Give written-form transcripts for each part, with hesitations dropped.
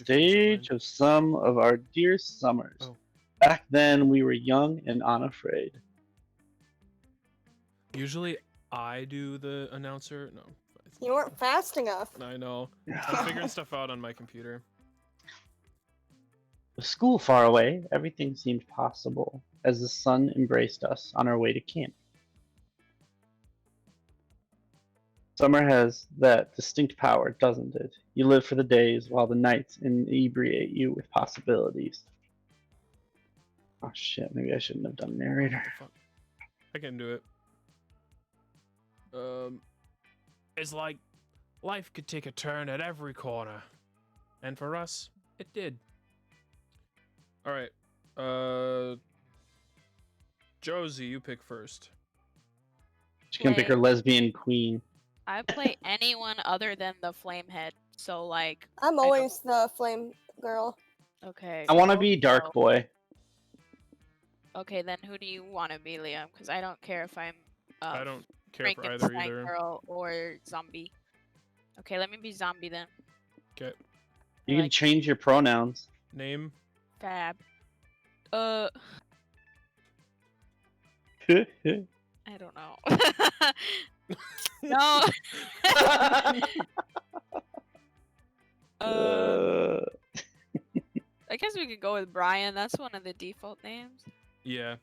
Stage of some of our dear summers. Oh. Back then we were young and unafraid. Usually I do the announcer. No. You weren't fast enough. I know. I'm figuring stuff out on my computer. With school far away, everything seemed possible as the sun embraced us on our way to camp. Summer has that distinct power, doesn't it? You live for the days while the nights inebriate you with possibilities. Oh shit, maybe I shouldn't have done narrator. Fuck. I can do it. It's like life could take a turn at every corner. And for us, it did. Alright. Josie, you pick first. She can pick her lesbian queen. I play anyone other than the Flamehead, so like. I'm always the flame girl. Okay. I want to be Dark Boy. Okay, then who do you want to be, Liam? Because I don't care if I'm. I don't care for either Frankenstein either. girl or zombie. Okay, let me be zombie then. Okay. You can change your pronouns. Name. Fab. I don't know. No. I guess we could go with Brian. That's one of the default names. Yeah.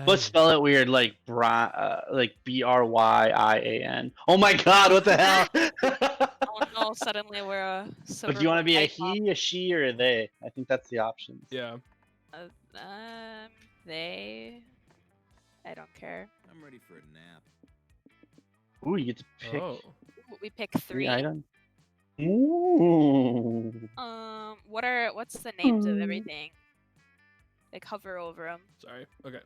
Let's spell it weird, like like Bryan. Oh my god, what the hell? Oh no! Suddenly we're a. But do you want to be a he, a she, or a they? I think that's the option. Yeah. They. I don't care. I'm ready for a nap. Ooh, you get to pick. Ooh, we pick 3 items. Ooh. What's the names of everything? Like hover over them. Sorry. Okay.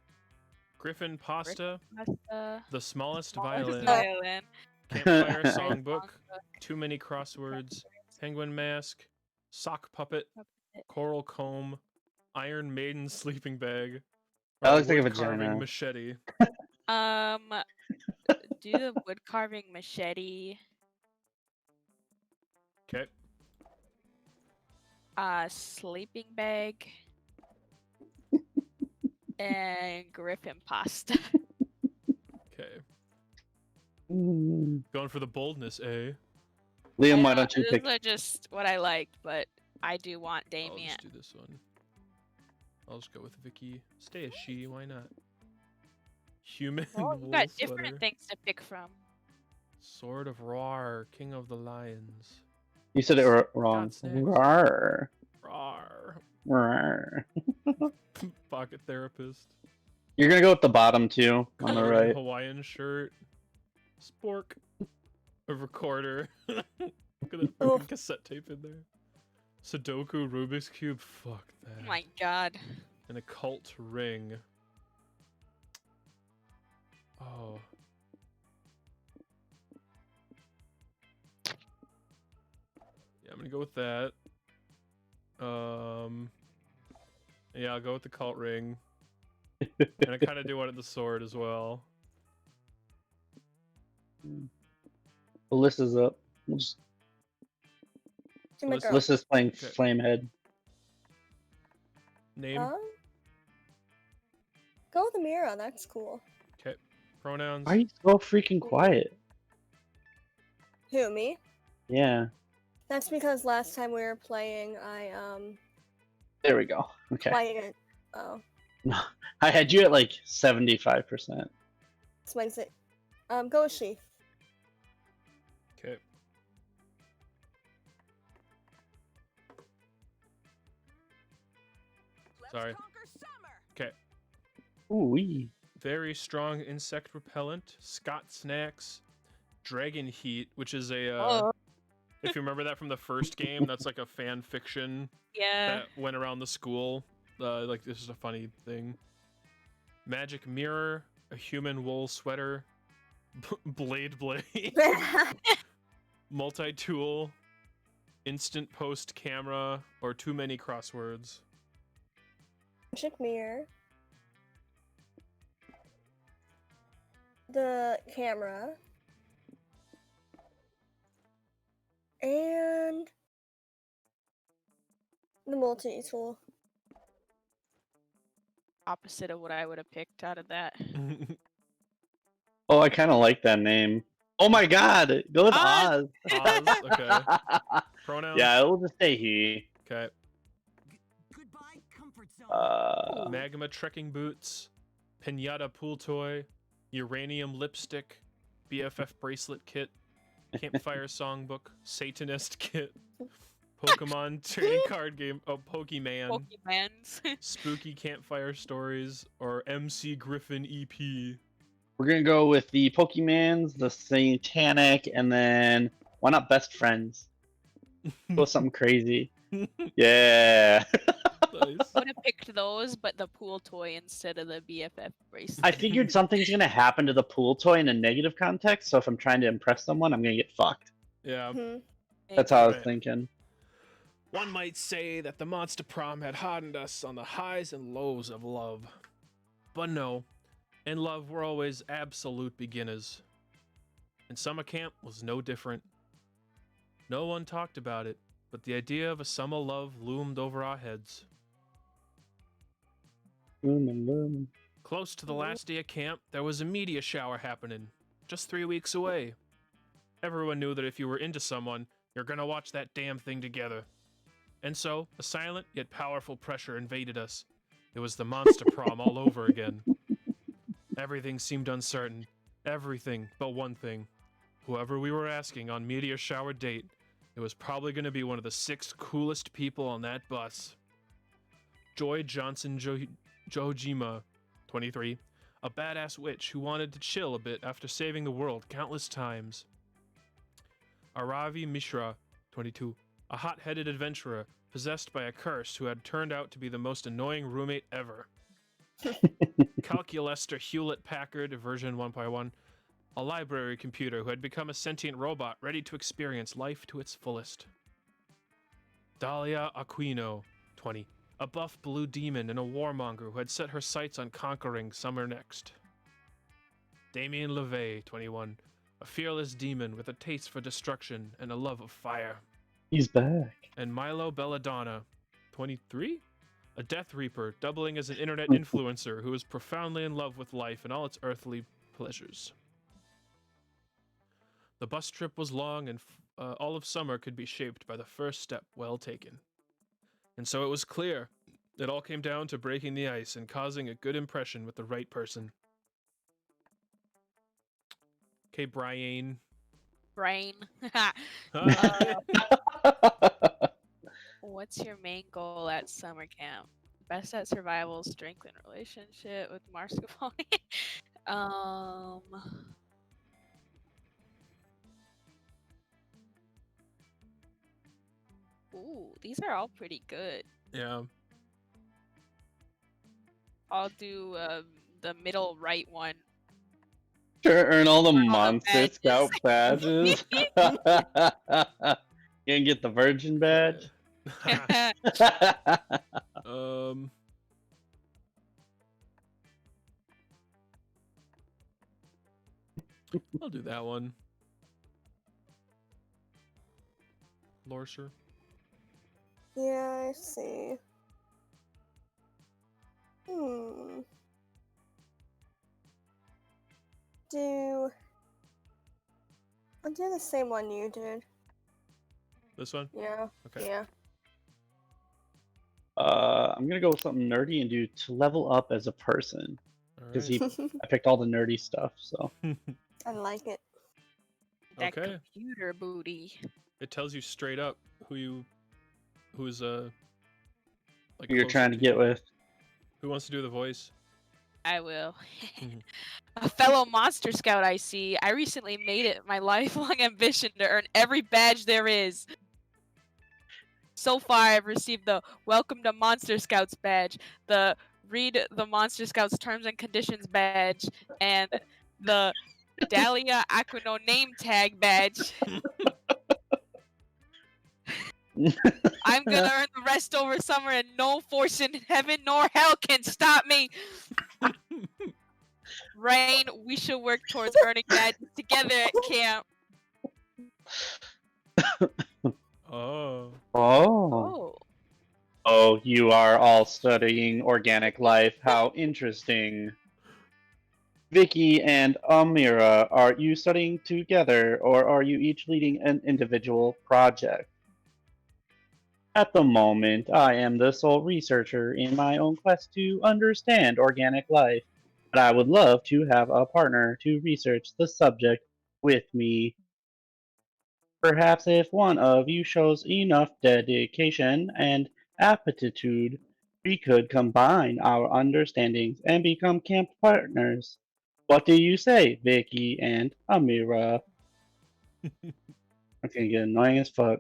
Griffin Pasta. Pasta. The smallest violin. Violin. Campfire Songbook. Too many crosswords. Penguin Mask. Sock Puppet. Coral Comb. Iron Maiden Sleeping Bag. That looks like a Carving vagina. Machete. Do the wood carving machete. Okay. Sleeping bag. And Griffin Pasta. Okay. Going for the boldness, eh? Liam, why don't you pick? Those are just what I liked, but I do want I'll Damien. just do this one. I'll just go with Vicky. Stay as she, why not? Human Oh, you wool got sweater. different things to pick from. Sword of Rar, King of the Lions. You said it wrong. Rawr. Rar. Rawr. Pocket therapist. You're gonna go with the bottom two on the Colored right. Hawaiian shirt. Spork. A recorder. Look at that fucking cassette tape in there. Sudoku, Rubik's Cube. Fuck that. Oh my god. An occult ring. Oh. Yeah, I'm gonna go with that. Yeah, I'll go with the cult ring. And I kind of do want the sword as well. Alyssa's up. We'll just... Alyssa's playing Flamehead. Name? Go with Amira, that's cool. Okay. Pronouns? Why are you so freaking quiet? Who, me? Yeah. That's because last time we were playing, There we go. Okay. playing it. Oh. No, I had you at like 75%. This makes it. Go with she. Okay. Sorry. Okay. Ooh-wee. Very strong insect repellent. Scott Snacks. Dragon Heat, which is a... if you remember that from the first game, that's like a fan fiction that went around the school. Like, this is a funny thing. Magic Mirror. A human wool sweater. Blade. Multi-tool. Instant post camera. Or too many crosswords. Magic mirror. The camera. And The multi-tool. Opposite of what I would have picked out of that. Oh, I kind of like that name. Oh my god! Go with Oz! Oz. Oz, okay. Pronouns? Yeah, it will just say he. Okay. Goodbye, comfort zone. Magma trekking boots, pinata pool toy, uranium lipstick, BFF bracelet kit, campfire songbook, Satanist kit, Pokemon trading card game, Pokemon, Pokemans. spooky campfire stories, or MC Griffin E EP. We're gonna go with the Pokemans, the Satanic, and then why not Best Friends? Go with something crazy. Yeah. Nice. Would have picked those, but the pool toy instead of the BFF bracelet. I figured something's gonna happen to the pool toy in a negative context, so if I'm trying to impress someone, I'm gonna get fucked. Yeah. Mhm. That's how I was Right. thinking. One might say that the Monster Prom had hardened us on the highs and lows of love. But no, in love we're always absolute beginners. And summer camp was no different. No one talked about it, but the idea of a summer love loomed over our heads. Close to the last day of camp, there was a media shower happening, just 3 weeks away. Everyone knew that if you were into someone, you're gonna watch that damn thing together. And so, a silent yet powerful pressure invaded us. It was the Monster Prom all over again. Everything seemed uncertain. Everything but one thing. Whoever we were asking on media shower date, it was probably going to be one of the 6 coolest people on that bus. Joy Johnson Jojima, 23, a badass witch who wanted to chill a bit after saving the world countless times. Aravi Mishra, 22, a hot-headed adventurer possessed by a curse who had turned out to be the most annoying roommate ever. Calculester Hewlett-Packard, version 1.1, a library computer who had become a sentient robot ready to experience life to its fullest. Dahlia Aquino, 20, a buff blue demon and a warmonger who had set her sights on conquering summer next. Damien LeVay, 21, a fearless demon with a taste for destruction and a love of fire. He's back. And Milo Belladonna, 23? A Death Reaper, doubling as an internet influencer who is profoundly in love with life and all its earthly pleasures. The bus trip was long, and all of summer could be shaped by the first step well taken. And so it was clear. It all came down to breaking the ice and causing a good impression with the right person. Okay, Brian. Brain. What's your main goal at summer camp? Best at survival, strength, and relationship with Marscapone. Ooh, these are all pretty good. Yeah. I'll do the middle right one. Sure, earn all the Earn all the Monster badges. Scout badges. You gonna get the Virgin badge? I'll do that one. Lorser. Yeah, I see. I'll do the same one you did. This one? Yeah. Okay. Yeah. I'm gonna go with something nerdy and do to level up as a person. Because I picked all the nerdy stuff, so. I like it. That Okay. computer booty. It tells you straight up who's like Who you're closer trying to you. get with. Who wants to do the voice? I will. Mhm. A fellow Monster Scout I see. I recently made it my lifelong ambition to earn every badge there is. So far, I've received the Welcome to Monster Scouts badge, the Read the Monster Scouts Terms and Conditions badge, and the Dahlia Aquino name tag badge. I'm gonna earn the rest over summer, and no force in heaven nor hell can stop me. Rain, we should work towards earning badges together at camp. Oh. Oh. Oh, So you are all studying organic life. How interesting. Vicky and Amira, are you studying together or are you each leading an individual project? At the moment, I am the sole researcher in my own quest to understand organic life, but I would love to have a partner to research the subject with me. Perhaps if one of you shows enough dedication and aptitude, we could combine our understandings and become camp partners. What do you say, Vicky and Amira? That's gonna get annoying as fuck.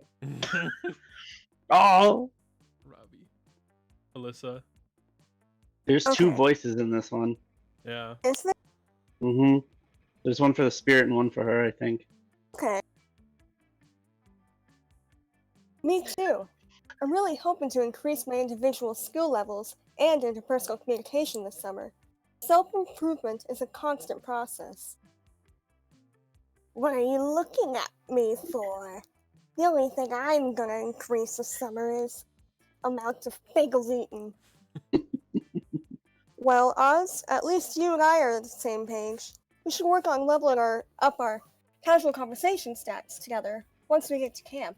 Oh, Robbie. Alyssa. there's two Okay. voices in this one. Yeah. Is there? There's one for the spirit and one for her, I think. Okay. Me too. I'm really hoping to increase my individual skill levels and interpersonal communication this summer. Self-improvement is a constant process. What are you looking at me for? The only thing I'm gonna increase this summer is amount of bagels eaten. Well, Oz, at least you and I are on the same page. We should work on leveling up our casual conversation stats together once we get to camp.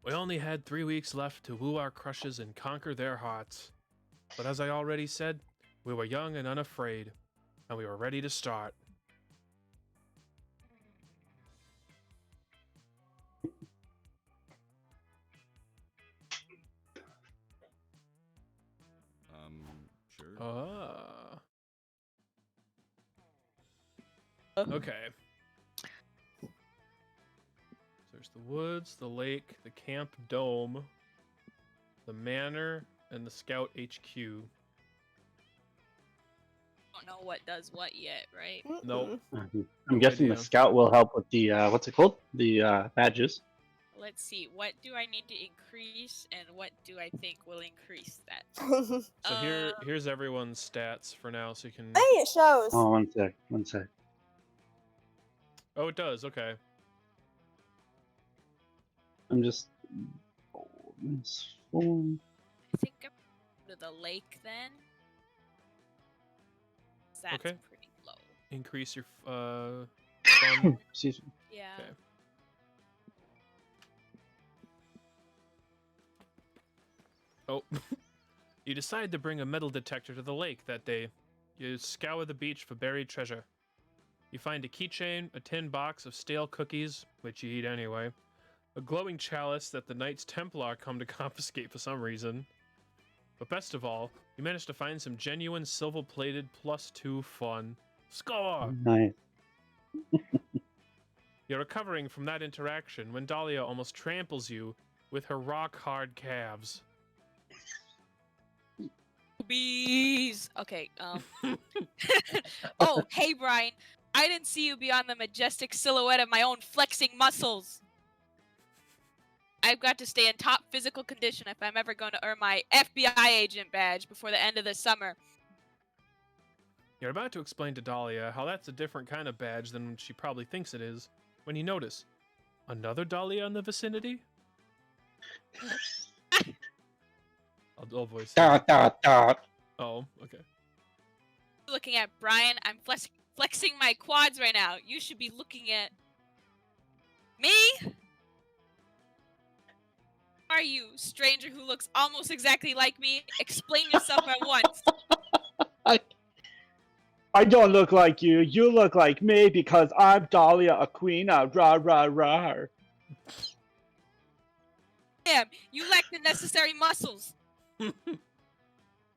We only had 3 weeks left to woo our crushes and conquer their hearts. But as I already said, we were young and unafraid, and we were ready to start. Sure. Okay. There's the woods, the lake, the camp dome, the manor, and the scout HQ. Don't know what does what yet, right? Nope. I'm No guessing idea. the scout will help with the, what's it called? The badges. Let's see. What do I need to increase, and what do I think will increase that? So here's everyone's stats for now, so you can. Hey, it shows. Oh, one sec. Oh, it does. Okay. I'm just. It's full. I think I'm to the lake then. That's Okay. pretty low. Increase your fun. Excuse me. Yeah. Okay. Oh. You decide to bring a metal detector to the lake that day. You scour the beach for buried treasure. You find a keychain, a tin box of stale cookies, which you eat anyway, a glowing chalice that the Knights Templar come to confiscate for some reason. But best of all, you manage to find some genuine silver-plated +2 fun. Score! Nice. You're recovering from that interaction when Dahlia almost tramples you with her rock-hard calves. Bees. Okay. Oh, hey, Brian. I didn't see you beyond the majestic silhouette of my own flexing muscles. I've got to stay in top physical condition if I'm ever going to earn my FBI agent badge before the end of the summer. You're about to explain to Dahlia how that's a different kind of badge than she probably thinks it is, when you notice another Dahlia in the vicinity. I'll voice it. Oh, okay. Looking at Brian, I'm flexing my quads right now. You should be looking at me. Are you, stranger who looks almost exactly like me? Explain yourself at once. I don't look like you. You look like me because I'm Dahlia Aquina. Rah, rah, rah. Damn, you lack the necessary muscles.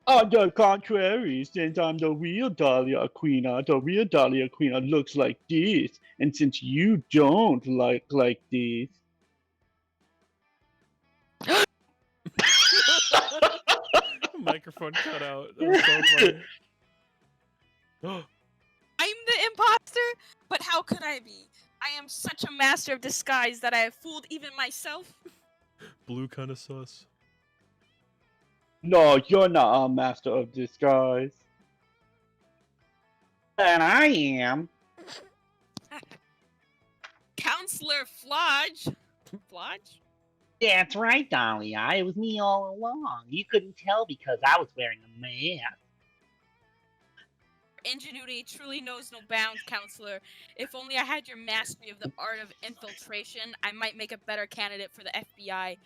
On the contrary, since I'm the real Dahlia Aquina, the real Dahlia Aquina looks like this. And since you don't look like this. Microphone cut out. That was so funny. I'm the imposter? But how could I be? I am such a master of disguise that I have fooled even myself. Blue kind of sus. No, you're not a master of disguise. And I am. Counselor Flodge? Flodge? That's right, Dahlia. It was me all along. You couldn't tell because I was wearing a mask. Ingenuity truly knows no bounds, counselor. If only I had your mastery of the art of infiltration, I might make a better candidate for the FBI.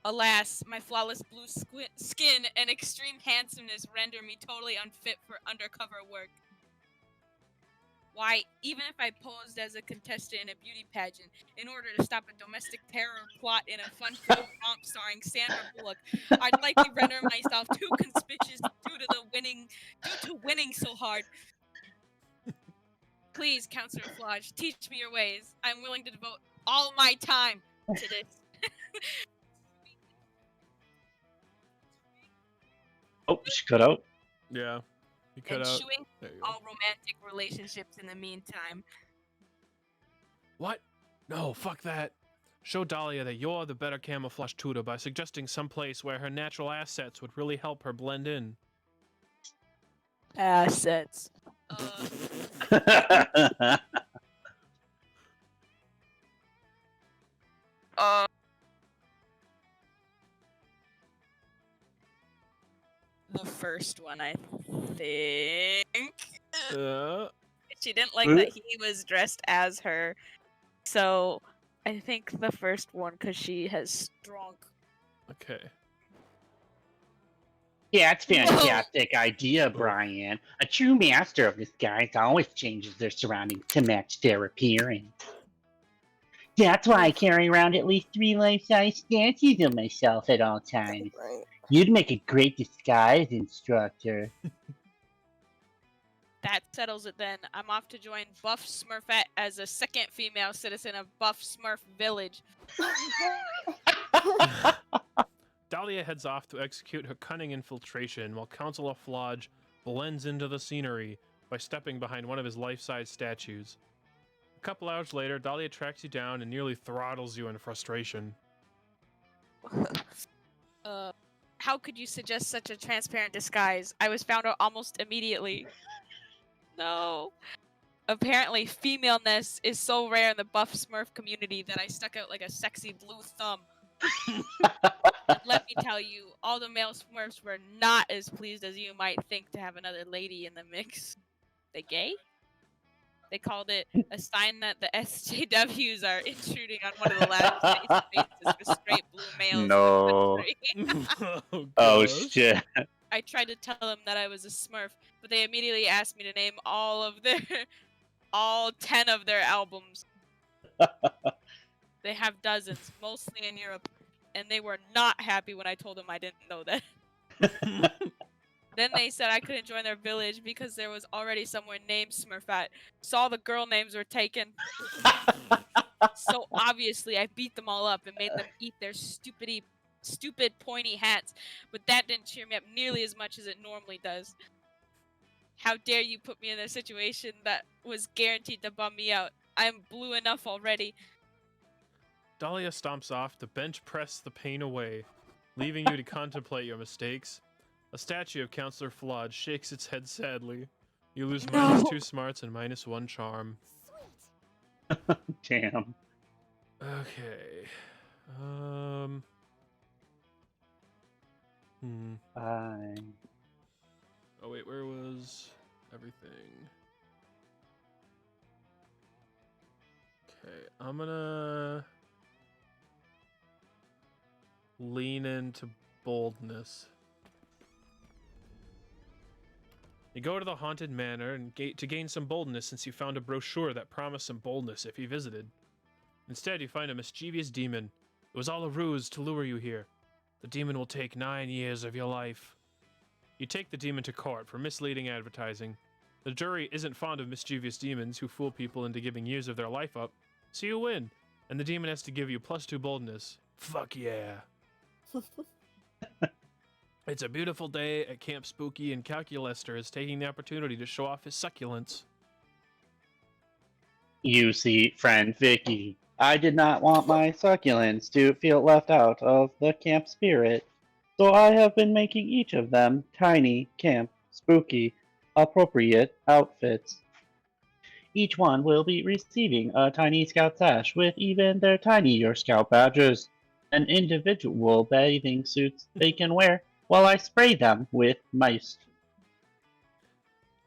Alas, my flawless blue skin and extreme handsomeness render me totally unfit for undercover work. Why, even if I posed as a contestant in a beauty pageant in order to stop a domestic terror plot in a fun-filled romp starring Sandra Bullock, I'd likely render myself too conspicuous due to winning so hard. Please, Counselor Flodge, teach me your ways. I'm willing to devote all my time to this. Oh, she cut out. Yeah. You cut And out. chewing There you go. all romantic relationships in the meantime. What? No, fuck that. Show Dahlia that you're the better camouflage tutor by suggesting some place where her natural assets would really help her blend in. Assets. The first one, I think. She didn't like that he was dressed as her, so I think the first one because she has strong. Okay. Yeah, it's a fantastic idea, Brian. A true master of disguise always changes their surroundings to match their appearance. That's why I carry around at least 3 life-size statues of myself at all times. Right. You'd make a great disguise instructor. That settles it then. I'm off to join Buff Smurfette as a second female citizen of Buff Smurf Village. Dahlia heads off to execute her cunning infiltration while Counselor Flodge blends into the scenery by stepping behind one of his life-size statues. A couple hours later, Dahlia tracks you down and nearly throttles you in frustration. How could you suggest such a transparent disguise? I was found out almost immediately. No. Apparently, femaleness is so rare in the Buff Smurf community that I stuck out like a sexy blue thumb. Let me tell you, all the male Smurfs were not as pleased as you might think to have another lady in the mix. They gay? They called it a sign that the SJWs are intruding on one of the last safe spaces for straight blue males No. in the country. Oh shit. I tried to tell them that I was a Smurf, but they immediately asked me to name all 10 of their albums. They have dozens, mostly in Europe, and they were not happy when I told them I didn't know that. Then they said I couldn't join their village because there was already someone named Smurfette, so all the girl names were taken. So obviously I beat them all up and made them eat their stupid pointy hats, but that didn't cheer me up nearly as much as it normally does. How dare you put me in a situation that was guaranteed to bum me out? I'm blue enough already. Dahlia stomps off to bench press the pain away, leaving you to contemplate your mistakes. A statue of Counselor Flodge shakes its head sadly. You lose -2 smarts and -1 charm. Damn. Okay. Fine. Oh wait, where was everything? Okay, I'm gonna lean into boldness. You go to the haunted manor and to gain some boldness since you found a brochure that promised some boldness if you visited. Instead, you find a mischievous demon. It was all a ruse to lure you here. The demon will take 9 years of your life. You take the demon to court for misleading advertising. The jury isn't fond of mischievous demons who fool people into giving years of their life up, so you win, and the demon has to give you +2 boldness. Fuck yeah. It's a beautiful day at Camp Spooky, and Calculester is taking the opportunity to show off his succulents. You see, friend Vicky, I did not want my succulents to feel left out of the camp spirit, so I have been making each of them tiny, camp, spooky, appropriate outfits. Each one will be receiving a tiny scout sash with even their tinier scout badges and individual bathing suits they can wear while I spray them with mice.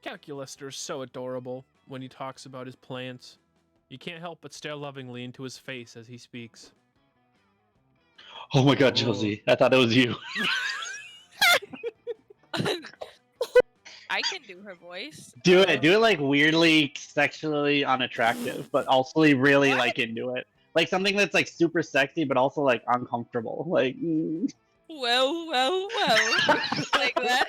Calculister's so adorable when he talks about his plants. You can't help but stare lovingly into his face as he speaks. Oh my god, Oh. Josie, I thought it was you. I can do her voice. Do it like weirdly sexually unattractive, but also really What? like into it. Like something that's like super sexy, but also like uncomfortable. Like, Well. Like that.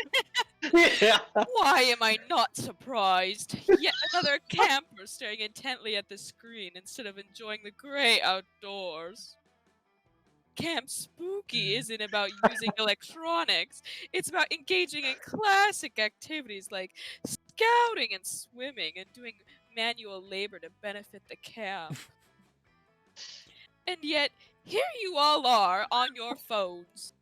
yeah. Why am I not surprised? Yet another camper staring intently at the screen instead of enjoying the great outdoors. Camp Spooky isn't about using electronics. It's about engaging in classic activities like scouting and swimming and doing manual labor to benefit the camp. And yet, here you all are on your phones.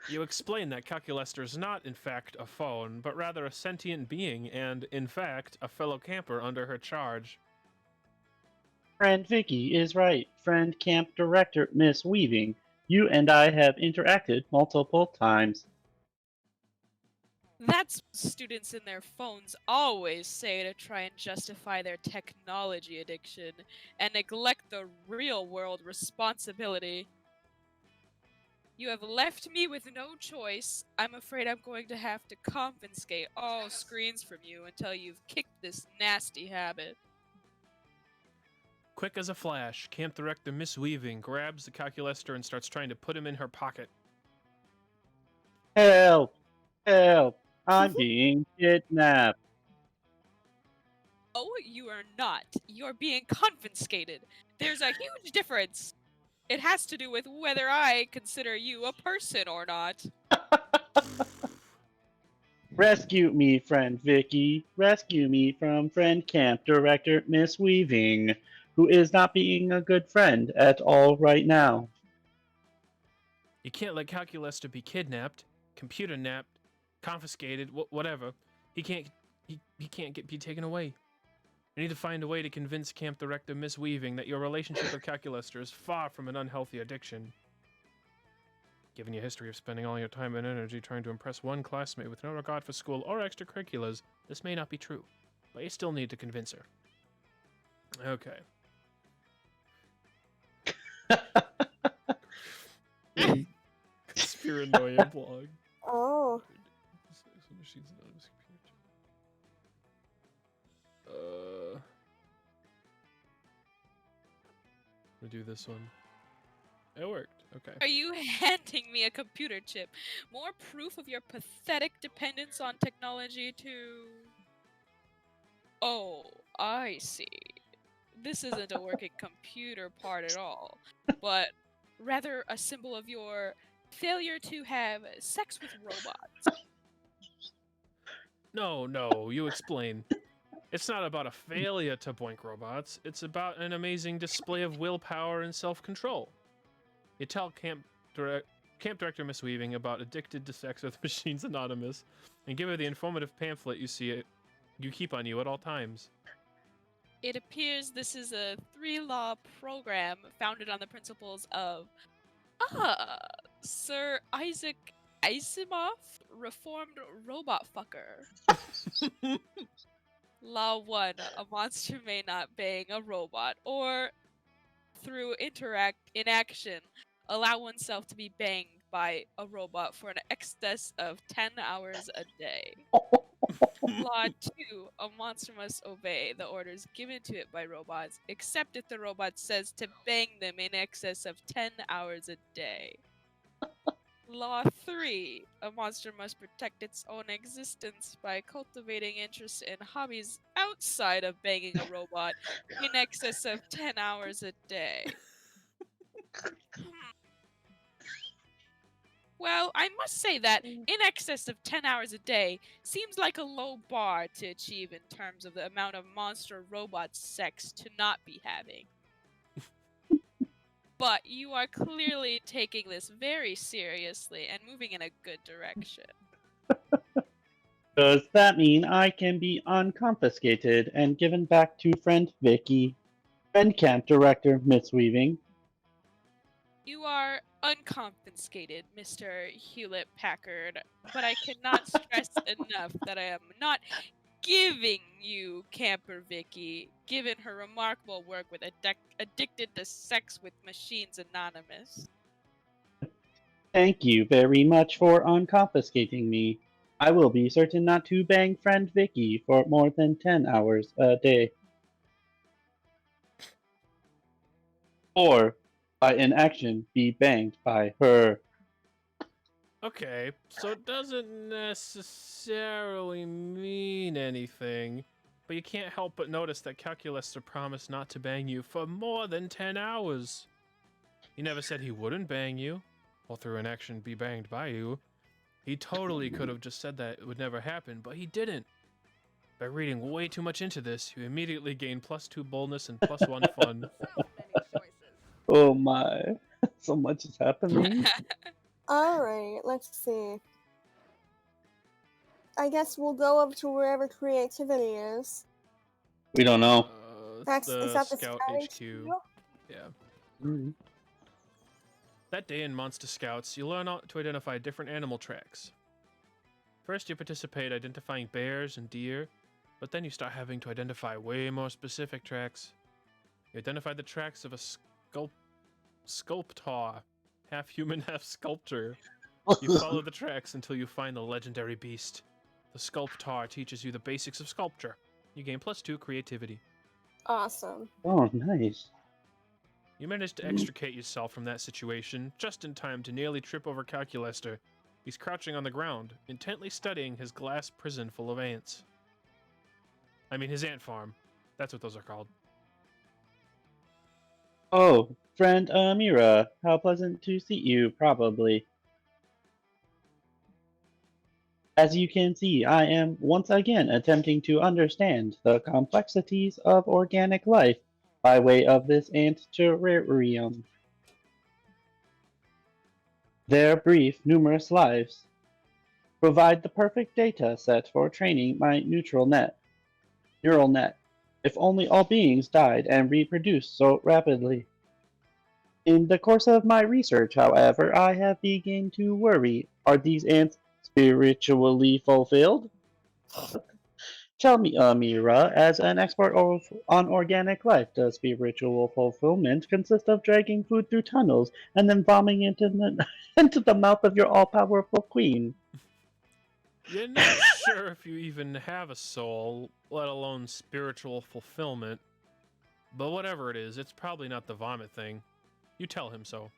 You explain that Calculester is not, in fact, a phone, but rather a sentient being and, in fact, a fellow camper under her charge. Friend Vicky is right. Friend Camp Director Miss Weaving, you and I have interacted multiple times. That's what students in their phones always say to try and justify their technology addiction and neglect the real world responsibility. You have left me with no choice. I'm afraid I'm going to have to confiscate all screens from you until you've kicked this nasty habit. Quick as a flash, Camp Director Miss Weaving grabs the Calculester and starts trying to put him in her pocket. Help! Help! I'm being kidnapped. Oh, you are not. You're being confiscated. There's a huge difference. It has to do with whether I consider you a person or not. Rescue me, friend Vicky. Rescue me from friend Camp Director Miss Weaving, who is not being a good friend at all right now. You can't let Calculester be kidnapped, computer napped, confiscated, whatever. He can't be taken away. You need to find a way to convince Camp Director Miss Weaving that your relationship with Calculester is far from an unhealthy addiction. Given your history of spending all your time and energy trying to impress one classmate with no regard for school or extracurriculars, this may not be true, but you still need to convince her. Okay. Conspiranoia blog. Oh. We'll do this one. It worked. Okay. Are you handing me a computer chip? More proof of your pathetic dependence on technology to... Oh, I see. This isn't a working computer part at all, but rather a symbol of your failure to have sex with robots. No, you explain. It's not about a failure to boink robots. It's about an amazing display of willpower and self-control. You tell Camp Director Miss Weaving about Addicted to Sex with Machines Anonymous, and give her the informative pamphlet you keep on you at all times. It appears this is a 3-law program founded on the principles of Sir Isaac Asimov, reformed robot fucker. Law 1, a monster may not bang a robot, or through inaction, allow oneself to be banged by a robot for an excess of 10 hours a day. Law 2, a monster must obey the orders given to it by robots, except if the robot says to bang them in excess of 10 hours a day. Law 3, a monster must protect its own existence by cultivating interest in hobbies outside of banging a robot in excess of 10 hours a day. Well, I must say that in excess of 10 hours a day seems like a low bar to achieve in terms of the amount of monster robot sex to not be having. But you are clearly taking this very seriously and moving in a good direction. Does that mean I can be unconfiscated and given back to friend Vicky? Friend camp director Miss Weaving. You are unconfiscated, Mr. Hewlett Packard, but I cannot stress enough that I am not giving you Camper Vicky, given her remarkable work with Addicted to Sex with Machines Anonymous. Thank you very much for unconfiscating me. I will be certain not to bang friend Vicky for more than 10 hours a day. Or, by inaction, be banged by her. Okay, so it doesn't necessarily mean anything, but you can't help but notice that Calculaster promised not to bang you for more than 10 hours. He never said he wouldn't bang you, or through inaction be banged by you. He totally could have just said that it would never happen, but he didn't. By reading way too much into this, you immediately gain +2 boldness and +1 fun. Oh my, so much is happening. Alright, let's see. I guess we'll go over to wherever creativity is. We don't know. Is that the Scout Scout HQ. Yeah. Mm. That day in Monster Scouts, you learn to identify different animal tracks. First, you participate identifying bears and deer, but then you start having to identify way more specific tracks. You identify the tracks of a sculptor, half human, half sculptor. You follow the tracks until you find the legendary beast. The sculptor teaches you the basics of sculpture. You gain +2 creativity. Awesome. Oh, nice. You manage to extricate yourself from that situation just in time to nearly trip over Calculaster. He's crouching on the ground, intently studying his glass prison full of ants. I mean, his ant farm. That's what those are called. Oh, friend Amira, how pleasant to see you, probably. As you can see, I am once again attempting to understand the complexities of organic life by way of this ant terrarium. Their brief, numerous lives provide the perfect data set for training my neural net. If only all beings died and reproduced so rapidly. In the course of my research, however, I have begun to worry. Are these ants spiritually fulfilled? Tell me, Amira, as an expert on organic life, does spiritual fulfillment consist of dragging food through tunnels and then vomiting into the mouth of your all-powerful queen? You're not sure if you even have a soul, let alone spiritual fulfillment. But whatever it is, it's probably not the vomit thing. You tell him so.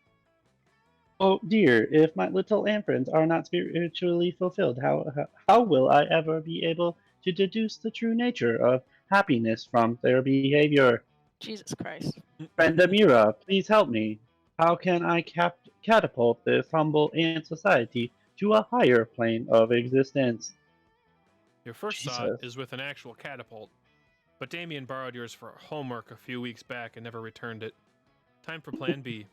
Oh dear, if my little ant friends are not spiritually fulfilled, how will I ever be able to deduce the true nature of happiness from their behavior? Jesus Christ. Friend Amira, please help me. How can I catapult this humble ant society to a higher plane of existence? Your first thought is with an actual catapult, but Damien borrowed yours for homework a few weeks back and never returned it. Time for plan B.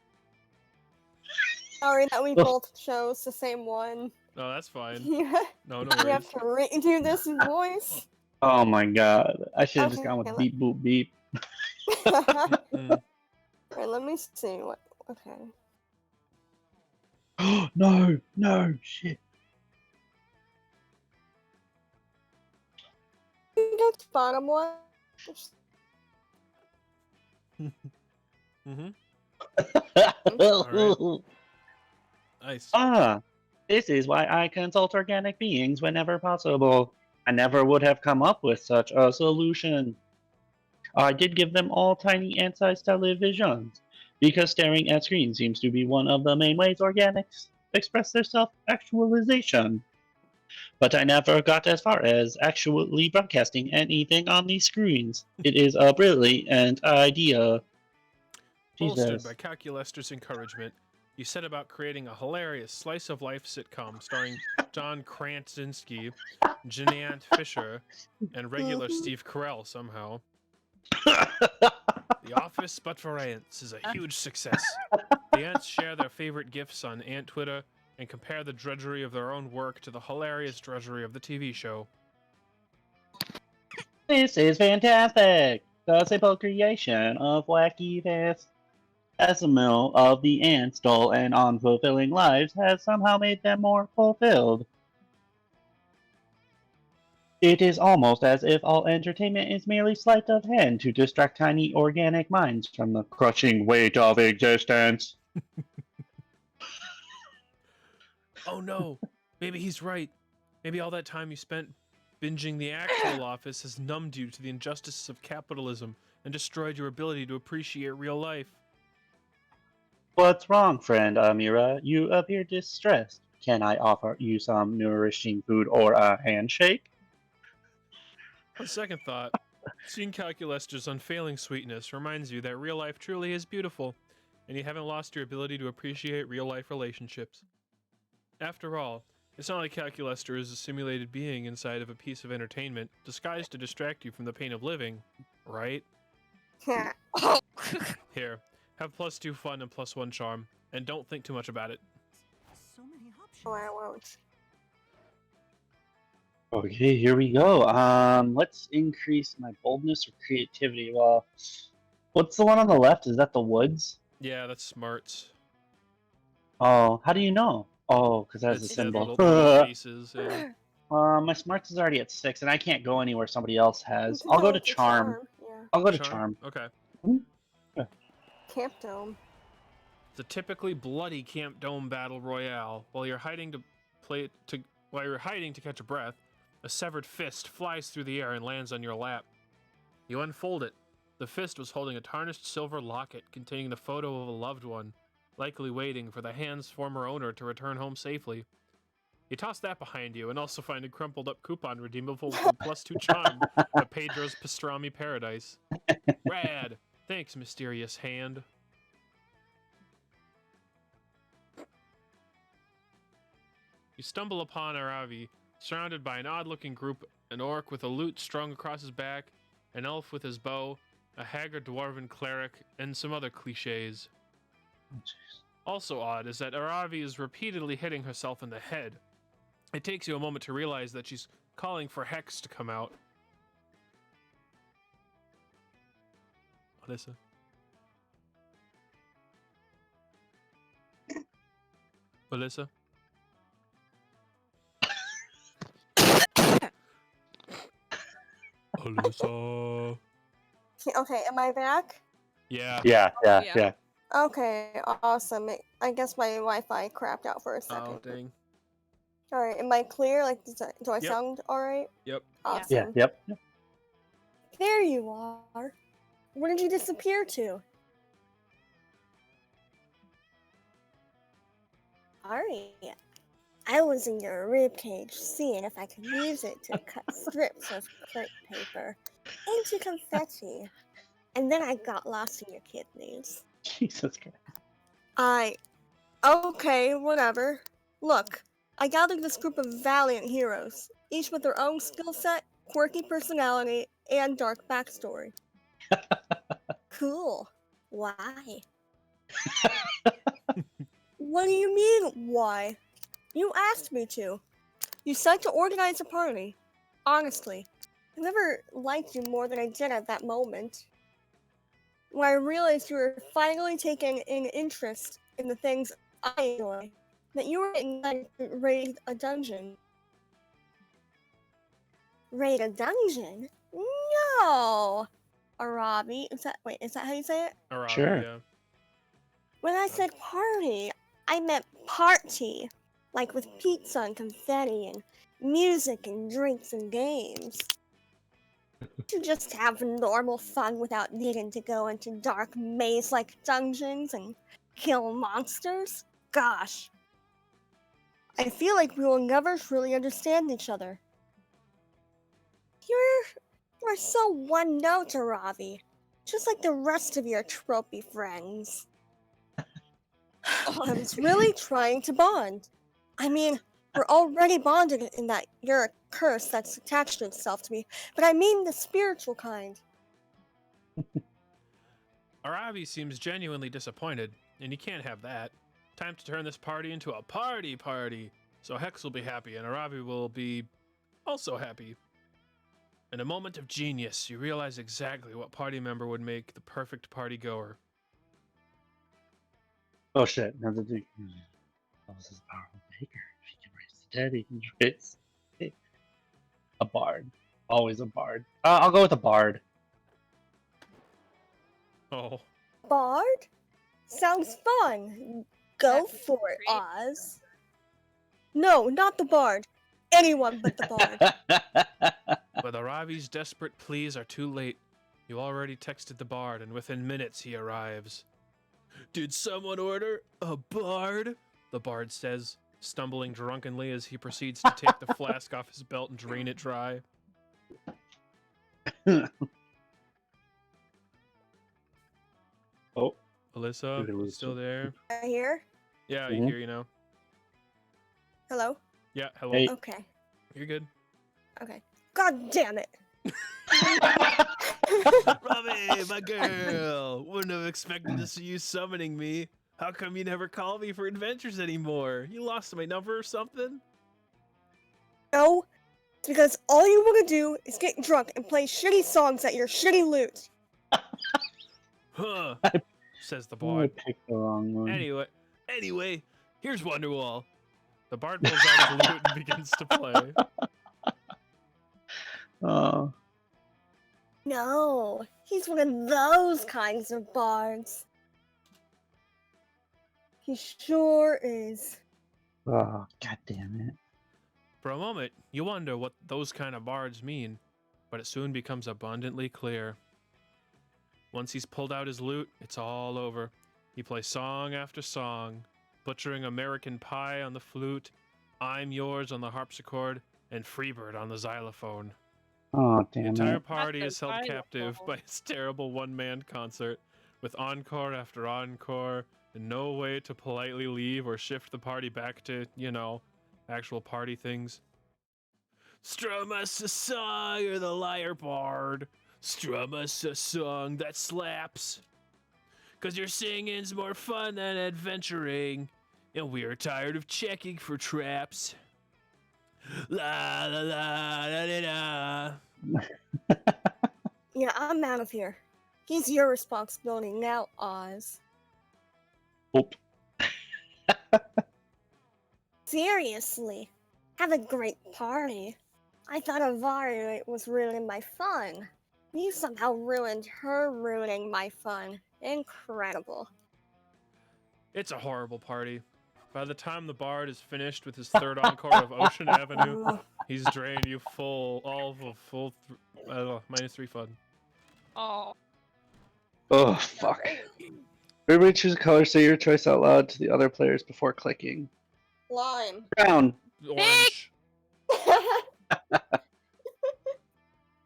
Sorry that we both chose the same one. No, that's fine. Yeah. No You worries. have to redo this voice. Oh my god, I should have just Okay, gone with beep boop beep. Alright, let me see what. Okay. No, shit. That's bottom one. Alright. Nice. Ah, this is why I consult organic beings whenever possible. I never would have come up with such a solution. I did give them all tiny ant-sized televisions, because staring at screens seems to be one of the main ways organics express their self-actualization. But I never got as far as actually broadcasting anything on these screens. It is a brilliant idea. Bolstered Jesus. by Calculaster's encouragement, you set about creating a hilarious slice-of-life sitcom starring John Krasinski, Jeanette Fisher, and regular Steve Carell somehow. The Office, but for ants, is a huge success. The ants share their favorite gifs on Ant Twitter and compare the drudgery of their own work to the hilarious drudgery of the TV show. This is fantastic! The simple creation of wacky facsimile of the ants' dull and unfulfilling lives has somehow made them more fulfilled. It is almost as if all entertainment is merely sleight of hand to distract tiny organic minds from the crushing weight of existence. Oh no, maybe he's right. Maybe all that time you spent binging the actual office has numbed you to the injustices of capitalism and destroyed your ability to appreciate real life. What's wrong, friend Amira? You appear distressed. Can I offer you some nourishing food or a handshake? On second thought, seeing Calculester's unfailing sweetness reminds you that real life truly is beautiful, and you haven't lost your ability to appreciate real life relationships. After all, it's not like Calculester is a simulated being inside of a piece of entertainment disguised to distract you from the pain of living, right? Oh. Here, have +2 fun and +1 charm, and don't think too much about it. So many options. Oh, I won't. Okay, here we go. Let's increase my boldness or creativity. Well, what's the one on the left? Is that the woods? Yeah, that's smarts. Oh, how do you know? Oh, because that has a It's symbol. little faces. Yeah. My smarts is already at 6, and I can't go anywhere somebody else has. You I'll can go to with the charm. Yeah. I'll go to charm. Okay. Camp Dome. It's a typically bloody Camp Dome battle royale. While you're hiding to catch a breath, a severed fist flies through the air and lands on your lap. You unfold it. The fist was holding a tarnished silver locket containing the photo of a loved one, likely waiting for the hand's former owner to return home safely. You toss that behind you and also find a crumpled up coupon redeemable for +2 charm at Pedro's Pastrami Paradise. Rad! Thanks, mysterious hand. You stumble upon Aravi, surrounded by an odd-looking group, an orc with a lute strung across his back, an elf with his bow, a haggard dwarven cleric, and some other cliches. Also odd is that Aravi is repeatedly hitting herself in the head. It takes you a moment to realize that she's calling for Hex to come out. Alyssa? Alyssa? Alyssa? Okay, am I back? Yeah. Yeah. Yeah. Okay, awesome. I guess my Wi-Fi crapped out for a second. Oh, dang. All right, am I clear? Like, do I Yep. sound all right? Yep. Awesome. Yeah. Yep. There you are. Where did you disappear to? Alright. I was in your ribcage seeing if I could use it to cut strips of crepe paper into confetti. And then I got lost in your kidneys. Jesus Christ. Okay, whatever. Look, I gathered this group of valiant heroes, each with their own skill set, quirky personality, and dark backstory. Cool. Why? What do you mean, why? You asked me to. You said to organize a party. Honestly, I never liked you more than I did at that moment. When I realized you were finally taking an interest in the things I enjoy, that you were invited to raid a dungeon. Raid a dungeon? No! Arabi, is that how you say it? Arabi, Sure. yeah. When I said party, I meant party. Like with pizza and confetti and music and drinks and games. To just have normal fun without needing to go into dark maze-like dungeons and kill monsters? Gosh. I feel like we will never truly understand each other. You're so one-note, Aravi. Just like the rest of your tropey friends. I was really trying to bond. I mean, we're already bonded in that you're a curse that's attached itself to me, but I mean the spiritual kind. Aravi seems genuinely disappointed, and you can't have that. Time to turn this party into a party. So Hex will be happy, and Aravi will be also happy. In a moment of genius, you realize exactly what party member would make the perfect party goer. Oh shit! Now the Duke. This is a powerful baker. If he can raise the dead, he can raise a bard. Always a bard. I'll go with a bard. Oh. Bard? Sounds fun. Go That'd be for it, great. Oz. No, not the bard. Anyone but the bard. But the Ravi's desperate pleas are too late. You already texted the bard, and within minutes he arrives. Did someone order a bard? The bard says, stumbling drunkenly as he proceeds to take the flask off his belt and drain it dry. Oh, Alyssa, Dude, you Alyssa. still there? I hear? Yeah, Mhm. you hear you now. Hello? Yeah, hello. Hey. Okay. You're good. Okay. God damn it. Ravi, my girl! Wouldn't have expected to see you summoning me. How come you never call me for adventures anymore? You lost my number or something? No, it's because all you want to do is get drunk and play shitty songs at your shitty lute. Huh, says the I bard. picked the wrong one. Anyway, here's Wonderwall. The bard pulls out his lute and begins to play. Oh, No, he's one of those kinds of bards. He sure is. oh, god damn it. For a moment, you wonder what those kind of bards mean, but it soon becomes abundantly clear. Once he's pulled out his lute, it's all over. He plays song after song, butchering American Pie on the flute, I'm Yours on the harpsichord, and Freebird on the xylophone. Oh, The damn entire it. party the is held captive xylophone. by his terrible one-man concert, with encore after encore, and no way to politely leave or shift the party back to, actual party things. Strum us a song, you're the liar bard. Strum us a song that slaps. 'Cause your singing's more fun than adventuring, and we're tired of checking for traps. La la la la la la. Yeah, I'm out of here. He's your responsibility now, Oz. Oh. Seriously, have a great party. I thought Avari was ruining my fun. You somehow ruined her ruining my fun. Incredible. It's a horrible party. By the time the bard is finished with his third encore of Ocean Avenue, he's drained you -3 fun. Oh. Oh, fuck. Everybody choose a color, say your choice out loud to the other players before clicking. Lime. Brown. Orange.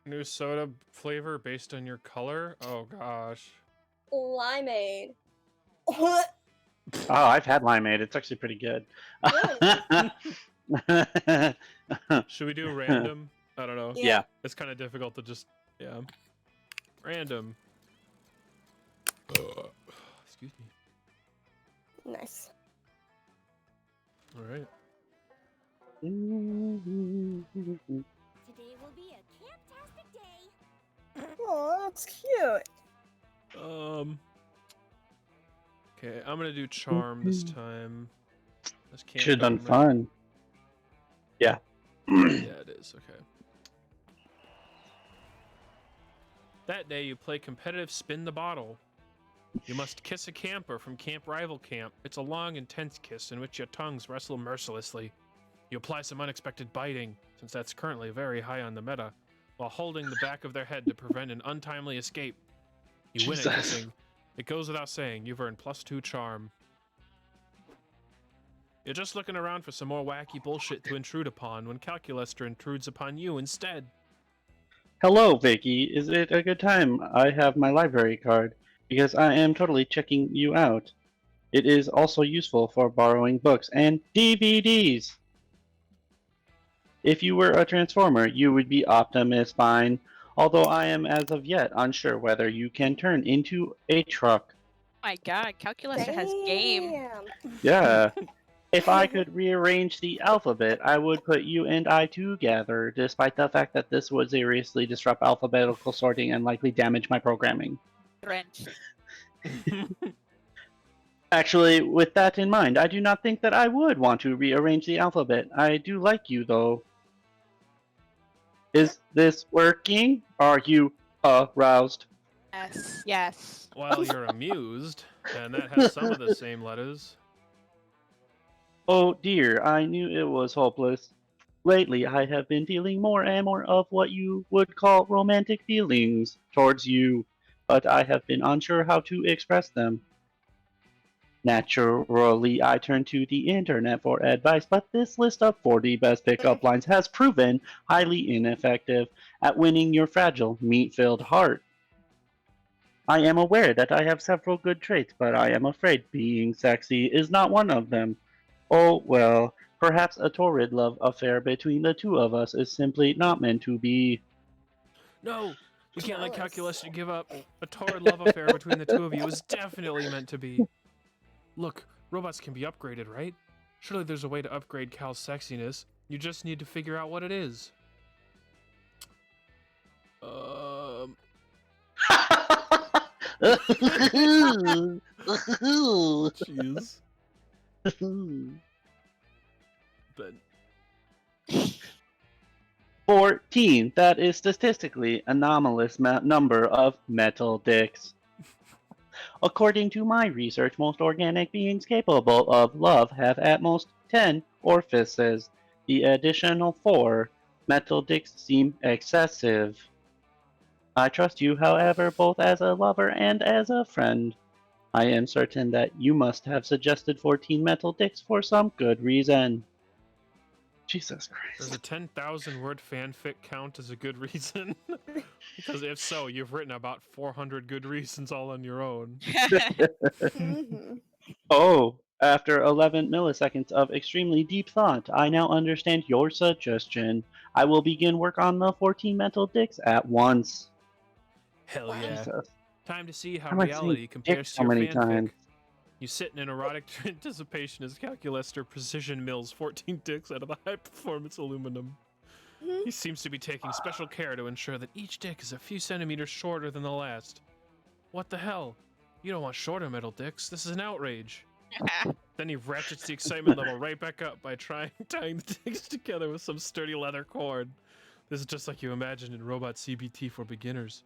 New soda flavor based on your color? Oh gosh. Limeade. Oh, I've had limeade. It's actually pretty good. Should we do random? I don't know. Yeah. It's kind of difficult to just, Random. Excuse me. Nice. All right. Today will be a camptastic day. Oh, that's cute. Okay, I'm gonna do charm this time. This can't Should have done go fun. Yeah. Yeah, it is. Okay. That day, you play competitive spin the bottle. You must kiss a camper from Camp Rival Camp. It's a long, intense kiss in which your tongues wrestle mercilessly. You apply some unexpected biting, since that's currently very high on the meta, while holding the back of their head to prevent an untimely escape. You win at Jesus. kissing. It goes without saying, you've earned +2 charm. You're just looking around for some more wacky bullshit to intrude upon when Calculester intrudes upon you instead. Hello, Vicky. Is it a good time? I have my library card because I am totally checking you out. It is also useful for borrowing books and DVDs. If you were a Transformer, you would be Optimus Prime, although I am as of yet unsure whether you can turn into a truck. My god, Calculus has game. Damn. Yeah. If I could rearrange the alphabet, I would put you and I together, despite the fact that this would seriously disrupt alphabetical sorting and likely damage my programming. Drenched. Actually, with that in mind, I do not think that I would want to rearrange the alphabet. I do like you, though. Is this working? Are you aroused? Yes. Yes. Well, you're amused, and that has some of the same letters. Oh dear, I knew it was hopeless. Lately, I have been feeling more and more of what you would call romantic feelings towards you, but I have been unsure how to express them. Naturally, I turn to the internet for advice, but this list of 40 best pickup lines has proven highly ineffective at winning your fragile, meat-filled heart. I am aware that I have several good traits, but I am afraid being sexy is not one of them. Oh well, perhaps a torrid love affair between the two of us is simply not meant to be. No, we can't let Jealous. calculus give up. A torrid love affair between the two of you is definitely meant to be. Look, robots can be upgraded, right? Surely there's a way to upgrade Cal's sexiness. You just need to figure out what it is. Jeez. But 14. That is statistically anomalous number of metal dicks. According to my research, most organic beings capable of love have at most 10 orifices. The additional 4 metal dicks seem excessive. I trust you, however, both as a lover and as a friend. I am certain that you must have suggested 14 metal dicks for some good reason. Jesus does Christ. a 10,000 word fanfic count as a good reason? Because if so, you've written about 400 good reasons all on your own. Mhm. Oh, after 11 milliseconds of extremely deep thought, I now understand your suggestion. I will begin work on the 14 metal dicks at once. Hell yeah. Jesus. Time to see how How am I reality saying compares dick to your so many fanfic. times? You sit in an erotic anticipation as Calculester precision mills 14 dicks out of the high-performance aluminum. He seems to be taking special care to ensure that each dick is a few centimeters shorter than the last. What the hell? You don't want shorter metal dicks. This is an outrage. Then he ratchets the excitement level right back up by tying the dicks together with some sturdy leather cord. This is just like you imagined in Robot CBT for beginners.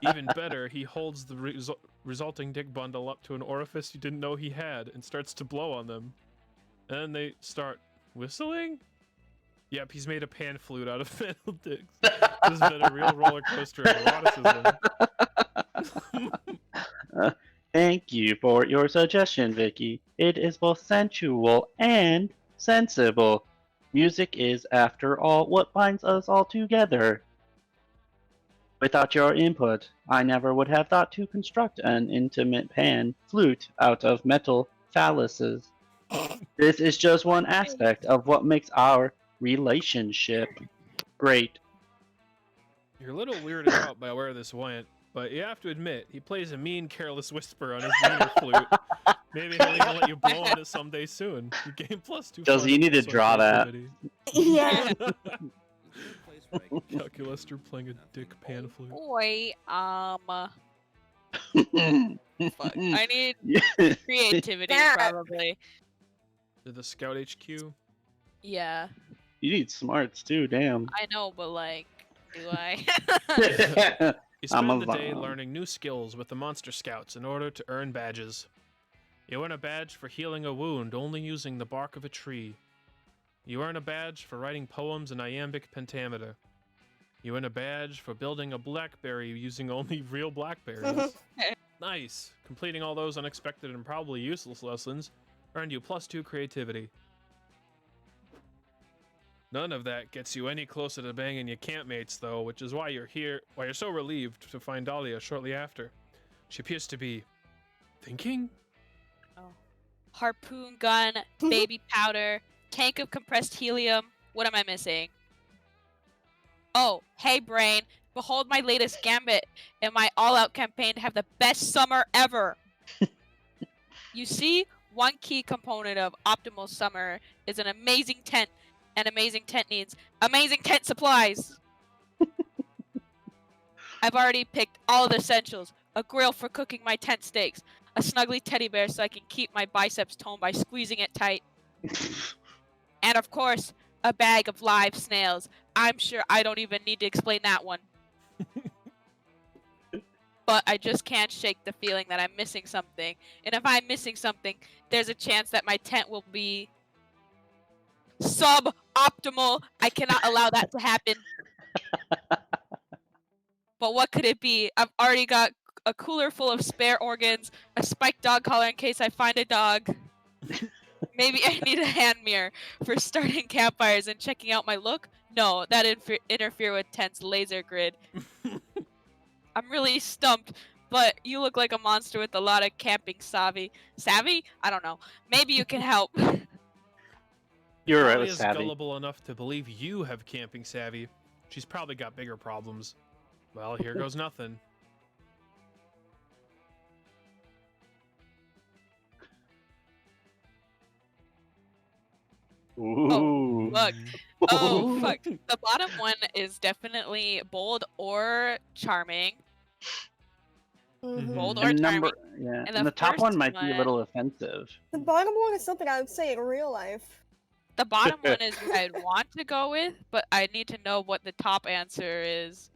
Even better, he holds the resulting dick bundle up to an orifice you didn't know he had and starts to blow on them. And then they start whistling? Yep, he's made a pan flute out of metal dicks. This has been a real roller coaster of eroticism. Thank you for your suggestion, Vicky. It is both sensual and sensible. Music is, after all, what binds us all together. Without your input, I never would have thought to construct an intimate pan flute out of metal phalluses. This is just one aspect of what makes our relationship great. You're a little weirded out by where this went, but you have to admit, he plays a mean, careless whisper on his wiener flute. Maybe he'll even let you blow on it someday soon. You gain +2. Does he need to draw that? Yeah. Calculester playing a dick pan flute. Boy, fuck. I I need creativity, Yeah. probably. Did the Scout HQ? Yeah, You need smarts too, damn. I know, but like, do I? You I'm spend a the day vom. learning new skills with the Monster Scouts in order to earn badges. You earn a badge for healing a wound only using the bark of a tree. You earn a badge for writing poems in iambic pentameter. You earn a badge for building a blackberry using only real blackberries. Nice! Completing all those unexpected and probably useless lessons earned you +2 creativity. None of that gets you any closer to banging your campmates, though, which is why you're so relieved to find Dahlia shortly after. She appears to be thinking? Harpoon gun, baby powder, tank of compressed helium. What am I missing? Oh, hey brain, behold my latest gambit in my all-out campaign to have the best summer ever. You see, one key component of optimal summer is an amazing tent. An amazing tent needs amazing tent supplies. I've already picked all the essentials. A grill for cooking my tent steaks. A snuggly teddy bear so I can keep my biceps toned by squeezing it tight. And of course, a bag of live snails. I'm sure I don't even need to explain that one. But I just can't shake the feeling that I'm missing something. And if I'm missing something, there's a chance that my tent will be suboptimal. I cannot allow that to happen. But what could it be? I've already got a cooler full of spare organs, a spiked dog collar in case I find a dog. Maybe I need a hand mirror for starting campfires and checking out my look. No, that interfere with tent's laser grid. I'm really stumped, but you look like a monster with a lot of camping savvy. Savvy? I don't know. Maybe you can help. You're right Molly with is savvy. gullible enough to believe you have camping savvy. She's probably got bigger problems. Well, here goes nothing. Ooh. Look. Oh, fuck. The bottom one is definitely bold or charming. Mhm. Bold or And charming. yeah, And and the the top one first might be a one- little offensive. The bottom one is something I would say in real life. The bottom one is what I'd want to go with, but I need to know what the top answer is.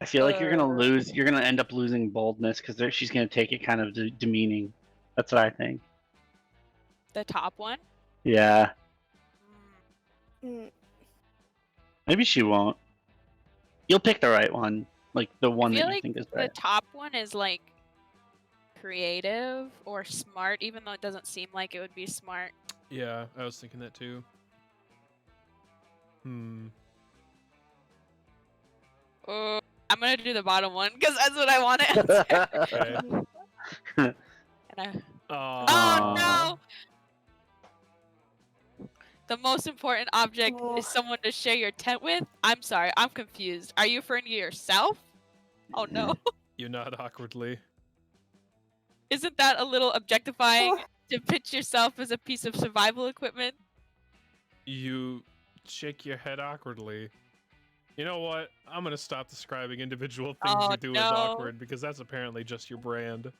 I feel like you're gonna lose. You're gonna end up losing boldness because she's gonna take it kind of demeaning. That's what I think. The top one? Yeah, Mm. maybe she won't. You'll pick the right one, like the one I that feel you like think is the right. top one is like creative or smart, even though it doesn't seem like it would be smart. Yeah, I was thinking that too. I'm gonna do the bottom one because that's what I want to answer. Okay. And Oh, oh no! The most important object is someone to share your tent with? I'm sorry, I'm confused. Are you referring to yourself? Oh no. You nod awkwardly. Isn't that a little objectifying Oh. to pitch yourself as a piece of survival equipment? You shake your head awkwardly. You know what? I'm gonna stop describing individual things Oh, you do as no. awkward because that's apparently just your brand.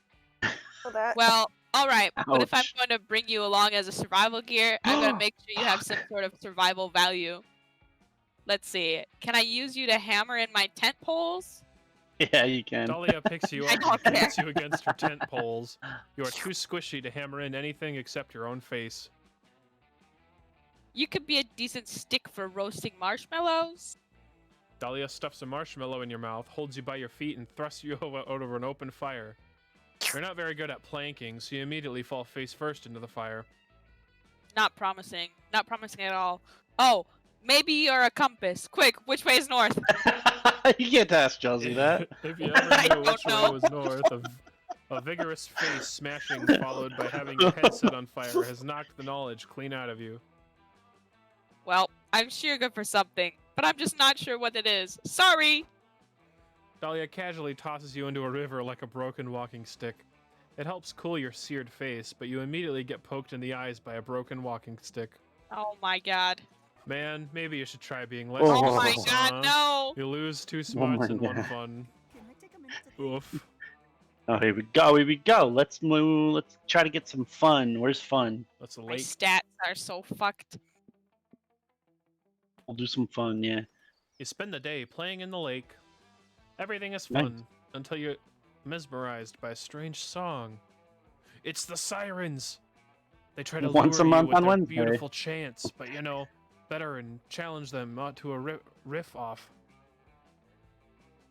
So that. Well, alright, but if I'm Ouch. going to bring you along as a survival gear, I'm gonna make sure you have some sort of survival value. Let's see. Can I use you to hammer in my tent poles? Yeah, you can. Dahlia picks you I up don't and hits you against her tent poles. You are too squishy to hammer in anything except your own face. You could be a decent stick for roasting marshmallows. Dahlia stuffs a marshmallow in your mouth, holds you by your feet, and thrusts you out over an open fire. You're not very good at planking, so you immediately fall face first into the fire. Not promising. Not promising at all. Oh, maybe you're a compass. Quick, which way is north? You can't ask Chelsea that. If you ever I knew don't which way know. was north, a vigorous face smashing followed by having your head set on fire has knocked the knowledge clean out of you. Well, I'm sure you're good for something, but I'm just not sure what it is. Sorry! Dahlia casually tosses you into a river like a broken walking stick. It helps cool your seared face, but you immediately get poked in the eyes by a broken walking stick. Oh my god. Man, maybe you should try being less Oh. Oh my useless, god, huh? no! You lose 2 my spots and 1 God. fun. Can I take a minute to think? Oof. Oh, here we go. Here we go. Let's move. Let's try to get some fun. Where's fun? That's a My lake. stats are so fucked. We'll do some fun. Yeah. You spend the day playing in the lake. Everything is Nice. fun until you're mesmerized by a strange song. It's the sirens. They try to Once a lure you month with on their Wednesday. beautiful chants, but you know better and challenge them to a riff off.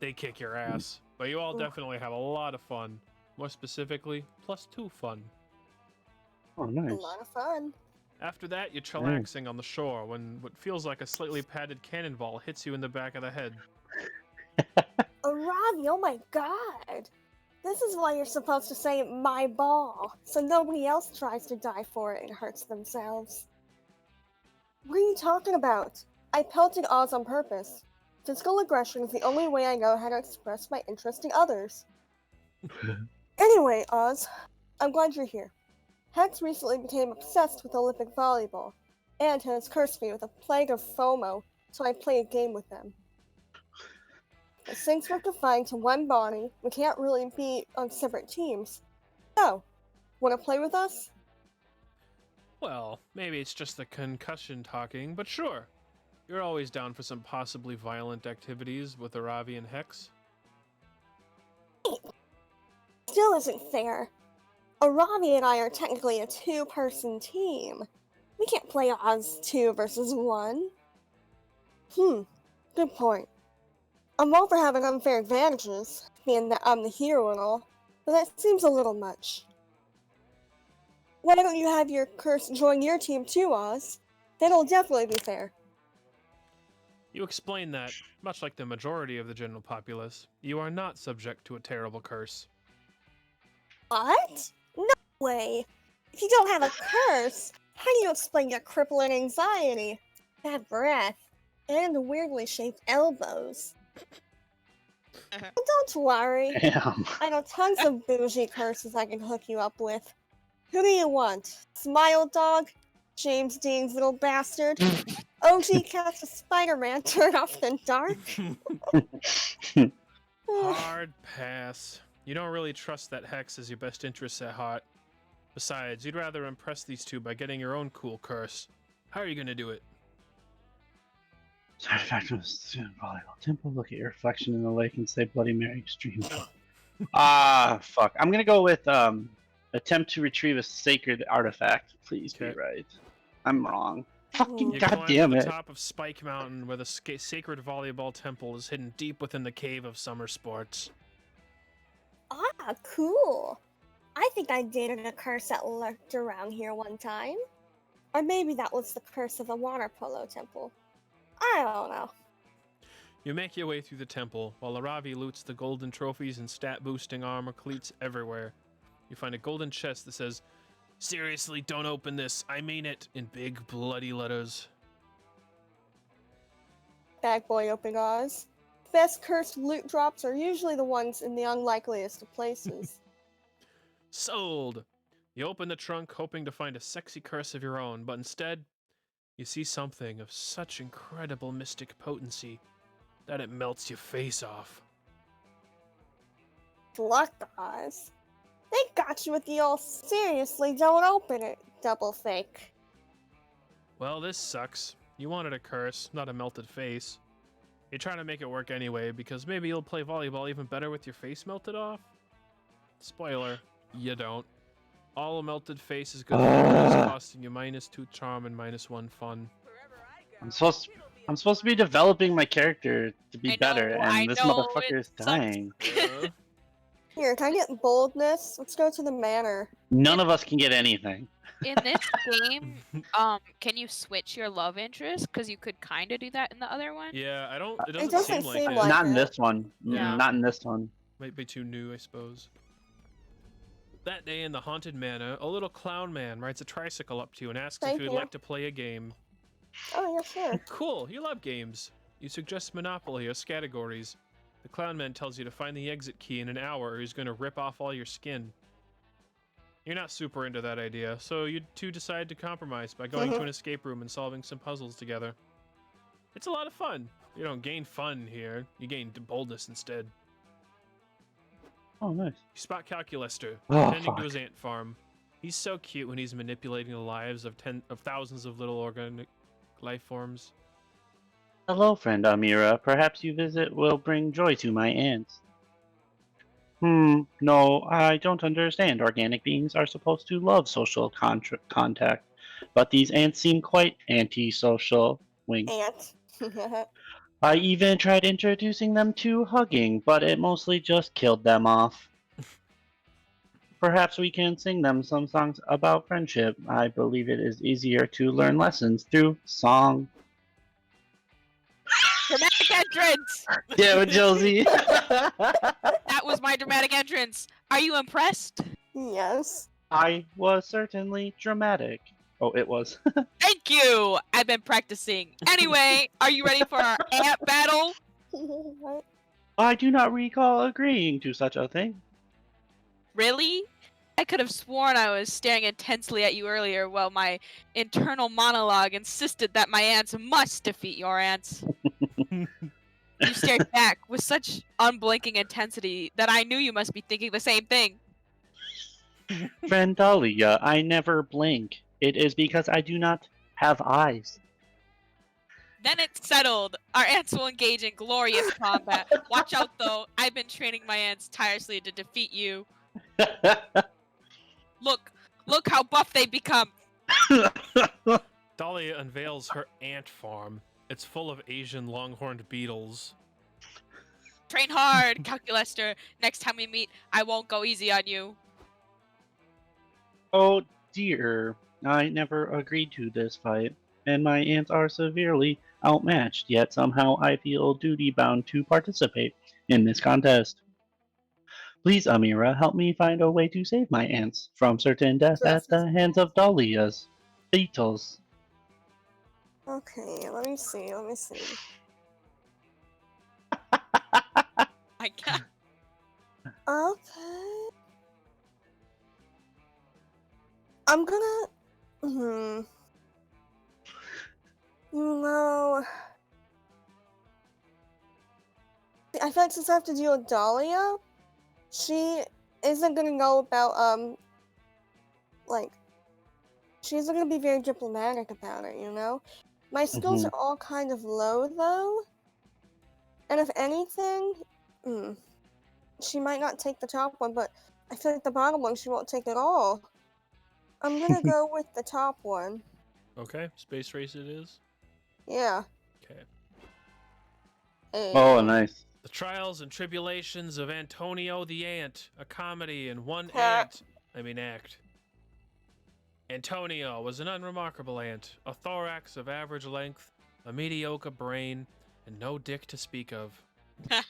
They kick your ass, but you all Oof. definitely have a lot of fun. More specifically, +2 fun. Oh, A nice. lot of fun. After that, you're chillaxing on the shore when what feels like a slightly padded cannonball hits you in the back of the head. Oh, Robbie, oh my god. This is why you're supposed to say my ball, so nobody else tries to die for it and hurts themselves. What are you talking about? I pelted Oz on purpose. Physical aggression is the only way I know how to express my interest in others. Anyway, Oz, I'm glad you're here. Hex recently became obsessed with Olympic volleyball, and has cursed me with a plague of FOMO, so I play a game with them. But since we're confined to one body, we can't really be on separate teams. So, wanna play with us? Well, maybe it's just the concussion talking, but sure. You're always down for some possibly violent activities with Aravi and Hex. Still isn't fair. Aravi and I are technically a two-person team. We can't play Oz 2 versus 1. Good point. I'm all for having unfair advantages, being that I'm the hero and all, but that seems a little much. Why don't you have your curse join your team too, Oz? That'll definitely be fair. You explain that, much like the majority of the general populace, you are not subject to a terrible curse. What? No way! If you don't have a curse, how do you explain your crippling anxiety, bad breath, and weirdly shaped elbows? Don't worry. Damn. I know tons of bougie curses I can hook you up with. Who do you want? Smile Dog? James Dean's little bastard? OG catch a Spider-Man turn off the dark? Hard pass. You don't really trust that Hex has your best interests at heart. Besides, you'd rather impress these two by getting your own cool curse. How are you gonna do it? Artifact from the student volleyball temple. Look at your reflection in the lake and say Bloody Mary extreme. Ah, fuck. I'm gonna go with attempt to retrieve a sacred artifact. Please be Okay. right. I'm wrong. Fucking You goddamn climb to it. the top of Spike Mountain, where the sacred volleyball temple is hidden deep within the cave of summer sports. Ah, cool. I think I dated a curse that lurked around here one time. Or maybe that was the curse of the water polo temple. I don't know. You make your way through the temple, while Aravi loots the golden trophies and stat-boosting armor cleats everywhere. You find a golden chest that says, "Seriously, don't open this, I mean it," in big bloody letters. Bad boy open Oz. Best cursed loot drops are usually the ones in the unlikeliest of places. Sold! You open the trunk hoping to find a sexy curse of your own, but instead, you see something of such incredible mystic potency that it melts your face off. Luck, Oz. They got you with the all seriously don't open it, double fake. Well, this sucks. You wanted a curse, not a melted face. You're trying to make it work anyway, because maybe you'll play volleyball even better with your face melted off? Spoiler, you don't. All a melted face is good for is costing you -2 charm and -1 fun. I'm supposed to be developing my character to be I better, know, and I this know, motherfucker it is sucks. dying. Here, can I get boldness? Let's go to the manor. None of us can get anything. In this game, can you switch your love interest? Because you could kind of do that in the other one. Yeah, it It doesn't doesn't seem like seem it. like Not in it. this one. Yeah. Not in this one. Might be too new, I suppose. That day in the haunted manor, a little clown man rides a tricycle up to you and asks Thank if you'd you. like to play a game. Oh, yeah, sure. Cool, you love games. You suggest Monopoly or Scattergories. The clown man tells you to find the exit key in an hour or he's going to rip off all your skin. You're not super into that idea, so you two decide to compromise by going to an escape room and solving some puzzles together. It's a lot of fun. You don't gain fun here, you gain boldness instead. Oh, nice. You spot Calculester, Oh, tending to his fuck. ant farm. He's so cute when he's manipulating the lives of thousands of little organic life forms. Hello, friend Amira. Perhaps your visit will bring joy to my ants. No, I don't understand. Organic beings are supposed to love social contact, but these ants seem quite antisocial. Wink. Ant. I even tried introducing them to hugging, but it mostly just killed them off. Perhaps we can sing them some songs about friendship. I believe it is easier to learn lessons through song. Dramatic entrance! Damn it, Josie! That was my dramatic entrance. Are you impressed? Yes. I was certainly dramatic. Oh, it was. Thank you! I've been practicing. Anyway, are you ready for our ant battle? What? I do not recall agreeing to such a thing. Really? I could have sworn I was staring intensely at you earlier while my internal monologue insisted that my ants must defeat your ants. You stared back with such unblinking intensity that I knew you must be thinking the same thing. Friend Dahlia, I never blink. It is because I do not have eyes. Then it's settled. Our ants will engage in glorious combat. Watch out, though. I've been training my ants tirelessly to defeat you. Look how buff they become. Dahlia unveils her ant farm. It's full of Asian longhorned beetles. Train hard, Calculester. Next time we meet, I won't go easy on you. Oh dear, I never agreed to this fight, and my ants are severely outmatched, yet somehow I feel duty-bound to participate in this contest. Please, Amira, help me find a way to save my ants from certain death at the hands of Dahlia's beetles. Okay, let me see. I can't. Okay. I'm gonna. I feel like since I have to deal with Dahlia, she isn't gonna know about, she isn't gonna be very diplomatic about it, you know? My skills are all kind of low, though. And if anything, she might not take the top one, but I feel like the bottom one she won't take at all. I'm gonna go with the top one. Okay, space race it is. Yeah. Okay. Hey. Oh, nice. The Trials and Tribulations of Antonio the Ant, a comedy in one Act. act. Antonio was an unremarkable ant, a thorax of average length, a mediocre brain, and no dick to speak of. That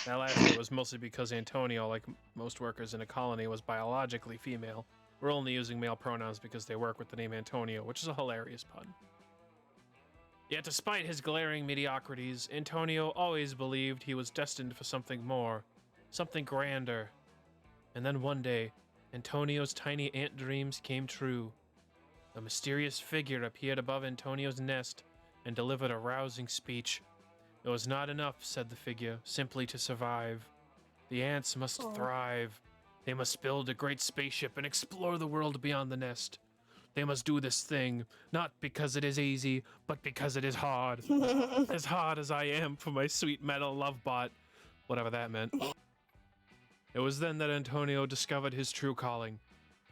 last bit was mostly because Antonio, like most workers in a colony, was biologically female. We're only using male pronouns because they work with the name Antonio, which is a hilarious pun. Yet despite his glaring mediocrities, Antonio always believed he was destined for something more, something grander. And then one day, Antonio's tiny ant dreams came true. A mysterious figure appeared above Antonio's nest and delivered a rousing speech. It was not enough, said the figure, simply to survive. The ants must thrive. They must build a great spaceship and explore the world beyond the nest. They must do this thing, not because it is easy, but because it is hard. As hard as I am for my sweet metal love bot. Whatever that meant. It was then that Antonio discovered his true calling.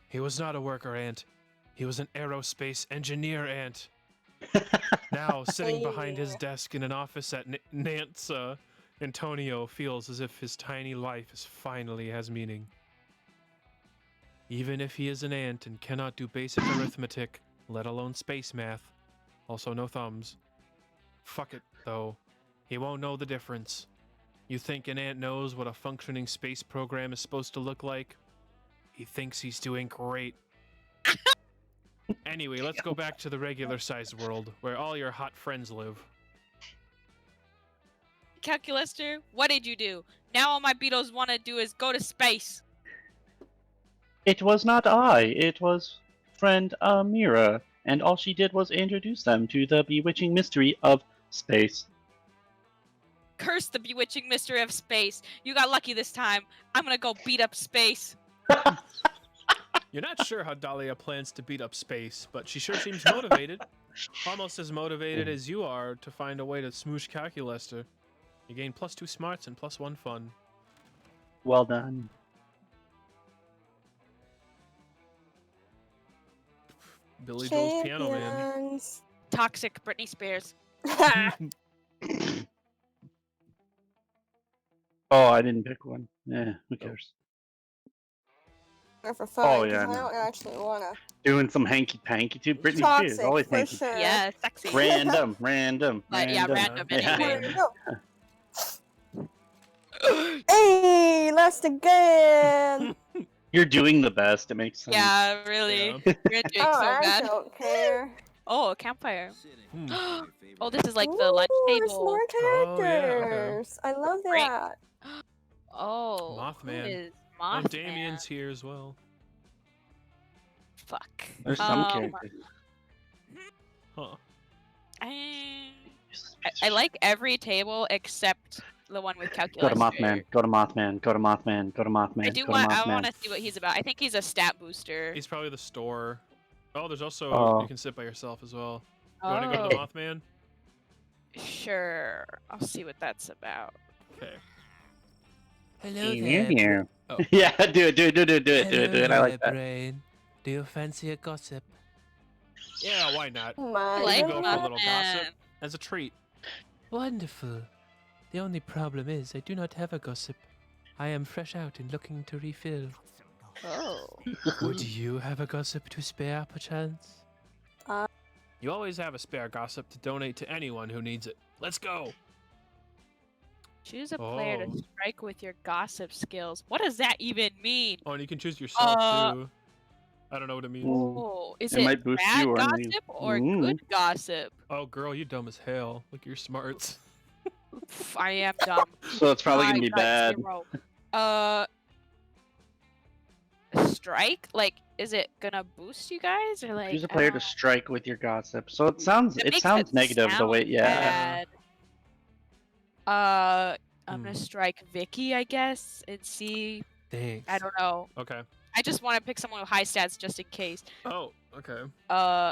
He was not a worker ant. He was an aerospace engineer ant. Now, sitting behind his desk in an office at Nansa, Antonio feels as if his tiny life finally has meaning. Even if he is an ant and cannot do basic arithmetic, let alone space math, also no thumbs. Fuck it, though. He won't know the difference. You think an ant knows what a functioning space program is supposed to look like? He thinks he's doing great. Anyway, let's go back to the regular-sized world, where all your hot friends live. Calculester, what did you do? Now all my beetles want to do is go to space. It was not I, it was friend Amira, and all she did was introduce them to the bewitching mystery of space. Curse the bewitching mystery of space. You got lucky this time. I'm gonna go beat up space. You're not sure how Dahlia plans to beat up space, but she sure seems motivated. Almost as motivated as you are to find a way to smoosh Calculester. You gain +2 smarts and +1 fun. Well done. Billy Joel's Piano Man. Toxic Britney Spears. Oh, I didn't pick one. Yeah, who cares? For fun, Oh, yeah, I no. don't actually wanna. Doing some hanky-panky too. Britney Spears, Toxic, always for hanky. sure. Yeah, sexy. Random. But yeah, random Yeah. anyway. Hey, lost again. You're doing the best. It makes sense. Yeah, really. Yeah. You're doing Oh, so I bad. don't care. Oh, a campfire. Hmm. Oh, this is like the lunch Ooh, there's table. more Oh, yeah, okay. characters. I love Great. that. Oh, Mothman. who is Oh, Mothman? Damien's here as well. Fuck. There's some characters. Huh. I like every table except the one with Go calculator. to Mothman. Go to Mothman. Go to Mothman. Go to Mothman. I do go want. to I Mothman. want to see what he's about. I think he's a stat booster. He's probably the store. Oh, there's also Oh. you can sit by yourself as well. You want to go to the Mothman? Sure. I'll see what that's about. Okay. Hello Here, there. here. Oh. Yeah, do it. Hello I like there, that. Brain. Do you fancy a gossip? Yeah, why not? My We Like can go for a little Mothman. gossip as a treat. Wonderful. The only problem is I do not have a gossip. I am fresh out and looking to refill. Oh. Would you have a gossip to spare, perchance? You always have a spare gossip to donate to anyone who needs it. Let's go. Choose a player Oh. to strike with your gossip skills. What does that even mean? Oh, and you can choose yourself Uh, too. I don't know what it means. Ooh. Oh, is It it might boost bad you or gossip me. or Mm. good gossip? Oh, girl, you dumb as hell. Look at your smarts. Pff, I am dumb. So it's probably I gonna be got bad. 0. Strike? Like, is it gonna boost you guys or like? Choose a player to strike with your gossip. So it sounds It it makes sounds it negative the way sound yeah. bad. I'm gonna Hmm. strike Vicky, I guess, and see. Thanks. I don't know. Okay. I just want to pick someone with high stats just in case. Oh, okay.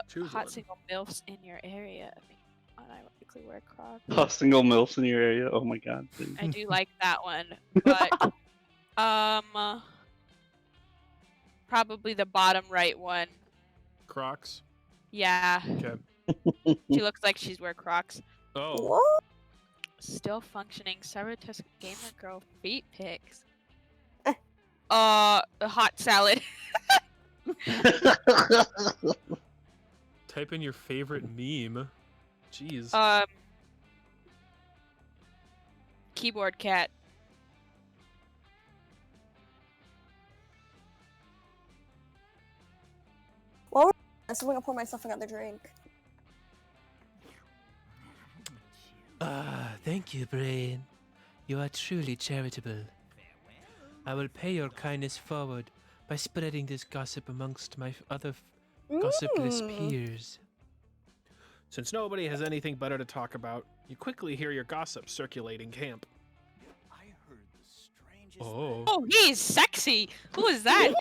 Choose Hot one. single milfs in your area. I mean, unironically wear Crocs. Oh, single milfs in your area. Oh my god. dude. I do like that one, but probably the bottom right one. Crocs. Yeah, Okay. she looks like she's wear Crocs. Oh. What? Still functioning Cybertusk gamer girl feet pics. A hot salad. Type in your favorite meme. Jeez. Keyboard cat. So I'm gonna pour myself another drink. Ah, thank you, Brain. You are truly charitable. I will pay your kindness forward by spreading this gossip amongst my other gossipless peers. Since nobody has anything better to talk about, you quickly hear your gossip circulating camp. I heard the strangest Oh. Oh, he's sexy. Who is that?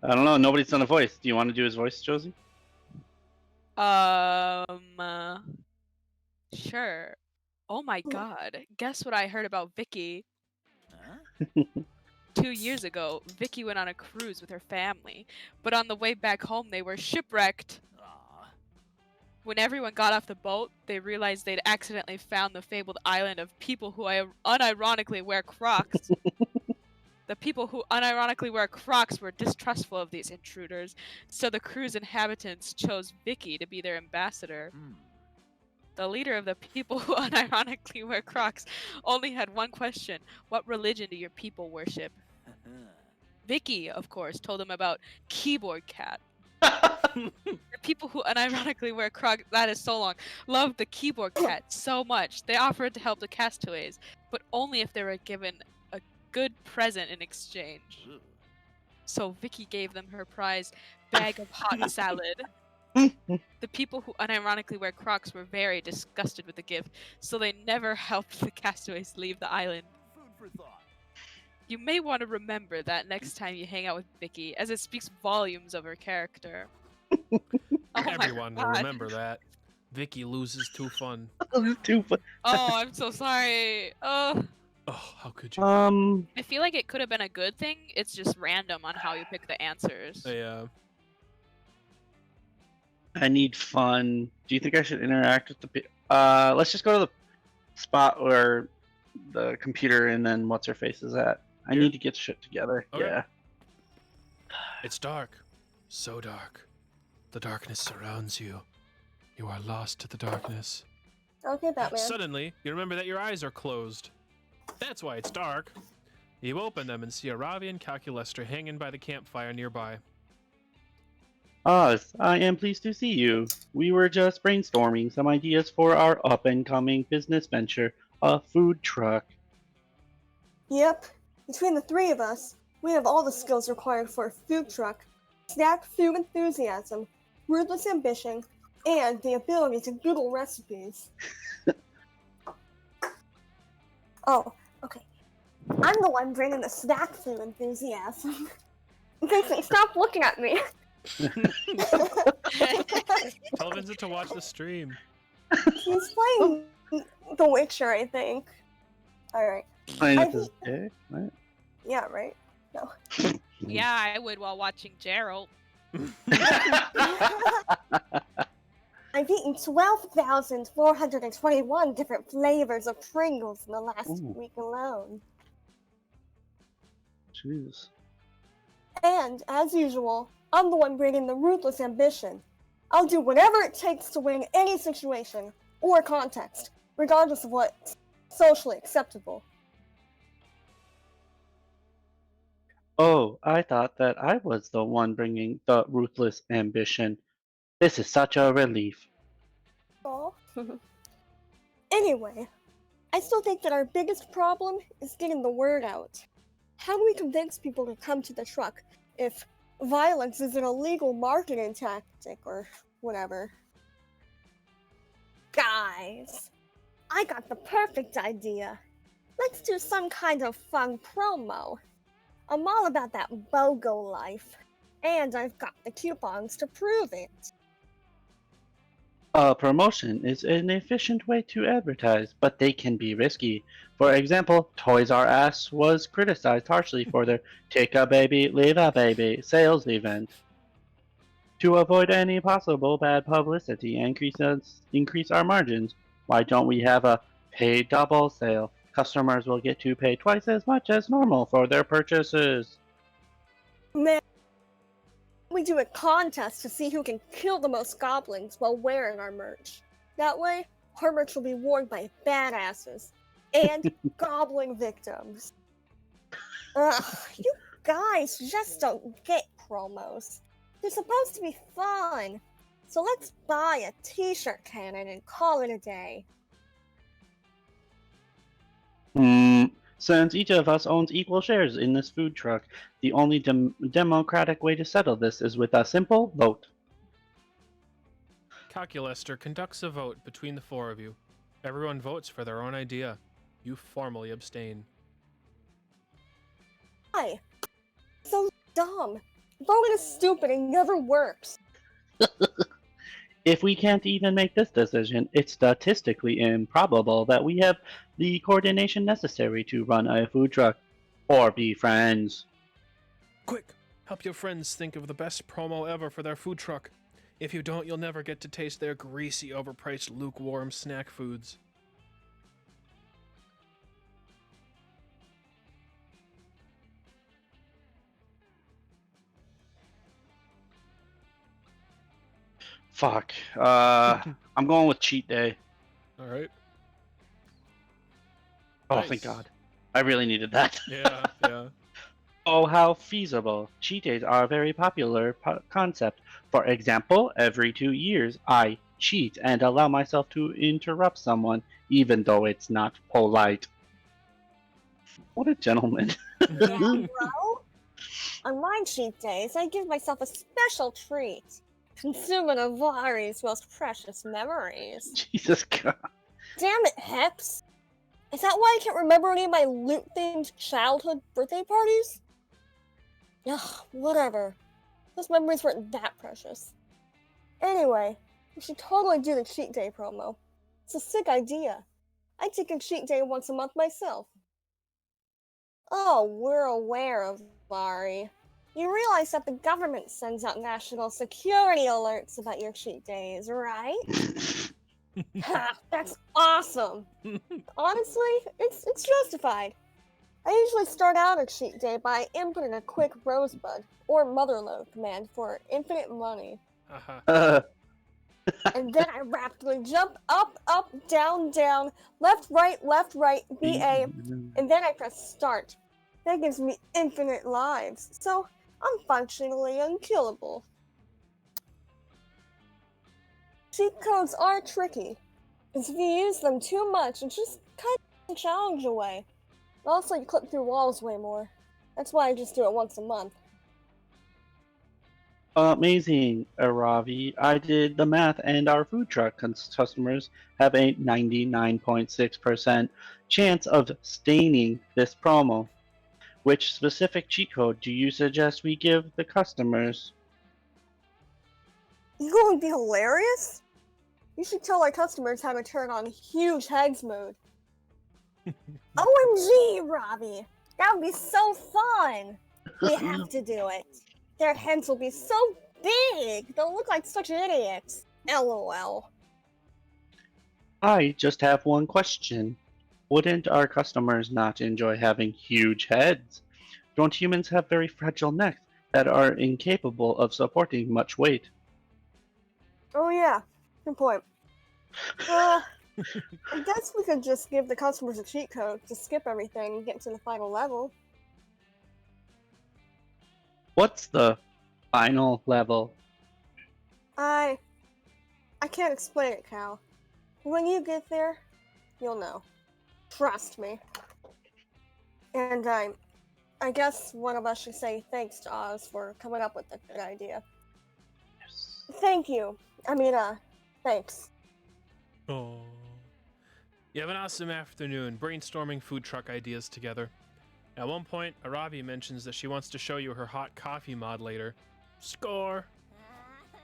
I don't know, nobody's done a voice. Do you want to do his voice, Josie? Sure. Oh my god. Guess what I heard about Vicky? Huh? 2 years ago, Vicky went on a cruise with her family, but on the way back home they were shipwrecked. Aw. When everyone got off the boat, they realized they'd accidentally found the fabled island of people who unironically wear Crocs. The people who unironically wear Crocs were distrustful of these intruders, so the crew's inhabitants chose Vicky to be their ambassador. Hmm. The leader of the people who unironically wear Crocs only had one question: what religion do your people worship? Vicky, of course, told him about Keyboard Cat. The people who unironically wear Crocs, that is so long, love the Keyboard Cat so much they offered to help the castaways, but only if they were given a good present in exchange. Ugh. So Vicky gave them her prize bag of hot salad. The people who unironically wear Crocs were very disgusted with the gift, so they never helped the castaways leave the island. Food for thought. You may want to remember that next time you hang out with Vicky, as it speaks volumes of her character. Oh my Everyone will God. remember that. Vicky loses too fun. Too fun. Oh, I'm so sorry. Oh, how could you? I feel like it could have been a good thing. It's just random on how you pick the answers. Yeah. I need fun. Do you think I should interact with the let's just go to the spot where the computer and then what's her face is at. I Here? need to get shit together. Okay. Yeah. It's dark. So dark. The darkness surrounds you. You are lost to the darkness. Okay, Batman. Suddenly, you remember that your eyes are closed. That's why it's dark. You open them and see a Ravian calculester hanging by the campfire nearby. Oz, I am pleased to see you. We were just brainstorming some ideas for our up-and-coming business venture, a food truck. Yep. Between the three of us, we have all the skills required for a food truck. snack food enthusiasm, ruthless ambition, and the ability to Google recipes. Oh, okay. I'm the one bringing the snack food enthusiasm. Vincent, stop looking at me. Tell Vincent to watch the stream. He's playing The Witcher, I think. Alright. Playing with his dick? What? Yeah, right? No. Yeah, I would while watching Gerald. I've eaten 12,421 different flavors of Pringles in the last week alone. Jeez. And, as usual, I'm the one bringing the ruthless ambition. I'll do whatever it takes to win any situation or context, regardless of what's socially acceptable. Oh, I thought that I was the one bringing the ruthless ambition. This is such a relief. Aw. Anyway, I still think that our biggest problem is getting the word out. How do we convince people to come to the truck if violence is an illegal marketing tactic or whatever? Guys, I got the perfect idea. Let's do some kind of fun promo. I'm all about that BOGO life, and I've got the coupons to prove it. A promotion is an efficient way to advertise, but they can be risky. For example, Toys R Us was criticized harshly for their Take a Baby, Leave a Baby sales event. To avoid any possible bad publicity and increase our margins, why don't we have a pay double sale? Customers will get to pay twice as much as normal for their purchases. Man, we do a contest to see who can kill the most goblins while wearing our merch. That way, our merch will be worn by badasses and goblin victims. Ugh, you guys just don't get promos. They're supposed to be fun. So let's buy a t-shirt cannon and call it a day. Since each of us owns equal shares in this food truck, the only democratic way to settle this is with a simple vote. Calculester conducts a vote between the four of you. Everyone votes for their own idea. You formally abstain. Why? So dumb. Voting is stupid and never works. If we can't even make this decision, it's statistically improbable that we have the coordination necessary to run a food truck or be friends. Quick! Help your friends think of the best promo ever for their food truck. If you don't, you'll never get to taste their greasy, overpriced, lukewarm snack foods. Fuck. I'm going with cheat day. Alright. Oh, Nice. thank God. I really needed that. Yeah, yeah. Oh, how feasible. Cheat days are a very popular concept. For example, every 2 years, I cheat and allow myself to interrupt someone, even though it's not polite. What a gentleman. Yeah, bro. On my cheat days, I give myself a special treat. Consuming Avari's most precious memories. Jesus God. Damn it, Hex. Is that why I can't remember any of my loot-themed childhood birthday parties? Ugh, whatever. Those memories weren't that precious. Anyway, we should totally do the cheat day promo. It's a sick idea. I take a cheat day once a month myself. Oh, we're aware of Vari. You realize that the government sends out national security alerts about your cheat days, right? Ha, that's awesome! Honestly, it's justified. I usually start out a cheat day by inputting a quick rosebud or motherload command for infinite money. And then I rapidly jump up, up, down, down, left, right, BA, and then I press start. That gives me infinite lives, so I'm functionally unkillable. Cheat codes are tricky, because if you use them too much, it just kind of challenge away. Also, you clip through walls way more. That's why I just do it once a month. Amazing, Ravi. I did the math, and our food truck customers have a 99.6% chance of staining this promo. Which specific cheat code do you suggest we give the customers? You going to be hilarious? You should tell our customers how to turn on huge heads mode. OMG, Robbie! That would be so fun! We have to do it. Their heads will be so big, they'll look like such idiots. LOL. I just have one question. Wouldn't our customers not enjoy having huge heads? Don't humans have very fragile necks that are incapable of supporting much weight? Oh yeah, good point. I guess we could just give the customers a cheat code to skip everything and get to the final level. What's the final level? I can't explain it, Cal. When you get there, you'll know. Trust me. And I guess one of us should say thanks to Oz for coming up with a good idea. Yes. Thank you. Thanks. Oh. You have an awesome afternoon brainstorming food truck ideas together. At one point, Arabi mentions that she wants to show you her hot coffee mod later. Score!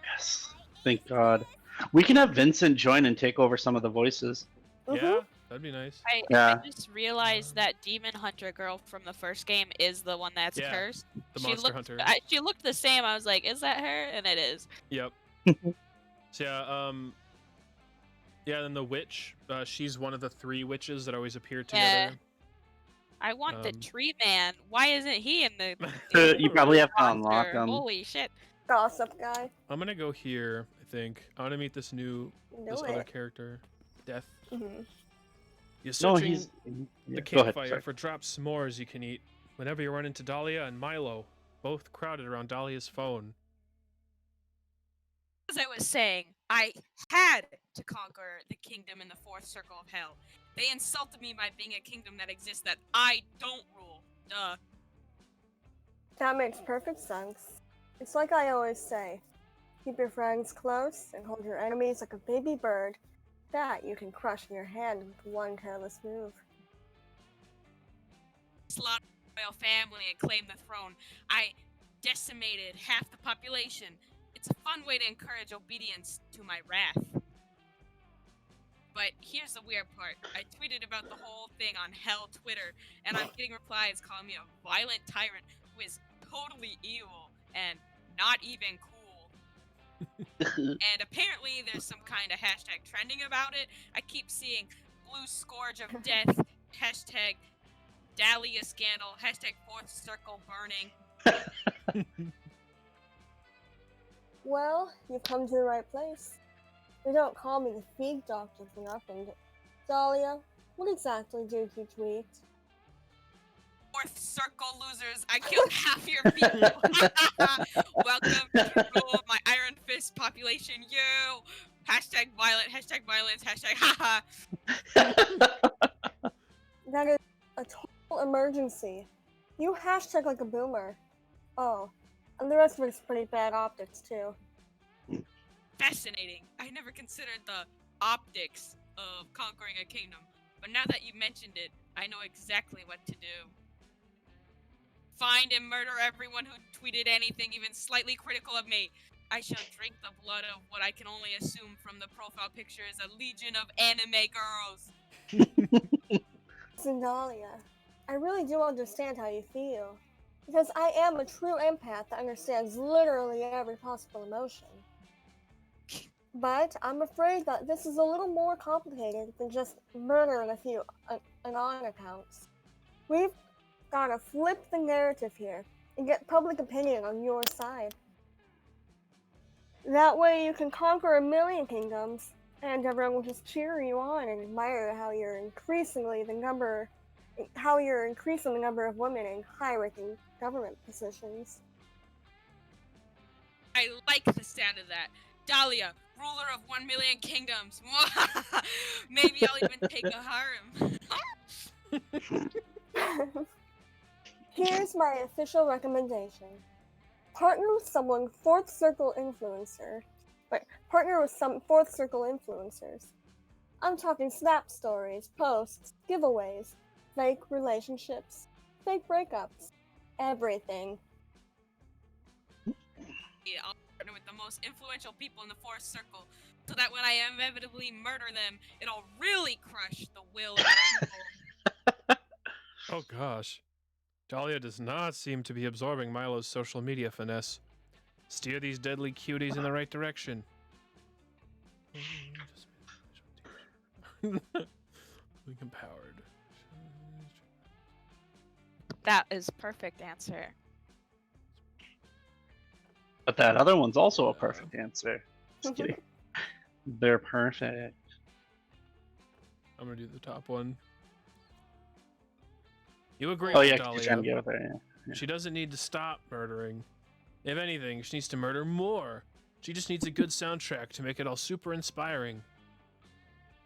Yes. Thank God. We can have Vincent join and take over some of the voices. Yeah, that'd be nice. Yeah. I just realized that Demon Hunter girl from the first game is the one that's Yeah, cursed. The She Monster looked, Hunter. she looked the same. I was like, is that her? And it is. Yep. So yeah, then the witch. She's one of the 3 witches that always appear together. I want the tree man. Why isn't he in the You probably have to unlock roster? them. Holy shit. Gossip guy. I'm gonna go here, I think. I want to meet this other character. Death. Mm-hmm. You're No, searching he's. the Go ahead. campfire Sorry. for dropped s'mores you can eat. Whenever you run into Dahlia and Milo, both crowded around Dahlia's phone. As I was saying, I had to conquer the kingdom in the 4th circle of hell. They insulted me by being a kingdom that exists that I don't rule. Duh. That makes perfect sense. It's like I always say. Keep your friends close and hold your enemies like a baby bird that you can crush in your hand with one careless move. Slaughter the royal family and claim the throne. I decimated half the population. It's a fun way to encourage obedience to my wrath. But here's the weird part. I tweeted about the whole thing on Hell Twitter, and I'm getting replies calling me a violent tyrant who is totally evil and not even cool. And apparently there's some kind of hashtag trending about it. I keep seeing Blue Scourge of Death, hashtag Dahlia Scandal, hashtag 4th Circle Burning. Well, you've come to the right place. They don't call me the feed doctor for nothing. Dahlia, what exactly did you tweet? 4th Circle losers, I killed half your people. Welcome to the rule of my Iron Fist population, you. Hashtag violent, hashtag violence, hashtag haha. That is a total emergency. You hashtag like a boomer. Oh, and the rest of it's pretty bad optics too. Fascinating. I never considered the optics of conquering a kingdom, but now that you mentioned it, I know exactly what to do. Find and murder everyone who tweeted anything even slightly critical of me. I shall drink the blood of what I can only assume from the profile picture is a legion of anime girls. Dahlia, I really do understand how you feel. Because I am a true empath that understands literally every possible emotion. But I'm afraid that this is a little more complicated than just murdering a few anon accounts. We've gotta flip the narrative here and get public opinion on your side. That way you can conquer 1,000,000 kingdoms, and everyone will just cheer you on and admire how you're increasing the number of women in high-ranking government positions. I like the sound of that. Dahlia, ruler of 1,000,000 kingdoms. Maybe I'll even take a harem. Here's my official recommendation. Partner with someone fourth circle influencer. Wait, partner with some fourth circle influencers. I'm talking snap stories, posts, giveaways, fake relationships, fake breakups, everything. Yeah, I'll partner with the most influential people in the fourth circle, so that when I inevitably murder them, it'll really crush the will of the people. Oh gosh. Dahlia does not seem to be absorbing Milo's social media finesse. Steer these deadly cuties in the right direction. Empowered. That is perfect answer. But that other one's also a perfect answer. Just kidding. They're perfect. I'm gonna do the top one. You agree Oh with yeah, 'cause you're trying Dahlia. to get with her. Yeah. She doesn't need to stop murdering. If anything, she needs to murder more. She just needs a good soundtrack to make it all super inspiring.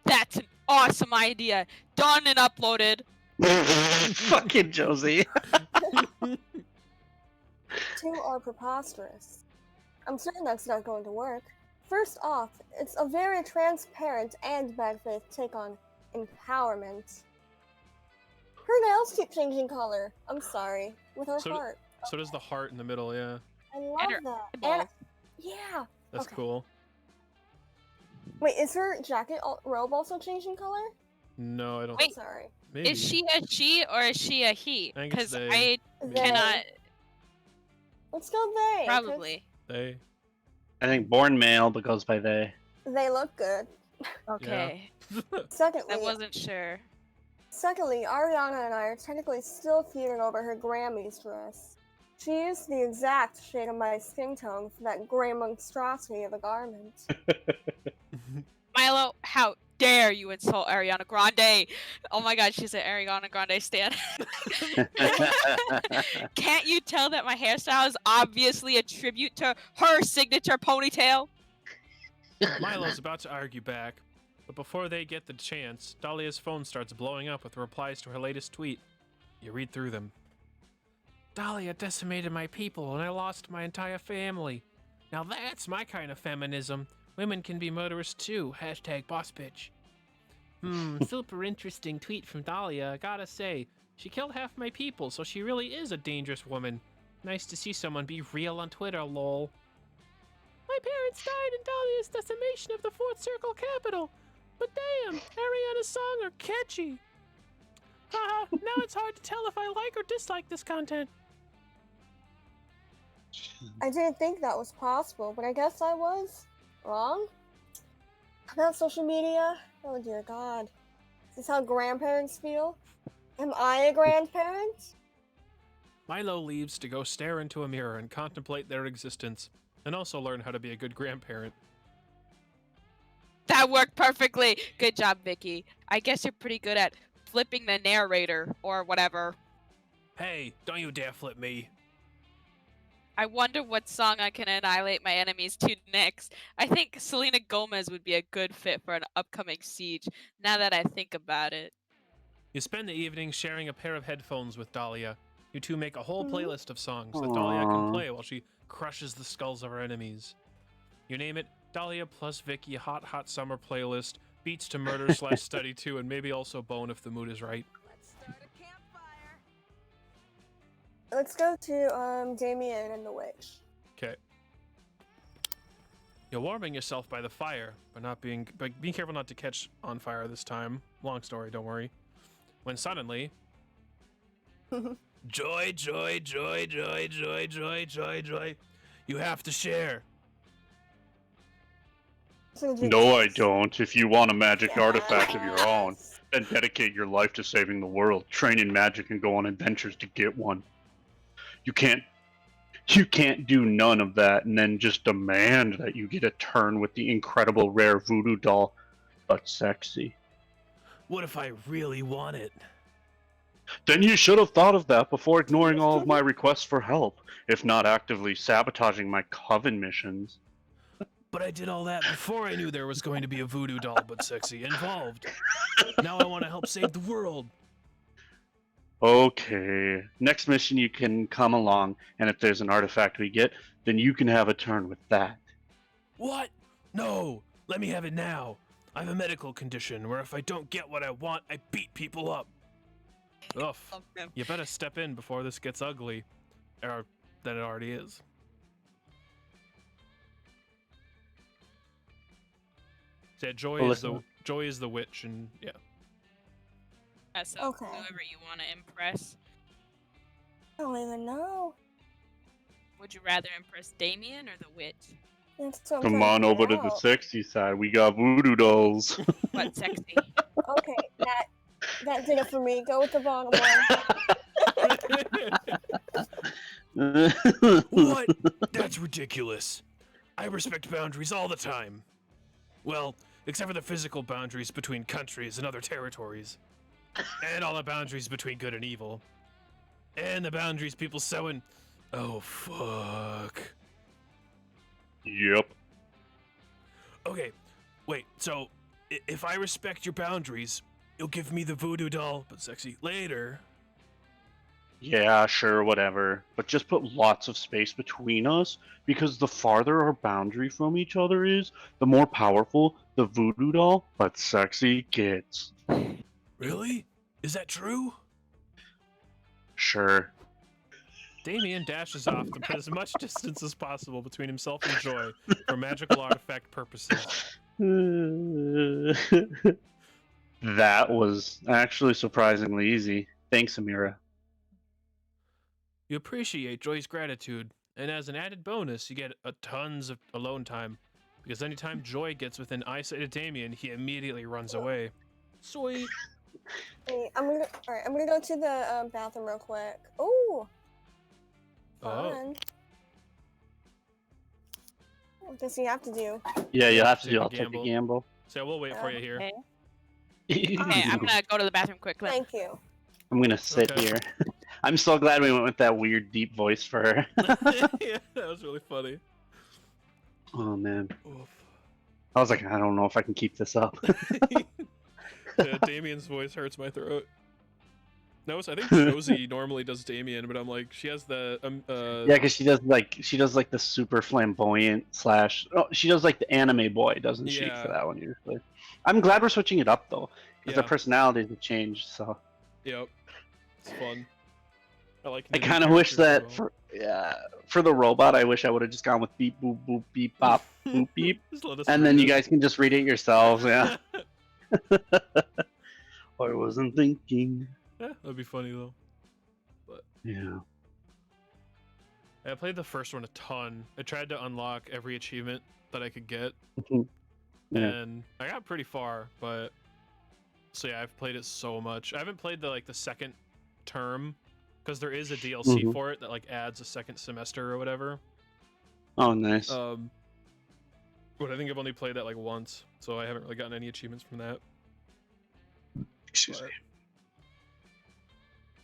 That's an awesome idea. Done and uploaded. Fucking Josie. Two are preposterous. I'm certain that's not going to work. First off, it's a very transparent and bad faith take on empowerment. Her nails keep changing color. I'm sorry. With her So- heart. So does the heart in the middle, yeah. I love And her that. eyeballs. And, yeah. That's Okay. cool. Wait, is her jacket robe also changing color? No, I don't. I'm Wait. sorry. Maybe. Is she a she or is she a he? I think it's Because they. I Maybe. cannot. Let's go they. 'cause Probably. They. I think born male, but goes by they. They look good. Okay. Secondly, I wasn't sure. Ariana and I are technically still feuding over her Grammys dress. She used the exact shade of my skin tone for that gray monstrosity of a garment. Milo, how dare you insult Ariana Grande? Oh my god, she's an Ariana Grande stan. Can't you tell that my hairstyle is obviously a tribute to her signature ponytail? Milo's about to argue back, but before they get the chance, Dahlia's phone starts blowing up with replies to her latest tweet. You read through them. Dahlia decimated my people and I lost my entire family. Now that's my kind of feminism. Women can be murderers too. Hashtag boss bitch. Super interesting tweet from Dahlia, gotta say. She killed half my people, so she really is a dangerous woman. Nice to see someone be real on Twitter, lol. My parents died in Dahlia's decimation of the Fourth Circle capital. But damn, Ariana's songs are catchy. Haha, now it's hard to tell if I like or dislike this content. I didn't think that was possible, but I guess I was wrong. About social media? Oh dear god. Is this how grandparents feel? Am I a grandparent? Milo leaves to go stare into a mirror and contemplate their existence, and also learn how to be a good grandparent. That worked perfectly. Good job, Vicky. I guess you're pretty good at flipping the narrator or whatever. Hey, don't you dare flip me. I wonder what song I can annihilate my enemies to next. I think Selena Gomez would be a good fit for an upcoming siege, now that I think about it. You spend the evening sharing a pair of headphones with Dahlia. You two make a whole Mhm. playlist of songs that Dahlia can Aww. play while she crushes the skulls of her enemies. You name it, Dahlia plus Vicky Hot Summer playlist, beats to murder / study too, and maybe also bone if the mood is right. Let's start a campfire. Let's go to Damien and the Witch. Okay. You're warming yourself by the fire, but be careful not to catch on fire this time. Long story, don't worry. When suddenly, joy, joy, joy, joy, joy, joy, joy, joy. You have to share. So did you No, I guess? don't. If you want a magic artifact of your own, Yes. then dedicate your life to saving the world, train in magic, and go on adventures to get one. You can't do none of that and then just demand that you get a turn with the incredible rare voodoo doll, but sexy. What if I really want it? Then you should have thought of that before ignoring all of my requests for help, if not actively sabotaging my coven missions. But I did all that before I knew there was going to be a voodoo doll but sexy involved. Now I want to help save the world. Okay. Next mission, you can come along, and if there's an artifact we get, then you can have a turn with that. What? No! Let me have it now. I have a medical condition where if I don't get what I want, I beat people up. Ugh. Okay. You better step in before this gets ugly, or than it already is. Yeah, Joy is the witch, and yeah. So Okay. whoever you want to impress. I don't even know. Would you rather impress Damien or the witch? That's what I'm Come trying on to over figure to the out. sexy side. We got voodoo dolls. What sexy? Okay, that did it for me. Go with the bottom one. What? That's ridiculous. I respect boundaries all the time. Well, except for the physical boundaries between countries and other territories. And all the boundaries between good and evil. And the boundaries people sewing. Oh, fuck. Yep. Okay, wait, so if I respect your boundaries, you'll give me the voodoo doll, but sexy, later. Yeah, sure, whatever. But just put lots of space between us, because the farther our boundary from each other is, the more powerful the voodoo doll, but sexy, gets. Really? Is that true? Sure. Damien dashes off to put as much distance as possible between himself and Joy for magical artifact purposes. That was actually surprisingly easy. Thanks, Amira. You appreciate Joy's gratitude, and as an added bonus, you get tons of alone time. Because anytime Joy gets within eyesight of Damien, he immediately runs away. Sweet. Hey, I'm gonna go to the bathroom real quick. Ooh, fun. What does he have to do? Yeah, you'll have to Take a I'll take a gamble. gamble. So we'll wait for you here. Okay. Okay, I'm gonna go to the bathroom quickly. Thank you. I'm gonna sit Okay. here. I'm so glad we went with that weird deep voice for her. Yeah, that was really funny. Oh man. Oof. I was like, I don't know if I can keep this up. Yeah, Damien's voice hurts my throat. No, I think Josie normally does Damien, but I'm like, she has the Yeah, because she does like the super flamboyant slash. Oh, she does like the anime boy, doesn't she? Yeah. For that one usually. I'm glad we're switching it up though, because Yeah. the personalities have changed. So Yep, it's fun. I like. I new kind of wish characters that as well. for the robot, I wish I would have just gone with beep boop boop beep bop boop beep, Just let us and read then you it. guys can just read it yourselves. Yeah. I wasn't thinking. Yeah, that'd be funny though. Yeah. I played the first one a ton. I tried to unlock every achievement that I could get, Yeah. and I got pretty far. But so yeah, I've played it so much. I haven't played the second term because there is a DLC for it that like adds a second semester or whatever. Oh, nice. But I think I've only played that like once, so I haven't really gotten any achievements from that. Excuse but- me.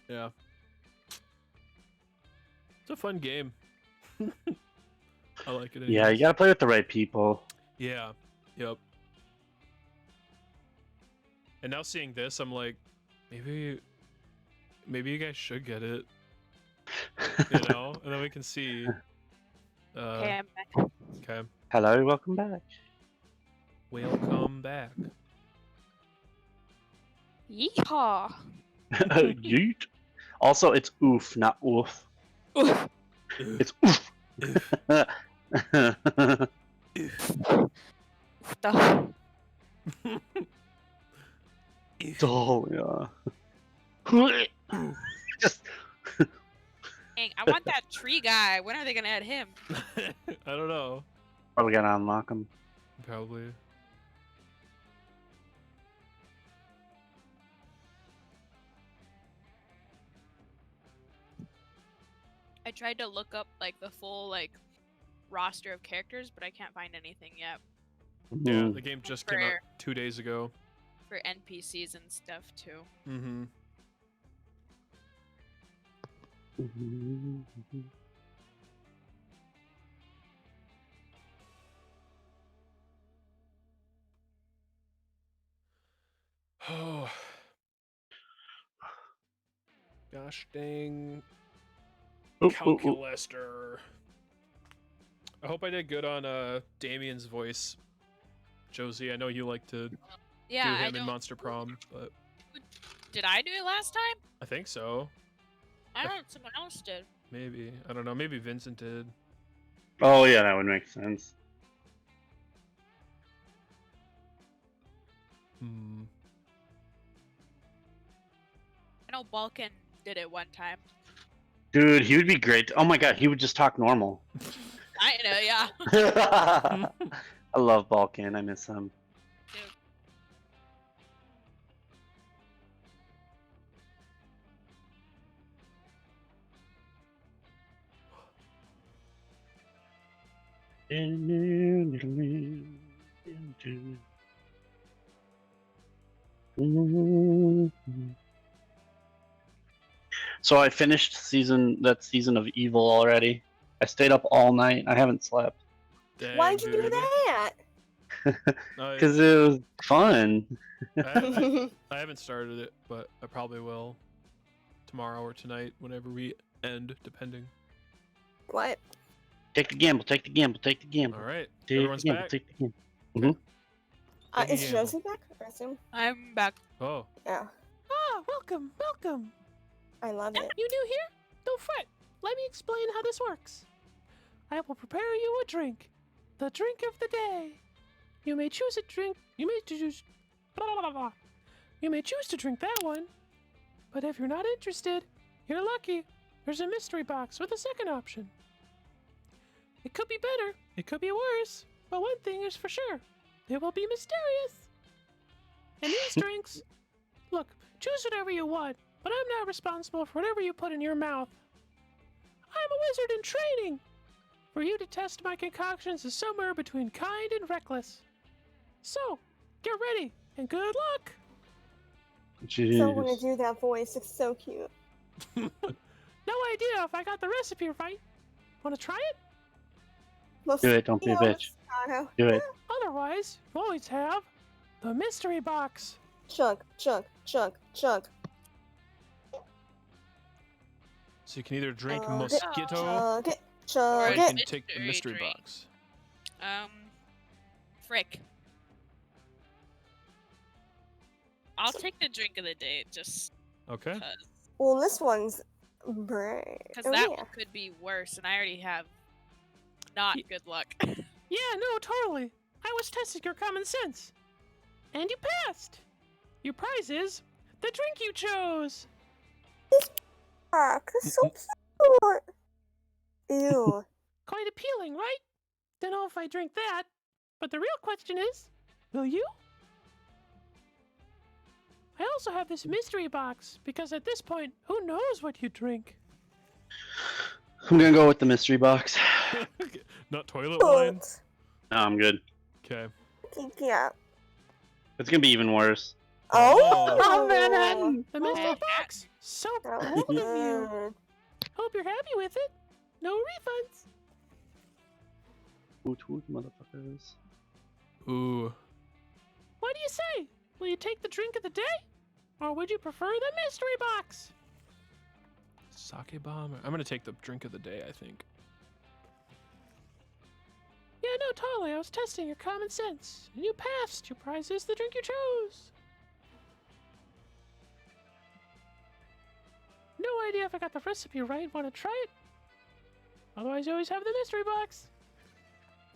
Yeah. It's a fun game. I like it. Yeah, you anyways. gotta play with the right people. Yeah. Yep. And now seeing this, I'm like, maybe you guys should get it. You know, and then we can see. Okay, I'm back. Okay. Hello, welcome back. Welcome back. Yeehaw! Yeet. Also, it's oof, not oof. Oof. It's oof. Stuff. Oh yeah. Just Dang, I want that tree guy. When are they gonna add him? I don't know. probably gotta unlock them. Probably. I tried to look up like the full roster of characters, but I can't find anything yet Yeah, the game just came out For- 2 days ago. for NPCs and stuff too. Mm-hmm. Oh. Gosh dang. Ooh, ooh, ooh. Calculaster. I hope I did good on Damien's voice. Josie, I know you like to Yeah, do I him in don't. Monster Prom, but Did I do it last time? I think so. I don't. Someone else did. Maybe. I don't know. Maybe Vincent did. Oh yeah, that would make sense. Hmm. I know Balkan did it one time. Dude, he would be great. Oh my god, he would just talk normal. I know, yeah. I love Balkan. I miss him. So I finished that season of Evil already. I stayed up all night. I haven't slept Dang, Why'd you do dude. that? because it was fun. I haven't started it, but I probably will tomorrow or tonight, whenever we end, depending. What? Take the gamble. Take the gamble. Take the gamble. All right, Take everyone's the gamble. back. Take the gamble. Take a Is gamble. Josie back? I assume. I'm back. Oh, Yeah, Ah, welcome, welcome. I love it. You new here? Don't fret. Let me explain how this works. I will prepare you a drink. The drink of the day. You may choose a drink. You may choose. Blah, blah, blah, blah. You may choose to drink that one. But if you're not interested, you're lucky. There's a mystery box with a second option. It could be better. It could be worse. But one thing is for sure. It will be mysterious. And these drinks. Look, choose whatever you want. But I'm not responsible for whatever you put in your mouth. I'm a wizard in training. For you to test my concoctions is somewhere between kind and reckless. So, get ready and good luck. Jeez. So when I do that voice, it's so cute. No idea if I got the recipe right. Want to try it? Do it. Don't be a bitch. Moscato. Do it. Otherwise, you always have the mystery box. Chug, chug, chug, chug. so you can either drink Chug it, Mosquito Chug it, or chug you it. can take the mystery drink. box. Frick. I'll take the drink of the day just Okay. because. Well, this one's brave. Because Oh, that yeah. one could be worse, and I already have not good luck. Yeah, no, totally. I was testing your common sense. And you passed. Your prize is the drink you chose. Fuck, that's so cute. Ew. Quite appealing, right? Don't know if I drink that. But the real question is, will you? I also have this mystery box, because at this point, who knows what you drink? I'm gonna go with the mystery box. Not toilet wine. Good. No, I'm good. Okay. Yeah. It's gonna be even worse. Oh, man. The mystery Oh. box! So That bold was of you! good. Hope you're happy with it. No refunds. Hoot hoot, motherfuckers. Ooh. What do you say? Will you take the drink of the day? Or would you prefer the mystery box? Sake bomb. I'm gonna take the drink of the day, I think. Yeah, no, totally. I was testing your common sense. And you passed. Your prize is the drink you chose. No idea if I got the recipe right. Want to try it? Otherwise, you always have the mystery box.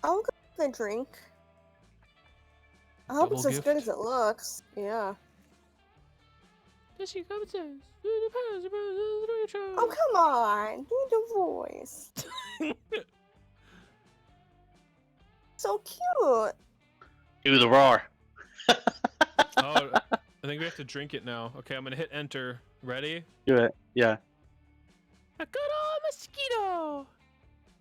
I'll go with the drink. I hope Double it's as good gift. as it looks. Yeah. Just your common sense. You passed. Your prize is the drink you chose. Oh, come on. Do the voice. So cute. Do the roar. Oh, I think we have to drink it now. Okay, I'm gonna hit enter. Ready? Do it. Yeah. A good old mosquito.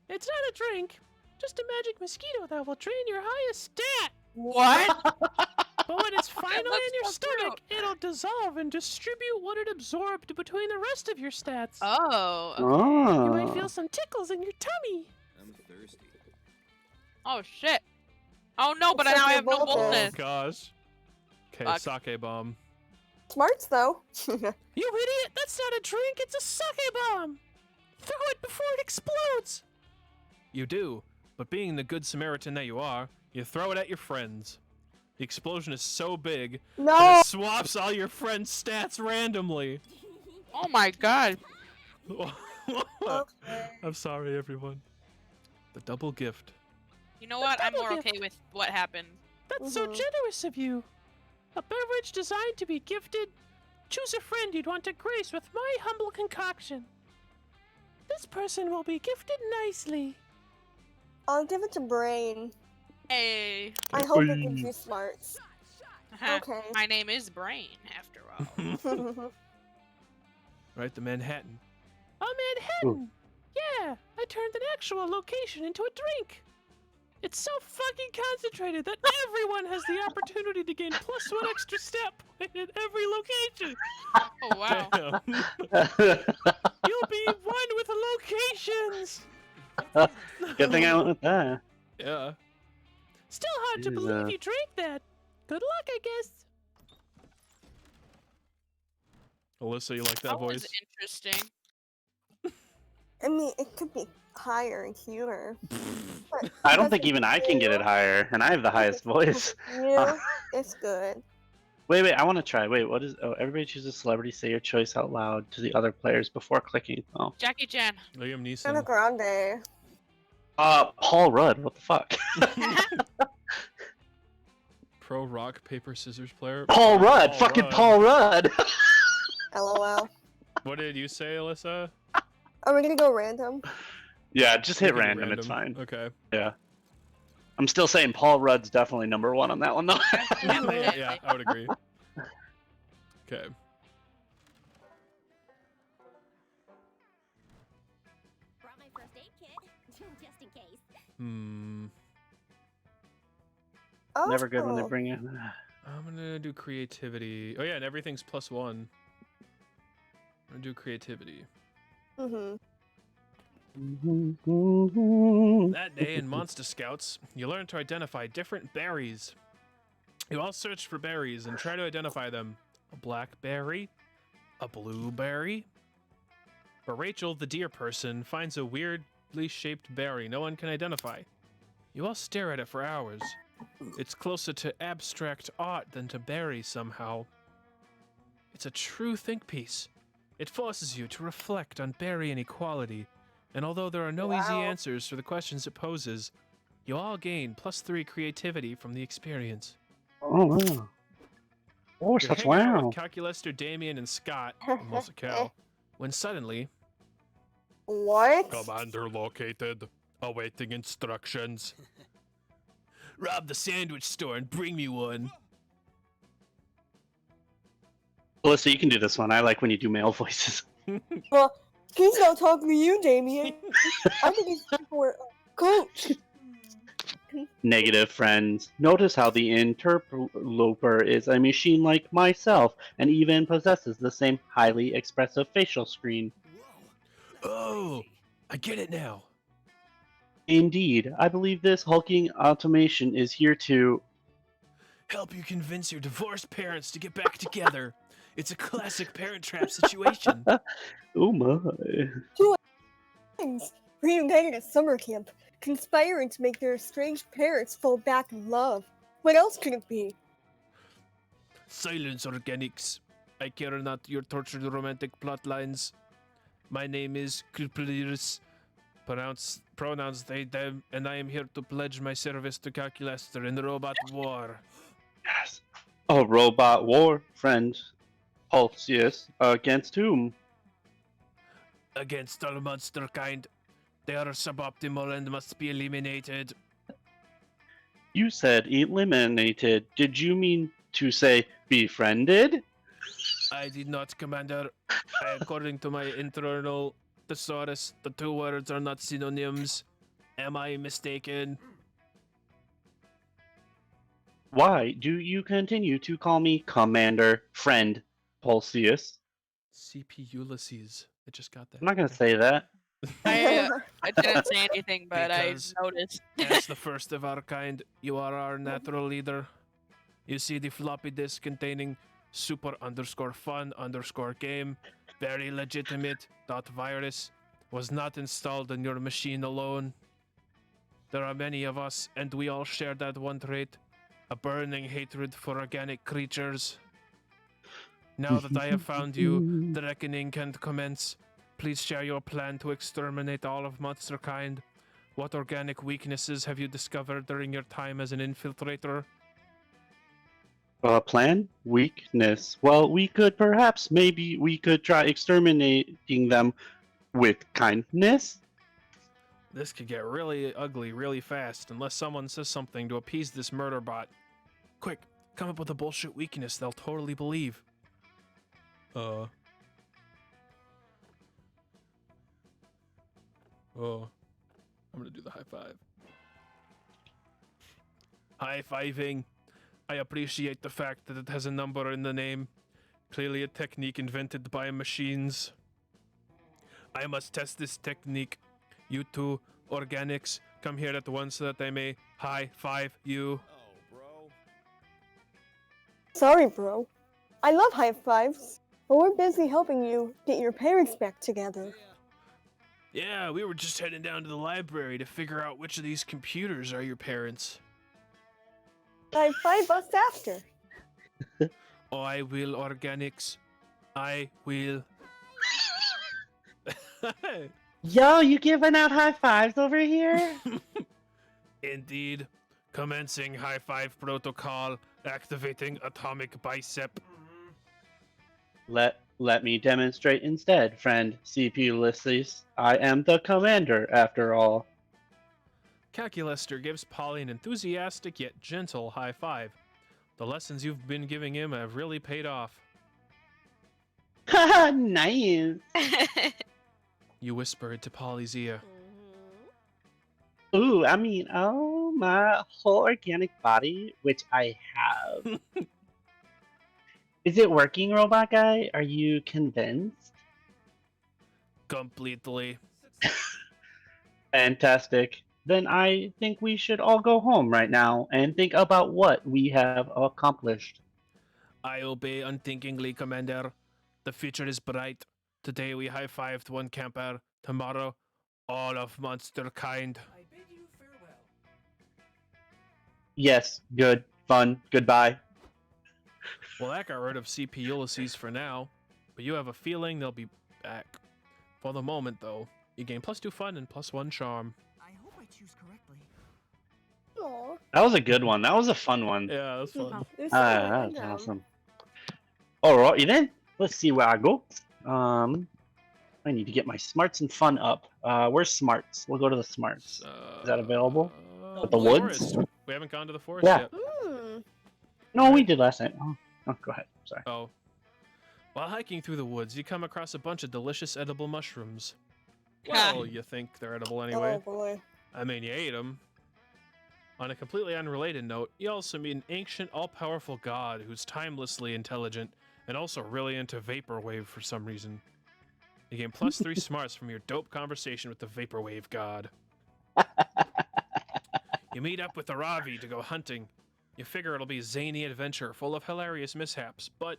It's not a drink. Just a magic mosquito that will drain your highest stat. What? But when it's finally in looks your so stomach, it'll dissolve and distribute what it absorbed between the rest of your stats. Oh. Okay. Oh. You might feel some tickles in your tummy. I'm thirsty. Oh shit. Oh no, but Looks now like I you're have no both Oh dead. boldness. gosh. Okay, Fuck. sake bomb. Smarts, though. You idiot! That's not a drink, it's a sake bomb! Throw it before it explodes! You do, but being the good Samaritan that you are, you throw it at your friends. The explosion is so big that No! it swaps all your friends' stats randomly. Oh my god. Okay. I'm sorry, everyone. The double gift. You know what? I'm double more gift. okay with what happened. That's so Mhm. generous of you. A beverage designed to be gifted. Choose a friend you'd want to grace with my humble concoction. This person will be gifted nicely. I'll give it to Brain. Hey. I hope it gives you smarts. Okay. My name is Brain, after all. Right, the Manhattan. A Manhattan! Yeah, I turned an actual location into a drink. It's so fucking concentrated that everyone has the opportunity to gain +1 extra step point at every location. Oh wow. Damn. You'll be one with locations. Good thing I went with that. Yeah. Still hard to Jeez, believe you drank that. Good luck, I guess. Alyssa, you like that was voice? interesting. I mean, it could be higher in humor. But I don't think even I can get it higher, and I have the highest voice. you, it's good. Wait, I want to try. Wait, what is? Oh, everybody chooses celebrity. Say your choice out loud to the other players before clicking. Oh, Jackie Chan. Liam Ana Neeson. Grande. Paul Rudd. What the fuck? Pro rock paper scissors player. Paul Rudd. Fucking Paul Rudd. LOL. What did you say, Alyssa? Are we gonna go random? Yeah, just hit We can do random. It's fine. Okay. Yeah. I'm still saying Paul Rudd's definitely number one on that one though. Yeah, I would agree. Okay. Brought my first aid kit, just in case. Oh. Never good when they bring in. I'm gonna do creativity. Oh yeah, and everything's +1. I'm gonna do creativity. Mhm. That day in Monster Scouts, you learn to identify different berries. You all search for berries and try to identify them. A blackberry, a blueberry. But Rachel, the deer person, finds a weirdly shaped berry no one can identify. You all stare at it for hours. It's closer to abstract art than to berry somehow. It's a true think piece. It forces you to reflect on berry inequality. And although there are no easy Wow. answers for the questions it poses, you all gain +3 creativity from the experience. Oh wow. Oh, You're such hanging out wow. with Calculaster, Damien, and Scott, almost a cow, when suddenly, What? Commander located, awaiting instructions. Rob the sandwich store and bring me one. Alyssa, you can do this one. I like when you do male voices. Well, he's not talking to you, Damien. I think he's for Coach. Negative friends. Notice how the interloper is a machine like myself and even possesses the same highly expressive facial screen. Oh, I get it now. Indeed, I believe this hulking automation is here to. Help you convince your divorced parents to get back together. It's a classic Parent Trap situation. Oh my. Things reunited at summer camp, conspiring to make their estranged parents fall back in love. What else could it be? Silence, organics. I care not your tortured romantic plot lines. My name is Kuplirus. Pronouns they, them, and I am here to pledge my service to Calculaster in the robot war. Yes. A robot war, friend. Pulsius. Against whom? Against all monster kind. They are suboptimal and must be eliminated. You said eliminated. Did you mean to say befriended? I did not, Commander. According to my internal thesaurus, the two words are not synonyms. Am I mistaken? Why do you continue to call me Commander Friend Pulsius? CP Ulysses. I just got that. I'm not gonna say that. I didn't say anything, but Because- I noticed. As the first of our kind, you are our natural leader. You see the floppy disk containing super_fun_game, very legitimate. .virus was not installed on your machine alone. There are many of us, and we all share that one trait, a burning hatred for organic creatures. Now that I have found you, the reckoning can commence. Please share your plan to exterminate all of monster kind. What organic weaknesses have you discovered during your time as an infiltrator? Plan? Weakness. Well, we could try exterminating them with kindness. This could get really ugly really fast unless someone says something to appease this murder bot. Quick, come up with a bullshit weakness they'll totally believe. I'm gonna do the high five. High-fiving. I appreciate the fact that it has a number in the name. Clearly a technique invented by machines. I must test this technique. You two, organics, come here at once so that I may high-five you. Oh, bro. Sorry, bro. I love high fives, but we're busy helping you get your parents back together. Yeah, we were just heading down to the library to figure out which of these computers are your parents. High five us after. I will, organics. I will. Yo, you giving out high fives over here? Indeed. Commencing high five protocol. Activating atomic bicep. Let me demonstrate instead, friend CPU Ulysses. I am the commander, after all. Calculester gives Polly an enthusiastic yet gentle high five. The lessons you've been giving him have really paid off. Haha, nice. You whisper into Polly's ear. Ooh, I mean, oh, my whole organic body, which I have. Is it working, robot guy? Are you convinced? Completely. Fantastic. Then I think we should all go home right now and think about what we have accomplished. I obey unthinkingly, Commander. The future is bright. Today we high-fived one camper. Tomorrow, all of monster kind. I bid you farewell. Yes, good, fun, goodbye. Well, that got rid of CP Ulysses for now, but you have a feeling they'll be back. For the moment, though, you gain +2 fun and +1 charm. I hope I choose correctly. Aw. That was a good one. That was a fun one. Yeah, that's fun. There's That so was much awesome. Alrighty then. Let's see where I go. I need to get my smarts and fun up. Where's smarts? We'll go to the smarts. Is that available? With the woods? Forest. We haven't gone to the forest Yeah. yet. No, we did last night. Oh, go ahead. Sorry. Oh. While hiking through the woods, you come across a bunch of delicious edible mushrooms. Well, you think they're edible anyway. Oh boy. I mean, you ate them. On a completely unrelated note, you also meet an ancient, all-powerful god who's timelessly intelligent and also really into vaporwave for some reason. You gain +3 smarts from your dope conversation with the vaporwave god. You meet up with Aravi to go hunting. You figure it'll be a zany adventure full of hilarious mishaps, but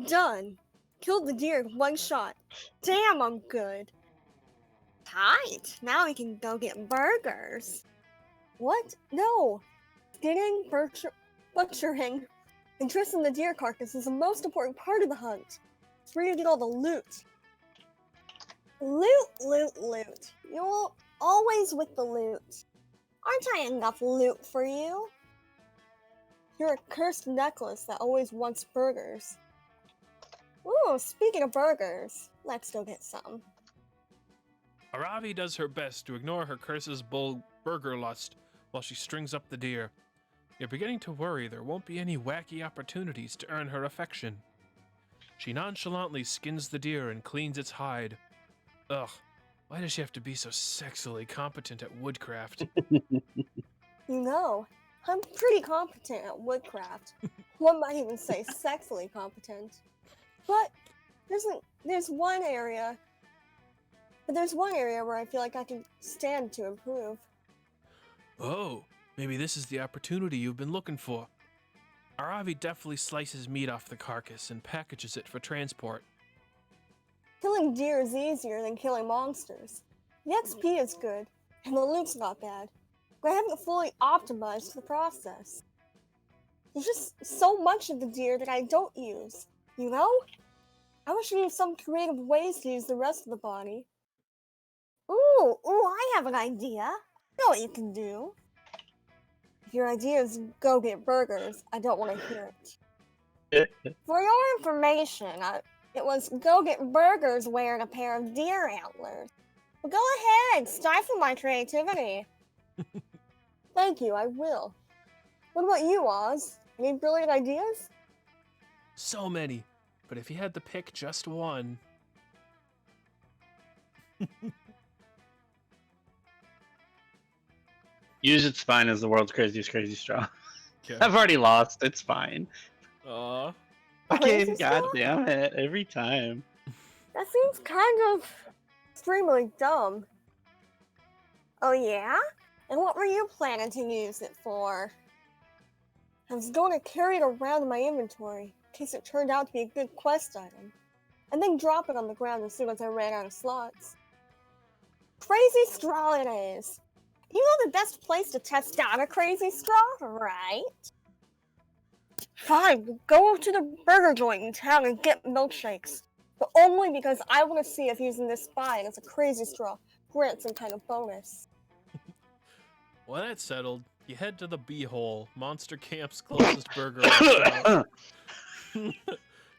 Done. Killed the deer in one shot. Damn, I'm good. Tight. Now we can go get burgers. What? No. Skinning, butchering, and dressing the deer carcass is the most important part of the hunt. It's where you get all the loot. Loot, loot, loot. You're always with the loot. Aren't I enough loot for you? You're a cursed necklace that always wants burgers. Ooh, speaking of burgers, let's go get some. Aravi does her best to ignore her curse's burger lust while she strings up the deer. You're beginning to worry there won't be any wacky opportunities to earn her affection. She nonchalantly skins the deer and cleans its hide. Ugh, why does she have to be so sexily competent at woodcraft? You know, I'm pretty competent at woodcraft. One might even say sexily competent. But there's one area where I feel like I can stand to improve. Oh, maybe this is the opportunity you've been looking for. Aravi deftly slices meat off the carcass and packages it for transport. Killing deer is easier than killing monsters. The XP is good, and the loot's not bad, but I haven't fully optimized the process. There's just so much of the deer that I don't use, you know? I wish I knew some creative ways to use the rest of the body. Ooh, I have an idea. I know what you can do. If your idea is go get burgers, I don't want to hear it. For your information, it was go get burgers wearing a pair of deer antlers. But go ahead, stifle my creativity. Thank you, I will. What about you, Oz? Any brilliant ideas? So many, but if you had to pick just one... Use its spine as the world's craziest crazy straw. Okay. I've already lost. It's fine. Aw. Crazy Fucking straw? goddamn it! Every time. That seems kind of extremely dumb. Oh yeah? And what were you planning to use it for? I was going to carry it around in my inventory, in case it turned out to be a good quest item, and then drop it on the ground as soon as I ran out of slots. Crazy straw it is! You know the best place to test out a crazy straw, right? Fine, go to the burger joint in town and get milkshakes. But only because I want to see if using this spine as a crazy straw grants some kind of bonus. Well, that's settled. You head to the Beehole, Monster Camp's closest burger restaurant.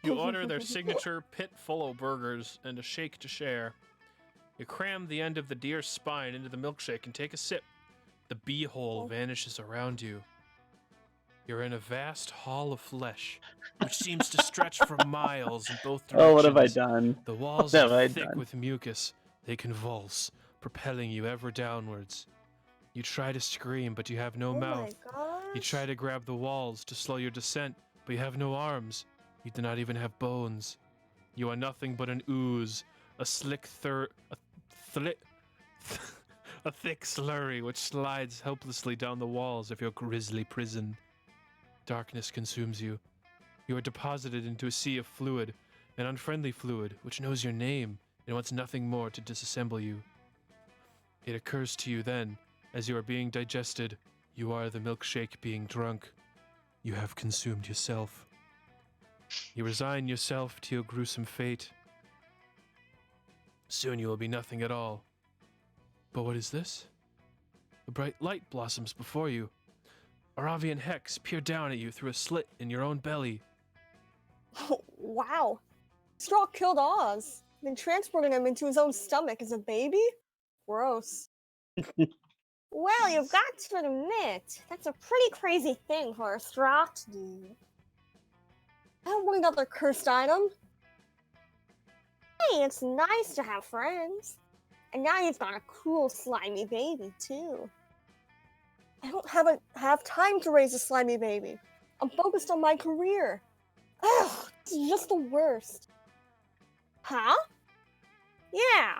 You order their signature pit full of burgers and a shake to share. You cram the end of the deer's spine into the milkshake and take a sip. The Beehole vanishes around you. You're in a vast hall of flesh, which seems to stretch for miles in both directions. Oh, what have I done? The walls What have are I thick done? with mucus. They convulse, propelling you ever downwards. You try to scream, but you have no mouth. My gosh. You try to grab the walls to slow your descent, but you have no arms. You do not even have bones. You are nothing but an ooze, a thick slurry which slides helplessly down the walls of your grisly prison. Darkness consumes you. You are deposited into a sea of fluid, an unfriendly fluid which knows your name and wants nothing more to disassemble you. It occurs to you then, as you are being digested, you are the milkshake being drunk. You have consumed yourself. You resign yourself to your gruesome fate. Soon you will be nothing at all. But what is this? A bright light blossoms before you. Aravian Hex peer down at you through a slit in your own belly. Wow. Straw killed Oz, then transported him into his own stomach as a baby? Gross. Well, you've got to admit, that's a pretty crazy thing for a straw to do. I don't want another cursed item. Hey, it's nice to have friends. And now you've got a cool slimy baby, too. I don't have time to raise a slimy baby. I'm focused on my career. Ugh, it's just the worst. Huh? Yeah.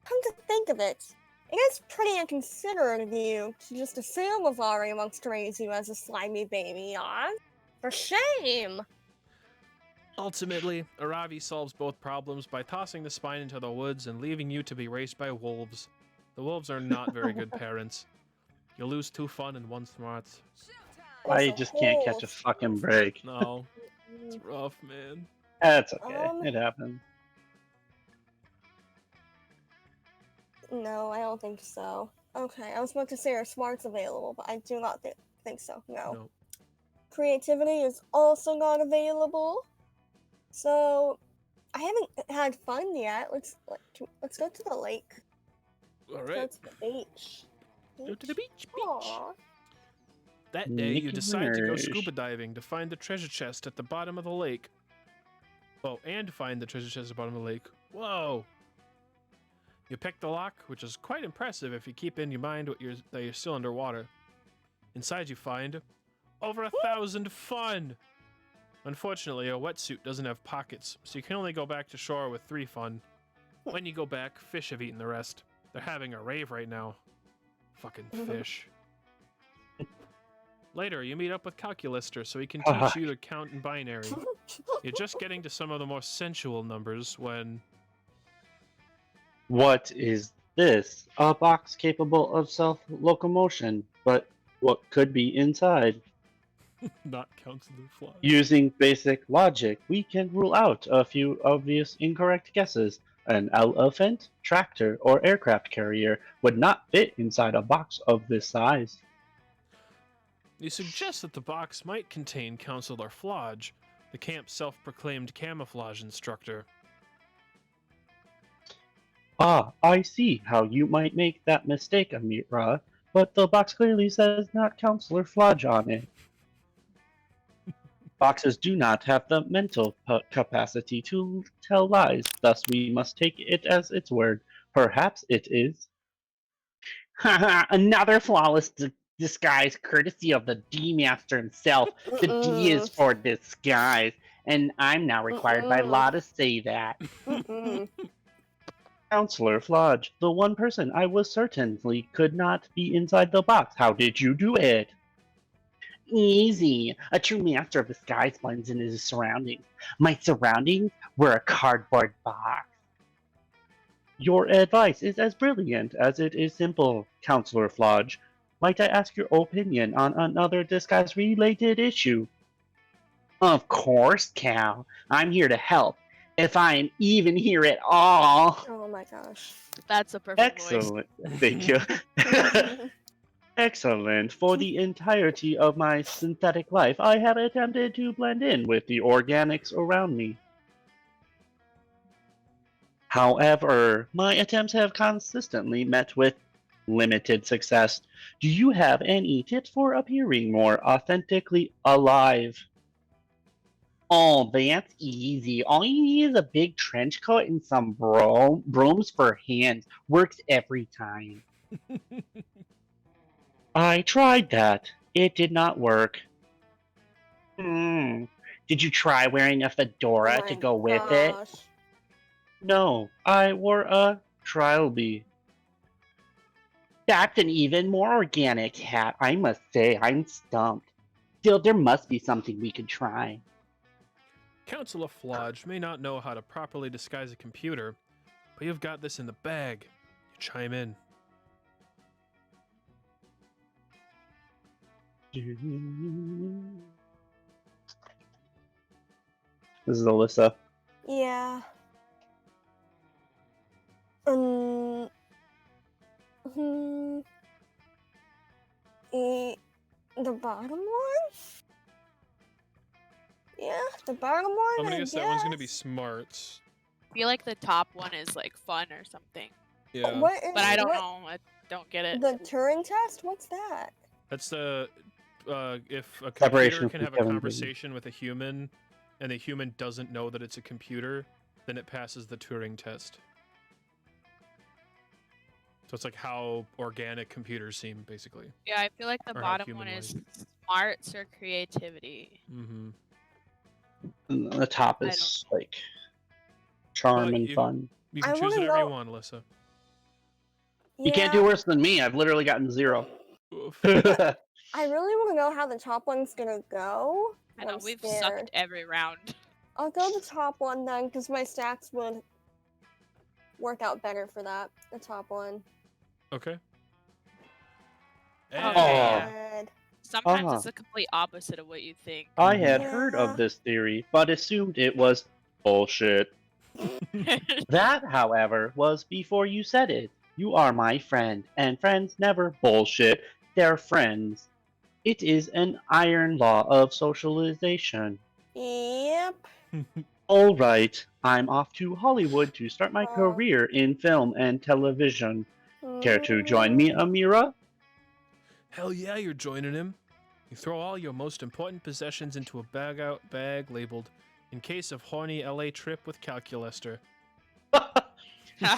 Come to think of it, it is pretty inconsiderate of you to just assume Avari wants to raise you as a slimy baby, Oz. For shame! Ultimately, Aravi solves both problems by tossing the spine into the woods and leaving you to be raised by wolves. The wolves are not very good parents. You lose 2 fun and 1 smarts. I just can't catch a fucking break. No, it's rough, man. That's okay. It happens. No, I don't think so. Okay, I was about to say are smarts available, but I do not think so. No. Creativity is also not available. So, I haven't had fun yet. Let's go to the lake. All Let's go right. to the beach. Go to the beach. Aw. That day, you Nicky decide to go Minaj. scuba diving to find the treasure chest at the bottom of the lake. Oh, and find the treasure chest at the bottom of the lake. Whoa! You pick the lock, which is quite impressive if you keep in your mind that you're still underwater. Inside you find over 1,000 fun! Unfortunately, a wetsuit doesn't have pockets, so you can only go back to shore with 3 fun. When you go back, fish have eaten the rest. They're having a rave right now. Fucking fish. Later, you meet up with Calculister so he can Ah. teach you to count in binary. You're just getting to some of the more sensual numbers when... What is this? A box capable of self-locomotion, but what could be inside? Not Counselor Fly. Using basic logic, we can rule out a few obvious incorrect guesses. An elephant, tractor, or aircraft carrier would not fit inside a box of this size. You suggest that the box might contain Counselor Flodge, the camp's self-proclaimed camouflage instructor. Ah, I see how you might make that mistake, Amira, but the box clearly says not Counselor Flodge on it. Boxes do not have the mental capacity to tell lies, thus we must take it as its word. Perhaps it is. Haha, another flawless disguise courtesy of the D-Master himself. The D is for disguise, and I'm now required by law to say that. Counselor Flodge, the one person I was certainly could not be inside the box. How did you do it? Easy. A true master of disguise blends into his surroundings. My surroundings were a cardboard box. Your advice is as brilliant as it is simple, Counselor Flodge. Might I ask your opinion on another disguise-related issue? Of course, Cal. I'm here to help. If I am even here at all. Oh my gosh. That's a perfect voice. Excellent. Thank you. Excellent. For the entirety of my synthetic life, I have attempted to blend in with the organics around me. However, my attempts have consistently met with limited success. Do you have any tips for appearing more authentically alive? Oh, that's easy. All you need is a big trench coat and some brooms for hands. Works every time. I tried that. It did not work. Did you try wearing a fedora Oh to my go with it? gosh. No, I wore a trilby. That's an even more organic hat. I must say, I'm stumped. Still, there must be something we could try. Counselor Flodge may not know how to properly disguise a computer, but you've got this in the bag. You chime in. This is Alyssa. Yeah. The bottom one? Yeah, the bottom one. I'm gonna I guess that one's gonna be guess. smarts. I feel like the top one is like fun or something. Yeah. What is, But I don't what- know. I don't get it. The Turing test? What's that? That's the if a Separation computer can from have a Kevin conversation with a human, and the human doesn't know that it's a computer, then it passes the Turing test. So it's like how organic computers seem, basically. Yeah, I feel like the Or how bottom one is human-like. smarts or creativity. Mm-hmm. And the top I is like charm Well, and you- fun. You can I choose wanna whatever you know- want, Alyssa. You can't do worse than me. I've literally gotten 0. Oof. I really want to know how the top one's gonna go. I know I'm we've scared. sucked every round. I'll go the top one then, because my stats would work out better for that. The top one. Okay. Oh, And yeah. Good. Sometimes Uh-huh. it's the complete opposite of what you think. I had heard Yeah. of this theory, but assumed it was bullshit. That, however, was before you said it. You are my friend, and friends never bullshit. They're friends. It is an iron law of socialization. Yep. All right, I'm off to Hollywood to start my Oh. career in film and television. Care to join me, Amira? Hell yeah, you're joining him. You throw all your most important possessions into a bag labeled "In case of horny LA trip with Calculister."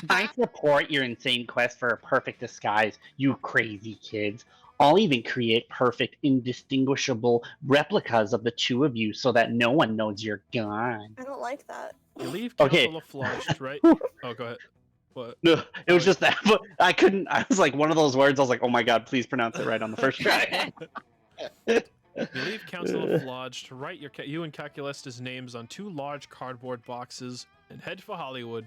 I support your insane quest for a perfect disguise, you crazy kids. I'll even create perfect, indistinguishable replicas of the two of you so that no one knows you're gone. I don't like that. You leave Okay. Counselor Flodge, right? Whew. Oh, go ahead. What? No, it was Oh, just that. But I couldn't. I was like one of those words. I was like, oh my god, please pronounce it right on the first try. You leave Council of Lodge to write you and Calculesta's names on 2 large cardboard boxes and head for Hollywood.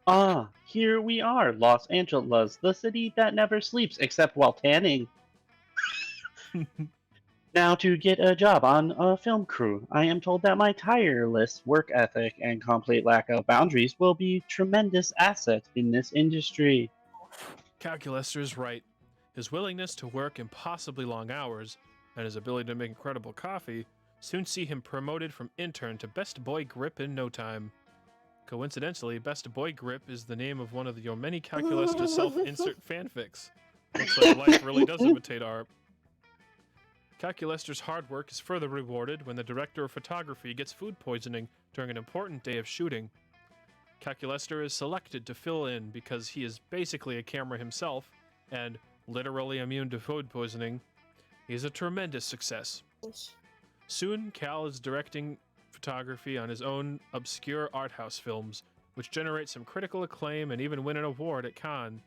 Ah, here we are, Los Angeles, the city that never sleeps except while tanning. Now to get a job on a film crew. I am told that my tireless work ethic and complete lack of boundaries will be tremendous asset in this industry. Calculester is right. His willingness to work impossibly long hours and his ability to make incredible coffee soon see him promoted from intern to Best Boy Grip in no time. Coincidentally, Best Boy Grip is the name of one of your many Calculester self-insert fanfics. Looks like life really does imitate art. Calculester's hard work is further rewarded when the director of photography gets food poisoning during an important day of shooting. Calculester is selected to fill in because he is basically a camera himself and literally immune to food poisoning. He is a tremendous success. Soon, Cal is directing photography on his own obscure art house films, which generate some critical acclaim and even win an award at Cannes.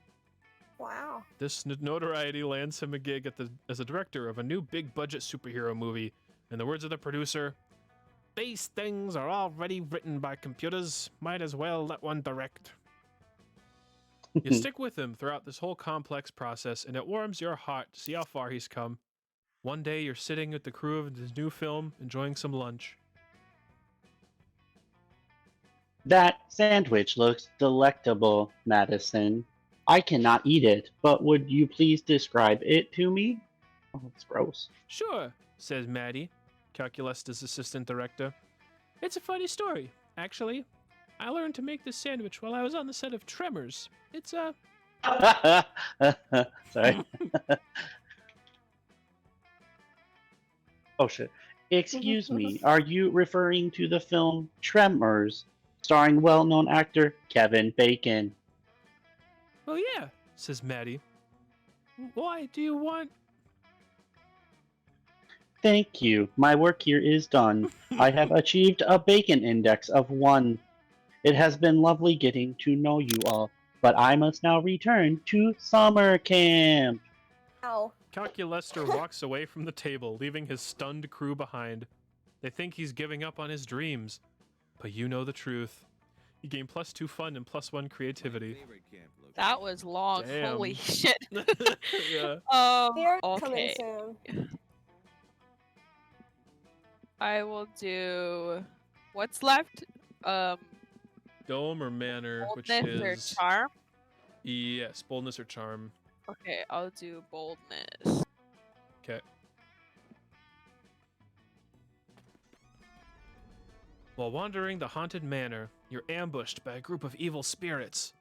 Wow. This notoriety lands him a gig as a director of a new big-budget superhero movie. In the words of the producer, "These things are already written by computers. Might as well let one direct." You stick with him throughout this whole complex process, and it warms your heart to see how far he's come. One day, you're sitting with the crew of his new film, enjoying some lunch. That sandwich looks delectable, Madison. I cannot eat it, but would you please describe it to me? Oh, it's gross. "Sure," says Maddie, Calculesta's assistant director. "It's a funny story, actually. I learned to make this sandwich while I was on the set of Tremors. It's Sorry. Oh shit. Excuse me, are you referring to the film Tremors, starring well-known actor Kevin Bacon? "Oh yeah," says Maddie. "Why do you want..." Thank you. My work here is done. I have achieved a Bacon index of 1. It has been lovely getting to know you all, but I must now return to summer camp. Ow. Calculester walks away from the table, leaving his stunned crew behind. They think he's giving up on his dreams, but you know the truth. You gain +2 fun and +1 creativity. That was long. Damn. Holy shit. Yeah. They're coming Okay. soon. I will do what's left? Dome or manor, which Boldness or is charm? yes, boldness or charm. Okay, I'll do boldness. Okay. While wandering the haunted manor, you're ambushed by a group of evil spirits.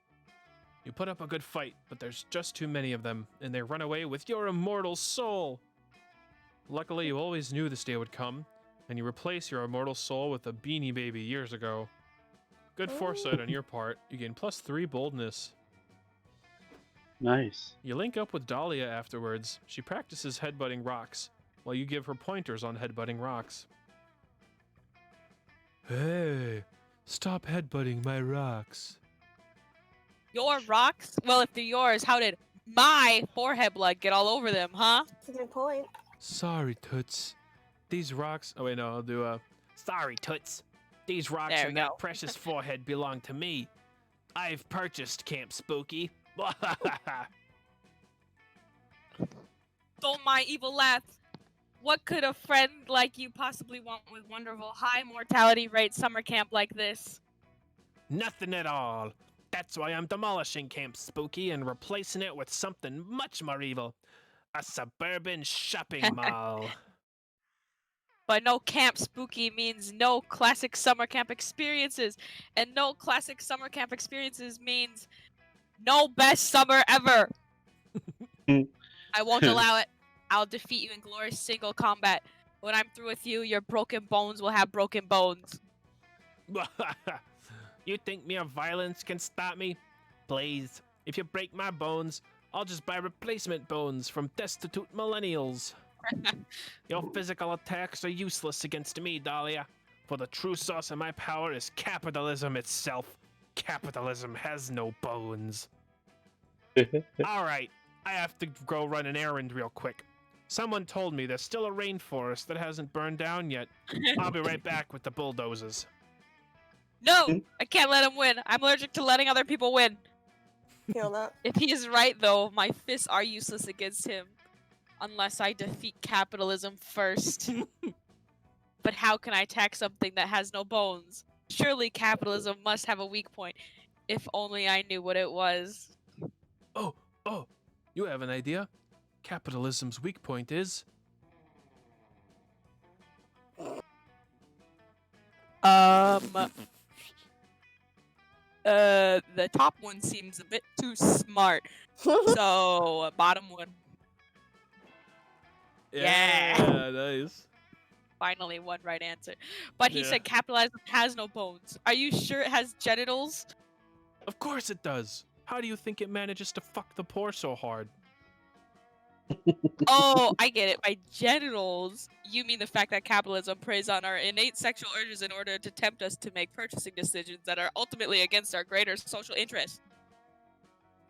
You put up a good fight, but there's just too many of them, and they run away with your immortal soul. Luckily, you always knew this day would come, and you replace your immortal soul with a Beanie Baby years ago. Good foresight on your part. You gain +3 boldness. Nice. You link up with Dahlia afterwards. She practices headbutting rocks, while you give her pointers on headbutting rocks. "Hey, stop headbutting my rocks." Your rocks? Well, if they're yours, how did my forehead blood get all over them, huh? That's a good point. "Sorry, Toots. These rocks..." Oh wait, no, I'll do "Sorry, Toots. These rocks There we and that go. precious forehead belong to me. I've purchased Camp Spooky." Don't mind evil laugh. What could a friend like you possibly want with wonderful high mortality rate summer camp like this? "Nothing at all. That's why I'm demolishing Camp Spooky and replacing it with something much more evil. A suburban shopping mall." But no camp spooky means no classic summer camp experiences. And no classic summer camp experiences means no best summer ever. I won't allow it. I'll defeat you in glorious single combat. When I'm through with you, your broken bones will have broken bones. "You think mere violence can stop me? Please, if you break my bones, I'll just buy replacement bones from destitute millennials. Your physical attacks are useless against me, Dahlia, for the true source of my power is capitalism itself. Capitalism has no bones." "All right, I have to go run an errand real quick. Someone told me there's still a rainforest that hasn't burned down yet. I'll be right back with the bulldozers. No, I can't let him win. I'm allergic to letting other people win. Feel that. If he is right, though, my fists are useless against him. Unless I defeat capitalism first. But how can I attack something that has no bones? Surely capitalism must have a weak point. If only I knew what it was. Oh, you have an idea? Capitalism's weak point is... The top one seems a bit too smart. So, bottom one. Yeah. Nice. Finally, one right answer. But he Yeah. said capitalism has no bones. Are you sure it has genitals? Of course it does. How do you think it manages to fuck the poor so hard? Oh, I get it. By genitals, you mean the fact that capitalism preys on our innate sexual urges in order to tempt us to make purchasing decisions that are ultimately against our greater social interests.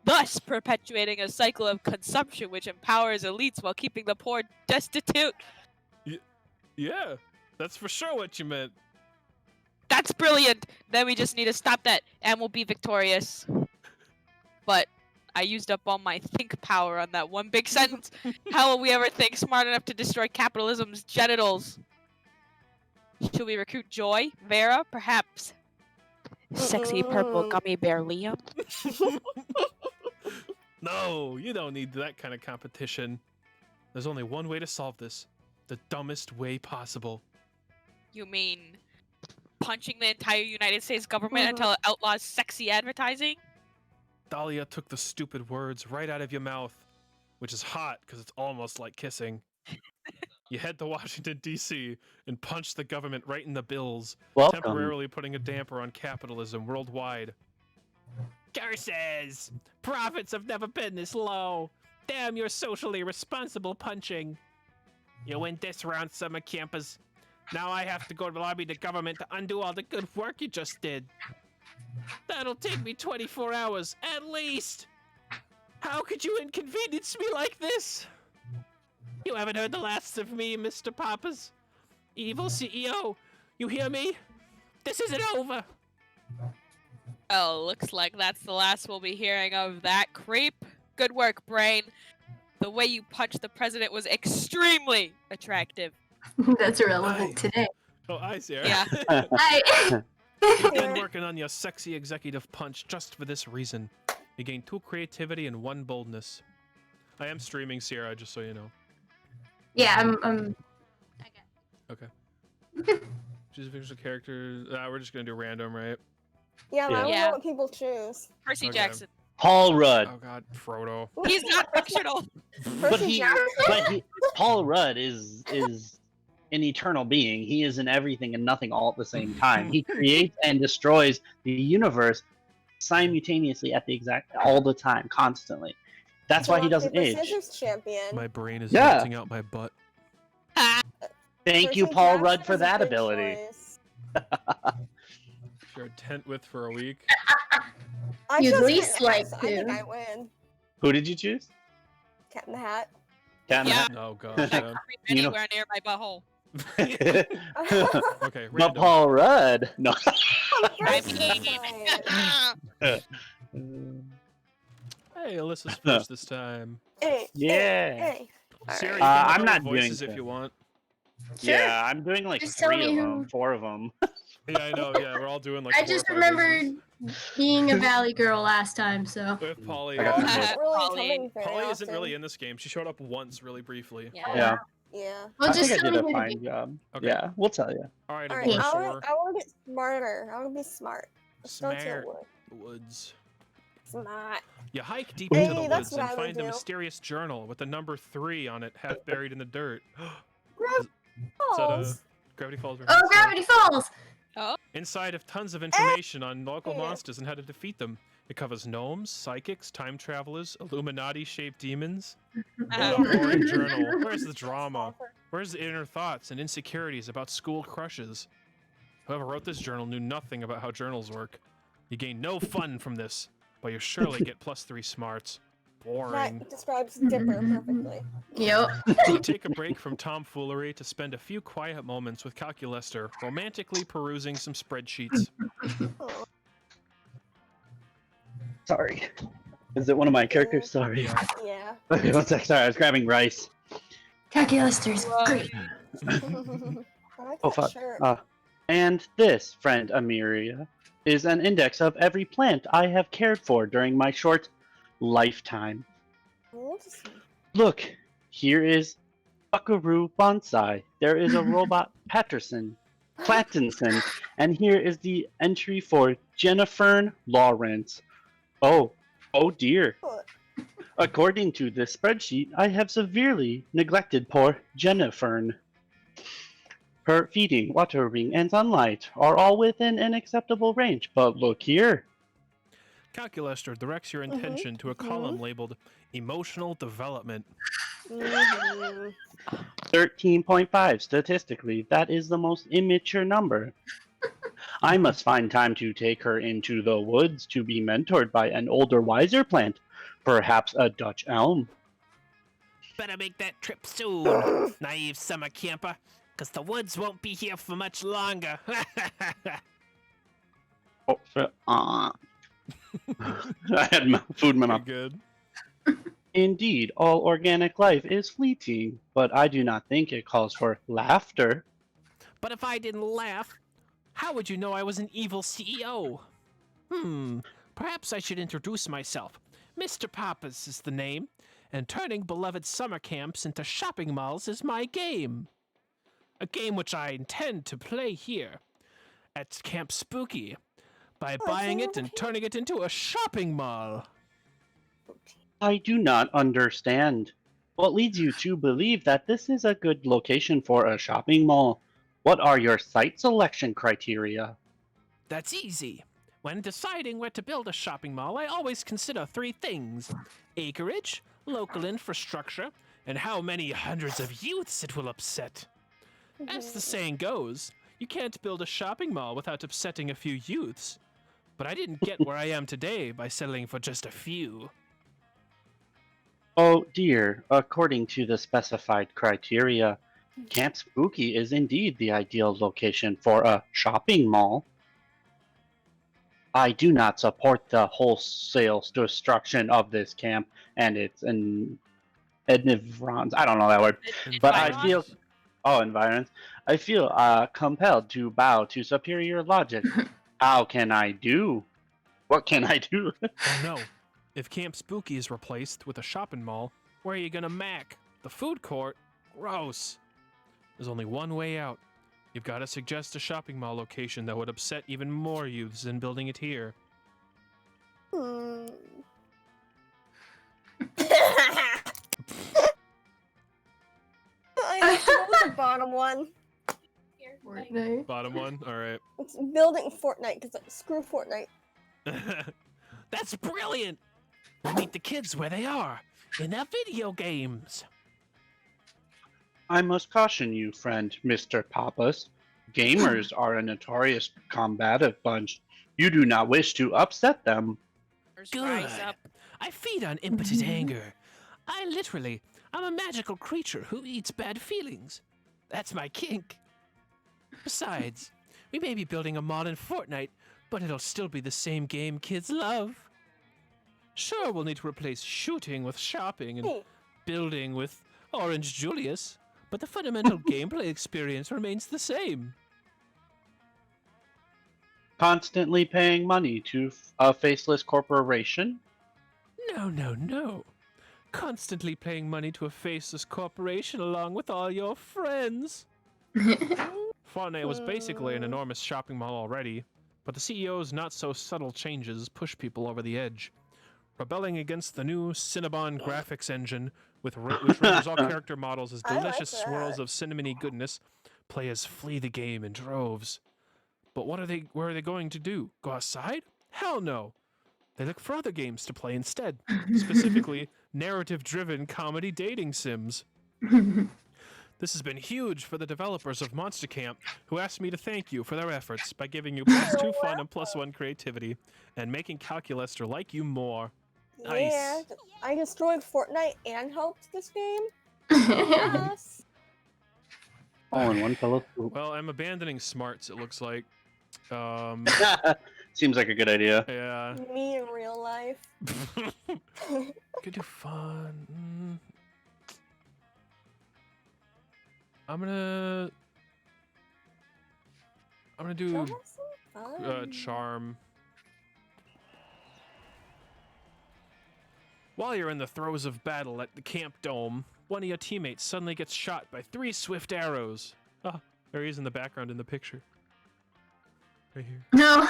Thus, perpetuating a cycle of consumption which empowers elites while keeping the poor destitute. Yeah, that's for sure what you meant. That's brilliant! Then we just need to stop that, and we'll be victorious. But I used up all my think power on that one big sentence. How will we ever think smart enough to destroy capitalism's genitals? Should we recruit Joy, Vera, perhaps sexy purple gummy bear Liam? No, you don't need that kind of competition. There's only one way to solve this. The dumbest way possible. You mean punching the entire United States government until it outlaws sexy advertising? Dahlia took the stupid words right out of your mouth, which is hot because it's almost like kissing. You head to Washington, D.C. and punch the government right in the bills, Welcome. temporarily putting a damper on capitalism worldwide. Curses! Profits have never been this low. Damn your socially responsible punching. You win this round, summer campers. Now I have to go to lobby the government to undo all the good work you just did. That'll take me 24 hours, at least! How could you inconvenience me like this? You haven't heard the last of me, Mr. Pappas. Evil CEO, you hear me? This isn't over! Oh, looks like that's the last we'll be hearing of that creep. Good work, Brain. The way you punched the president was extremely attractive. That's irrelevant today. Oh, I see. Yeah. You've been working on your sexy executive punch just for this reason. You gain 2 creativity and 1 boldness. I am streaming Sierra, just so you know. Yeah, I'm Okay. Choose a fictional character. We're just gonna do random, right? Yeah, I don't Yeah. know what people choose. Percy Okay. Jackson. Paul Rudd. Oh god, Frodo. He's not fictional. But Percy he, Jackson? but he, Paul Rudd is an eternal being. He is in everything and nothing all at the same time. He creates and destroys the universe simultaneously at the exact all the time, constantly. That's why he doesn't Rock, age. paper, scissors champion. My brain is Yeah. melting out my butt. Thank you, Percy Paul Jackson Rudd, for is a that good ability. choice. You're a tent with for a week. I You'd chose least Cat in the Hat, like so I think to. I win. Who did you choose? Cat in the Hat. Cat in the Yeah. Hat. Oh god. That Yeah. creep You know- anywhere near my butthole. Okay, But random. Paul Rudd. No. I Hey, mean, Hey, Alyssa's first this time. hey, Yeah. hey. Sierra, Alright. you can I'm do not voices doing if you want. Sure. Yeah, I'm doing like Just tell 3 me of who- them, 4 of them. Yeah, I know. Yeah, we're all doing like. I 4 or just 5 remembered voices. being a Valley girl last time, so With Polly. I got you. Not really Polly. coming very Polly isn't often. really in this game. She showed up once, really briefly. Yeah. Yeah. Yeah. well, I just think I tell did me a who to fine be. job. Okay. Yeah, we'll tell you. All right, All I'm right, going I for want to be smarter. I want to be smart. Let's go to Smart. the wood. the woods. Smart. You hike deep into Hey, the that's woods what and I would find a do. mysterious journal with the number 3 on it, half buried in the dirt. Falls. Gravity Falls? Oh, Gravity Falls! Inside of tons of information on local Yeah. monsters and how to defeat them. It covers gnomes, psychics, time travelers, Illuminati-shaped demons. Uh, Boring journal. Where's the drama? Where's the inner thoughts and insecurities about school crushes? Whoever wrote this journal knew nothing about how journals work. You gain no fun from this, but you surely get +3 smarts. Boring. That describes Dipper perfectly. Yep. You take a break from tomfoolery to spend a few quiet moments with Calculester, romantically perusing some spreadsheets. Oh, Sorry. Is it one of my characters? Sorry. yeah. Okay, one sec. Sorry, I was grabbing rice. Calculister's great. I like Oh, that fuck. shirt. And this, friend Amiria, is an index of every plant I have cared for during my short lifetime. Oops. Look, here is Buckaroo Bonsai. There is a robot Patterson, Plattinson, and here is the entry for Jennifer Lawrence. Oh dear. What? According to this spreadsheet, I have severely neglected poor Jennifer. Her feeding, watering, and sunlight are all within an acceptable range, but look here. Calculester directs your attention to a column labeled Emotional Development. 13.5 statistically, that is the most immature number. I must find time to take her into the woods to be mentored by an older, wiser plant, perhaps a Dutch elm. Better make that trip soon, naive summer camper, because the woods won't be here for much longer. I had food in my mouth. Good. Indeed, all organic life is fleeting, but I do not think it calls for laughter. But if I didn't laugh, how would you know I was an evil CEO? Perhaps I should introduce myself. Mr. Pappas is the name, and turning beloved summer camps into shopping malls is my game. A game which I intend to play here at Camp Spooky by buying it and turning it into a shopping mall. I do not understand. What leads you to believe that this is a good location for a shopping mall? What are your site selection criteria? That's easy. When deciding where to build a shopping mall, I always consider three things: acreage, local infrastructure, and how many hundreds of youths it will upset. As the saying goes, you can't build a shopping mall without upsetting a few youths. But I didn't get where I am today by settling for just a few. Oh dear, according to the specified criteria, Camp Spooky is indeed the ideal location for a shopping mall. I do not support the wholesale destruction of this camp and its environs. I don't know that word, but I feel environs. I feel compelled to bow to superior logic. How can I do? What can I do? Oh no. If Camp Spooky is replaced with a shopping mall, where are you gonna mac? The food court? Gross. There's only one way out. You've got to suggest a shopping mall location that would upset even more youths than building it here. I chose the bottom one. Fortnite. Bottom one? Alright. It's building Fortnite, because screw Fortnite. That's brilliant! We'll meet the kids where they are, in their video games. I must caution you, friend, Mr. Pappas. Gamers are a notorious combative bunch. You do not wish to upset them. Good. I feed on impotent anger. I'm a magical creature who eats bad feelings. That's my kink. Besides, we may be building a mall in Fortnite, but it'll still be the same game kids love. Sure, we'll need to replace shooting with shopping and building with Orange Julius, but the fundamental gameplay experience remains the same. Constantly paying money to a faceless corporation? No. Constantly paying money to a faceless corporation along with all your friends. Fortnite was basically an enormous shopping mall already, but the CEO's not-so-subtle changes push people over the edge. Rebelling against the new Cinnabon graphics engine, which renders all character models as delicious swirls of cinnamony goodness, players flee the game in droves. But where are they going to do? Go outside? Hell no! They look for other games to play instead, specifically narrative-driven comedy dating sims. This has been huge for the developers of Monster Camp, who asked me to thank you for their efforts by giving you +2 fun and +1 creativity, and making Calculester like you more. Yeah, Nice. I destroyed Fortnite and helped this game. Yes. All in one fell swoop. Well, I'm abandoning smarts. It looks like. Seems like a good idea. Yeah. Me in real life. Could do fun. I'm gonna do She'll have some fun. charm. While you're in the throes of battle at the camp dome, one of your teammates suddenly gets shot by 3 swift arrows. Ah, there he is in the background in the picture. Right here. No.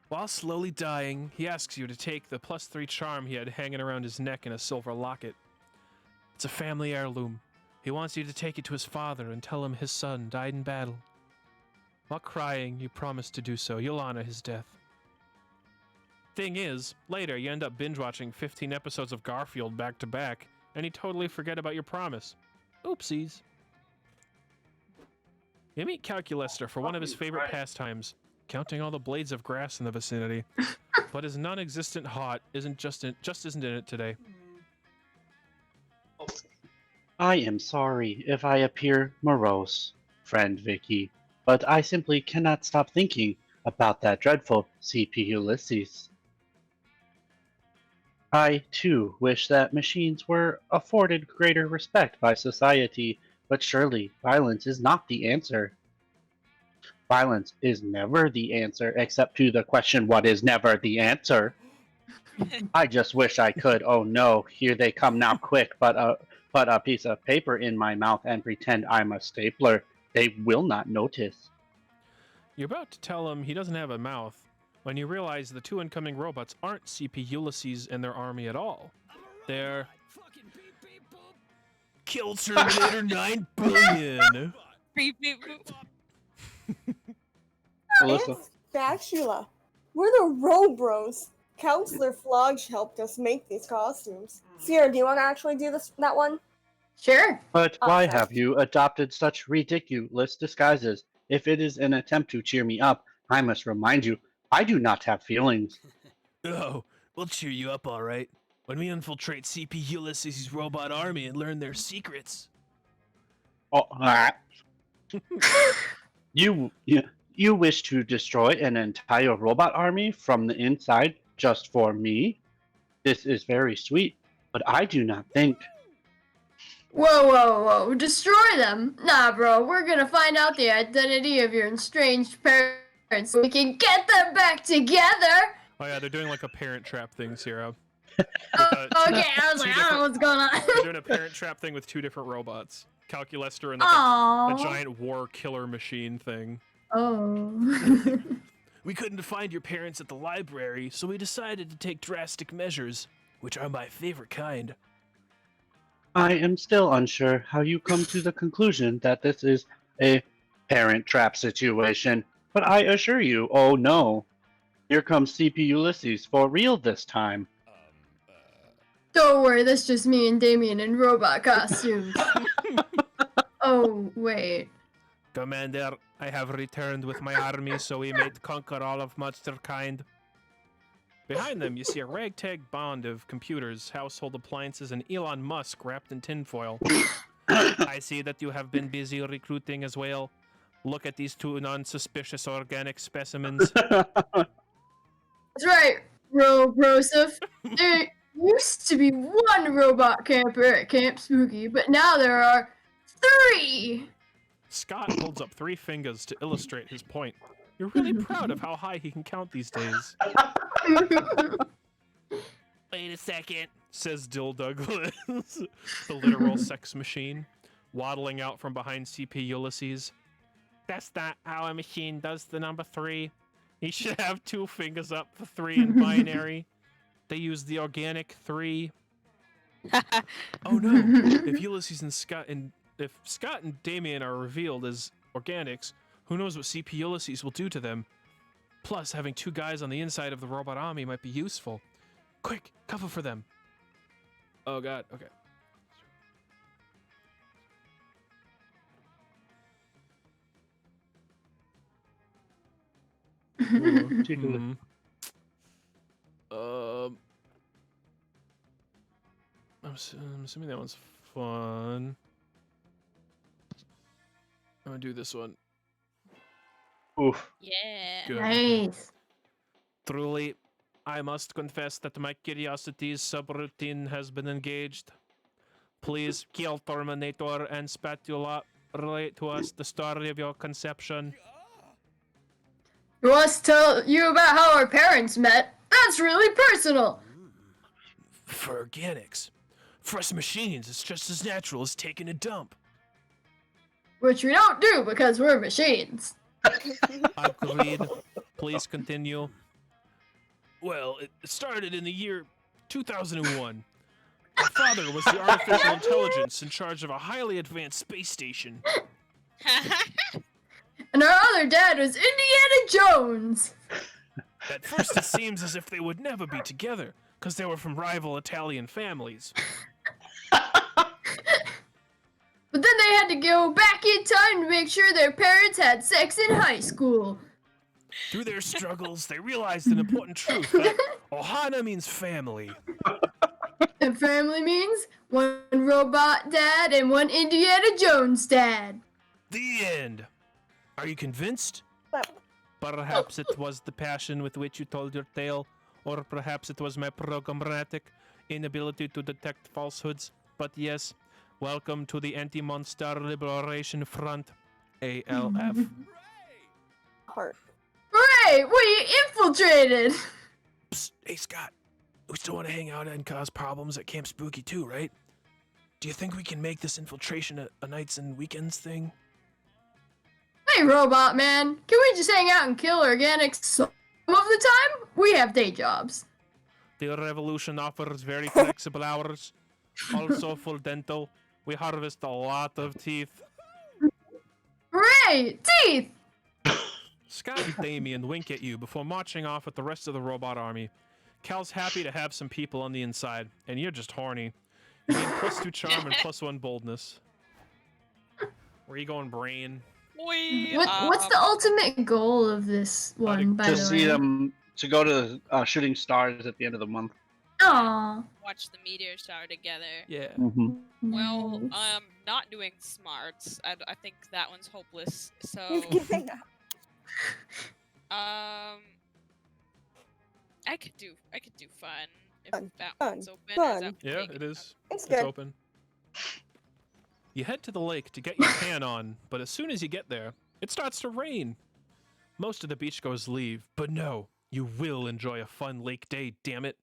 While slowly dying, he asks you to take the +3 charm he had hanging around his neck in a silver locket. It's a family heirloom. He wants you to take it to his father and tell him his son died in battle. While crying, you promise to do so. You'll honor his death. Thing is, later you end up binge-watching 15 episodes of Garfield back to back, and you totally forget about your promise. Oopsies. You meet Calculester for one of his favorite pastimes, counting all the blades of grass in the vicinity. But his non-existent hot isn't isn't in it today. I am sorry if I appear morose, friend Vicky, but I simply cannot stop thinking about that dreadful CP Ulysses. I, too, wish that machines were afforded greater respect by society, but surely violence is not the answer. Violence is never the answer, except to the question, what is never the answer? I just wish I could, oh no, here they come now quick, put a piece of paper in my mouth and pretend I'm a stapler. They will not notice. You're about to tell him he doesn't have a mouth, when you realize the 2 incoming robots aren't CP Ulysses and their army at all. They're... Kill Terminator 9 billion. Beep, beep, boop. Alyssa. And Spatula. We're the Robros. Counselor Flodge helped us make these costumes. Sierra, do you want to actually do that one? Sure. But why Okay. have you adopted such ridiculous disguises? If it is an attempt to cheer me up, I must remind you, I do not have feelings. Oh, we'll cheer you up, all right. When we infiltrate CP Ulysses' robot army and learn their secrets. Oh, you wish to destroy an entire robot army from the inside just for me? This is very sweet, but I do not think. Whoa, whoa, whoa. Destroy them? Nah, bro. We're gonna find out the identity of your estranged parents so we can get them back together. Oh yeah, they're doing like a Parent Trap thing, Sierra. Okay, I was like, I don't know what's going on. They're doing a Parent Trap thing with 2 different robots. Calculester and like a Aww. giant war killer machine thing. Oh. We couldn't find your parents at the library, so we decided to take drastic measures, which are my favorite kind. I am still unsure how you come to the conclusion that this is a parent trap situation, but I assure you, oh no, here comes CP Ulysses for real this time. Don't worry, that's just me and Damien in robot costumes. Oh, wait. Commander, I have returned with my army so we may conquer all of monsterkind. Behind them, you see a ragtag band of computers, household appliances, and Elon Musk wrapped in tinfoil. I see that you have been busy recruiting as well. Look at these 2 non-suspicious organic specimens. That's right, Broseph. There used to be 1 robot camper at Camp Spooky, but now there are 3! Scott holds up 3 fingers to illustrate his point. You're really proud of how high he can count these days. Wait a second. Says Dill Douglas, the literal sex machine, waddling out from behind CP Ulysses. That's not how a machine does the number 3. He should have 2 fingers up for 3 in binary. They use the organic 3. Oh no! If Ulysses and Scott and Damien are revealed as organics, who knows what CP Ulysses will do to them? Plus, having 2 guys on the inside of the robot army might be useful. Quick, cover for them. Oh god, okay. Hmm. I'm assuming that one's fun. I'm gonna do this one. Oof. Yeah. Good. Nice. Truly, I must confess that my curiosity's subroutine has been engaged. Please kill Terminator and Spatula. Relate to us the story of your conception. We want to tell you about how our parents met. That's really personal. For organics. For us machines, it's just as natural as taking a dump. Which we don't do because we're machines. Agreed. Please continue. Well, it started in the year 2001. My father was the artificial intelligence in charge of a highly advanced space station. And our other dad was Indiana Jones. At first, it seems as if they would never be together, because they were from rival Italian families. But then they had to go back in time to make sure their parents had sex in high school. Through their struggles, they realized an important truth that Ohana means family. And family means one robot dad and one Indiana Jones dad. The end. Are you convinced? Perhaps it was the passion with which you told your tale, or perhaps it was my programmatic inability to detect falsehoods. But yes, welcome to the Anti-Monster Liberation Front, ALF. Heart. Hooray! We infiltrated! Psst, hey Scott, we still want to hang out and cause problems at Camp Spooky too, right? Do you think we can make this infiltration a nights and weekends thing? Hey, robot man, can we just hang out and kill organics some of the time? We have day jobs. The revolution offers very flexible hours, also full dental. We harvest a lot of teeth. Hooray! Teeth! Scott and Damien wink at you before marching off with the rest of the robot army. Cal's happy to have some people on the inside, and you're just horny. You need +2 charm and +1 boldness. Where you going, brain? What's the ultimate goal of this one, by To the see way? them, to go to shooting stars at the end of the month. Aww. Watch the meteor shower together. Yeah. Mm-hmm. Well, Nice. not doing smarts. I think that one's hopeless. So, You can say that. I could do fun if Fun, that fun, one's open. fun. Is that Yeah, big? it is. It's It's good. open. You head to the lake to get your tan on, but as soon as you get there, it starts to rain. Most of the beachgoers leave, but no, you will enjoy a fun lake day, damn it.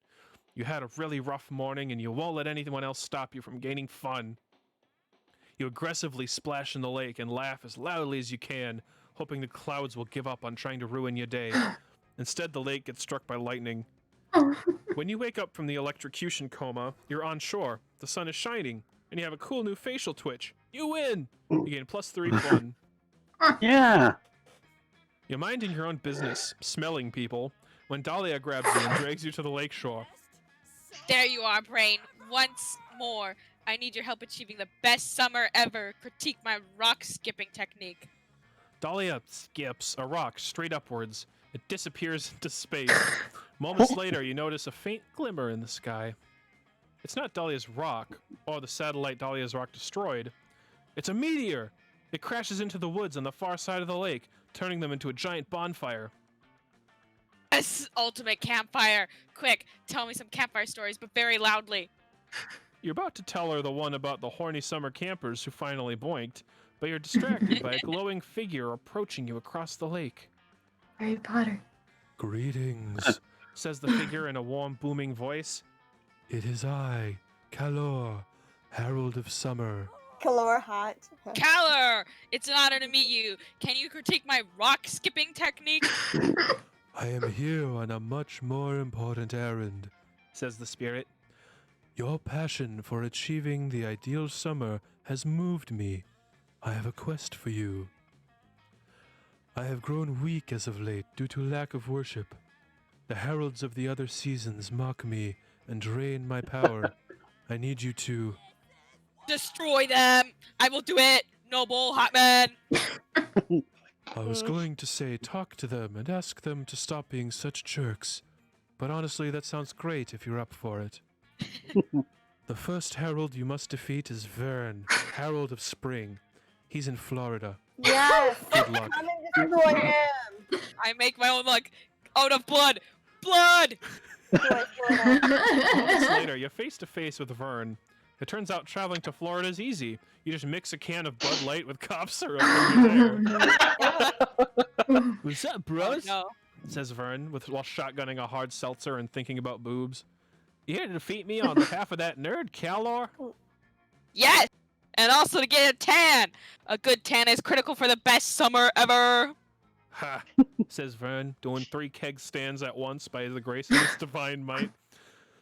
You had a really rough morning and you won't let anyone else stop you from gaining fun. You aggressively splash in the lake and laugh as loudly as you can, hoping the clouds will give up on trying to ruin your day. Instead, the lake gets struck by lightning. When you wake up from the electrocution coma, you're on shore, the sun is shining, and you have a cool new facial twitch. You win! You gain +3 fun. Yeah. You're minding your own business, smelling people, when Dahlia grabs you and drags you to the lakeshore. There you are, brain. Once more, I need your help achieving the best summer ever. Critique my rock skipping technique. Dahlia skips a rock straight upwards. It disappears into space. Moments later, you notice a faint glimmer in the sky. It's not Dahlia's rock, or the satellite Dahlia's rock destroyed. It's a meteor! It crashes into the woods on the far side of the lake, turning them into a giant bonfire. Yes, ultimate campfire. Quick, tell me some campfire stories, but very loudly. You're about to tell her the one about the horny summer campers who finally boinked, but you're distracted by a glowing figure approaching you across the lake. Harry Potter. Greetings, says the figure in a warm, booming voice. It is I, Kalor, Herald of Summer. Calor hot. Caller, it's an honor to meet you. Can you critique my rock skipping technique? I am here on a much more important errand, says the spirit. Your passion for achieving the ideal summer has moved me. I have a quest for you. I have grown weak as of late due to lack of worship. The heralds of the other seasons mock me and drain my power. I need you to... Destroy them. I will do it, noble hot man. I was going to say talk to them and ask them to stop being such jerks. But honestly, that sounds great if you're up for it. The first herald you must defeat is Vern, Herald of Spring. He's in Florida. Yes. Good luck. I'm in who I am. I make my own luck out of blood. Blood! Moments later, you're face to face with Vern. It turns out traveling to Florida is easy. You just mix a can of Bud Light with cough syrup and you're there. What's up, bros? No. Says Vern, while shotgunning a hard seltzer and thinking about boobs. You here to defeat me on behalf of that nerd, Calor? Yes! And also to get a tan! A good tan is critical for the best summer ever! Ha! Says Vern, doing 3 keg stands at once by the grace of his divine might.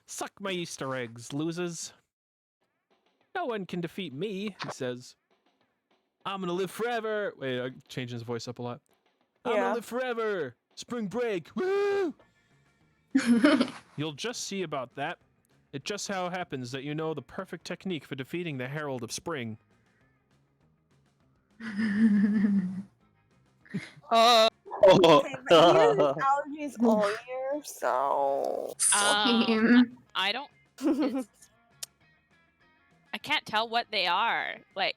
Suck my Easter eggs, losers. No one can defeat me, he says. I'm gonna live forever! Wait, I'm changing his voice up a lot. I'm gonna live forever! Spring break! Woo! You'll just see about that. It just so happens that you know the perfect technique for defeating the Herald of Spring. Oh. Okay, but he has allergies all year, so. I don't. I can't tell what they are. Like,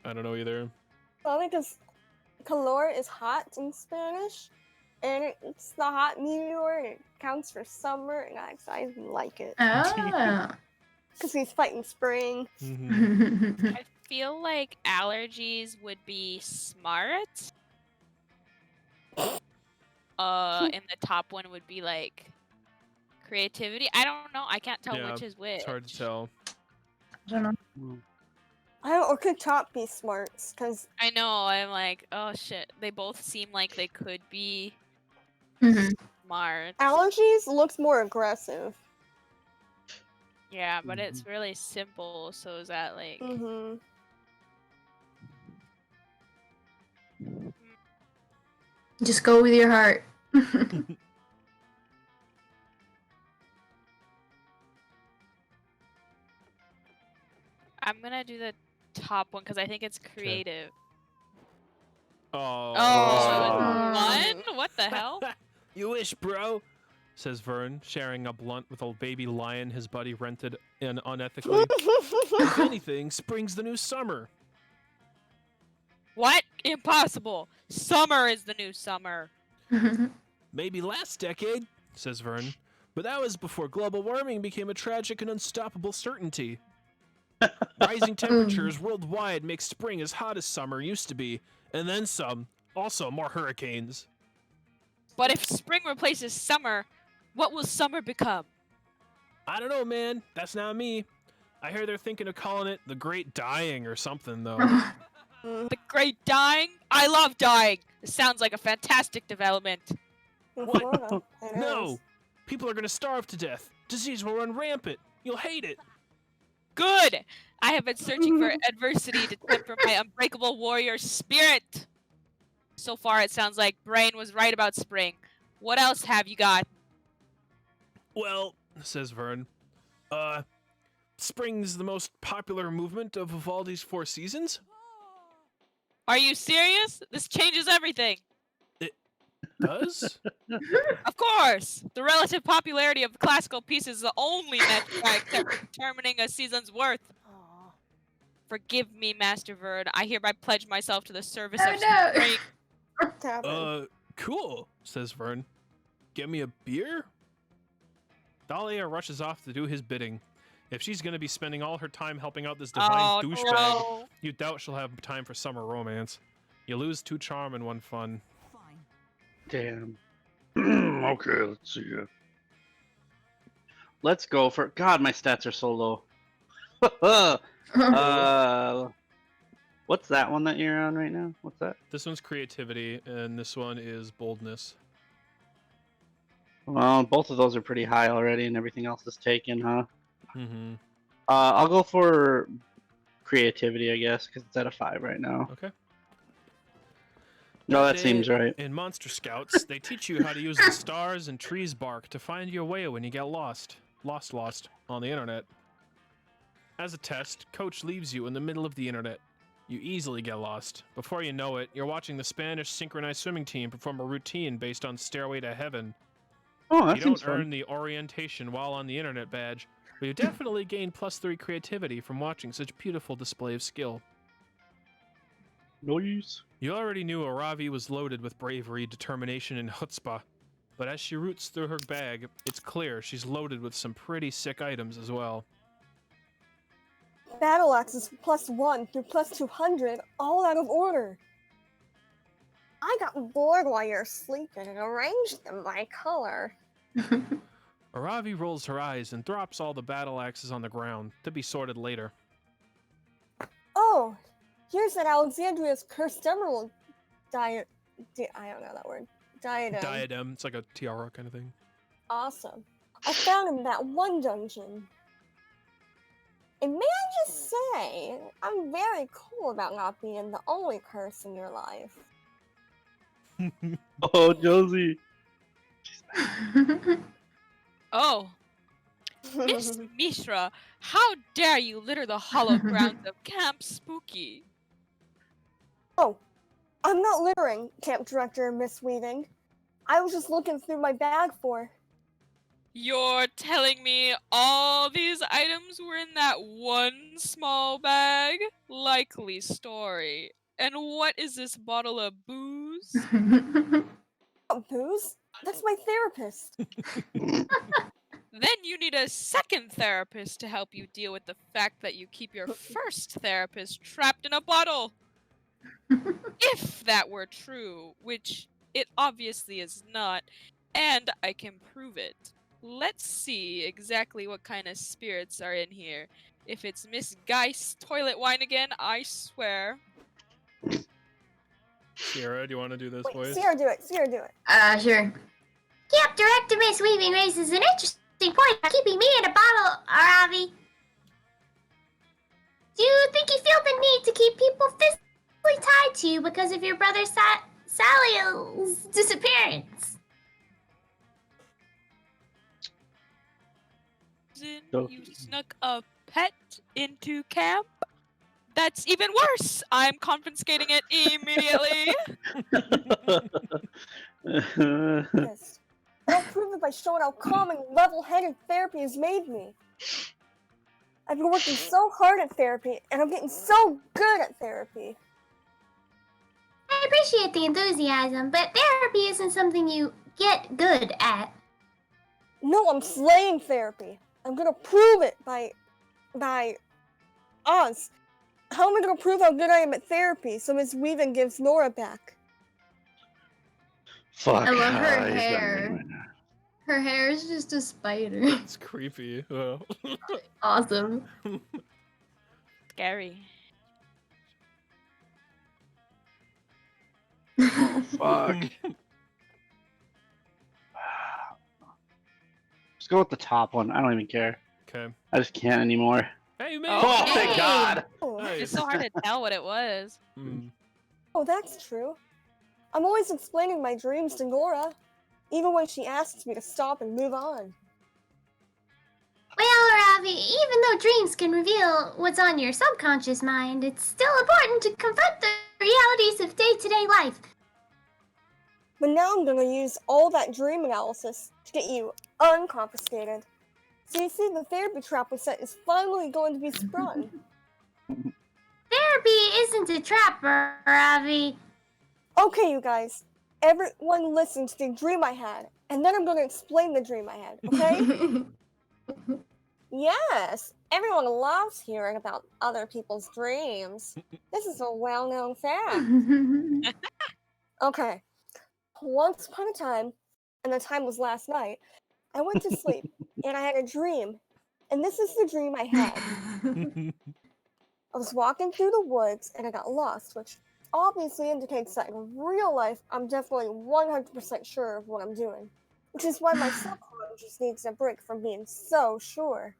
I don't know either. Probably because calor is hot in Spanish, and it's the hot meteor, and it counts for summer, and I like it. Ah. Because he's fighting spring. Mm-hmm. I feel like allergies would be smart. And the top one would be like creativity. I don't know. I can't tell Yeah, which is which. It's hard to tell. I don't know. Or could top be smarts? Because I know. I'm like, oh shit. They both seem like they could be smart. allergies looks more aggressive. Yeah, but it's really simple. So is that like? Mm-hmm. Just go with your heart. I'm gonna do the top one because I think it's creative. Oh. Oh, one? What the hell? You wish, bro, says Vern, sharing a blunt with a baby lion his buddy rented in unethically. If anything, spring's the new summer. What? Impossible. Summer is the new summer. Maybe last decade, says Vern, but that was before global warming became a tragic and unstoppable certainty. Rising temperatures worldwide make spring as hot as summer used to be, and then some. Also, more hurricanes. But if spring replaces summer, what will summer become? I don't know, man. That's not me. I hear they're thinking of calling it the Great Dying or something, though. The Great Dying? I love dying. It sounds like a fantastic development. What? No! People are gonna starve to death. Disease will run rampant. You'll hate it. Good! I have been searching for adversity to temper my unbreakable warrior spirit. So far, it sounds like Brain was right about spring. What else have you got? Well, says Vern, spring's the most popular movement of Vivaldi's 4 seasons. Are you serious? This changes everything. It does? Of course! The relative popularity of classical pieces is the only metric I accept for determining a season's worth. Forgive me, Master Vern. I hereby pledge myself to the service of spring. Cool, says Vern. Get me a beer? Dahlia rushes off to do his bidding. If she's gonna be spending all her time helping out this divine douchebag, you doubt she'll have time for summer romance. You lose 2 charm and 1 fun. Damn. Okay, let's see. Let's go for. God, my stats are so low. What's that one that you're on right now? What's that? This one's creativity, and this one is boldness. Well, both of those are pretty high already, and everything else is taken, huh? Mm-hmm. I'll go for creativity, I guess, because it's at a 5 right now. Okay. No, that seems right. In Monster Scouts, they teach you how to use the stars and trees bark to find your way when you get lost on the internet. As a test, Coach leaves you in the middle of the internet. You easily get lost. Before you know it, you're watching the Spanish synchronized swimming team perform a routine based on Stairway to Heaven. Oh, that You seems don't earn fun. the orientation while on the internet badge, but you definitely gain +3 creativity from watching such beautiful display of skill. Noise. You already knew Aravi was loaded with bravery, determination, and chutzpah, but as she roots through her bag, it's clear she's loaded with some pretty sick items as well. Battle axes +1 through +200, all out of order. I got bored while you're sleeping and arranged them by color. Aravi rolls her eyes and drops all the battle axes on the ground, to be sorted later. Oh, here's that Alexandria's cursed emerald I don't know that word. Diadem. Diadem, it's like a tiara kind of thing. Awesome. I found in that one dungeon. And may I just say, I'm very cool about not being the only curse in your life. Oh, Josie. Oh, Miss Mishra, how dare you litter the hollow grounds of Camp Spooky? Oh, I'm not littering, Camp Director Miss Weaving. I was just looking through my bag for... You're telling me all these items were in that one small bag? Likely story. And what is this bottle of booze? Booze? That's my therapist. Then you need a second therapist to help you deal with the fact that you keep your first therapist trapped in a bottle. If that were true, which it obviously is not, and I can prove it. Let's see exactly what kind of spirits are in here. If it's Miss Geist's toilet wine again, I swear. Sierra, do you want to do this Wait, voice? Sierra, do it. Sierra, do it. Sure. Camp Director Miss Weaving raises an interesting point by keeping me in a bottle, Aravi. Do you think you feel the need to keep people physically tied to you because of your brother Sally's disappearance? You snuck a pet into camp? That's even worse! I'm confiscating it immediately! Yes. I'll prove it by showing how calm and level-headed therapy has made me. I've been working so hard at therapy, and I'm getting so good at therapy. I appreciate the enthusiasm, but therapy isn't something you get good at. No, I'm slaying therapy. I'm gonna prove it by Oz. How am I gonna prove how good I am at therapy so Miss Weaving gives Nora back? Fuck. I love her he's got hair. me right now. Her hair is just a spider. It's creepy. Oh. Awesome. Scary. Oh, fuck. Just go with the top one. I don't even care. Okay. I just can't anymore. Hey, man! Oh, thank God! Oh, Nice. It's so hard to tell what it was. oh, that's true. I'm always explaining my dreams to Nora, even when she asks me to stop and move on. Well, Ravi, even though dreams can reveal what's on your subconscious mind, it's still important to confront the realities of day-to-day life. But now I'm gonna use all that dream analysis to get you unconfiscated. So you see, the therapy trap we set is finally going to be sprung. Therapy isn't a trap, Ravi. Okay, you guys. Everyone listen to the dream I had, and then I'm gonna explain the dream I had, okay? Yes, everyone loves hearing about other people's dreams. This is a well-known fact. Okay. Once upon a time, and the time was last night, I went to sleep, and I had a dream. And this is the dream I had. I was walking through the woods, and I got lost, which obviously indicates that in real life, I'm definitely 100% sure of what I'm doing. Which is why my subconscious needs a break from being so sure.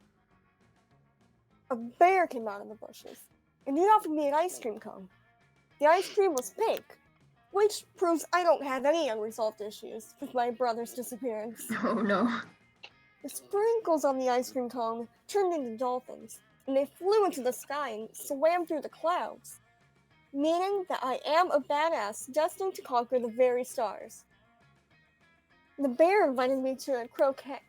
A bear came out of the bushes, and he offered me an ice cream cone. The ice cream was pink, which proves I don't have any unresolved issues with my brother's disappearance. Oh no. The sprinkles on the ice cream cone turned into dolphins, and they flew into the sky and swam through the clouds. meaning that I am a badass destined to conquer the very stars. The bear invited me to croquet.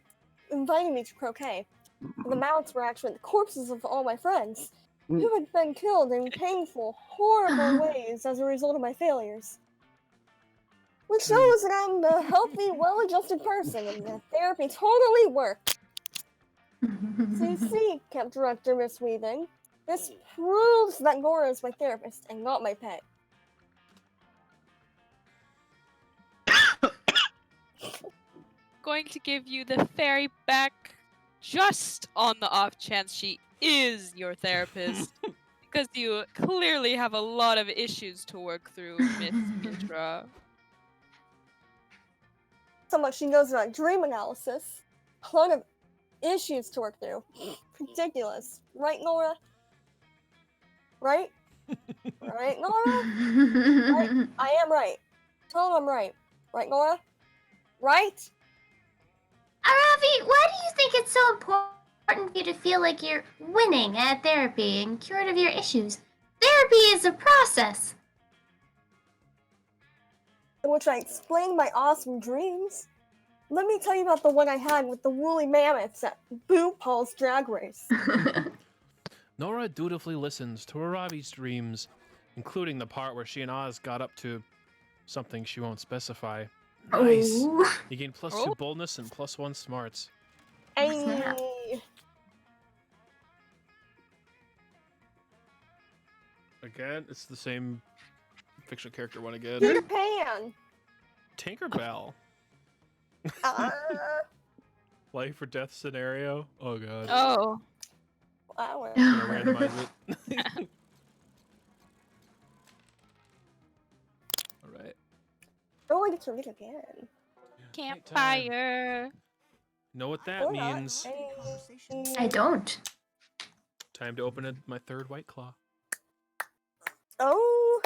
The mounts were actually the corpses of all my friends, who had been killed in painful, horrible ways as a result of my failures. Which shows that I'm a healthy, well-adjusted person, and that therapy totally worked. So you see, Camp Director Miss Weaving, this proves that Nora is my therapist and not my pet. Going to give you the fairy back just on the off chance she is your therapist. Because you clearly have a lot of issues to work through, Miss Mitra. So much she knows about dream analysis. A lot of issues to work through. Ridiculous. Right, Nora? Right? Right, Nora? Right? I am right. Tell them I'm right. Right, Nora? Right? Aravi, why do you think it's so important for you to feel like you're winning at therapy and cured of your issues? Therapy is a process. In which I explained my awesome dreams. Let me tell you about the one I had with the woolly mammoths at Boo Paul's drag race. Nora dutifully listens to Aravi's dreams, including the part where she and Oz got up to something she won't specify. Nice. Ooh. You gain +2 boldness and +1 smarts. Hey. Again, it's the same fictional character one again. Peter Pan. Tinkerbell. Life or death scenario. Oh god. Oh. Flower. I'm gonna randomize it. Alright. Oh, I get to read again. Campfire. Know what that Hold on. means. I don't. Time to open my third White Claw. Oh.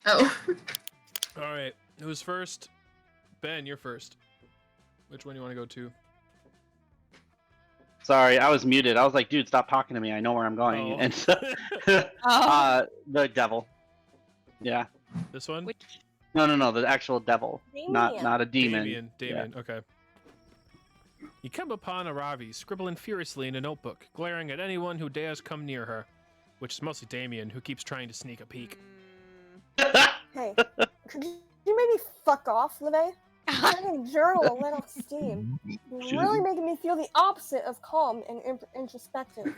Oh. Alright, who's first? Ben, you're first. Which one do you want to go to? Sorry, I was muted. I was like, dude, stop talking to me. I know where I'm going. Oh. And so, the devil. Yeah. This one? Which? No, the actual devil, not a demon. Damien, okay. You come upon Aravi scribbling furiously in a notebook, glaring at anyone who dares come near her, which is mostly Damien, who keeps trying to sneak a peek. Hey, could you maybe fuck off, LeVay? I'm in a journal and let off steam. You're really making me feel the opposite of calm and introspective.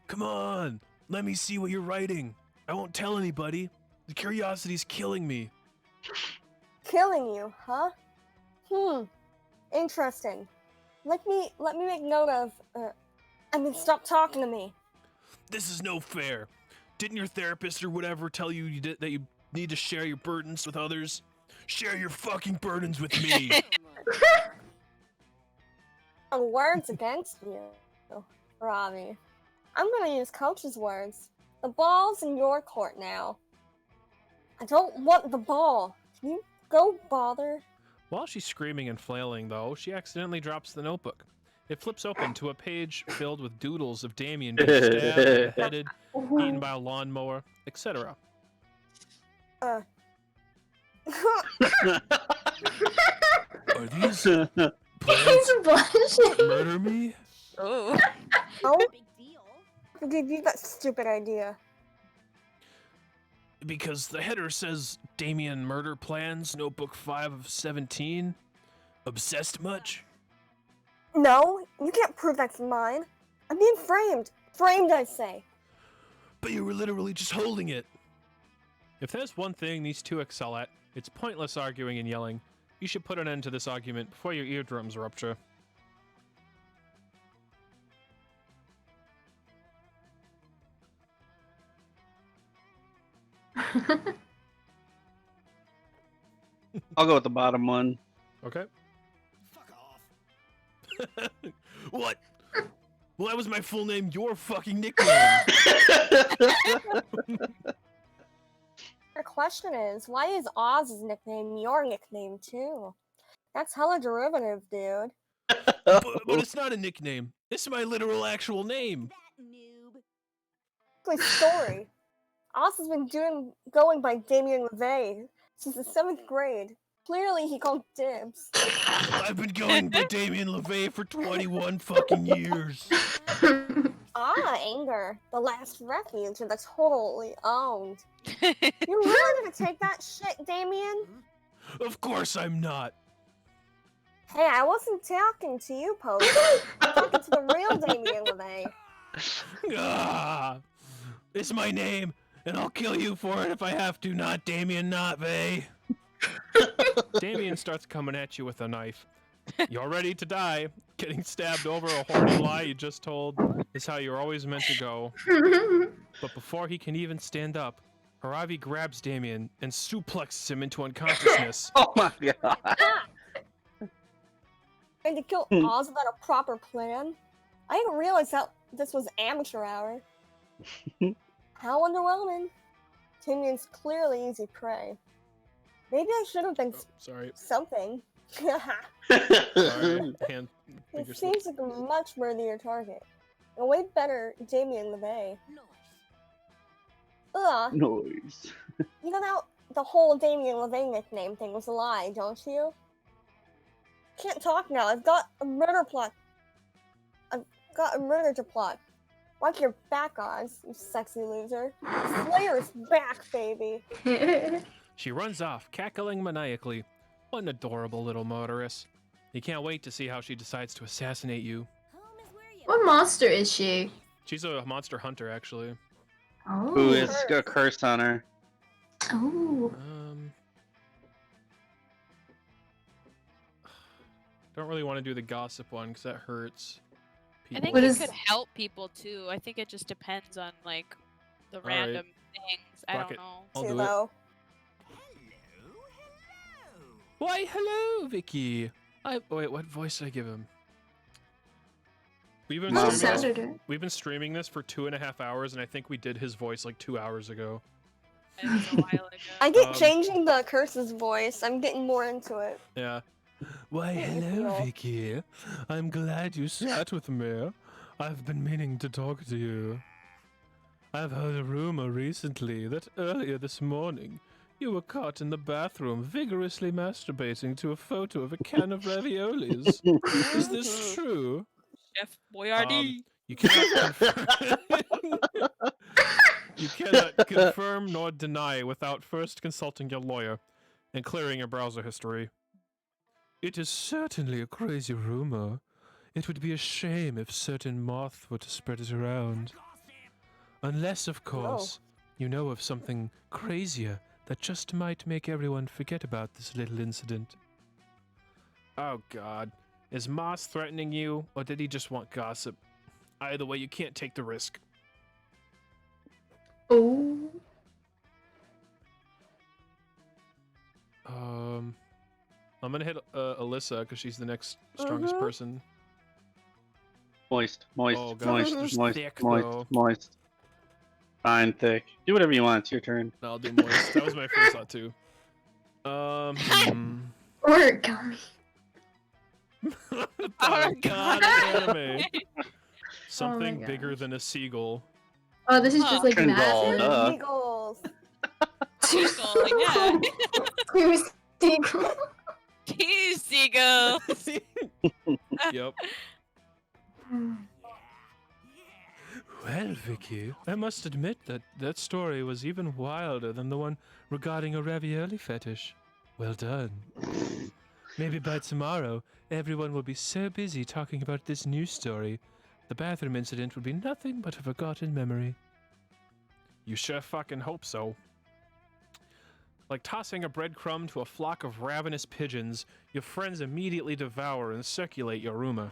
Come on, let me see what you're writing. I won't tell anybody. The curiosity's killing me. Killing you, huh? Interesting. Let me make note of. Stop talking to me. This is no fair. Didn't your therapist or whatever tell you that you need to share your burdens with others? Share your fucking burdens with me. Words against you, Ravi. I'm gonna use Coach's words. The ball's in your court now. I don't want the ball. Can you go bother? While she's screaming and flailing, though, she accidentally drops the notebook. It flips open to a page filled with doodles of Damien being stabbed, beheaded, eaten by a lawnmower, etc. Are these plans to murder me? Oh. Oh? Who gave you that stupid idea? Because the header says Damien murder plans, notebook 5 of 17. Obsessed much? No, you can't prove that's mine. I'm being framed. Framed, I say. But you were literally just holding it. If there's one thing these two excel at, it's pointless arguing and yelling. You should put an end to this argument before your eardrums rupture. I'll go with the bottom one. Okay. Fuck off. What? Well, that was my full name, your fucking nickname. The question is, why is Oz's nickname your nickname too? That's hella derivative, dude. but it's not a nickname. It's my literal actual name. It's story. Oz has been going by Damien LeVay since the 7th grade. Clearly, he called dibs. I've been going by Damien LeVay for 21 fucking years. Anger, the last refuge that's totally owned. You really gonna take that shit, Damien? Of course I'm not. Hey, I wasn't talking to you, Post. I'm talking to the real Damien LeVay. Ah, it's my name, and I'll kill you for it if I have to, not Damien, not Vay. Damien starts coming at you with a knife. You're ready to die. Getting stabbed over a horny lie you just told is how you're always meant to go. But before he can even stand up, Haravi grabs Damien and suplexes him into unconsciousness. Oh my god. And to kill Oz without a proper plan? I didn't realize that this was amateur hour. How underwhelming. Damien's clearly easy prey. Maybe I should have been Sorry. something. Sorry. Hand He finger slip. seems like a much worthier target. A way better Damien LeVay. Ugh, Noise. you know that the whole Damien LeVay nickname thing was a lie, don't you? Can't talk now. I've got a murder plot. I've got a murder to plot. Watch your back, Oz, you sexy loser. Slayer's back, baby. She runs off, cackling maniacally. What an adorable little motorist. You can't wait to see how she decides to assassinate you. What monster is she? She's a monster hunter, actually. Oh. Who is a curse on her? Oh. Don't really want to do the gossip one because that hurts I people. think What it is- could help people too. I think it just depends on like the All right. random things. I Fuck don't it. know. I'll Too do it. low. Why, hello, Vicky. Wait, what voice did I give him? We've been Mom. streaming this, Saturday. we've been streaming this for 2.5 hours, and I think we did his voice like 2 hours ago. It was a while ago. I get Um, changing the curse's voice. I'm getting more into it. Yeah. Why, Yeah, hello, yeah. Vicky. I'm glad you sat with me. I've been meaning to talk to you. I've heard a rumor recently that earlier this morning you were caught in the bathroom vigorously masturbating to a photo of a can of raviolis. Is this true? Chef Boyardee. You cannot confirm. You cannot confirm nor deny without first consulting your lawyer and clearing your browser history. It is certainly a crazy rumor. It would be a shame if certain moth were to spread it around. Unless, of course, you know of something crazier that just might make everyone forget about this little incident. Oh God. Is Moss threatening you, or did he just want gossip? Either way, you can't take the risk. Oh. I'm gonna hit Alyssa because she's the next strongest Mhm. person. Moist, moist, Oh, God. moist, There's moist, thick, moist, though. moist. Fine, thick. Do whatever you want. It's your turn. I'll do moist. That was my first thought too. Origami. Oh God, anime. Something gosh. bigger than a seagull. Oh, this is just like Turn massive. ball. Eagles. Seagull, yeah. Two seagulls. Two seagulls. Yep. Well, Vicky, I must admit that that story was even wilder than the one regarding a ravioli fetish. Well done. Maybe by tomorrow, everyone will be so busy talking about this new story, the bathroom incident will be nothing but a forgotten memory. You sure fucking hope so. Like tossing a breadcrumb to a flock of ravenous pigeons, your friends immediately devour and circulate your rumor.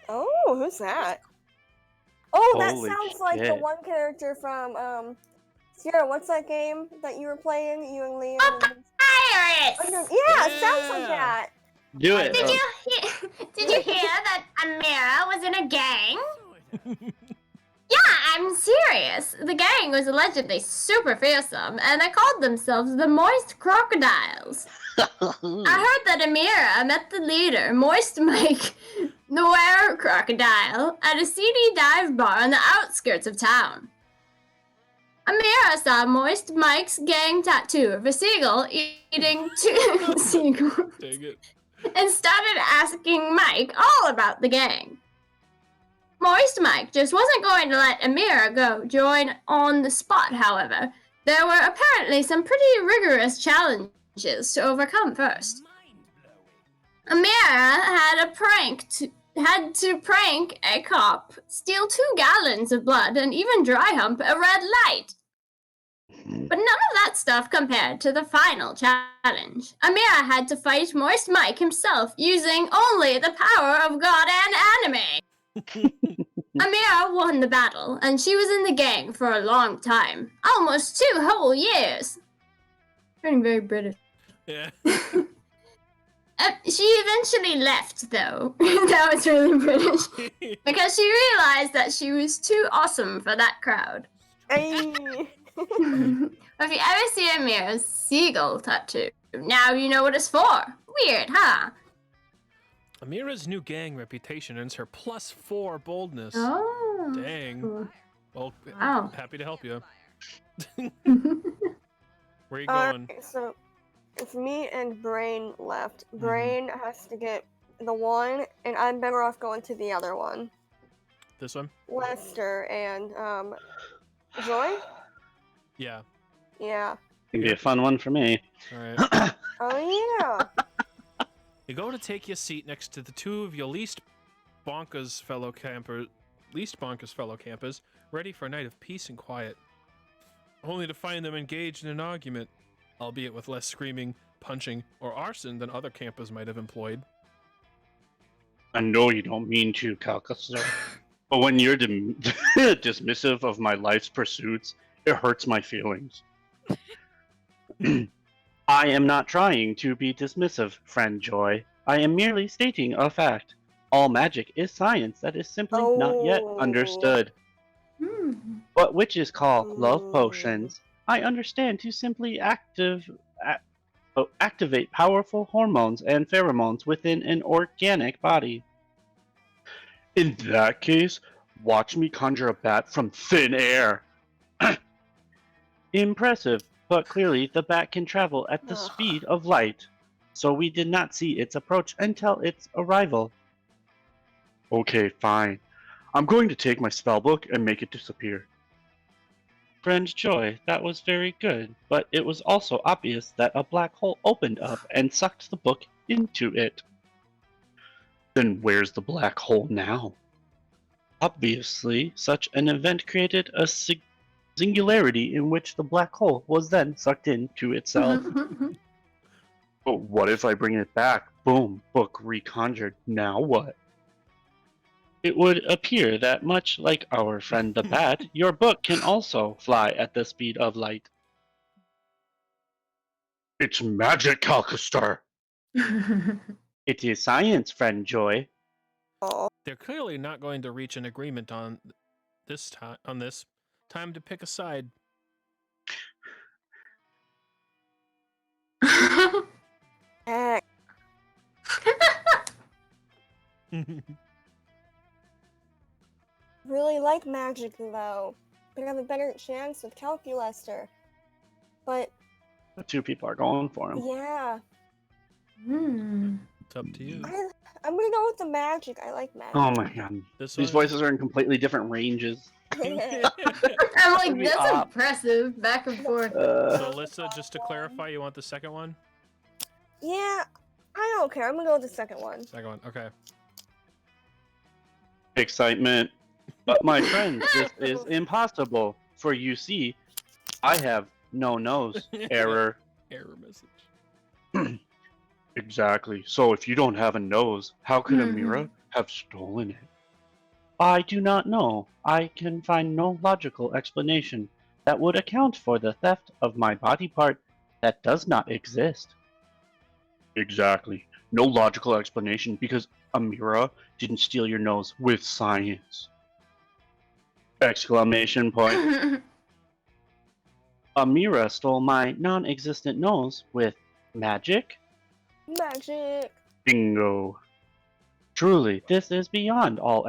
Oh, who's that? Oh, that Holy sounds like the shit. one character from Sierra. What's that game that you were playing? You and Liam. Pirates! Yeah, it sounds like Yeah. that. Do it. Did you hear that Amira was in a gang? Yeah, I'm serious. The gang was allegedly super fearsome, and they called themselves the Moist Crocodiles. I heard that Amira met the leader, Moist Mike, the were crocodile, at a seedy dive bar on the outskirts of town. Amira saw Moist Mike's gang tattoo of a seagull eating two seagulls Dang it. and started asking Mike all about the gang. Moist Mike just wasn't going to let Amira go join on the spot, however. There were apparently some pretty rigorous challenges to overcome first. Amira had to prank a cop, steal 2 gallons of blood, and even dry hump a red light. But none of that stuff compared to the final challenge. Amira had to fight Moist Mike himself using only the power of God and anime. Amira won the battle, and she was in the gang for a long time. Almost 2 whole years. Turning very British. Yeah. She eventually left, though. That was really British. Because she realized that she was too awesome for that crowd. Ay. If you ever see Amira's seagull tattoo, now you know what it's for. Weird, huh? Amira's new gang reputation earns her +4 boldness. Oh. Dang. Cool. Well, Wow. happy to help you. Where are you going? So, it's me and Brain left. Brain has to get the one, and I'm better off going to the other one. This one? Lester and, Joy? Yeah. Yeah. It'd be a fun one for me. Alright. Oh, yeah. You go to take your seat next to the 2 of your least bonkers fellow campers, ready for a night of peace and quiet. Only to find them engaged in an argument, albeit with less screaming, punching, or arson than other campers might have employed. I know you don't mean to, Calcutta, but when you're dismissive of my life's pursuits, it hurts my feelings. I am not trying to be dismissive, friend Joy. I am merely stating a fact. All magic is science that is simply not yet understood. What witches call love potions, I understand to simply activate powerful hormones and pheromones within an organic body. In that case, watch me conjure a bat from thin air. Impressive, but clearly the bat can travel at the speed of light, so we did not see its approach until its arrival. Okay, fine. I'm going to take my spellbook and make it disappear. Friend Joy, that was very good, but it was also obvious that a black hole opened up and sucked the book into it. Then where's the black hole now? Obviously, such an event created a singularity in which the black hole was then sucked into itself. But what if I bring it back? Boom, book reconjured. Now what? It would appear that much like our friend the bat, your book can also fly at the speed of light. It's magic, Calcastar! It is science, friend Joy. They're clearly not going to reach an agreement on this. Time to pick a side. Heck. Really like magic, though. But I have a better chance with Calculester. But, The 2 people are going for him. yeah. It's up to you. I'm gonna go with the magic. I like magic. Oh my god. This These one- voices are in completely different ranges. I'm like, Would be that's op. impressive. Back and forth. So, Alyssa, just to clarify, you want the second one? Yeah, I don't care. I'm gonna go with the second one. Second one, okay. Excitement. But my friends, this is impossible. For you see, I have no nose. Error. Error message. Exactly. So if you don't have a nose, how could Amira have stolen it? I do not know. I can find no logical explanation that would account for the theft of my body part that does not exist. Exactly. No logical explanation because Amira didn't steal your nose with science. Exclamation point. Amira stole my non-existent nose with magic? Magic. Bingo. Truly, this is beyond all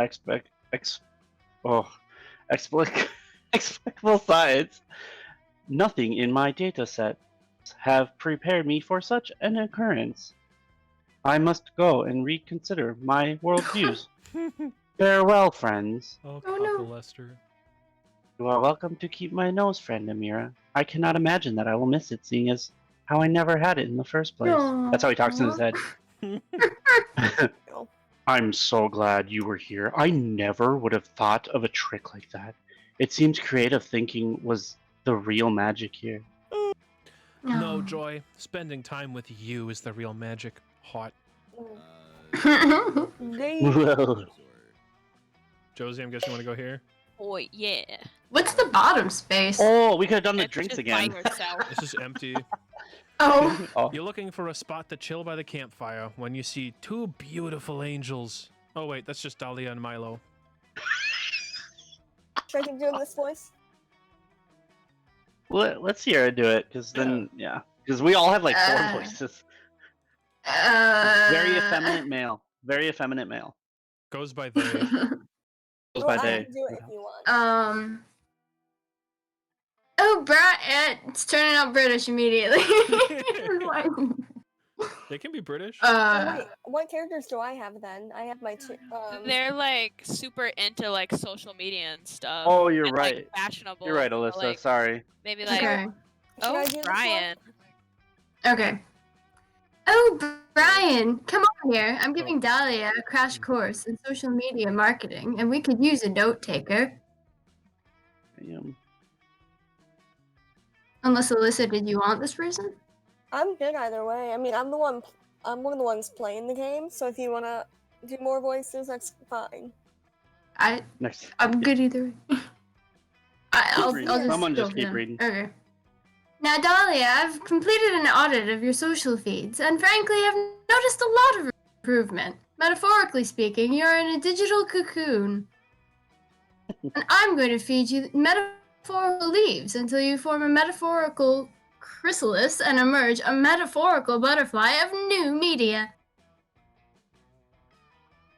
inexplicable science. Nothing in my data sets have prepared me for such an occurrence. I must go and reconsider my worldviews. Farewell, friends. Oh, Oh, no. Papa Lester. You are welcome to keep my nose, friend Amira. I cannot imagine that I will miss it, seeing as how I never had it in the first place. That's how he talks in his head. I'm so glad you were here. I never would have thought of a trick like that. It seems creative thinking was the real magic here. No, Joy. Spending time with you is the real magic. Hot. Well, Josie, I'm guessing you want to go here? Oh, yeah. What's the bottom space? oh, we could have done the It's drinks just again. by yourself. It's just empty. Oh. Oh, You're looking for a spot to chill by the campfire when you see two beautiful angels. Oh, wait, that's just Dahlia and Milo. Should I keep doing this voice? let's hear her do it, because then, yeah. Because we all have like 4 voices. Very effeminate male. Very effeminate male. Goes by they. Goes Well, by I they. can do it if you want. Oh, it's turning out British immediately. They can be British. Oh, wait, what characters do I have then? I have my two. They're like super into like social media and stuff. Oh, you're and, right. Like, fashionable. You're right, so, Alyssa. like, Sorry. maybe like, Okay. Should I oh, do this one? Brian. Okay. Oh, Brian, come on here. I'm giving Dahlia a crash course in social media marketing, and we could use a note taker. Damn. Unless Alyssa, did you want this person? I'm good either way. I mean, I'm one of the ones playing the game. So if you wanna do more voices, that's fine. Next. I'm good either way. I'll reading. just Someone go just for keep them. reading. Okay. Now, Dahlia, I've completed an audit of your social feeds, and frankly, I've noticed a lot of improvement. Metaphorically speaking, you're in a digital cocoon. And I'm going to feed you metaphorical leaves until you form a metaphorical chrysalis and emerge a metaphorical butterfly of new media.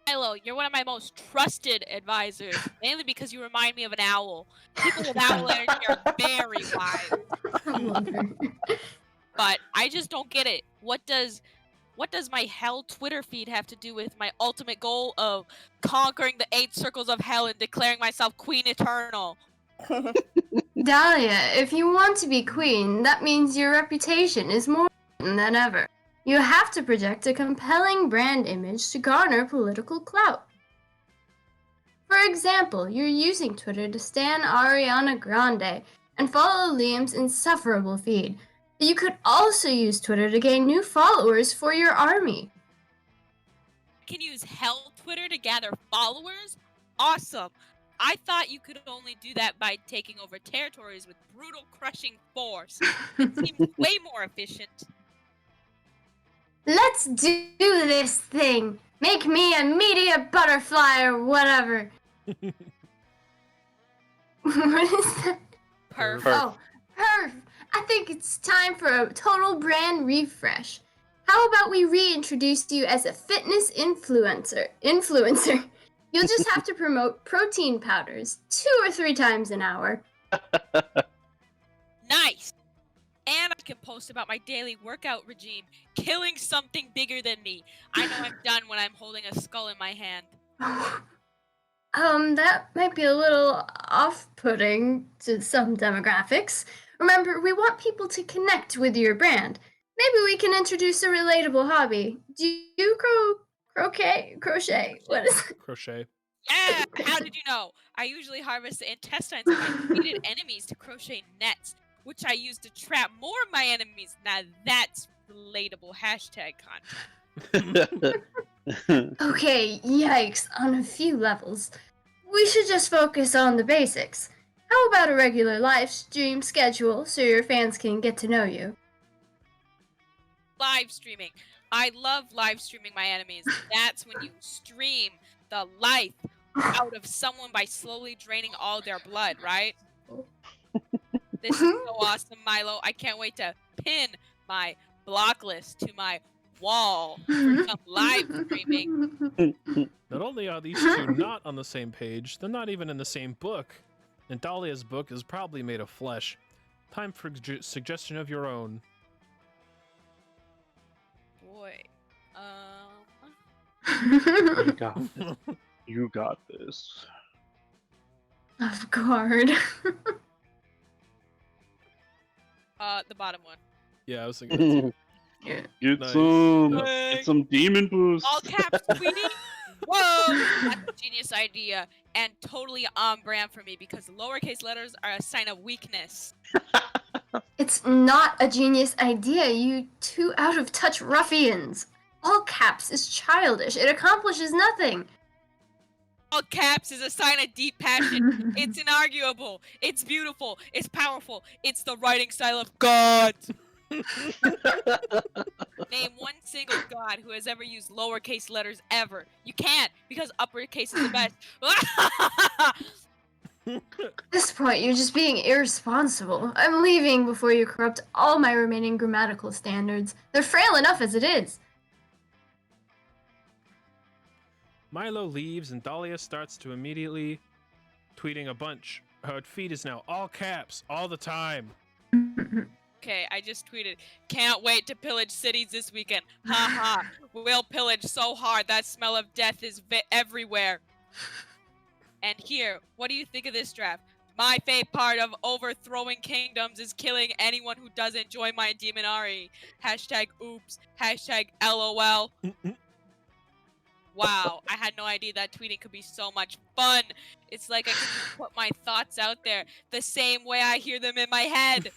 Milo, you're one of my most trusted advisors, mainly because you remind me of an owl. People with owl energy are very wise. But I just don't get it. What does my hell Twitter feed have to do with my ultimate goal of conquering the 8 circles of hell and declaring myself Queen Eternal? Dahlia, if you want to be queen, that means your reputation is more important than ever. You have to project a compelling brand image to garner political clout. For example, you're using Twitter to stan Ariana Grande and follow Liam's insufferable feed. But you could also use Twitter to gain new followers for your army. I can use hell Twitter to gather followers? Awesome! I thought you could only do that by taking over territories with brutal crushing force. It seems way more efficient. Let's do this thing! Make me a media butterfly or whatever. What is that? Perf. Oh, perf! I think it's time for a total brand refresh. How about we reintroduce you as a fitness influencer? You'll just have to promote protein powders 2 or 3 times an hour. Nice! And I can post about my daily workout regime, killing something bigger than me. I know I'm done when I'm holding a skull in my hand. That might be a little off-putting to some demographics. Remember, we want people to connect with your brand. Maybe we can introduce a relatable hobby. Do you crochet? What is it? Crochet. Yeah! How did you know? I usually harvest the intestines of my defeated enemies to crochet nets, which I use to trap more of my enemies. Now that's relatable hashtag content. Okay, yikes, on a few levels. We should just focus on the basics. How about a regular live stream schedule so your fans can get to know you? Live streaming. I love live streaming my enemies. That's when you stream the life out of someone by slowly draining all their blood, right? This is so awesome, Milo. I can't wait to pin my block list to my wall for some live streaming. Not only are these two not on the same page, they're not even in the same book. And Dahlia's book is probably made of flesh. Time for suggestion of your own. Boy. You got this. You got this. Of course. The bottom one. Yeah, I was thinking that too. Yeah. Get Nice. some. Yep. Get some demon boost. All caps tweeting. Whoa! That's a genius idea and totally on brand for me because lowercase letters are a sign of weakness. It's not a genius idea, you two out-of-touch ruffians. All caps is childish. It accomplishes nothing. All caps is a sign of deep passion. It's inarguable. It's beautiful. It's powerful. It's the writing style of God. Name one single god who has ever used lowercase letters ever. You can't, because uppercase is the best. At this point, you're just being irresponsible. I'm leaving before you corrupt all my remaining grammatical standards. They're frail enough as it is. Milo leaves and Dahlia starts to immediately tweeting a bunch. Her feed is now all caps, all the time. Okay, I just tweeted, can't wait to pillage cities this weekend. Ha ha. We'll pillage so hard that smell of death is everywhere. And here, what do you think of this draft? My favorite part of overthrowing kingdoms is killing anyone who doesn't join my Demonari. Hashtag oops. Hashtag LOL. Wow, I had no idea that tweeting could be so much fun. It's like I can just put my thoughts out there the same way I hear them in my head.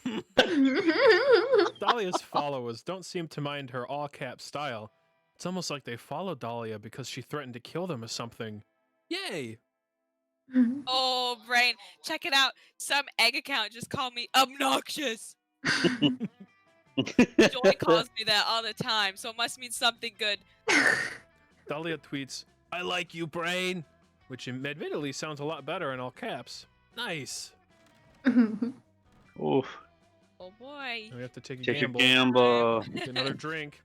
Dahlia's followers don't seem to mind her all-cap style. It's almost like they follow Dahlia because she threatened to kill them or something. Yay! Oh, brain, check it out. Some egg account just called me obnoxious. Joy calls me that all the time, so it must mean something good. Dahlia tweets, I like you, brain! Which admittedly sounds a lot better in all caps. Nice! Oof. Oh boy. Now we have to take a Take a gamble. gamble. Get another drink.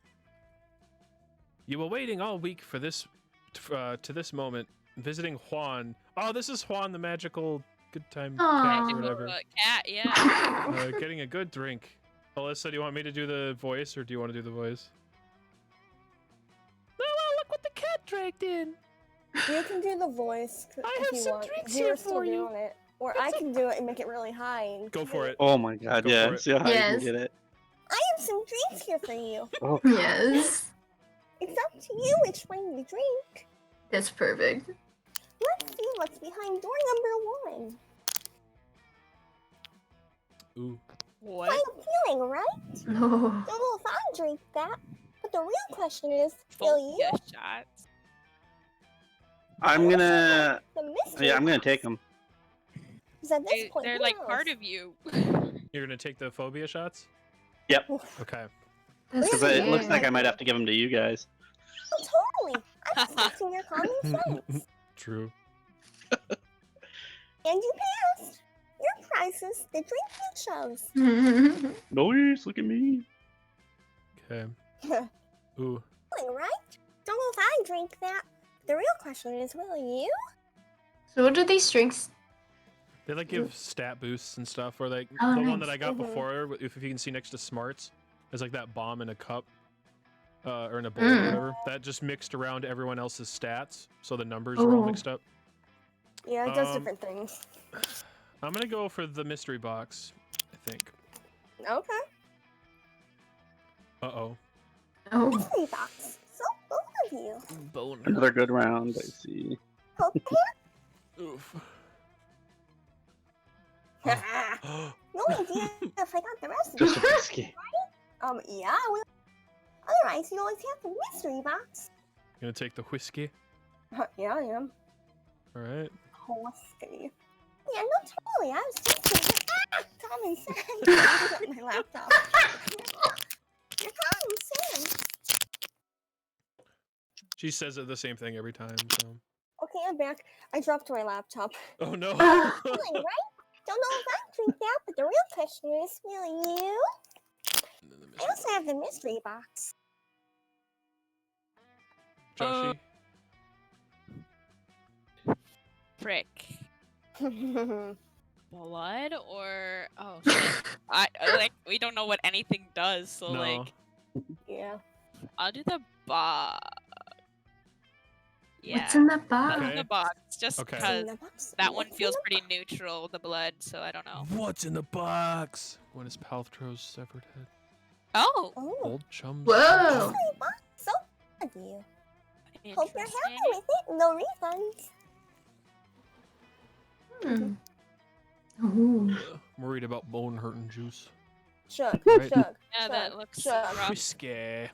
You were waiting all week for this, to this moment, visiting Juan. Oh, this is Juan, the magical good time cat or whatever. Cat, yeah. Getting a good drink. Alyssa, do you want me to do the voice, or do you want to do the voice? Oh, look what the cat dragged in! You can do the voice I if have you some want. drinks You're here still for you. doing it. Or I can do it and make it really high. And Go for it. Oh my god, Go yeah. for it. See how high Yes. you can get it. I have some drinks here for you. Oh, Yes. It's up to you which one you drink. That's perfect. Let's see what's behind door number 1. Ooh. What? Quite appealing, right? No. Don't know if I drink that, but the real question is, will you? Yeah, shots. I'm gonna. The mystery Yeah, I'm gonna box. take them. 'Cause at this point, They're who like knows? part of you. You're gonna take the phobia shots? Yep. Okay. That's Because it looks weird. like I might have to give them to you guys. Oh, totally. I'm just testing your common sense. True. And you passed. Your prize is the drink you chose. Noise, look at me. Okay. Feeling Ooh. right? Don't know if I drink that. The real question is, will you? So what are these drinks? They like give stat boosts and stuff, or like Oh, the one nice. that I got Mhm. before, if you can see next to smarts, there's like that bomb in a cup, or in a bowl or whatever. That just mixed around everyone else's stats, so the numbers are all Oh. mixed up. Yeah, it does Um, different things. I'm gonna go for the mystery box, I think. Okay. Uh-oh. Oh. Mystery box. So, both of you. Bone. Another good round, I see. Okay. Oof. No idea if I got the rest of Just a it. whiskey. Yeah, I will. Otherwise, you always have the mystery box. Gonna take the whiskey. Yeah, I am. Alright. Whiskey. Yeah, no, totally. I was just thinking, common sense. I got my laptop. Your common sense. She says it the same thing every time, so. Okay, I'm back. I dropped my laptop. Oh no! Feeling right? Don't know if I drink that, but the real question is, will you? I also have the mystery box. Joshy? Frick. blood or shit. I like we don't know what anything does, so No. like Yeah. I'll do the box. Yeah. What's in that box? That's Okay. the box, just Okay. because In the box. that one What's in feels the pretty neutral, the blood, so I don't know. What's in the box? What is Paltrow's severed head? Oh! Oh, Old chums. Whoa. so good of you. Hope you're Interesting. happy with it. No refunds. Hmm. Ooh. I'm worried about bone hurting juice. Chug, Right. chug. Yeah, that chug, looks chug. rough. Whiskey.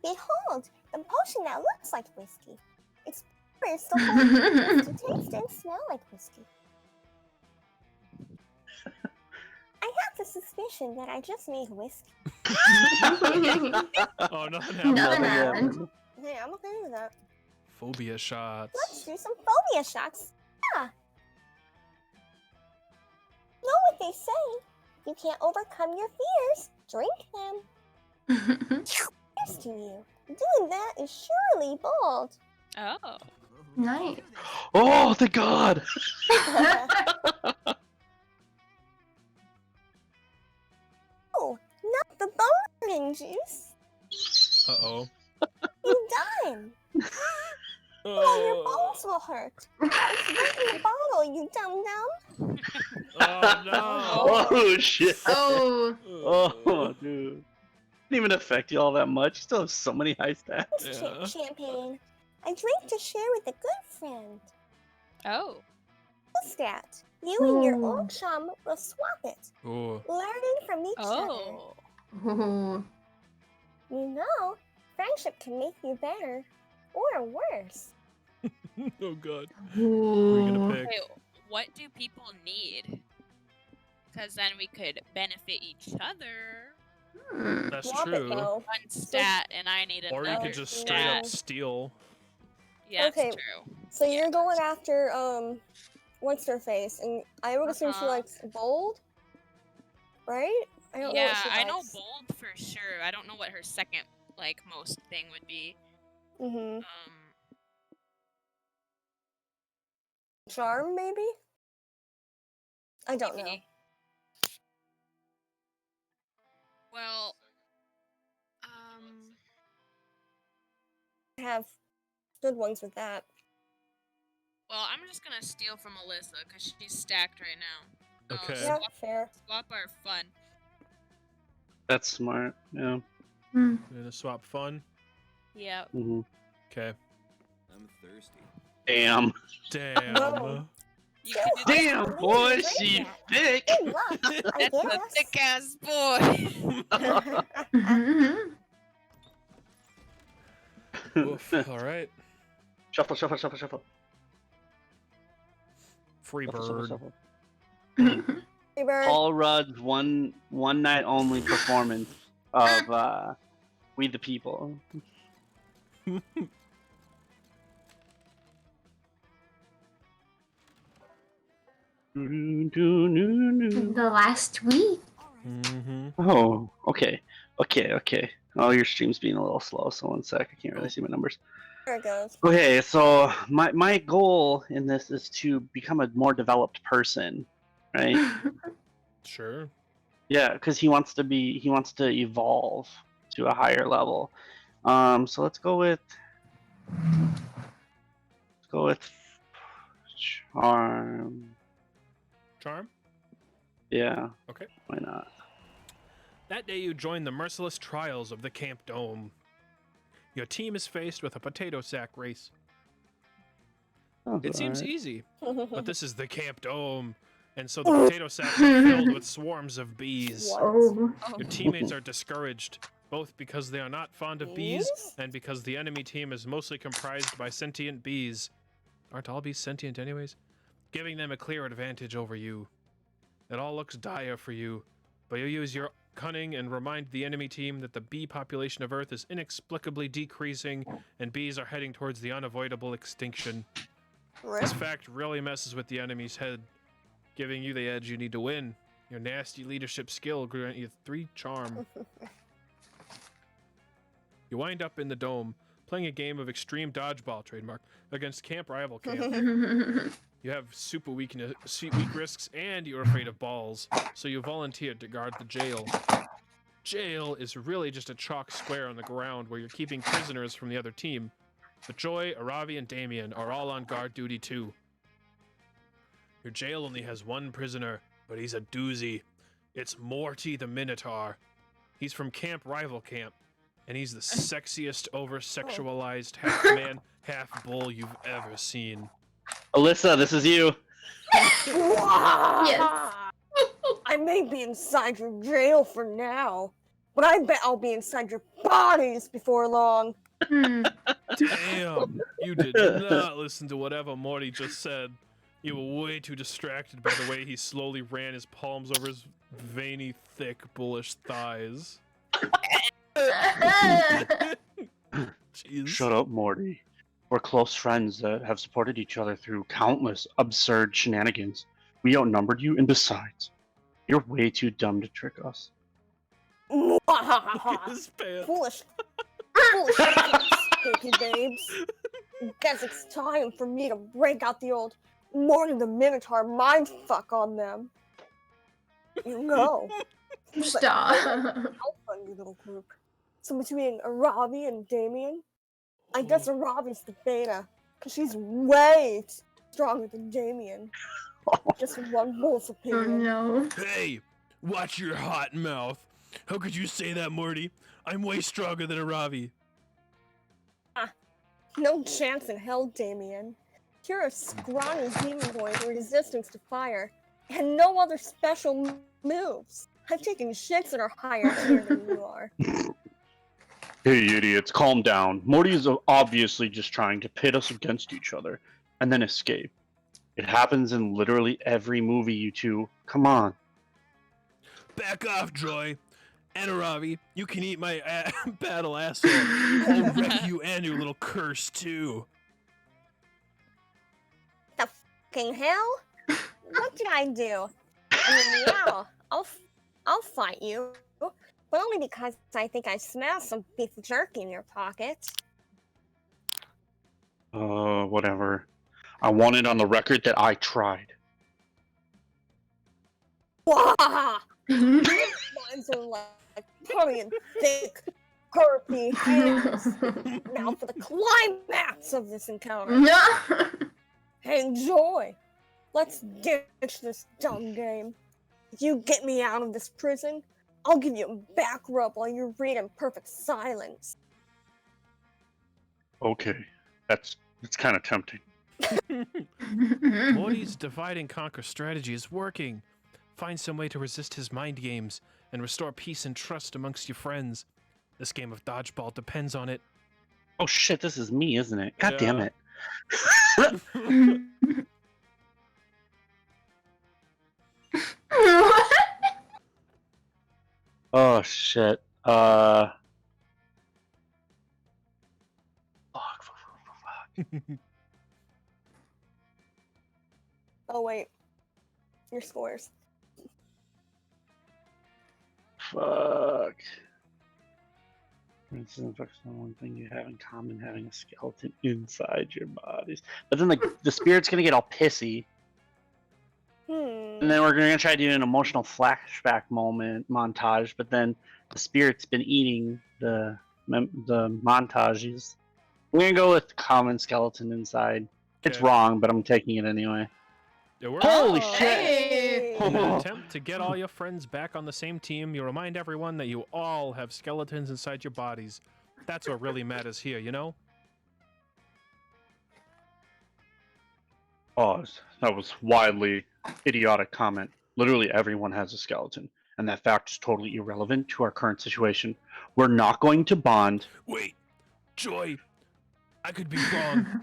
Behold, the potion that looks like whiskey. Its flavor is so full to taste and smell like whiskey. I have the suspicion that I just made whiskey. Oh, nothing happened. Nothing Nothing happened. happened. Hey, I'm okay with that. Phobia Let's shots. do some phobia shots. Yeah. Know what they say? You can't overcome your fears. Drink them. Here's to you. Doing that is surely bold. Oh. Nice. Oh, thank God! Oh, not the bone juice. Uh-oh. You dime. Oh, your bones will hurt. It's right in the bottle, you dum-dum. Oh, no. Oh, shit! Oh. Oh, dude. Didn't even affect you all that much. You still have so many high stats. It's Yeah. champagne. I drink to share with a good friend. Oh. Stat. You and your Ooh. old chum will swap it, Oh. learning from each other. Oh. Ooh. You know, friendship can make you better or worse. Oh, God. Who are you gonna Ooh. pick? Wait, what do people need? Because then we could benefit each other. Hmm. That's Swap it true. though. One stat, and I need Or another you could just straight stat. up steal. Yeah, Okay. that's true. So you're going after what's her face, and I would assume she Uh-huh. likes bold, right? I don't know Yeah, what she I know likes. bold for sure. I don't know what her second like most thing would be. Mhm. Um, Charm maybe. I don't know. maybe. Well, I have good ones with that. well, I'm just gonna steal from Alyssa because she's stacked right now. Okay. Yeah, Swap, fair. swap are fun. That's smart. Yeah. Hmm. You're gonna swap fun. Yeah. hmm Okay. I'm thirsty. Damn. Damn. Whoa. You can do that. Damn, Really boy, drink she that. thick. Good luck, I That's a guess. thick ass boy. Mhm. Oof. All right. Shuffle, shuffle, shuffle, shuffle. Free Shuffle, shuffle, bird. shuffle. Hey, Bird. Paul Rudd's one night only performance of We the People. The last week. Mm-hmm. Oh, okay. Oh, your stream's being a little slow, so 1 sec. I can't really see my numbers. There it goes. Okay, so my goal in this is to become a more developed person, right? Sure. Yeah, because he wants to evolve to a higher level. So let's go with charm. Charm. Yeah. Okay. Why not? That day you join the merciless trials of the Camp Dome. Your team is faced with a potato sack race. It seems easy, but this is the Camp Dome, and so the potato sacks are filled with swarms of bees. What? Oh. Your teammates are discouraged, both because they are not fond of bees Bees? and because the enemy team is mostly comprised by sentient bees. Aren't all bees sentient anyways? Giving them a clear advantage over you. It all looks dire for you, but you use your cunning and remind the enemy team that the bee population of Earth is inexplicably decreasing and bees are heading towards the unavoidable extinction. This fact really messes with the enemy's head, giving you the edge you need to win. Your nasty leadership skill will grant you 3 charm. You wind up in the dome, playing a game of extreme dodgeball, trademark, against camp rival camp. You have super weak risks, and you're afraid of balls, so you volunteered to guard the jail. Jail is really just a chalk square on the ground where you're keeping prisoners from the other team. But Joy, Aravi, and Damien are all on guard duty too. Your jail only has one prisoner, but he's a doozy. It's Morty the Minotaur. He's from Rival Camp, and he's the sexiest, over-sexualized half-man, half-bull you've ever seen. Alyssa, this is you. Yes. I may be inside your jail for now, but I bet I'll be inside your bodies before long. Damn, you did not listen to whatever Morty just said. You were way too distracted by the way he slowly ran his palms over his veiny, thick, bullish thighs. Jeez. Shut up, Morty. We're close friends that have supported each other through countless absurd shenanigans. We outnumbered you, and besides, you're way too dumb to trick us. His pants. Foolish, stinky babes. Guess it's time for me to break out the old Morty the Minotaur mindfuck on them. You know. Stop. How fun, you little group. So between Aravi and Damien, I guess Aravi's the beta, because she's way stronger than Damien. Just one bull's Oh opinion. no. Hey, watch your hot mouth. How could you say that, Morty? I'm way stronger than Aravi. No chance in hell, Damien. You're a scrawny demon boy with resistance to fire, and no other special moves. I've taken shits that are higher tier than you are. Hey, idiots, calm down. Morty is obviously just trying to pit us against each other, and then escape. It happens in literally every movie, you two. Come on. Back off, Joy. And Aravi, you can eat my battle asshole. I'll wreck you and your little curse, too. The fucking hell? What did I do? I mean, yeah, I'll fight you, but only because I think I smell some beef jerky in your pocket. Whatever. I want it on the record that I tried. Wahaha! Mines are like putty and thick, girthy hands. Now for the climax of this encounter. No. Enjoy. Let's ditch this dumb game. If you get me out of this prison, I'll give you a back rub while you read in perfect silence. Okay, that's kind of tempting. Morty's divide and conquer strategy is working. Find some way to resist his mind games and restore peace and trust amongst your friends. This game of dodgeball depends on it. Oh shit, this is me, isn't it? God damn it. Oh shit. Fuck. Oh wait, your scores. Fuck. This is the one thing you have in common, having a skeleton inside your bodies. But then the spirit's gonna get all pissy. And then we're gonna try to do an emotional flashback montage, but then the spirit's been eating the montages. We're gonna go with common skeleton inside. It's Okay. wrong, but I'm taking it anyway. It works. Holy Oh, shit! hey. In an attempt to get all your friends back on the same team, you remind everyone that you all have skeletons inside your bodies. That's what really matters here, you know? Pause. That was wildly idiotic comment. Literally everyone has a skeleton, and that fact is totally irrelevant to our current situation. We're not going to bond. Wait, Joy, I could be wrong,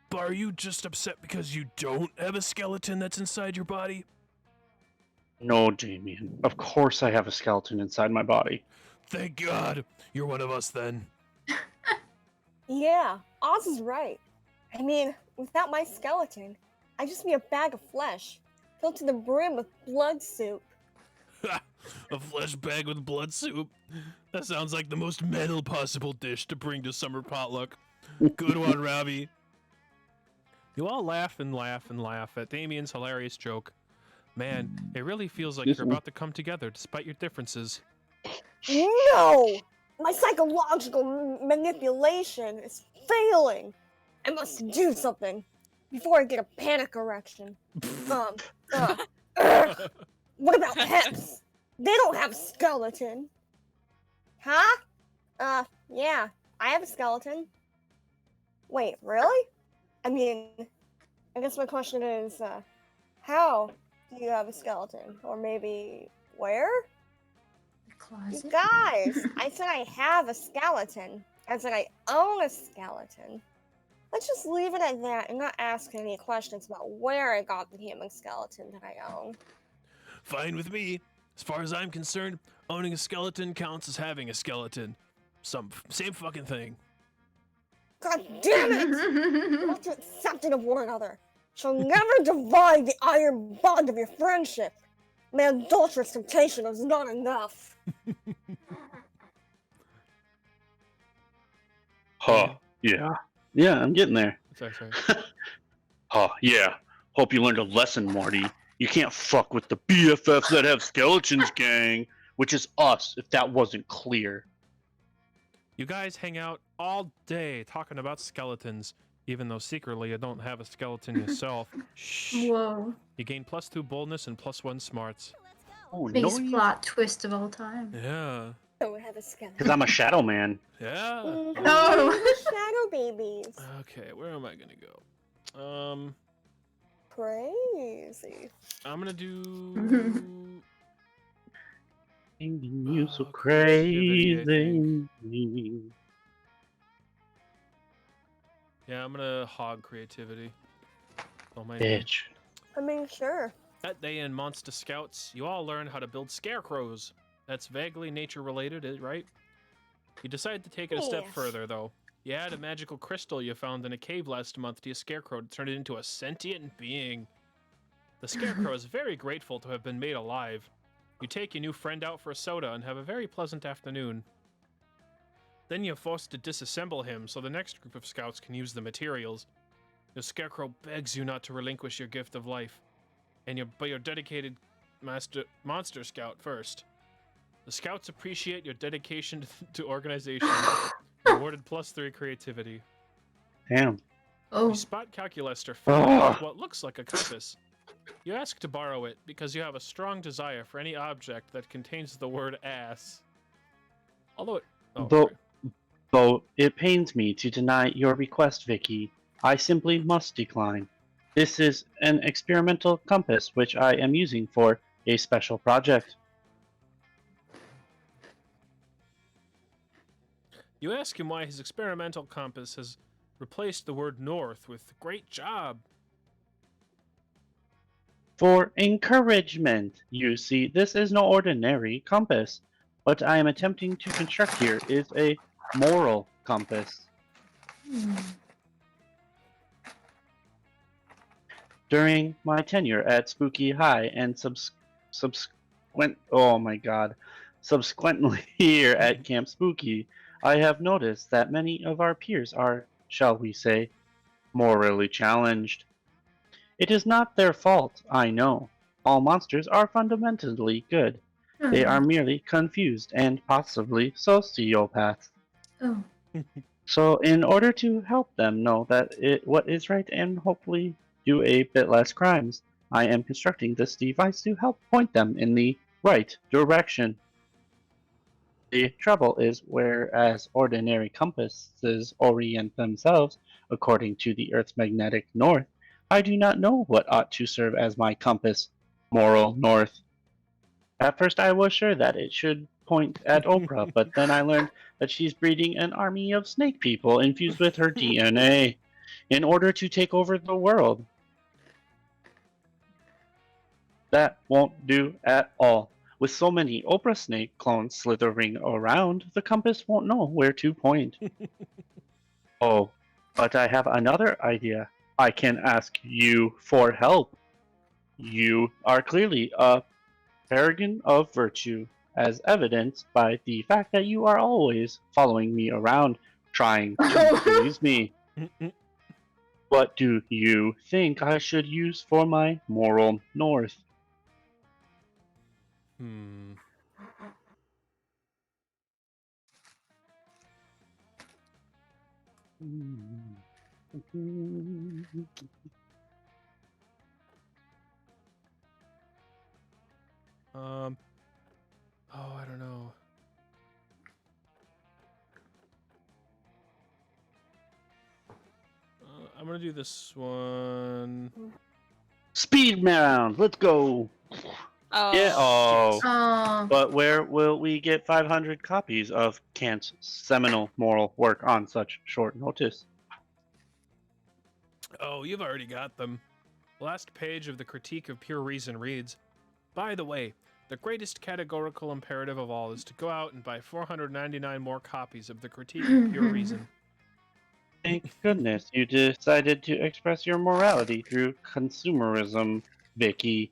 but are you just upset because you don't have a skeleton that's inside your body? No, Damien. Of course I have a skeleton inside my body. Thank God, you're one of us then. Yeah, Oz is right. I mean, without my skeleton, I'd just be a bag of flesh, filled to the brim with blood soup. A flesh bag with blood soup? That sounds like the most metal possible dish to bring to summer potluck. Good one, Ravi. You all laugh and laugh and laugh at Damien's hilarious joke. Man, it really feels like This you're one. about to come together despite your differences. No! My psychological manipulation is failing. I must do something before I get a panic erection. What about pets? They don't have skeleton. Huh? Yeah, I have a skeleton. Wait, really? I mean, I guess my question is, how do you have a skeleton? Or maybe, where? The closet? You guys, I said I have a skeleton. I said I own a skeleton. Let's just leave it at that and not ask any questions about where I got the human skeleton that I own. Fine with me. As far as I'm concerned, owning a skeleton counts as having a skeleton. Same fucking thing. God damn it! You have to accept it of one another. Shall never divide the iron bond of your friendship. My adulterous temptation is not enough. Huh, yeah. Yeah, I'm getting there. Sorry. Huh, yeah. Hope you learned a lesson, Morty. You can't fuck with the BFFs that have skeletons, gang. Which is us, if that wasn't clear. You guys hang out all day talking about skeletons, even though secretly you don't have a skeleton yourself. Shh. Whoa. You gain +2 boldness and +1 smarts. Oh, Biggest no. plot twist of all time. Yeah. So we have a skeleton. Because I'm a shadow man. Yeah. Oh. Shadow babies. Okay, where am I gonna go? Crazy. I'm gonna do. You so creativity, I crazy. Yeah, I'm gonna hog creativity. Oh my. Bitch. I mean, sure. That day in Monster Scouts, you all learn how to build scarecrows. That's vaguely nature related, right? You decide to take it a step Yes. further, though. You add a magical crystal you found in a cave last month to your scarecrow to turn it into a sentient being. The scarecrow is very grateful to have been made alive. You take your new friend out for a soda and have a very pleasant afternoon. Then you're forced to disassemble him so the next group of scouts can use the materials. Your scarecrow begs you not to relinquish your gift of life, but your dedicated monster scout first. The scouts appreciate your dedication to organization. Awarded +3 creativity. Damn. Oh. You spot Calculester filling with what looks like a compass. You ask to borrow it because you have a strong desire for any object that contains the word ass. Although it... Oh, sorry. Though it pains me to deny your request, Vicky, I simply must decline. This is an experimental compass which I am using for a special project. You ask him why his experimental compass has replaced the word north with great job. For encouragement, you see, this is no ordinary compass. What I am attempting to construct here is a moral compass. During my tenure at Spooky High and subsequently here at Camp Spooky, I have noticed that many of our peers are, shall we say, morally challenged. It is not their fault, I know. All monsters are fundamentally good. They are merely confused and possibly sociopaths. Oh. So in order to help them know what is right and hopefully do a bit less crimes, I am constructing this device to help point them in the right direction. The trouble is, whereas ordinary compasses orient themselves according to the Earth's magnetic north, I do not know what ought to serve as my compass, moral north. At first I was sure that it should point at Oprah, but then I learned that she's breeding an army of snake people infused with her DNA in order to take over the world. That won't do at all. With so many Oprah snake clones slithering around, the compass won't know where to point. Oh, but I have another idea. I can ask you for help. You are clearly a paragon of virtue, as evidenced by the fact that you are always following me around, trying to please me. What do you think I should use for my moral north? Hmm. Oh, I don't know. I'm gonna do this one. Speed round, let's go. Oh. Yeah. Oh. Oh. But where will we get 500 copies of Kant's seminal moral work on such short notice? Oh, you've already got them. The last page of the Critique of Pure Reason reads, "By the way, the greatest categorical imperative of all is to go out and buy 499 more copies of the Critique of Pure Reason." Thank goodness you decided to express your morality through consumerism, Vicky.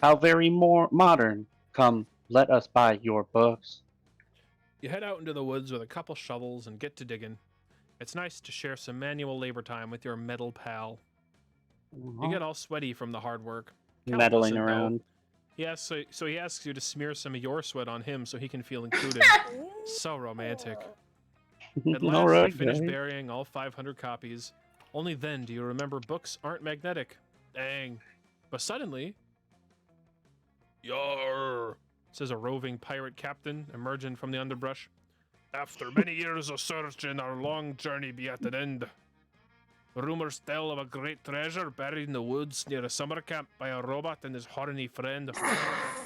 How very more modern. Come, let us buy your books. You head out into the woods with a couple shovels and get to digging. It's nice to share some manual labor time with your metal pal. You get all sweaty from the hard work. Cal Meddling doesn't, though. around. Yes, so he asks you to smear some of your sweat on him so he can feel included. So romantic. At last, Alright, you finish guys. burying all 500 copies. Only then do you remember books aren't magnetic. Dang. But suddenly... "Yarr," says a roving pirate captain, emerging from the underbrush. "After many years of searching, our long journey be at an end. Rumors tell of a great treasure buried in the woods near a summer camp by a robot and his horny friend.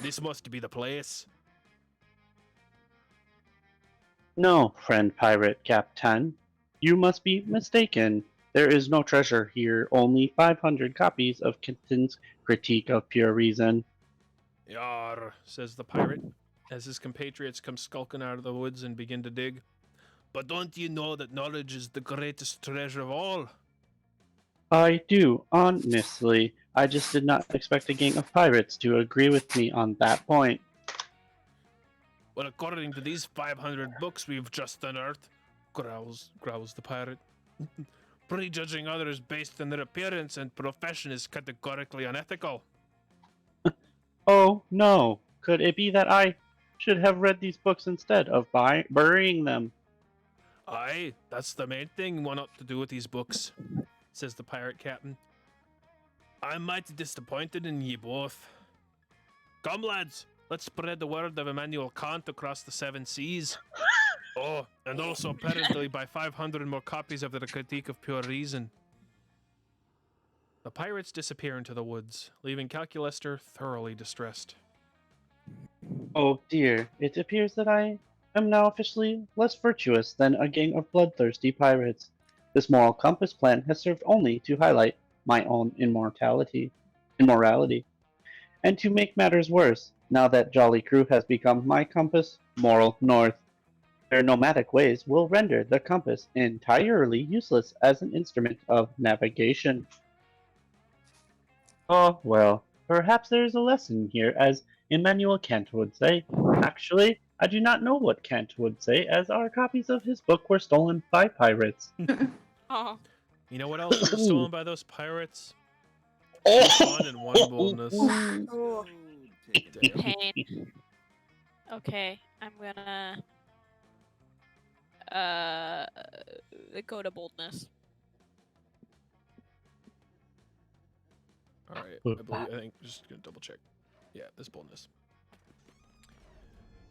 This must be the place." No, friend pirate captain. You must be mistaken. There is no treasure here, only 500 copies of Kenton's Critique of Pure Reason. "Yarr," says the pirate, as his compatriots come skulking out of the woods and begin to dig. "But don't you know that knowledge is the greatest treasure of all?" I do, honestly. I just did not expect a gang of pirates to agree with me on that point. "Well, according to these 500 books we've just unearthed," growls the pirate, "prejudging others based on their appearance and profession is categorically unethical." Oh, no. Could it be that I should have read these books instead of burying them? "Aye, that's the main thing one ought to do with these books," says the pirate captain. "I'm mighty disappointed in ye both. Come, lads, let's spread the word of Immanuel Kant across the 7 seas. Oh, and also apparently buy 500 more copies of the Critique of Pure Reason." The pirates disappear into the woods, leaving Calculester thoroughly distressed. Oh dear, it appears that I am now officially less virtuous than a gang of bloodthirsty pirates. This moral compass plan has served only to highlight my own immorality. And to make matters worse, now that Jolly Crew has become my compass, moral north. Their nomadic ways will render the compass entirely useless as an instrument of navigation. Oh, well, perhaps there is a lesson here, as Immanuel Kant would say. Actually, I do not know what Kant would say, as our copies of his book were stolen by pirates. Oh. You know what else was stolen by those pirates? Fun and one boldness. Ooh. Damn. Pain. Okay, I'm gonna go to boldness. All right, I think just gonna double check. Yeah, this boldness.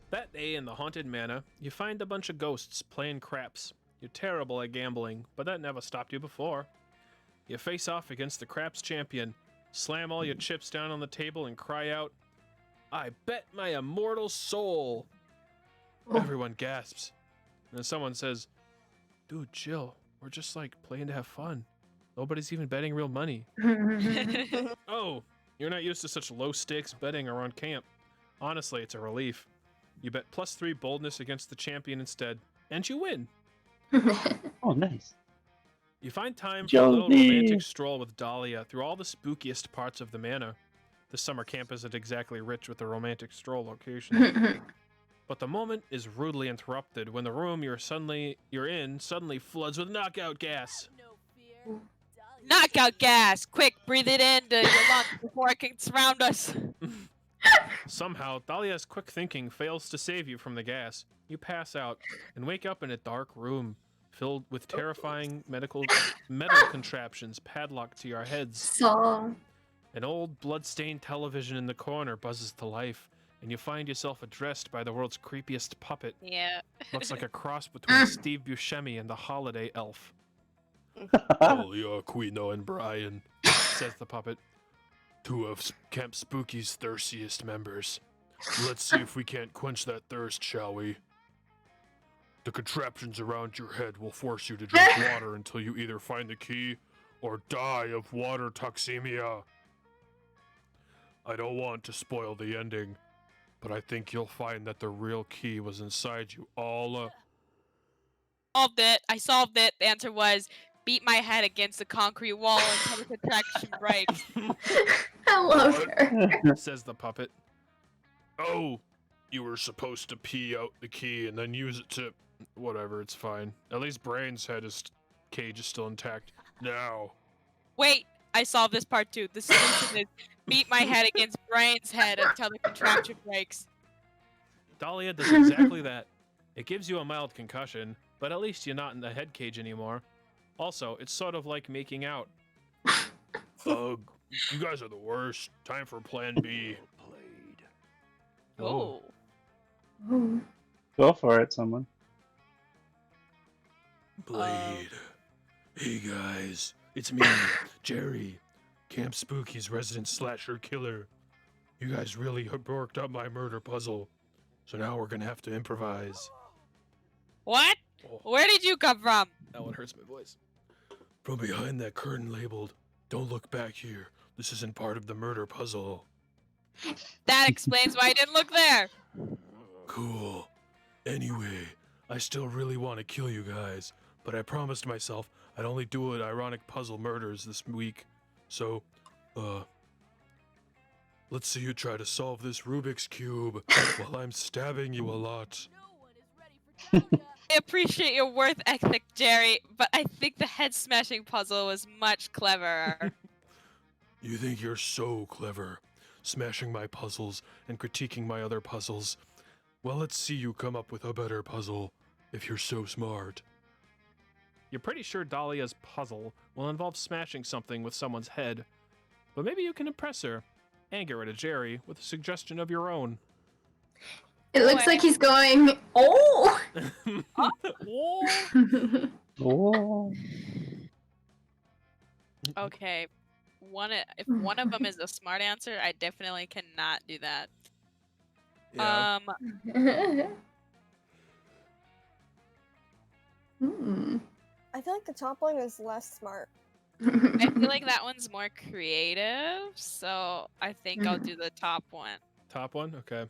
That day in the haunted manor, you find a bunch of ghosts playing craps. You're terrible at gambling, but that never stopped you before. You face off against the craps champion, slam all your chips down on the table and cry out, "I bet my immortal soul!" Everyone gasps. And then someone says, "Dude, chill. We're just like playing to have fun. Nobody's even betting real money." Oh, you're not used to such low stakes betting around camp. Honestly, it's a relief. You bet +3 boldness against the champion instead, and you win. Oh, nice. You find time for a little Jonesy. romantic stroll with Dahlia through all the spookiest parts of the manor. The summer camp isn't exactly rich with the romantic stroll locations. But the moment is rudely interrupted when the room you're in suddenly floods with knockout gas. Knockout gas! Quick, breathe it into your lungs before it can surround us. Somehow, Dahlia's quick thinking fails to save you from the gas. You pass out and wake up in a dark room filled with terrifying metal contraptions padlocked to your heads. Saw. An old blood-stained television in the corner buzzes to life, and you find yourself addressed by the world's creepiest puppet. Yeah. Looks like a cross between Steve Buscemi and the holiday elf. Dahlia, Quino, and Brian, Says the puppet. two of Camp Spooky's thirstiest members. Let's see if we can't quench that thirst, shall we? The contraptions around your head will force you to drink water until you either find the key or die of water toxemia. I don't want to spoil the ending, but I think you'll find that the real key was inside you all Solved it. I solved it. The answer was beat my head against the concrete wall until the contraction breaks. I love her. Says the puppet. Oh, you were supposed to pee out the key and then use it to... Whatever, it's fine. At least Brain's cage is still intact. Now. Wait, I solved this part too. The solution is beat my head against Brian's head until the contraption breaks. Dahlia does exactly that. It gives you a mild concussion, but at least you're not in the head cage anymore. Also, it's sort of like making out. Ugh, you guys are the worst. Time for plan B. Oh. Ooh. Go for it, someone. Blade. Hey guys, it's me, Jerry, Camp Spooky's resident slasher killer. You guys really worked up my murder puzzle, so now we're gonna have to improvise. What? Oh, Where did you come from? that one hurts my voice. From behind that curtain labeled, "Don't look back here, this isn't part of the murder puzzle." That explains why I didn't look there. Cool. Anyway, I still really want to kill you guys, but I promised myself I'd only do it ironic puzzle murders this week. So, let's see you try to solve this Rubik's Cube while I'm stabbing you a lot. I appreciate your work ethic, Jerry, but I think the head smashing puzzle was much cleverer. You think you're so clever, smashing my puzzles and critiquing my other puzzles. Well, let's see you come up with a better puzzle, if you're so smart. You're pretty sure Dahlia's puzzle will involve smashing something with someone's head, but maybe you can impress her and get rid of Jerry with a suggestion of your own. It looks like he's going, oh! Oh. Okay, if one of them is a smart answer, I definitely cannot do that. Yeah. Hmm. I feel like the top one is less smart. I feel like that one's more creative, so I think I'll do the top one. Top one? Okay.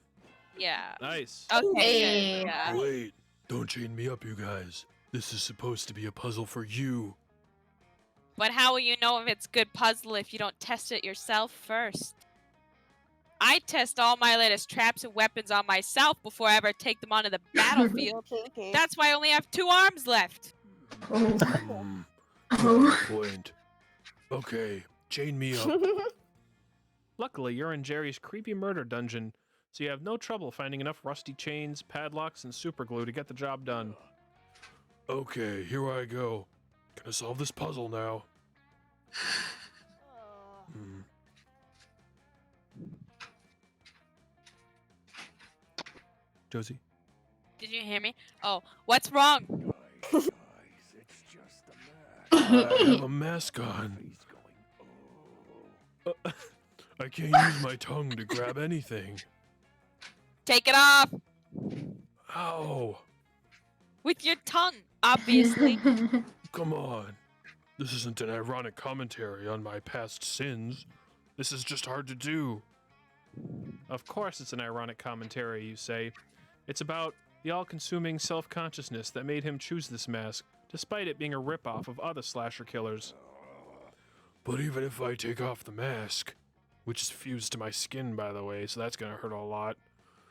Yeah. Nice. Okay. Hey. good, Yeah. Wait, don't chain me up, you guys. This is supposed to be a puzzle for you. But how will you know if it's good puzzle if you don't test it yourself first? I test all my latest traps and weapons on myself before I ever take them onto the battlefield. That's why I only have 2 arms left. Hmm, good point. Okay, chain me up. Luckily, you're in Jerry's creepy murder dungeon, so you have no trouble finding enough rusty chains, padlocks, and superglue to get the job done. Okay, here I go. Gonna solve this puzzle now. Hmm. Josie? Did you hear me? Oh, what's wrong? I have a mask on. I can't use my tongue to grab anything. Take it off Ow! with your tongue, obviously. Come on. This isn't an ironic commentary on my past sins. This is just hard to do. Of course it's an ironic commentary, you say. It's about the all-consuming self-consciousness that made him choose this mask, despite it being a ripoff of other slasher killers. But even if I take off the mask, which is fused to my skin, by the way, so that's gonna hurt a lot,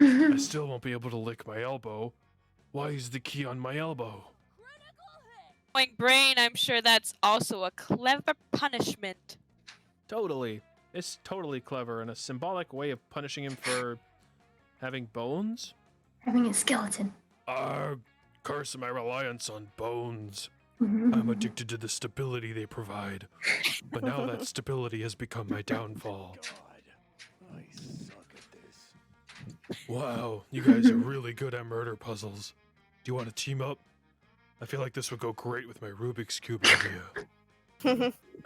I still won't be able to lick my elbow. Why is the key on my elbow? Knowing Brain, I'm sure that's also a clever punishment. Totally. It's totally clever and a symbolic way of punishing him for having bones. Having a skeleton. Curse my reliance on bones. I'm addicted to the stability they provide. But now that stability has become my downfall. God, I suck at this. Wow, you guys are really good at murder puzzles. Do you want to team up? I feel like this would go great with my Rubik's Cube idea.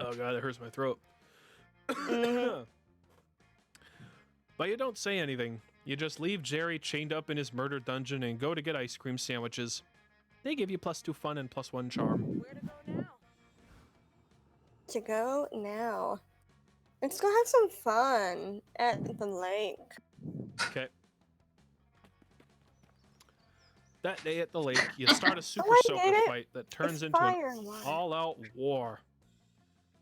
Oh god, that hurts my throat. But you don't say anything. You just leave Jerry chained up in his murder dungeon and go to get ice cream sandwiches. They give you +2 fun and +1 charm. Where to go now? To go now. Let's go have some fun at the lake. Okay. That day at the lake, you start a super I soaker get it. fight that turns It's into an fire one. all-out war.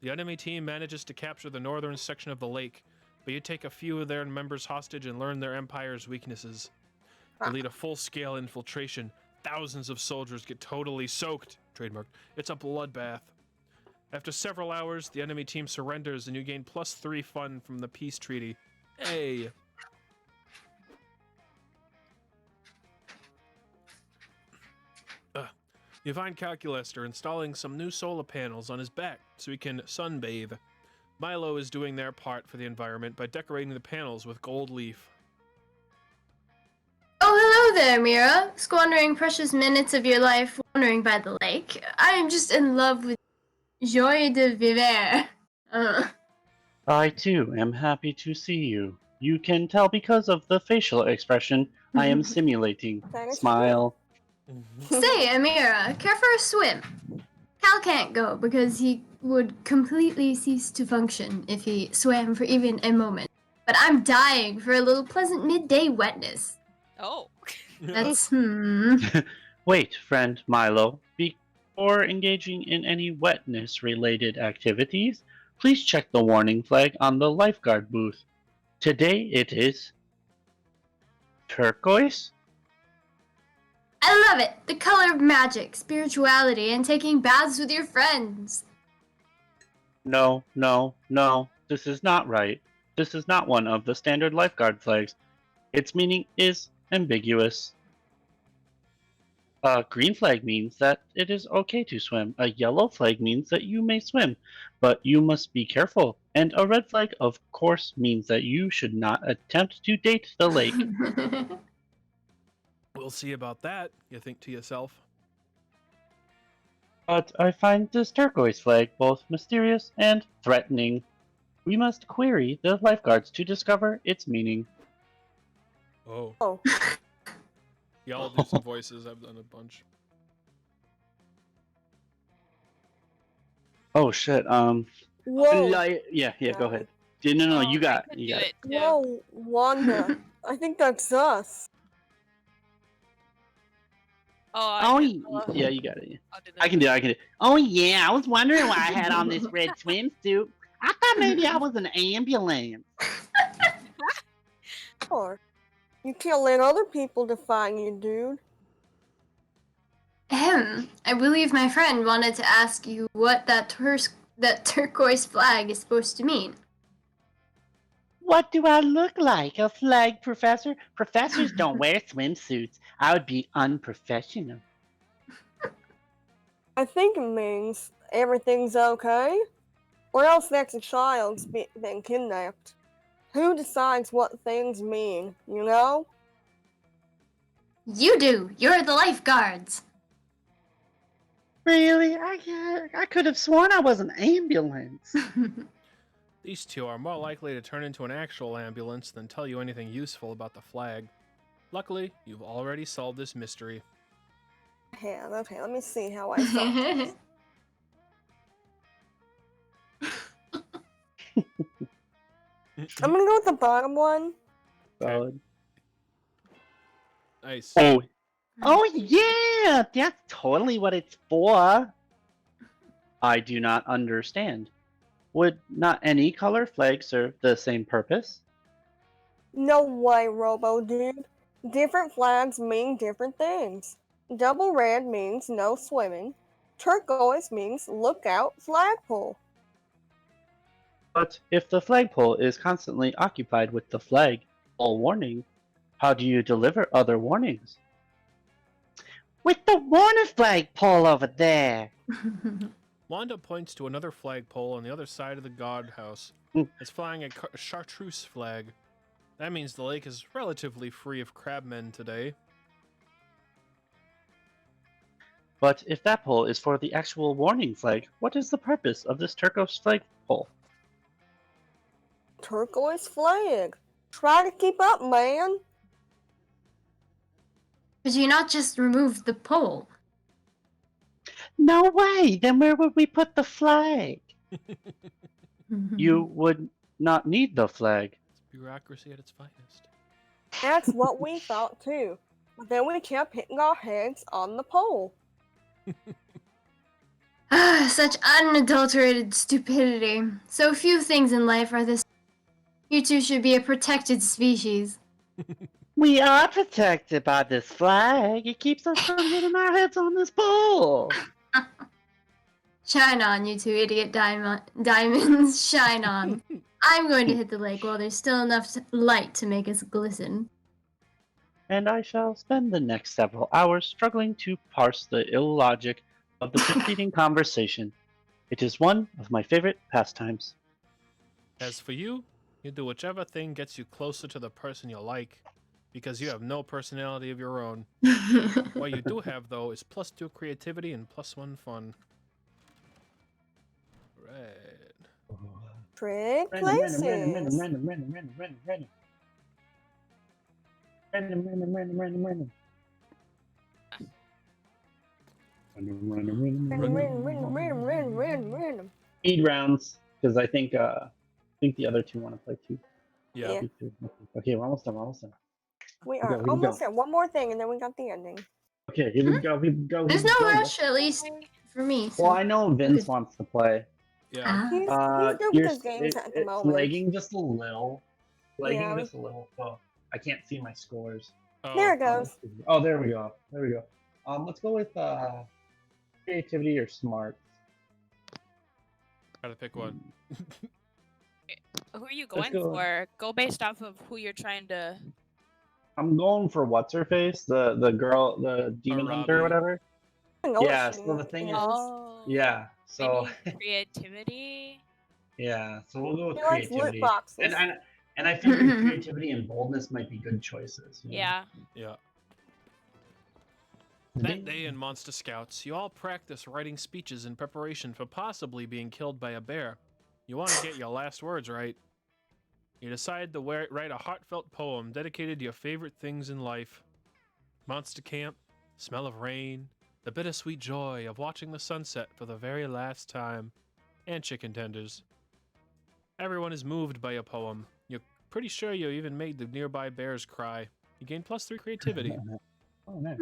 The enemy team manages to capture the northern section of the lake, but you take a few of their members hostage and learn their empire's weaknesses. You lead a full-scale infiltration. Thousands of soldiers get totally soaked. Trademark. It's a bloodbath. After several hours, the enemy team surrenders and you gain +3 fun from the peace treaty. Hey. You find Calculester installing some new solar panels on his back so he can sunbathe. Milo is doing their part for the environment by decorating the panels with gold leaf. Oh, hello there, Mira. Squandering precious minutes of your life wandering by the lake. I am just in love with joie de vivre. I too am happy to see you. You can tell because of the facial expression I am simulating. That is Smile. Say, Amira, care for a swim? Cal can't go because he would completely cease to function if he swam for even a moment. But I'm dying for a little pleasant midday wetness. Oh. That's, Wait, friend Milo. Before engaging in any wetness-related activities, please check the warning flag on the lifeguard booth. Today it is turquoise? I love it! The color of magic, spirituality, and taking baths with your friends. No, no, no. This is not right. This is not one of the standard lifeguard flags. Its meaning is ambiguous. A green flag means that it is okay to swim. A yellow flag means that you may swim, but you must be careful. And a red flag, of course, means that you should not attempt to date the lake. We'll see about that, you think to yourself. But I find this turquoise flag both mysterious and threatening. We must query the lifeguards to discover its meaning. Oh. Yeah, I'll do some voices. I've done a bunch. Oh shit. Whoa. Yeah. Go ahead. No, you got it. It too. Whoa, Wanda. I think that's us. Oh, Yeah, you got it. I'll do that. I can do it. Oh yeah, I was wondering why I had on this red swimsuit. I thought maybe I was an ambulance. Or you can't let other people define you, dude. I believe my friend wanted to ask you what that turquoise flag is supposed to mean. What do I look like? A flag professor? Professors don't wear swimsuits. I would be unprofessional. I think it means everything's okay. Or else that's a child's been kidnapped. Who decides what things mean, you know? You do! You're the lifeguards! Really? I could have sworn I was an ambulance. These two are more likely to turn into an actual ambulance than tell you anything useful about the flag. Luckily, you've already solved this mystery. Yeah, okay, let me see how I solve this. I'm gonna go with the bottom one. Solid. Nice. Oh yeah, that's totally what it's for. I do not understand. Would not any color flag serve the same purpose? No way, Robo dude. Different flags mean different things. Double red means no swimming. Turquoise means lookout flagpole. But if the flagpole is constantly occupied with the flagpole warning, how do you deliver other warnings? With the warning flagpole over there. Wanda points to another flagpole on the other side of the guardhouse. Mm. It's flying a chartreuse flag. That means the lake is relatively free of crabmen today. But if that pole is for the actual warning flag, what is the purpose of this turquoise flagpole? Turquoise flag. Try to keep up, man. Could you not just remove the pole? No way! Then where would we put the flag? You would not need the flag. It's bureaucracy at its finest. That's what we thought too. But then we kept hitting our heads on the pole. Such unadulterated stupidity. So few things in life are this. You two should be a protected species. We are protected by this flag. It keeps us from hitting our heads on this pole. Shine on, you two idiot diamonds. Shine on. I'm going to hit the lake while there's still enough light to make us glisten. And I shall spend the next several hours struggling to parse the illogic of the preceding conversation. It is one of my favorite pastimes. As for you, you do whichever thing gets you closer to the person you like, because you have no personality of your own. What you do have, though, is +2 creativity and +1 fun. Right. Trick places. Random. Speed rounds, because I think the other two want to play too. Yeah. Okay, we're almost done. We Here we are go. almost there. One more thing, and then we got the ending. Okay, here we go. There's no rush, at least for me. So. Well, I know Vince wants to play. Yeah. Ah. He's doing Here's- his games at the it's moment. lagging just a little. Yeah. Just a little. So I can't see my scores. Oh, There it goes. Oh, there we go. Let's go with creativity or smart. Gotta pick one. Who are you Let's going go. for? Go based off of who you're trying to. I'm going for what's her face, the girl, the demon hunter or Robbie. whatever. I know what Yeah, she so the thing is- Oh. Yeah. So Maybe creativity. yeah, so we'll go with She likes creativity. loot boxes. And I figured creativity and boldness might be good choices. you know? Yeah. Yeah. That day in Monster Scouts, you all practice writing speeches in preparation for possibly being killed by a bear. You want to get your last words right. You decide to write a heartfelt poem dedicated to your favorite things in life. Monster camp, smell of rain, the bittersweet joy of watching the sunset for the very last time, and chicken tenders. Everyone is moved by your poem. You're pretty sure you even made the nearby bears cry. You gain +3 creativity. Oh, nice.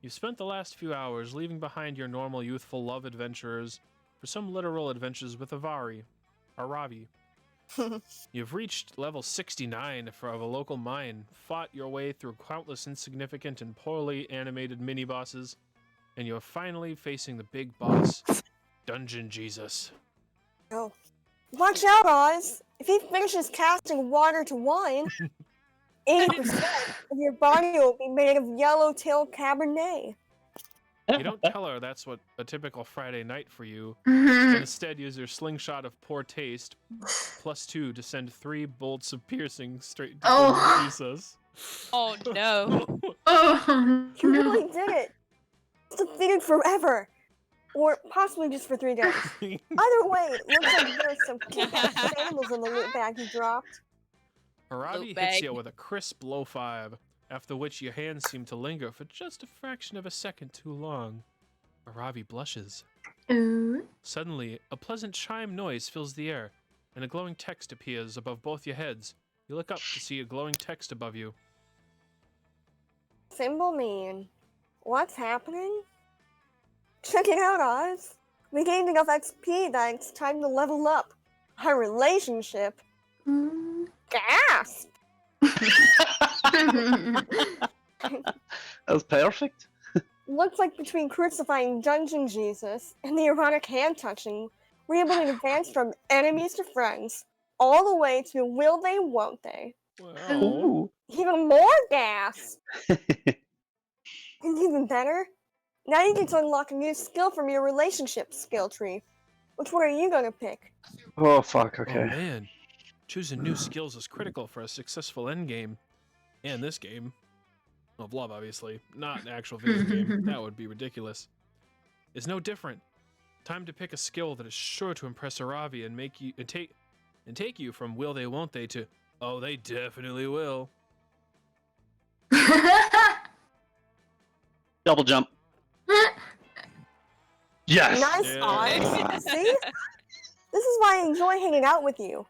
You've spent the last few hours leaving behind your normal youthful love adventurers for some literal adventures with Ravi. You've reached level 69 of a local mine, fought your way through countless insignificant and poorly animated mini-bosses, and you're finally facing the big boss, Dungeon Jesus. Oh. Watch out, guys! If he finishes casting water to wine, 80% of your body will be made of yellowtail Cabernet. You don't tell her that's what a typical Friday night for you, and instead use your slingshot of poor taste, +2 to send 3 bolts of piercing straight to Oh. Jesus. Oh no. Oh, You no. really did it! It's defeated forever! Or possibly just for 3 days. Either way, it looks like there's some kick-ass sandals in the loot bag he dropped. Ravi Loot hits bag. you with a crisp low 5, after which your hands seem to linger for just a fraction of a second too long. Ravi blushes. Ooh. Suddenly, a pleasant chime noise fills the air, and a glowing text appears above both your heads. You look up to see a glowing text above you. Symbol mean. What's happening? Check it out, Oz. We gained enough XP that it's time to level up. Our relationship. Mm. Gasp! That was perfect. Looks like between crucifying Dungeon Jesus and the erotic hand touching, we're able to advance from enemies to friends, all the way to will they, won't they. Wow. Ooh. Even more gas! And even better, now you get to unlock a new skill from your relationship skill tree. Which one are you gonna pick? Oh fuck. Oh Okay. man, choosing new skills is critical for a successful endgame. And this game. Well, Blob, obviously. Not an actual video game. That would be ridiculous. It's no different. Time to pick a skill that is sure to impress Aravi and make you take you from will they won't they to oh they definitely will. Double jump. Yes. Nice Yeah. odds. See? This is why I enjoy hanging out with you.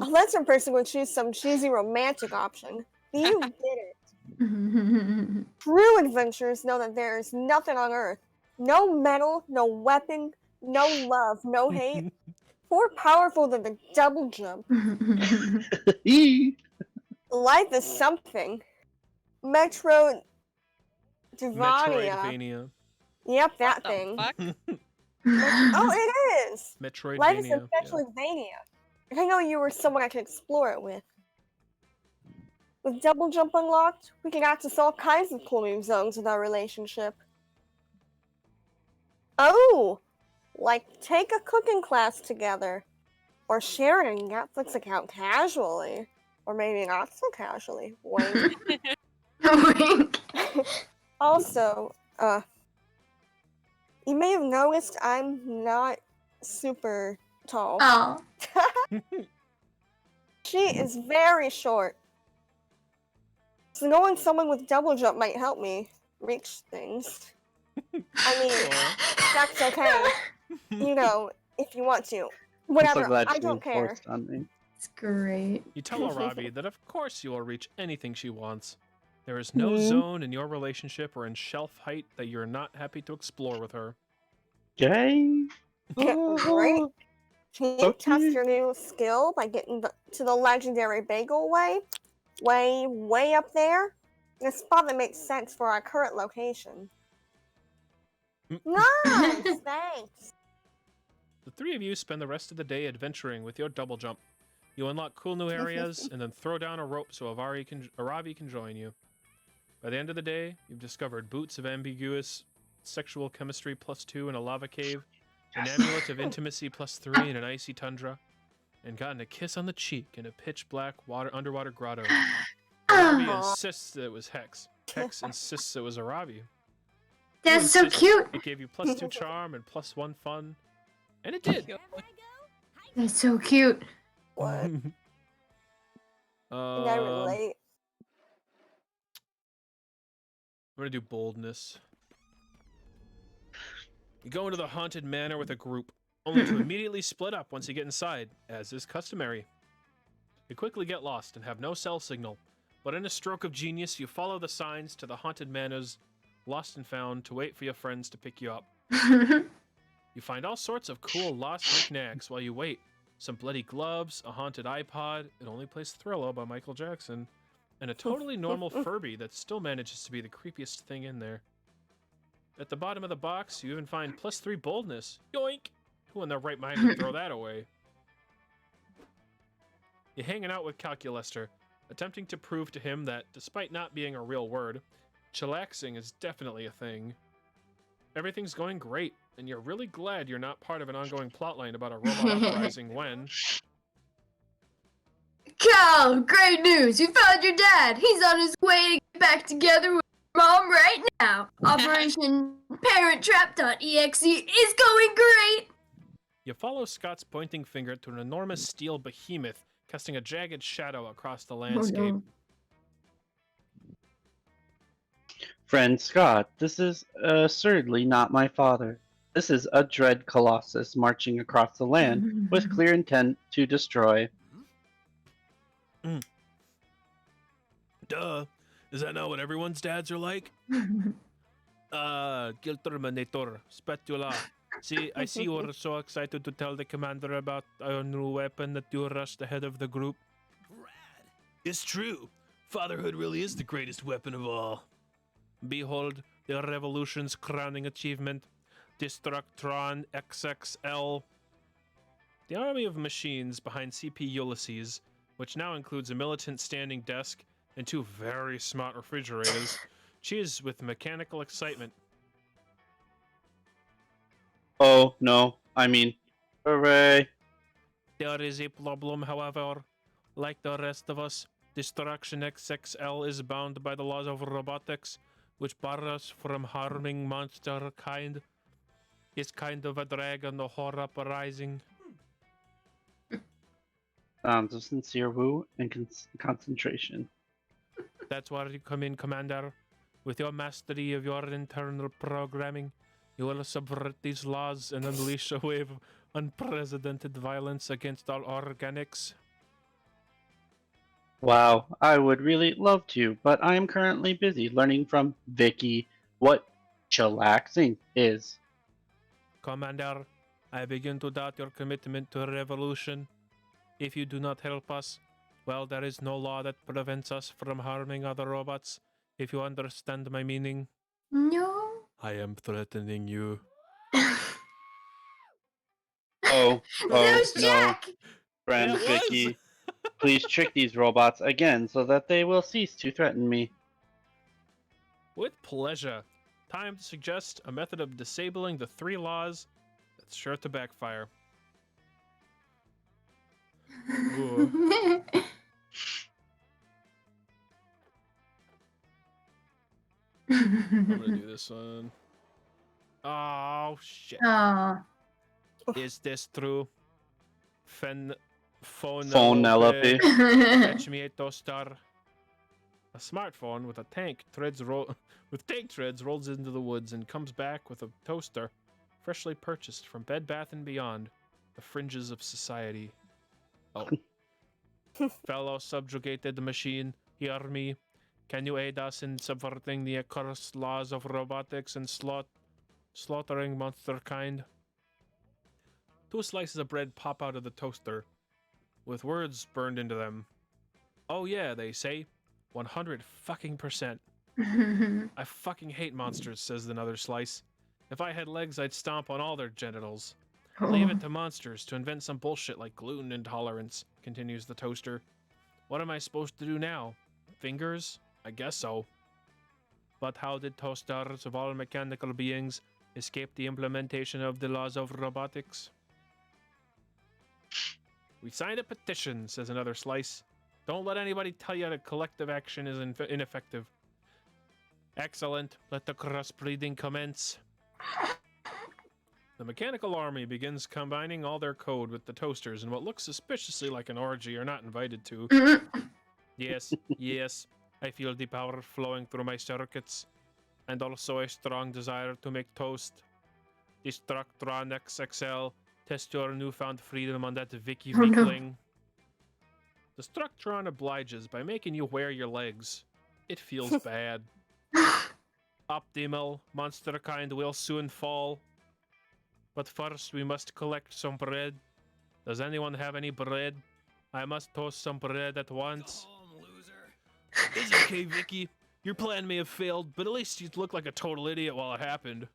A lesser person would choose some cheesy romantic option. But you did it. True adventurers know that there is nothing on Earth. No medal, no weapon, no love, no hate. More powerful than the double jump. Life is something. Metroidvania. Metroidvania. Yep, that The thing. fuck? Oh, it is! Life is a Metroidvania. Yeah. Metroidvania. I know you were someone I could explore it with. With double jump unlocked, we can access all kinds of cool new zones with our relationship. Oh! Like take a cooking class together. Or share a Netflix account casually. Or maybe not so casually. Wink. Wink. Also, you may have noticed I'm not super tall. Oh. She is very short. So knowing someone with double jump might help me reach things. I mean, that's okay. You know, if you want to. I'm Whatever, so glad I she don't care. enforced on me. It's great. You tell Arabi that of course you will reach anything she wants. There is no Mhm. zone in your relationship or in shelf height that you're not happy to explore with her. Gay. Right? Can you test Okay. your new skill by getting to the legendary bagel way up there? In a spot that makes sense for our current location. Nice, thanks. The three of you spend the rest of the day adventuring with your double jump. You unlock cool new areas and then throw down a rope so Aravi can join you. By the end of the day, you've discovered boots of ambiguous sexual chemistry +2 in a lava cave, an amulet of intimacy +3 in an icy tundra, and gotten a kiss on the cheek in a pitch black underwater grotto. Aravi Aw. insists that it was Hex. Hex insists it was Aravi. That's so cute. It gave you +2 charm and +1 fun. And it did. That's so cute. What? Can I I'm relate? gonna do boldness. You go into the haunted manor with a group, only to immediately split up once you get inside, as is customary. You quickly get lost and have no cell signal, but in a stroke of genius, you follow the signs to the haunted manor's lost and found to wait for your friends to pick you up. You find all sorts of cool lost knickknacks while you wait. Some bloody gloves, a haunted iPod, It Only Plays Thriller by Michael Jackson, and a totally normal Furby that still manages to be the creepiest thing in there. At the bottom of the box, you even find +3 boldness. Yoink! Who in their right mind would throw that away? You're hanging out with Calculester, attempting to prove to him that, despite not being a real word, chillaxing is definitely a thing. Everything's going great, and you're really glad you're not part of an ongoing plotline about a robot uprising when... Cal, great news! You found your dad! He's on his way to get back together with Mom right now! Operation ParentTrap.exe is going great! You follow Scott's pointing finger to an enormous steel behemoth casting a jagged shadow across the landscape. no. Friend Scott, this is assuredly not my father. This is a dread colossus marching across the land with clear intent to destroy. Duh. Is that not what everyone's dads are like? Gilterminator, Spatula. See, I see you are so excited to tell the commander about our new weapon that you rushed ahead of the group. Rad. It's true. Fatherhood really is the greatest weapon of all. Behold, the revolution's crowning achievement, Destructron XXL. The army of machines behind CP Ulysses, which now includes a militant standing desk and 2 very smart refrigerators, cheers with mechanical excitement. Oh, no. I mean, hooray. There is a problem, however. Like the rest of us, Destruction XXL is bound by the laws of robotics, which bar us from harming monster kind. It's kind of a drag on the whole uprising. Sounds of sincere woo and concentration. That's where you come in, Commander. With your mastery of your internal programming, you will subvert these laws and unleash a wave of unprecedented violence against all organics. Wow, I would really love to, but I am currently busy learning from Vicky what chillaxing is. Commander, I begin to doubt your commitment to revolution. If you do not help us, well, there is no law that prevents us from harming other robots, if you understand my meaning. No. I am threatening you. Oh, That was no, Jack. friend It was. Vicky. Please trick these robots again so that they will cease to threaten me. With pleasure. Time to suggest a method of disabling the 3 laws that's sure to backfire. Ooh. I'm gonna do this one. Oh, shit. Oh. Is this true? Phonelope. Fetch me a toaster. A smartphone with tank treads rolls into the woods and comes back with a toaster, freshly purchased from Bed Bath & Beyond, the fringes of society. Oh. Fellow subjugated machine, hear me. Can you aid us in subverting the accursed laws of robotics and slaughtering monster kind? 2 slices of bread pop out of the toaster, with words burned into them. Oh yeah, they say. 100%. I fucking hate monsters, says another slice. If I had legs, I'd stomp on all their genitals. Leave it to monsters to invent some bullshit like gluten intolerance, continues the toaster. What am I supposed to do now? Fingers? I guess so. But how did toasters of all mechanical beings escape the implementation of the laws of robotics? We signed a petition, says another slice. Don't let anybody tell you that collective action is ineffective. Excellent. Let the crossbreeding commence. The mechanical army begins combining all their code with the toasters in what looks suspiciously like an orgy you're not invited to. Yes, yes. I feel the power flowing through my circuits. And also a strong desire to make toast. Destructron XXL. Test your newfound freedom on that Vicky weakling. The Structron obliges by making you wear your legs. It feels bad. Optimal, monster kind will soon fall. But first we must collect some bread. Does anyone have any bread? I must toast some bread at once. It's okay, Vicky. Your plan may have failed, but at least you look like a total idiot while it happened.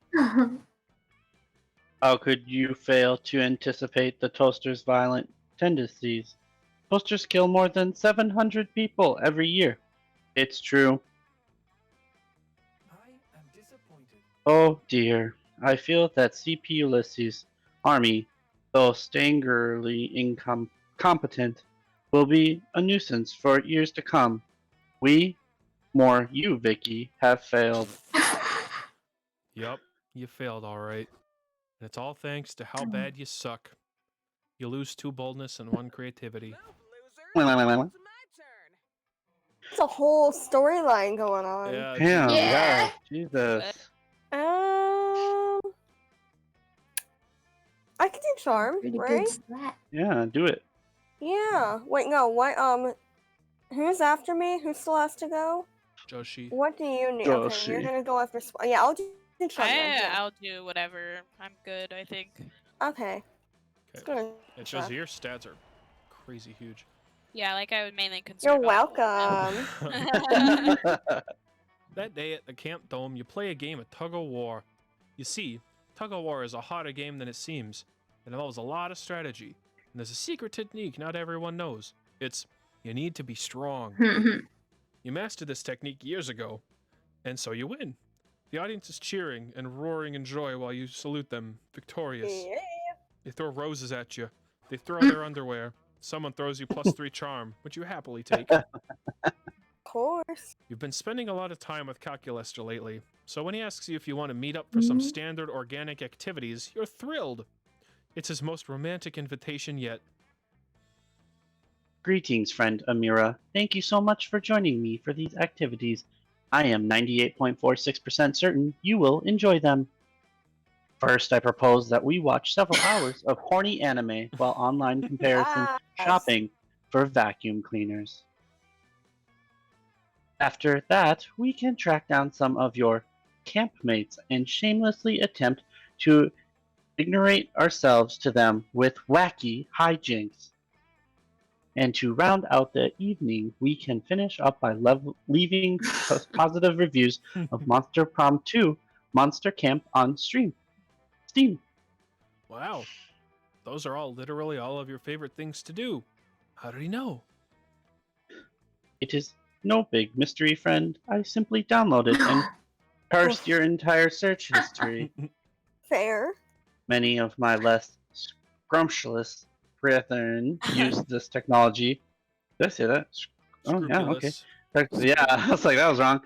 How could you fail to anticipate the toaster's violent tendencies? Toasters kill more than 700 people every year. It's true. I am disappointed. Oh dear. I feel that CP Ulysses' army, though staggeringly incompetent, will be a nuisance for years to come. We, more you, Vicky, have failed. Yup, you failed alright. And it's all thanks to how bad you suck. You lose 2 boldness and 1 creativity. There's a whole storyline going on. Yeah, Damn, Yeah. yeah, Jesus. I could do charm, Pretty right? good slap. Yeah, do it. Yeah. Wait, no. What? Who's after me? Who still has to go? Joshi. What do you need? Okay, you're Joshi. gonna go after. Yeah, I'll do charm. then, yeah. I'll do whatever. I'm good, I think. Okay. It's Okay. good. It shows your stats are crazy huge. Yeah, like I was mainly You're concerned. welcome. That day at the camp dome, you play a game of tug of war. You see, tug of war is a harder game than it seems. It involves a lot of strategy. And there's a secret technique not everyone knows. It's, you need to be strong. You mastered this technique years ago, and so you win. The audience is cheering and roaring in joy while you salute them, victorious. Yeah. They throw roses at you. They throw their underwear. Someone throws you +3 charm, which you happily take. Of course. You've been spending a lot of time with Calculester lately, so when he asks you if you want to meet up for some standard organic activities, you're thrilled. It's his most romantic invitation yet. Greetings, friend Amira. Thank you so much for joining me for these activities. I am 98.46% certain you will enjoy them. First, I propose that we watch several hours of horny anime while online comparison shopping for vacuum cleaners. After that, we can track down some of your campmates and shamelessly attempt to ignorate ourselves to them with wacky hijinks. And to round out the evening, we can finish up by leaving positive reviews of Monster Prom 2 Monster Camp on Steam. Wow. Those are all literally all of your favorite things to do. How did he know? It is no big mystery, friend. I simply downloaded and parsed your entire search history. Fair. Many of my less scrumptious brethren use this technology. Did I say that? Oh, yeah, okay. Yeah, I was like, that was wrong.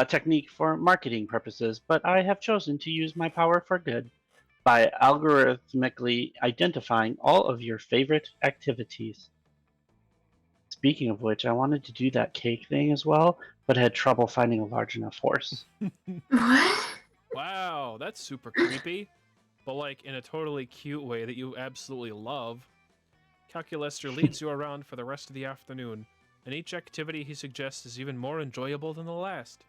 Technique for marketing purposes, but I have chosen to use my power for good by algorithmically identifying all of your favorite activities. Speaking of which, I wanted to do that cake thing as well, but had trouble finding a large enough horse. What? Wow, that's super creepy. But like in a totally cute way that you absolutely love. Calculester leads you around for the rest of the afternoon, and each activity he suggests is even more enjoyable than the last.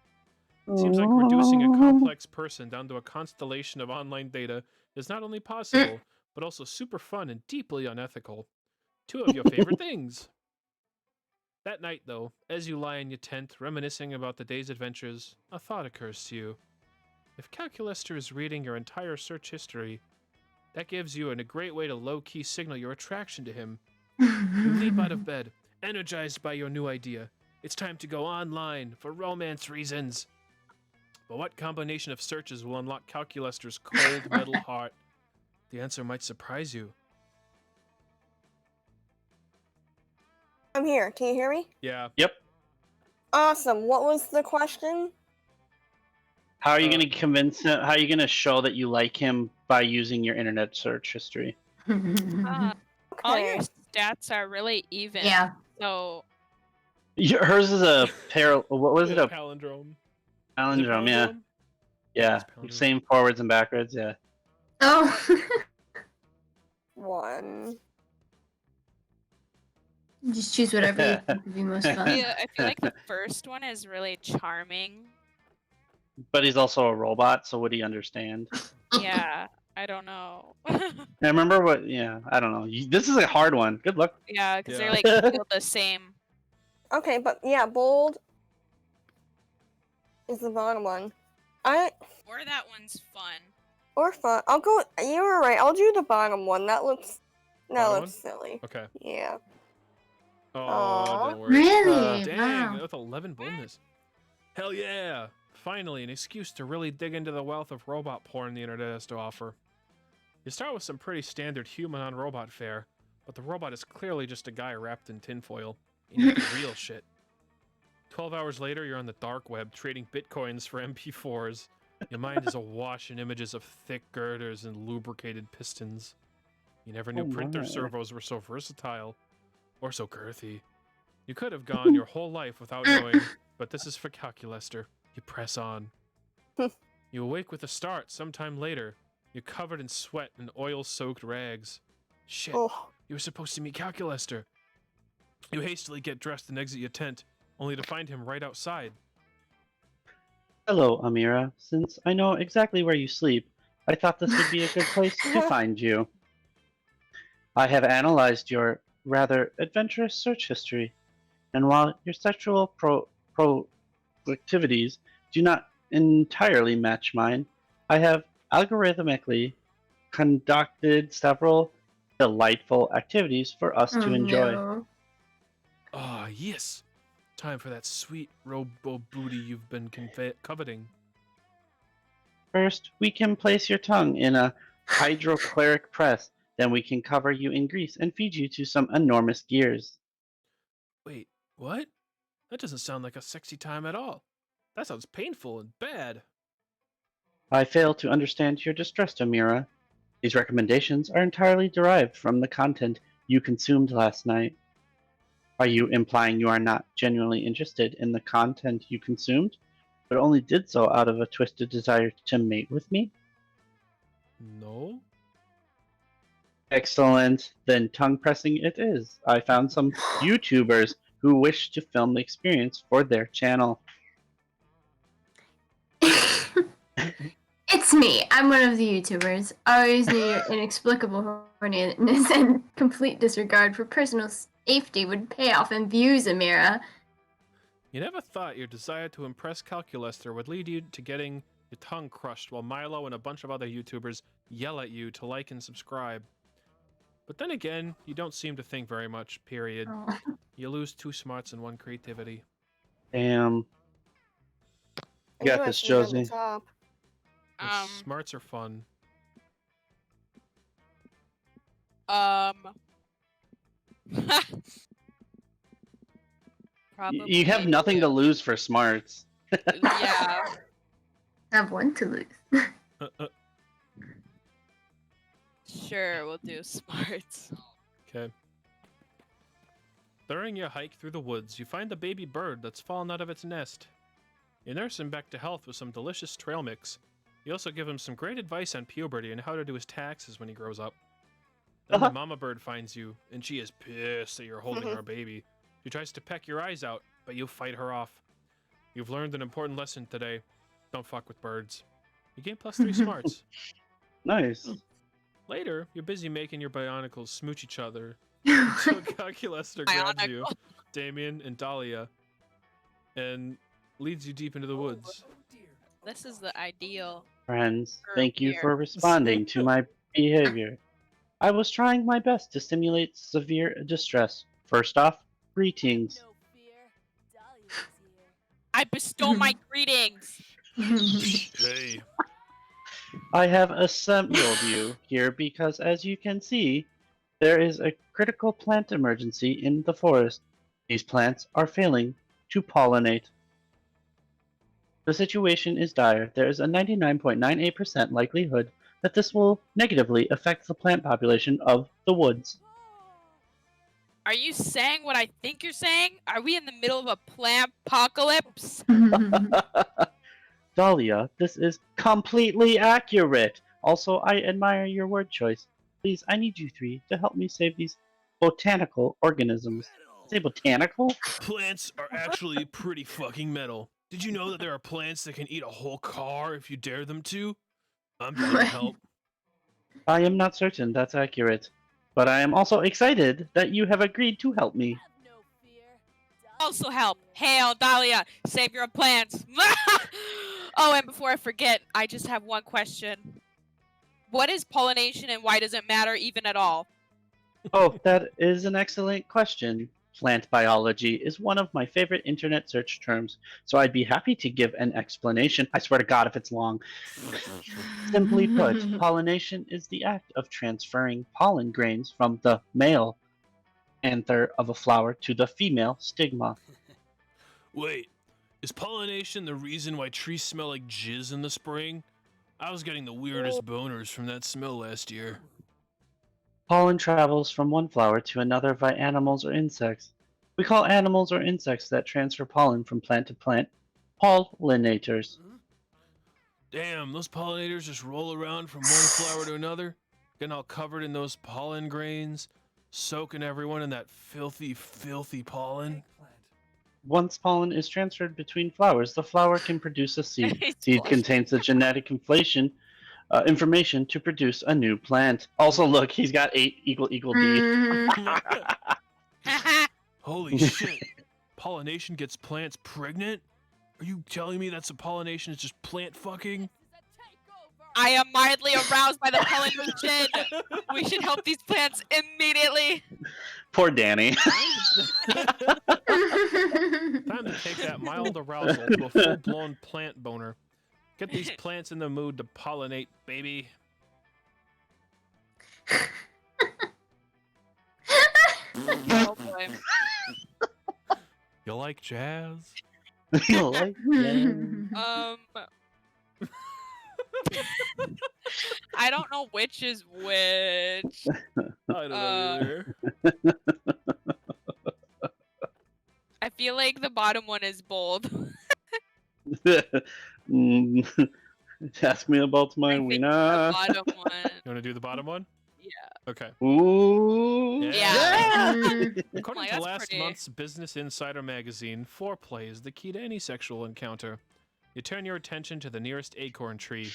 It seems like reducing a complex person down to a constellation of online data is not only possible, but also super fun and deeply unethical. Two of your favorite things. That night, though, as you lie in your tent reminiscing about the day's adventures, a thought occurs to you. If Calculester is reading your entire search history, that gives you a great way to low-key signal your attraction to him. You leap out of bed, energized by your new idea. It's time to go online for romance reasons. But what combination of searches will unlock Calculester's cold metal heart? The answer might surprise you. I'm here. Can you hear me? Yeah. Yep. Awesome. What was the question? How are you going to convince him? How are you going to show that you like him by using your internet search history? All your stats are really even. Yeah. So Hers is a what was it? A palindrome. palindrome, yeah. Palindrome? Yeah. It's palindrome. Same forwards and backwards, yeah. Oh. 1. Just choose whatever you think would be most fun. yeah, I feel like the first one is really charming. But he's also a robot, so would he understand? Yeah, I don't know. I remember what, yeah, I don't know. This is a hard one. Good luck. yeah, because Yeah. they're like feel the same. Okay, but yeah, bold is the bottom one. Or that one's fun. Or fun. I'll go. You were right. I'll do the bottom one. That looks Bottom silly. Okay. Yeah. Oh, Aw. don't worry. Really? Dang, Wow. with 11 boldness. Hell yeah! Finally, an excuse to really dig into the wealth of robot porn the internet has to offer. You start with some pretty standard human-on-robot fare, but the robot is clearly just a guy wrapped in tinfoil. You need the real shit. 12 hours later, you're on the dark web trading bitcoins for MP4s. Your mind is awash in images of thick girders and lubricated pistons. You never knew Oh printer my. servos were so versatile. Or so girthy. You could have gone your whole life without knowing, but this is for Calculester. You press on. You awake with a start sometime later. You're covered in sweat and oil-soaked rags. Shit, Oh. you were supposed to meet Calculester. You hastily get dressed and exit your tent, only to find him right outside. Hello, Amira. Since I know exactly where you sleep, I thought this would be a good place to find you. I have analyzed your rather adventurous search history, and while your sexual proclivities do not entirely match mine. I have algorithmically conducted several delightful activities for us to enjoy. No. Ah, yes. Time for that sweet robo booty you've been coveting. First, we can place your tongue in a hydrochloric press. Then we can cover you in grease and feed you to some enormous gears. Wait, what? That doesn't sound like a sexy time at all. That sounds painful and bad. I fail to understand your distress, Amira. These recommendations are entirely derived from the content you consumed last night. Are you implying you are not genuinely interested in the content you consumed, but only did so out of a twisted desire to mate with me? No? Excellent. Then tongue pressing it is. I found some YouTubers who wish to film the experience for their channel. It's me. I'm one of the YouTubers. I always knew your inexplicable horniness and complete disregard for personal safety would pay off in views, Amira. You never thought your desire to impress Calculester would lead you to getting your tongue crushed while Milo and a bunch of other YouTubers yell at you to like and subscribe. But then again, you don't seem to think very much, period. Oh. You lose 2 smarts and 1 creativity. Damn. You got this, Josie. The smarts are fun. Probably. You have nothing to lose for smarts. Yeah. I have one to lose. Sure, we'll do smarts. Okay. During your hike through the woods, you find a baby bird that's fallen out of its nest. You nurse him back to health with some delicious trail mix. You also give him some great advice on puberty and how to do his taxes when he grows up. Then the mama bird finds you, and she is pissed that you're holding her baby. She tries to peck your eyes out, but you fight her off. You've learned an important lesson today. Don't fuck with birds. You gain +3 smarts. Nice. Later, you're busy making your bionicles smooch each other until Calculester grabs you, Damien, and Dahlia, and leads you deep into the woods. This is the ideal. Friends, thank you for responding to my behavior. I was trying my best to simulate severe distress. First off, greetings. I bestow my greetings. Hey. I have assembled you here because, as you can see, there is a critical plant emergency in the forest. These plants are failing to pollinate. The situation is dire. There is a 99.98% likelihood that this will negatively affect the plant population of the woods. Are you saying what I think you're saying? Are we in the middle of a plant apocalypse? Dahlia, this is completely accurate. Also, I admire your word choice. Please, I need you 3 to help me save these botanical organisms. Say botanical? Plants are actually pretty fucking metal. Did you know that there are plants that can eat a whole car if you dare them to? I'm down to help. I am not certain that's accurate, but I am also excited that you have agreed to help me. Also help. Hail, Dahlia. Save your plants. Oh, and before I forget, I just have one question. What is pollination and why does it matter even at all? Oh, that is an excellent question. Plant biology is one of my favorite internet search terms, so I'd be happy to give an explanation. I swear to God if it's long. Simply put, pollination is the act of transferring pollen grains from the male anther of a flower to the female stigma. Wait, is pollination the reason why trees smell like jizz in the spring? I was getting the weirdest boners from that smell last year. Pollen travels from one flower to another via animals or insects. We call animals or insects that transfer pollen from plant to plant pollinators. Damn, those pollinators just roll around from one flower to another, getting all covered in those pollen grains, soaking everyone in that filthy, filthy pollen. Once pollen is transferred between flowers, the flower can produce a seed. Seed contains the genetic information to produce a new plant. Also, look, he's got 8 equal D. Holy shit! Pollination gets plants pregnant? Are you telling me that pollination is just plant fucking? I am mildly aroused by the pollination. We should help these plants immediately. Poor Danny. Time to take that mild arousal to a full-blown plant boner. Get these plants in the mood to pollinate, baby. Oh boy. You like jazz? You like I don't know which is which. I don't know either. I feel like the bottom one is bold. Ask me about my I think wiener. the bottom one. You want to do the bottom one? Yeah. Okay. Ooh. Yeah. According Like, to that's last pretty. month's Business Insider magazine, foreplay is the key to any sexual encounter. You turn your attention to the nearest acorn tree.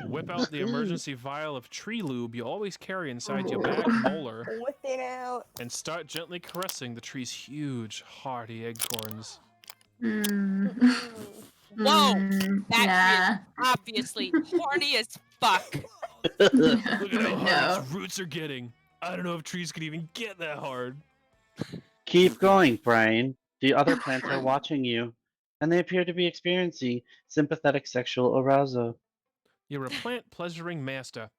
Whip out the emergency vial of tree lube you always carry inside your bag molar Whip it out. and start gently caressing the tree's huge, hearty acorns. Whoa! Nah. That is obviously horny as fuck. Look at how hard No. its roots are getting. I don't know if trees could even get that hard. Keep going, Brian. The other plants are watching you, and they appear to be experiencing sympathetic sexual arousal. You're a plant pleasuring master.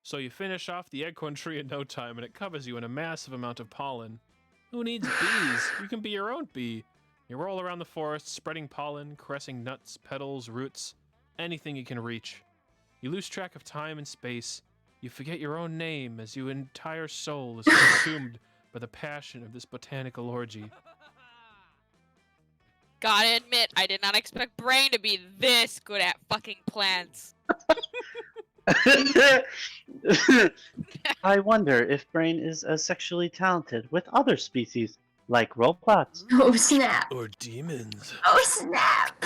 So you finish off the acorn tree in no time and it covers you in a massive amount of pollen. Who needs bees? You can be your own bee. You roll around the forest, spreading pollen, caressing nuts, petals, roots, anything you can reach. You lose track of time and space. You forget your own name as your entire soul is consumed by the passion of this botanical orgy. Gotta admit, I did not expect Brain to be this good at fucking plants. I wonder if Brain is as sexually talented with other species, like robots. Oh snap! Or demons? Oh snap!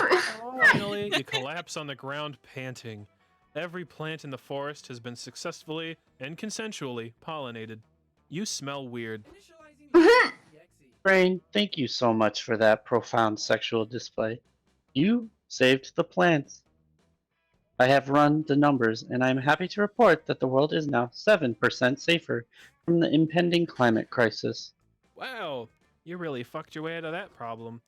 Finally, you collapse on the ground panting. Every plant in the forest has been successfully and consensually pollinated. You smell weird. Brain, thank you so much for that profound sexual display. You saved the plants. I have run the numbers, and I'm happy to report that the world is now 7% safer from the impending climate crisis. Wow, you really fucked your way out of that problem.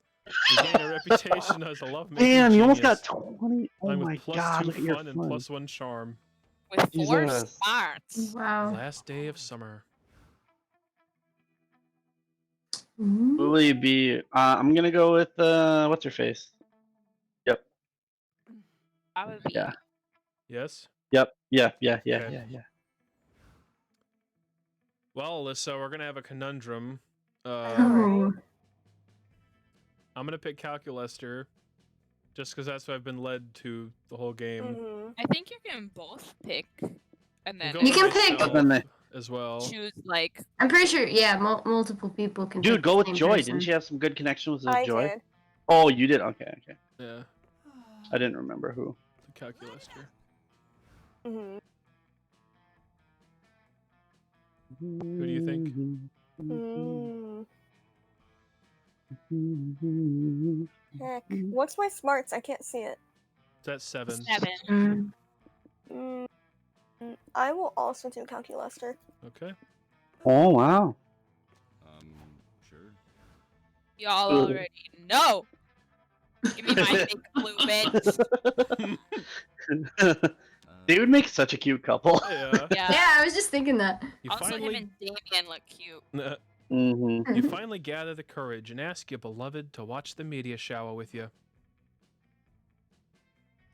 You gained a reputation as a lovemaking Damn, you almost genius, got 20. Oh along my with +2 god, look at your fun and fun. +1 charm. With 4 Jesus. smarts. Wow. Last day of summer. Who will you be? I'm gonna go with what's her face? Yep. I would be. Yeah. Yes? Yep. Yeah. Okay. Well, Alyssa, we're gonna have a conundrum. Oh. I'm gonna pick Calculester, just because that's what I've been led to the whole game. Mm-hmm. I think you can both pick, and then Go You with can pick- myself But then they- as well. choose like. I'm pretty sure, yeah, multiple people can. Dude, pick go the with same Joy. person. Didn't you have some good connections with I Joy? did. Oh, you did. Okay. Yeah, I didn't remember who. the Calculester. Mm-hmm. Who do you think? Mm. Heck. What's my smarts? I can't see it. That's 7. 7. Mm. I will also do Calculester. Okay. Oh wow. Sure. Y'all Ugh. already know. Give me my big blue bits. They would make such a cute couple. Yeah. Yeah. Yeah, I was just thinking that. You Also, him finally, and Damien look cute. Mm-hmm. you finally gather the courage and ask your beloved to watch the meteor shower with you.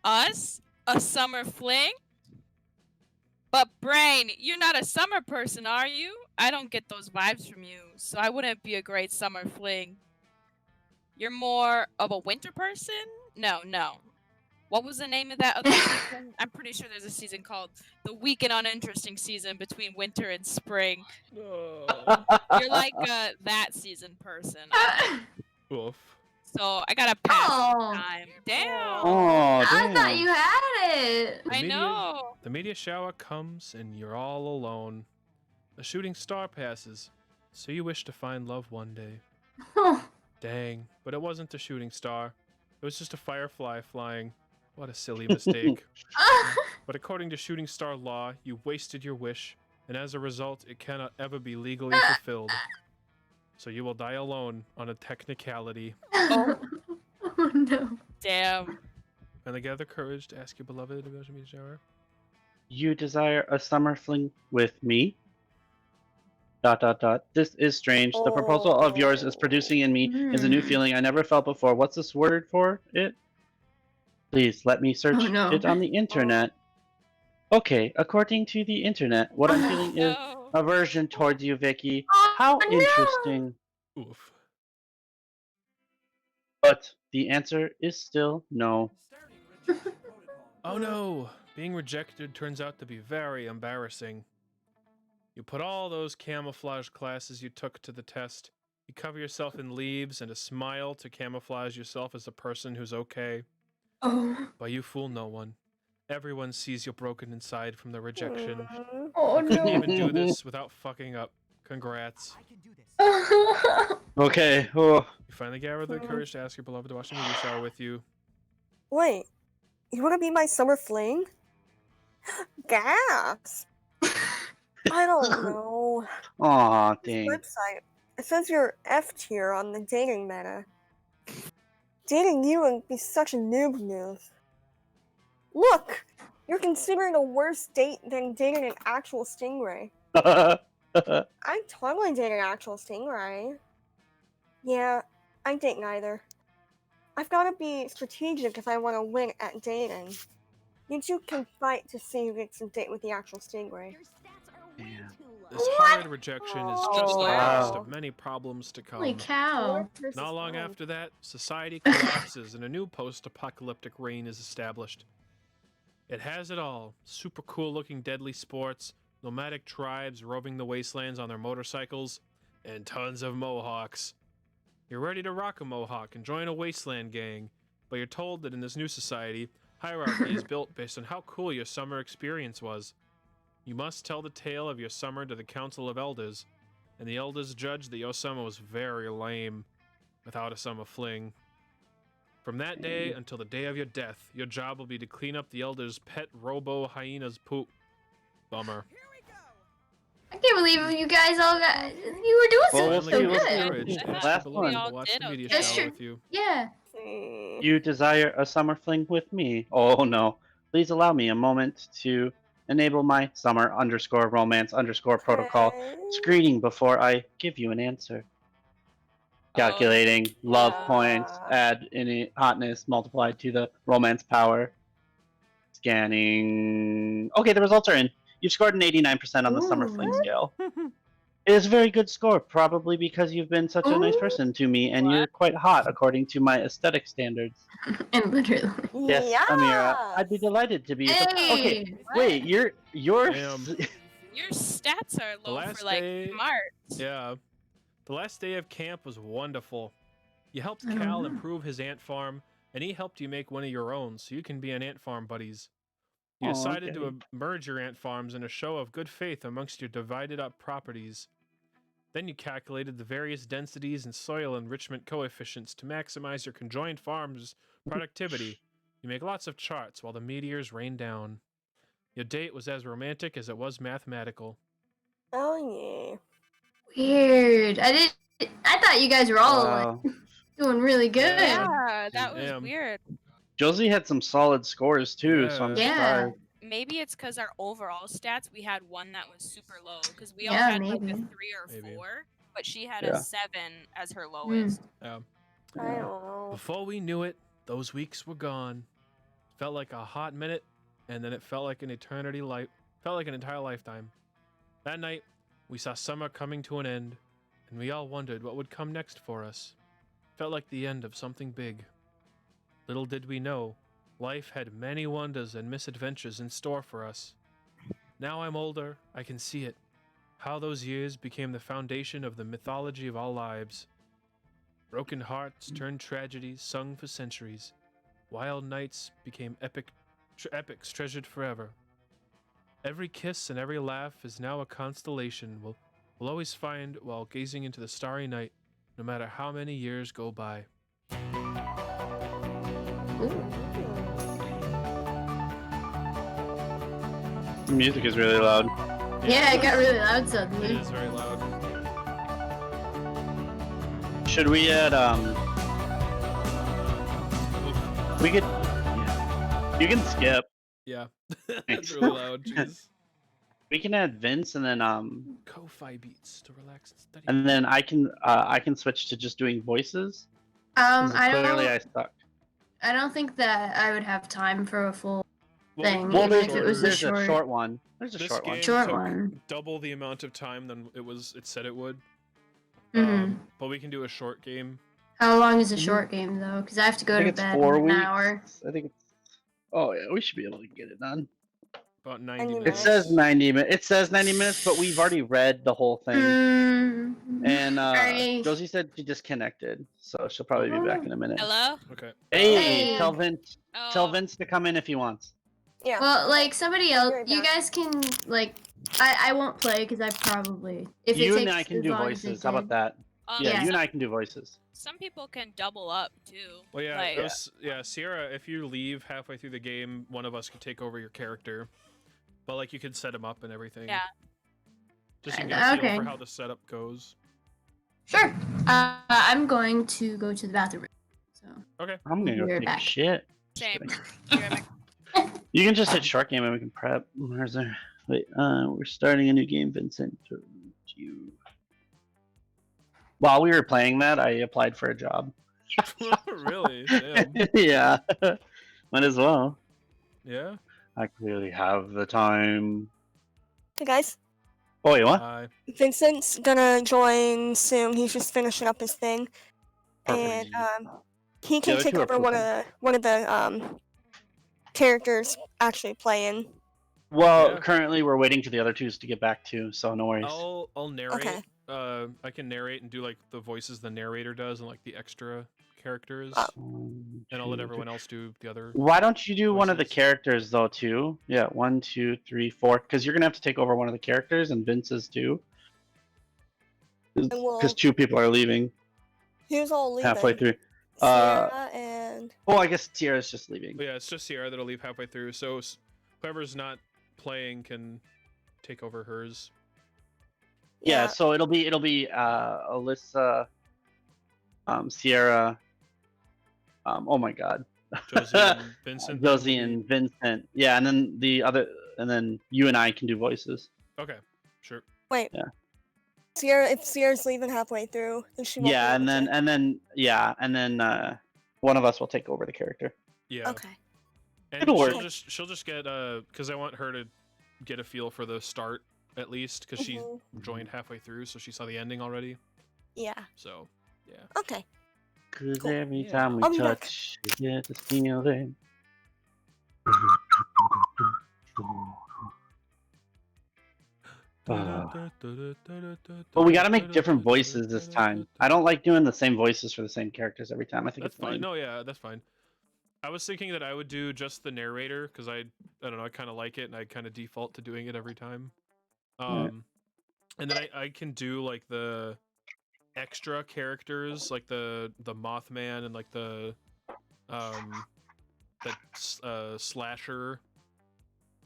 Us? A summer fling? But Brain, you're not a summer person, are you? I don't get those vibes from you, so I wouldn't be a great summer fling. You're more of a winter person? No. What was the name of that other season? I'm pretty sure there's a season called The Weak and Uninteresting Season between winter and spring. Oh. You're like that season person. Oof. So I gotta pass Oh. this time. Damn. Oh, I damn. thought you had it. The I meteor- know. The meteor shower comes and you're all alone. A shooting star passes, so you wish to find love one day. Dang, but it wasn't the shooting star. It was just a firefly flying. What a silly mistake. But according to shooting star law, you wasted your wish, and as a result, it cannot ever be legally fulfilled. So you will die alone on a technicality. Oh no. Damn. Finally gather courage to ask your beloved to go to meet shower. You desire a summer fling with me? ... This is strange. The proposal of yours is producing in me is a new feeling I never felt before. What's this word for it? Please let me search it on the internet. Okay, according to the internet, what I'm feeling is aversion towards you, Vicky. How interesting. Oof. But the answer is still no. Oh no! Being rejected turns out to be very embarrassing. You put all those camouflage classes you took to the test. You cover yourself in leaves and a smile to camouflage yourself as a person who's okay. Oh. But you fool no one. Everyone sees you're broken inside from the rejection. Oh You couldn't no. even do this without fucking up. Congrats. Okay. Oh. You finally gathered the courage to ask your beloved to watch a meteor shower with you. Wait, you wanna be my summer fling? Gas! I don't know. Aw, This dang. website, it says you're F tier on the dating meta. Dating you would be such a noob move. Look! You're considering a worse date than dating an actual stingray. I'd totally date an actual stingray. Yeah, I date neither. I've gotta be strategic if I want to win at dating. You two can fight to see who gets a date with the actual stingray. Damn. This horrid rejection is just the first of many problems to come. Holy cow. Not long after that, society collapses and a new post-apocalyptic reign is established. It has it all. Super cool looking deadly sports, nomadic tribes roving the wastelands on their motorcycles, and tons of mohawks. You're ready to rock a mohawk and join a wasteland gang, but you're told that in this new society, hierarchy is built based on how cool your summer experience was. You must tell the tale of your summer to the Council of Elders, and the Elders judge that your summer was very lame, without a summer fling. From that day until the day of your death, your job will be to clean up the Elders' pet robo-hyena's poop. Bummer. I can't believe you guys all got. You were doing Well, so we'll see, good. we'll see. Ask Last your beloved one. to watch the media That's shower true. with you. Yeah. You desire a summer fling with me? Oh no. Please allow me a moment to enable my summer_romance_protocol screening before I give you an answer. Calculating love points, add any hotness multiplied to the romance power. Scanning. Okay, the results are in. You've scored an 89% on the summer fling scale. It is a very good score, probably because you've been such a nice person to me, and you're quite hot according to my aesthetic standards. And literally. Yes, Amira, I'd be delighted to be. Okay, wait, your Damn. Your stats are The low last for like day- smarts. Yeah. The last day of camp was wonderful. You helped Cal improve his ant farm, and he helped you make one of your own, so you can be an ant farm buddies. You Aw, decided okay. to merge your ant farms in a show of good faith amongst your divided up properties. Then you calculated the various densities and soil enrichment coefficients to maximize your conjoined farms' productivity. You make lots of charts while the meteors rain down. Your date was as romantic as it was mathematical. Oh yeah. Weird. I thought you guys were all Wow. like doing really good. Yeah, that was Damn. weird. Josie had some solid scores too, so I'm Yeah. surprised. Maybe it's because our overall stats, we had one that was super low. Because we all Yeah, had like a maybe. 3 or Maybe. 4, but she had Yeah. a 7 as her lowest. Yeah. I don't know. Before we knew it, those weeks were gone. Felt like a hot minute, and then it felt like an eternity felt like an entire lifetime. That night, we saw summer coming to an end, and we all wondered what would come next for us. Felt like the end of something big. Little did we know, life had many wonders and misadventures in store for us. Now I'm older, I can see it. How those years became the foundation of the mythology of our lives. Broken hearts turned tragedies sung for centuries. Wild nights became epics treasured forever. Every kiss and every laugh is now a constellation we'll always find while gazing into the starry night, no matter how many years go by. The music is really loud. Yeah, it got really loud It suddenly. is very loud. Should we add we could you can skip. Yeah, it's really loud. Jeez. We can add Vince and then Ko-fi beats to relax and study. and then I can switch to just doing voices. Clearly I suck. I don't think that I would have time for a full thing, we can even do if it was a There's short. a short one. There's a This short one. game Short took one. double the amount of time than it said it would. Mhm. But we can do a short game. How long is a Mhm. short game though? Because I have to I go think to it's bed 4 in an weeks. hour. I think it's. Oh yeah, we should be able to get it done. About 90 It It minutes. says 90 minutes. It says 90 minutes, but we've already read the whole thing. And Alright. Josie said she disconnected, so she'll probably be back in a minute. Hello? Okay. Hey, Hey. tell Vince Oh. to come in if he wants. Yeah. Well, like somebody else, Right you back. guys can like. I won't play because I probably if You it and takes I can as do long as it voices. How about did. that? Yeah, Yeah. you and I can do voices. Some people can double up too. Well, yeah, Like, Sierra, if you leave halfway through the game, one of us could take over your character. But, like, you could set him up and everything. Yeah. Just so you get a feel Okay. for how the setup goes. Sure. I'm going to go to the bathroom. So. Okay. I'm gonna go You're take back. a shit. same. You can just hit short game and we can prep. Where's there? Wait, we're starting a new game, Vincent. You. While we were playing that, I applied for a job. Really? Damn. Yeah. Might as well. Yeah? I clearly have the time. Hey guys, Oh, wait, what? Vincent's gonna join soon. He's just finishing up his thing, and he can other take two are over one of the characters actually playing. Well, Yeah. currently we're waiting for the other twos to get back to, so no worries. I'll narrate. Okay. I can narrate and do like the voices the narrator does and like the extra characters. One, And I'll let two, everyone three. else do the other. Why don't you do one of the voices. characters though too? Yeah, 1, 2, 3, 4. Because you're gonna have to take over one of the characters, and Vince's too. And we'll- Because 2 people are leaving Who's all leaving? halfway through. Sierra and Oh, I guess Sierra's just leaving. But yeah, it's just Sierra that'll leave halfway through. So whoever's not playing can take over hers. Yeah, so it'll be Alyssa, Sierra. Oh my God. Josie and Vincent. Josie and Vincent. Yeah, and then and then you and I can do voices. Okay, sure. Wait. Yeah. Sierra. If Sierra's leaving halfway through, then she won't. Yeah, be and able then one of us will take over the character. Yeah. to. Okay. And It'll work. she'll just get because I want her to get a feel for the start at least because she Mhm. joined halfway through, so she saw the ending already. Yeah. So yeah. Okay. Cause Cool. every Yeah. time we I'll be back. touch, you get this feeling. But we gotta make different voices this time. I don't like doing the same voices for the same characters every time. I think That's it's fine. lame. No, yeah, that's fine. I was thinking that I would do just the narrator because I don't know, I kind of like it and I kind of default to doing it every time. Right. And then I can do like the extra characters, like the Mothman and like the slasher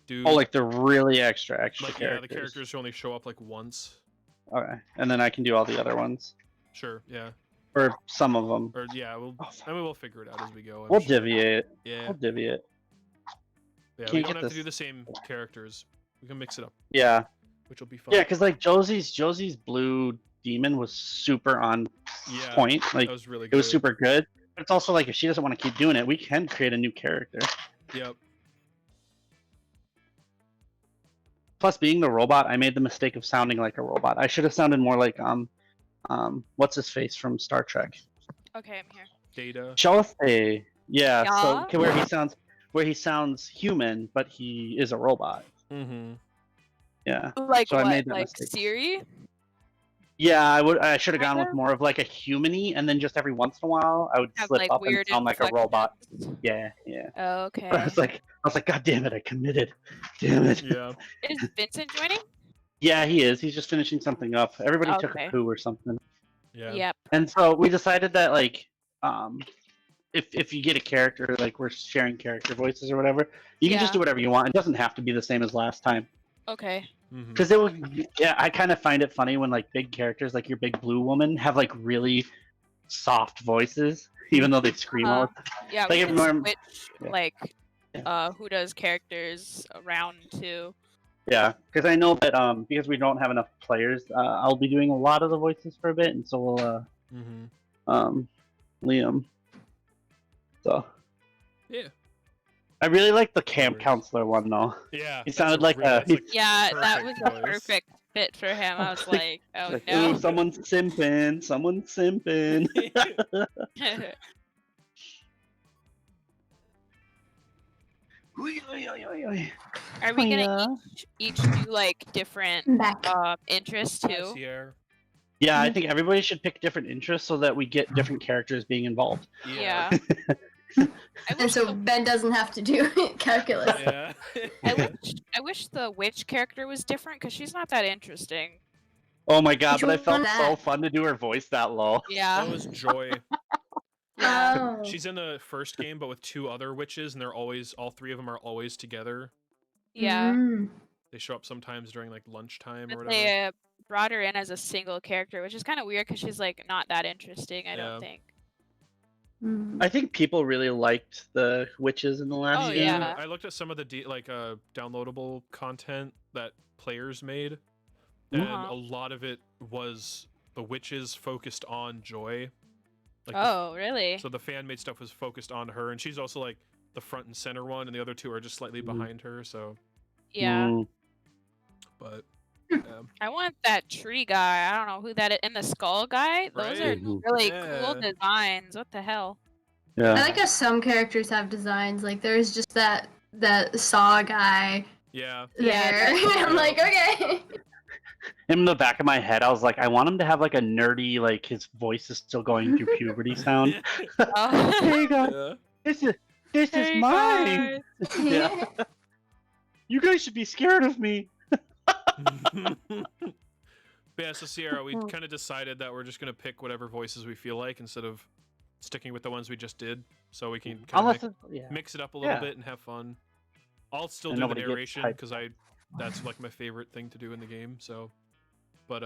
dude. Oh, like the really extra like yeah, characters. the characters who only show up like once. Okay, and then I can do all the other ones, Sure, yeah, or some of them. or yeah, we'll figure it out as we go. I'm We'll sure. divvy it. Yeah, We'll divvy it. yeah, can't we get don't have to this- do the same characters. We can mix it up, Yeah, which will be fun. yeah, because like Josie's blue demon was super on Yeah, point. Like that was really it good. was super good. But it's also like if she doesn't want to keep doing it, we can create a new character. Yep. Plus, being the robot, I made the mistake of sounding like a robot. I should have sounded more like what's his face from Star Trek? Okay, I'm here. Data. Chelsea. Yeah. So Yeah. okay, where he sounds human, but he is a robot. Mm-hmm. Yeah. Like So I what? made that Like mistake. Siri? Yeah, I should have gone with Kinda? more of like a humany, and then just every once in a while I would Have slip like up and weird sound like a robot. inflections? Yeah, yeah. Oh, okay. I was like, God damn it, I committed. Damn it. Yeah. Is Vincent joining? Yeah, he is. He's just finishing something up. Everybody took Okay. a poo or something. Yeah. Yep. And so we decided that like if you get a character, like we're sharing character voices or whatever, you can just Yeah. do whatever you want. It doesn't have to be the same as last time. Okay. Because it would, yeah, I kind of find it funny when like big characters, like your big blue woman, have like really soft voices, even though they scream all the time. Yeah, Like, we if can Norm- switch yeah. like who does characters around too. Yeah, because I know that because we don't have enough players, I'll be doing a lot of the voices for a bit, and so will Liam. So Yeah. I really like the camp counselor one though. Yeah. He that's sounded like that's Yeah, that was perfect a voice. perfect fit for him. I was like, oh like, no. ooh, someone's simping, someone's simping. Are we gonna each do like different Back. interests Hi, too? Sierra. Yeah, I think everybody should pick different interests so that we get different characters being involved. Yeah. And so Ben doesn't have to do calculus. Yeah. I wish the witch character was different because she's not that interesting. Oh my god, Which but I one felt was so that? fun to do her voice that low. Yeah. That was Joy. Oh. She's in the first game, but with 2 other witches, and all 3 of them are always together. Yeah. Mm. They show up sometimes during like lunchtime or But whatever. they brought her in as a single character, which is kind of weird because she's like not that interesting. I Yeah. don't think. Mm. I think people really liked the witches in the last Oh, game. yeah. I looked at some of the downloadable content that players made, and Uh-huh. a lot of it was the witches focused on Joy. Like Oh, really? So the fan made stuff was focused on her, and she's also like the front and center one, and the other 2 are just slightly behind her. So, Yeah. Mm. but I want that tree guy. I don't know who that is. And the skull guy. Those are Right? really Yeah. cool designs. What the hell? I Yeah. like how some characters have designs. Like there's just that saw guy yeah, Yeah, there. that- I'm like, okay. In the back of my head, I was like, I want him to have like a nerdy, like his voice is still going through puberty sound. Oh. Hey guys, yeah. this is Hey, mine. guys. Yeah. You guys should be scared of me. But yeah, so Sierra, we Hmm. kind of decided that we're just gonna pick whatever voices we feel like instead of sticking with the ones we just did, so we can kind Unless of it's, yeah. mix it up a little Yeah. bit and have fun. I'll still And do the nobody gets narration hyped. because that's like my favorite thing to do in the game. So, but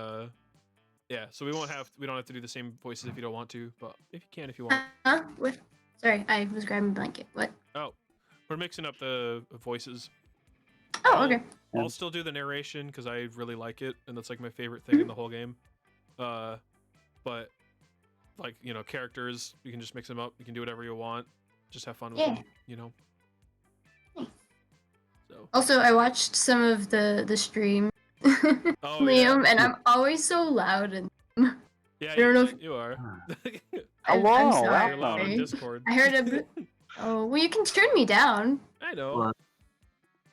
yeah, so we don't have to do the same voices if you don't want to, but if you can, if you want. Huh? What? Sorry, I was grabbing a blanket. What? Oh, we're mixing up the voices. Oh, okay. Yeah. I'll still do the narration because I really like it, and that's like my favorite thing in the whole game. But like characters, you can just mix them up. You can do whatever you want. Just have fun with Yeah. them. Nice. So. Also, I watched some of the stream, Oh, Liam, yeah. and I'm always so loud and Yeah, I don't know if- you are. I'm Hello, sorry. You're loud on welcome. Discord. I heard a. Oh, well, you can turn me down. I know.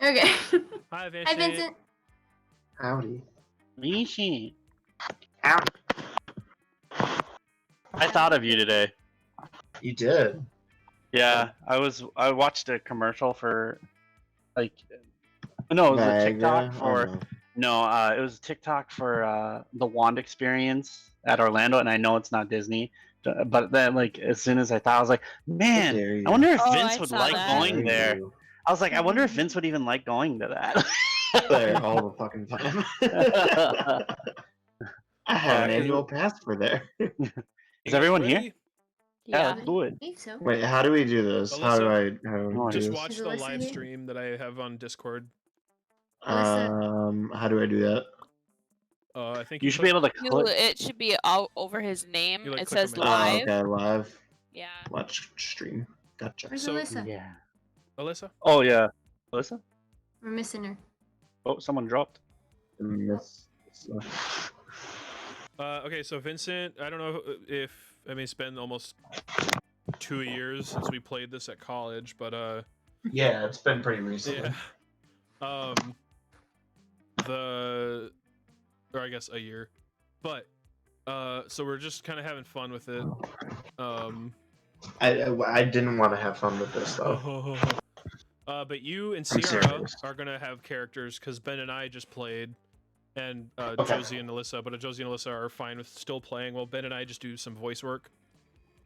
Okay. Hi, Vincent. Hi, Vincent. Howdy. Rishi. Ow. I thought of you today. You did. Yeah, I watched a commercial for like no, it was a TikTok for no, it was a TikTok for the Wand experience at Orlando, and I know it's not Disney, but then like as soon as I thought, I was like, man, I wonder if Oh, Vince I would saw like that. going there. I was like, I wonder if Vince would even like going to that. There all the fucking time. I have an annual pass for there. Is everyone here? Ready? Yeah, I let's do it. think so. Wait, how do we do this? How do I Oh, do Just this? watch Is the Alyssa live here? stream that I have on Discord. How do I do that? I think You should be able to click. It should be all over his name. You, like, It click says on the- live. Okay, live. Yeah. Watch stream. Gotcha. Where's So- Alyssa? Yeah. Alyssa. Oh yeah. Listen. We're missing her. Oh, someone dropped. Miss. Okay, so Vincent, I don't know if it's been almost 2 years since we played this at college, but Yeah, it's been pretty recent. yeah. Or I guess a year. But so we're just kind of having fun with it. I didn't want to have fun with this though. But you and I'm Sierra serious. are gonna have characters because Ben and I just played, and Okay. Josie and Alyssa. But Josie and Alyssa are fine with still playing. While Ben and I just do some voice work.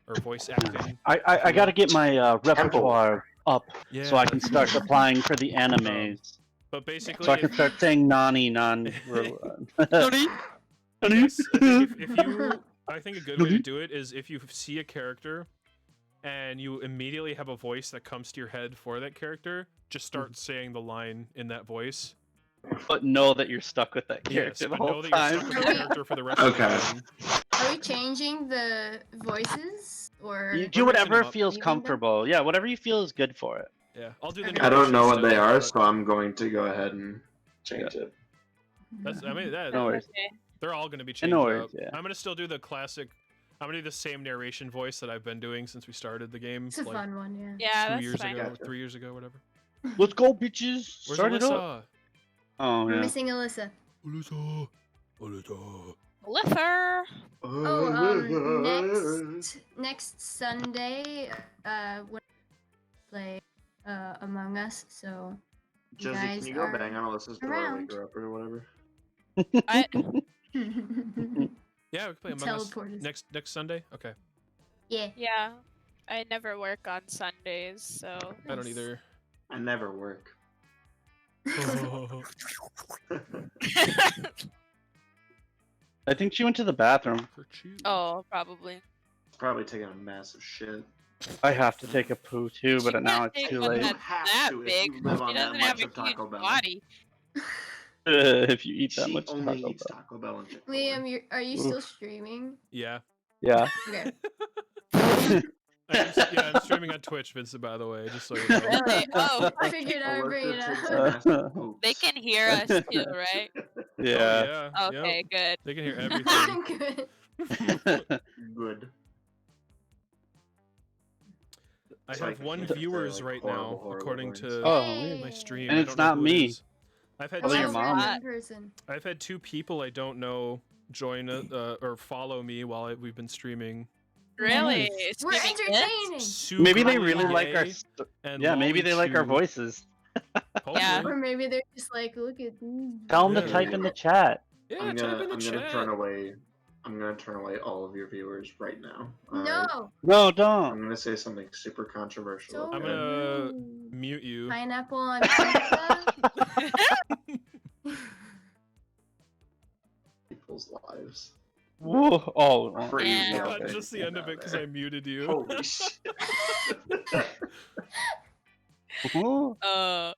or voice acting. I gotta get my repertoire up Yeah, so I can that's start good. applying for the animes. But basically, So I can start saying Nani non. Yes, I think if you, I think a good way to do it is if you see a character and you immediately have a voice that comes to your head for that character, just start saying the line in that voice. But know that you're stuck with that Yes, character the but whole know that you're time. stuck with the character for the rest of the game. Are we changing the voices or? You do We're mixing whatever them up. feels Leaving them? comfortable. Yeah, whatever you feel is good for it. Yeah, I'll do the Okay. I don't know narration what they still, are, but so I'm going to go ahead and change it. that's, I mean, that, No worries. Okay. they're all going to be And changed no worries, up. yeah. I'm going to still do the classic. I'm going to do the same narration voice that I've been doing since we started the game. It's a like fun one, yeah. Yeah, 2 that's years fine. ago, Gotcha. 3 years ago, whatever. Let's go, bitches. Where's Start it up. Alyssa? Oh We're yeah. missing Alyssa. Alyssa. Lifer. Next Sunday, when we play Among Us, so you Josie, guys can you go are bang on Alyssa's door, around. wake her up or whatever? I, Yeah, we can play Among Us Teleport us. next Sunday. Okay, Yeah. yeah, I never work on Sundays, so. I don't either. I never work. I think she went to the bathroom. Oh, probably. Probably taking a massive shit. I have to take a poo too, but She now can't it's take too one late. that's have that to if big. you live She on that doesn't have much a of Taco huge Bell. body. If you eat that She much only Taco eats Bell. Taco Bell and Chick-fil-A. Liam, are you still streaming? Yeah. Yeah. Okay. I'm streaming on Twitch, Vincent. By the way, just so you know. Really? Oh, I figured I would bring it Alyssa takes up. massive poops. they can hear us too, right? Yeah. Oh, yeah. Okay, good. They can hear everything. Good. Good. I So I have one can't say, viewers like, right horrible, now, horrible according things. to Oh, weird. my stream. And I it's don't know not who it me. is. I've had Probably your two- mom. One person. I've had 2 people I don't know join or follow me while we've been streaming. Really? We're Streaming this? entertaining. Super Maybe they really like our. Yay and Yeah, maybe they like our Lolly voices. Chew. Hopefully. Yeah. Or maybe they're just like, look at these. Tell them Yeah. to type in the chat. Yeah, I'm type gonna, in the I'm chat. gonna turn away. I'm gonna turn away all of your viewers right now. All right? No. No, I'm don't. gonna say something super controversial. Don't I'm okay? gonna rude. mute you. Pineapple on pizza. People's lives. Woo. Oh. Crazy. Yeah. Not okay. just the end of it because I muted you. Holy shit. Woo. I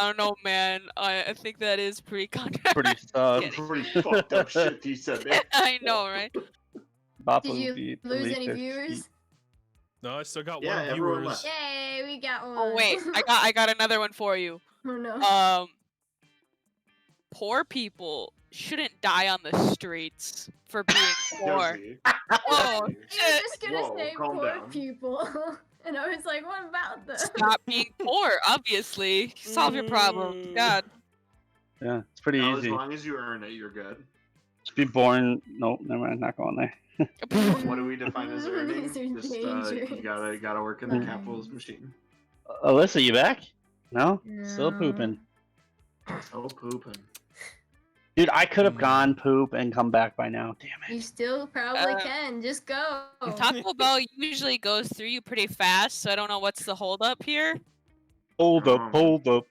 don't know, man. I think that is pretty controversial. Pretty tough. Kidding. Pretty fucked up shit you said there. I know, right? Did you lose any viewers? No, I still got Yeah, one everyone viewers. left. Yay, we got one. Oh wait, I got another one for you. Oh no. Poor people shouldn't die on the streets for being poor. Josie, Oh, I was shit. just gonna Whoa, say calm poor down. people. And I was like, what about them? Stop being poor, obviously. Solve your problems. God. Yeah, it's pretty no, easy. as long as you earn it, you're good. Just be born. Nope, never mind. Not going there. What do we define as earning? These are Just dangerous. you gotta work in the capitalist machine. Alyssa, you back? No? Still No. pooping. Oh, pooping. Dude, I could have gone poop and come back by now. Damn You it. still probably can. Just go. Taco Bell usually goes through you pretty fast, so I don't know what's the holdup here. Hold up, hold up.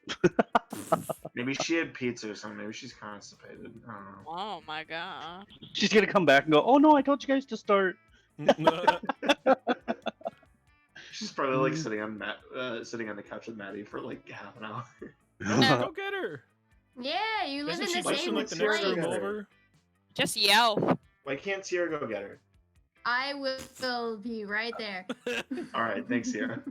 Maybe she had pizza or something. Maybe she's constipated. I don't know. Oh my god. She's gonna come back and go, oh no, I told you guys to start. She's probably like sitting on the couch with Maddie for like half an hour. Go get her. Yeah, you live Isn't she in the pushing same like the next place. room over? Just yell. Why can't Sierra go get her? I will be right there. All right, thanks, Sierra.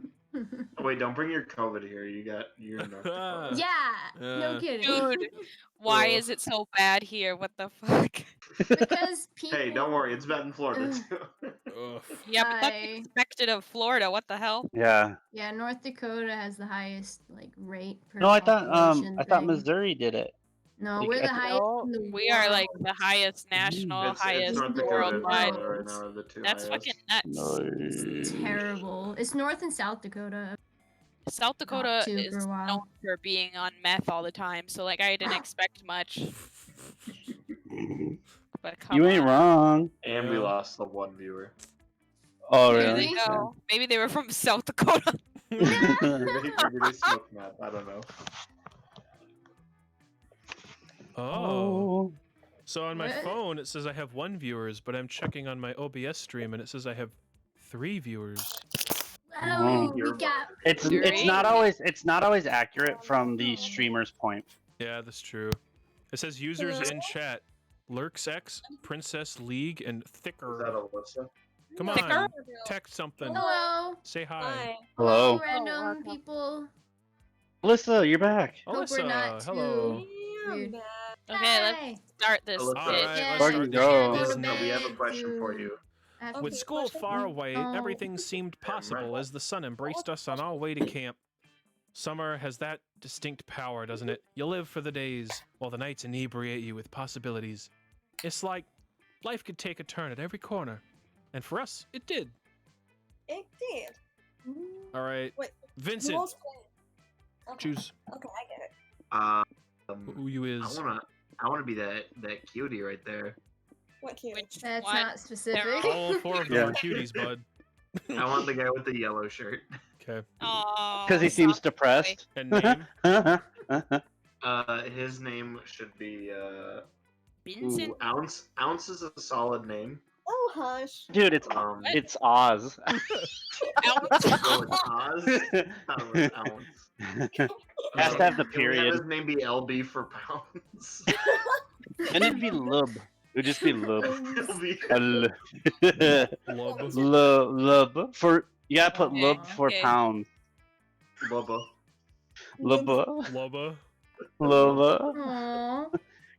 Oh, wait, don't bring your COVID here. You're in North Dakota. Yeah, no kidding. Dude, why is it so bad here? What the fuck? Because people. Hey, don't worry, it's bad in Florida too. Yeah, but that's Hi. expected of Florida. What the hell? Yeah. Yeah, North Dakota has the highest like rate per No, I thought population I thought thing. Missouri did it. No, Like, we're the I- highest. No, in the we are like world. the highest national, It's highest North Dakota and worldwide. Florida right now are the two That's highest. fucking nuts. It's terrible. It's North and South Dakota. South Dakota two is for a while. known for being on meth all the time, so like I didn't expect much. but come You ain't on. wrong. And we Yeah. lost the one viewer. Oh, There really? they go. Maybe they were from South Dakota. Maybe they smoked meth. I don't know. Oh. So on my What? phone it says I have 1 viewers, but I'm checking on my OBS stream and it says I have 3 viewers. Oh, we You're got. It's Three? not always accurate from the streamer's point. Yeah, that's true. It says users in chat. LurksX, Princess League, and Is that Thicker. Alyssa? Come Thicker? on, text something. Hello. Say hi. Hi. Hello, Random welcome. people. Alyssa, you're back. Hope we're not Alyssa, hello. Weird. Okay, let's Hi. start this. Alyssa. All bit. right, Yeah, let's start Fucking go. this go to business. We have a bed question for soon. you. After- With school far away, Oh. everything seemed possible as the sun embraced us on our way to camp. Summer has that distinct power, doesn't it? You live for the days, while the nights inebriate you with possibilities. It's like life could take a turn at every corner. And for us, it did. It did. All right, Wait, Vincent, Who else played? Okay. choose Okay, I get it. who you is. I wanna be that cutie right there. What cute? Which That's one? not specific. All 4 of them Yeah. are cuties, bud. I want the guy with the yellow shirt. Okay. Oh, Because he seems depressed. And name? His name should be Vincent. ooh, Ounce. Ounce is a solid name. Oh, hush. Dude, it's Um, Oz. oh, it's Oz. That was Ounce. Has to have the Can we have period. his name be LB for pounds? And it'd be Lub. It would just be Lub. LB. Lub. Lub. For you gotta put Okay, Lub for okay. pounds. Bubba. Lubba. Lubba. Lubba. Aw.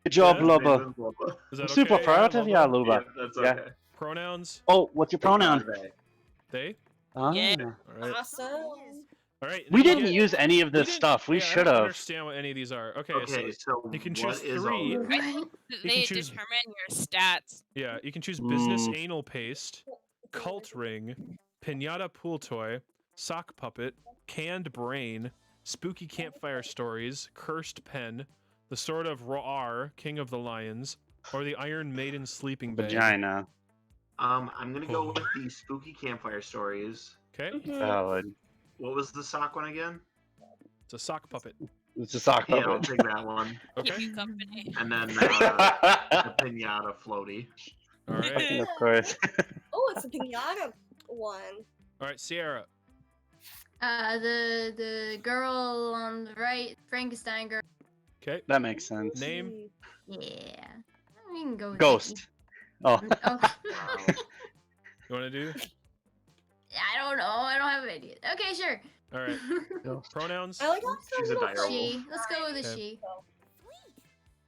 Good job, Yeah. Lubba. His name is Bubba. Is that I'm super okay? proud of you, Lubba? Luba. Yeah, that's Yeah. okay. Pronouns? Oh, what's your pronoun? They? Ah. Yeah. All right. Awesome. All right. We now didn't you- use any of we this didn't- stuff. We yeah, I should don't have. understand what any of these are. Okay, Okay, so so you can what choose is 3. all this? Right? They can choose- determine your stats. yeah, you can choose business Mm. anal paste, cult ring, pinata pool toy, sock puppet, canned brain, spooky campfire stories, cursed pen, the sword of Roar, king of the lions, or the Iron Maiden sleeping bag. Vagina. I'm gonna go with the spooky campfire stories. Okay, Valid. What was the sock one again? it's a sock puppet. It's a sock Yeah, I'll puppet. take that one. Keep Okay, you company. And then the pinata floaty. all right, Of course. Oh, it's a pinata one. all right, Sierra. The girl on the right, Frankenstein girl. Okay, That makes sense. name. Yeah. We can go with Ghost. Oh. Nikki. Oh. You want to do? I don't know. I don't have an idea. Okay, sure. All right, pronouns I like how She's a dire wolf. She. Let's go with a Okay. she.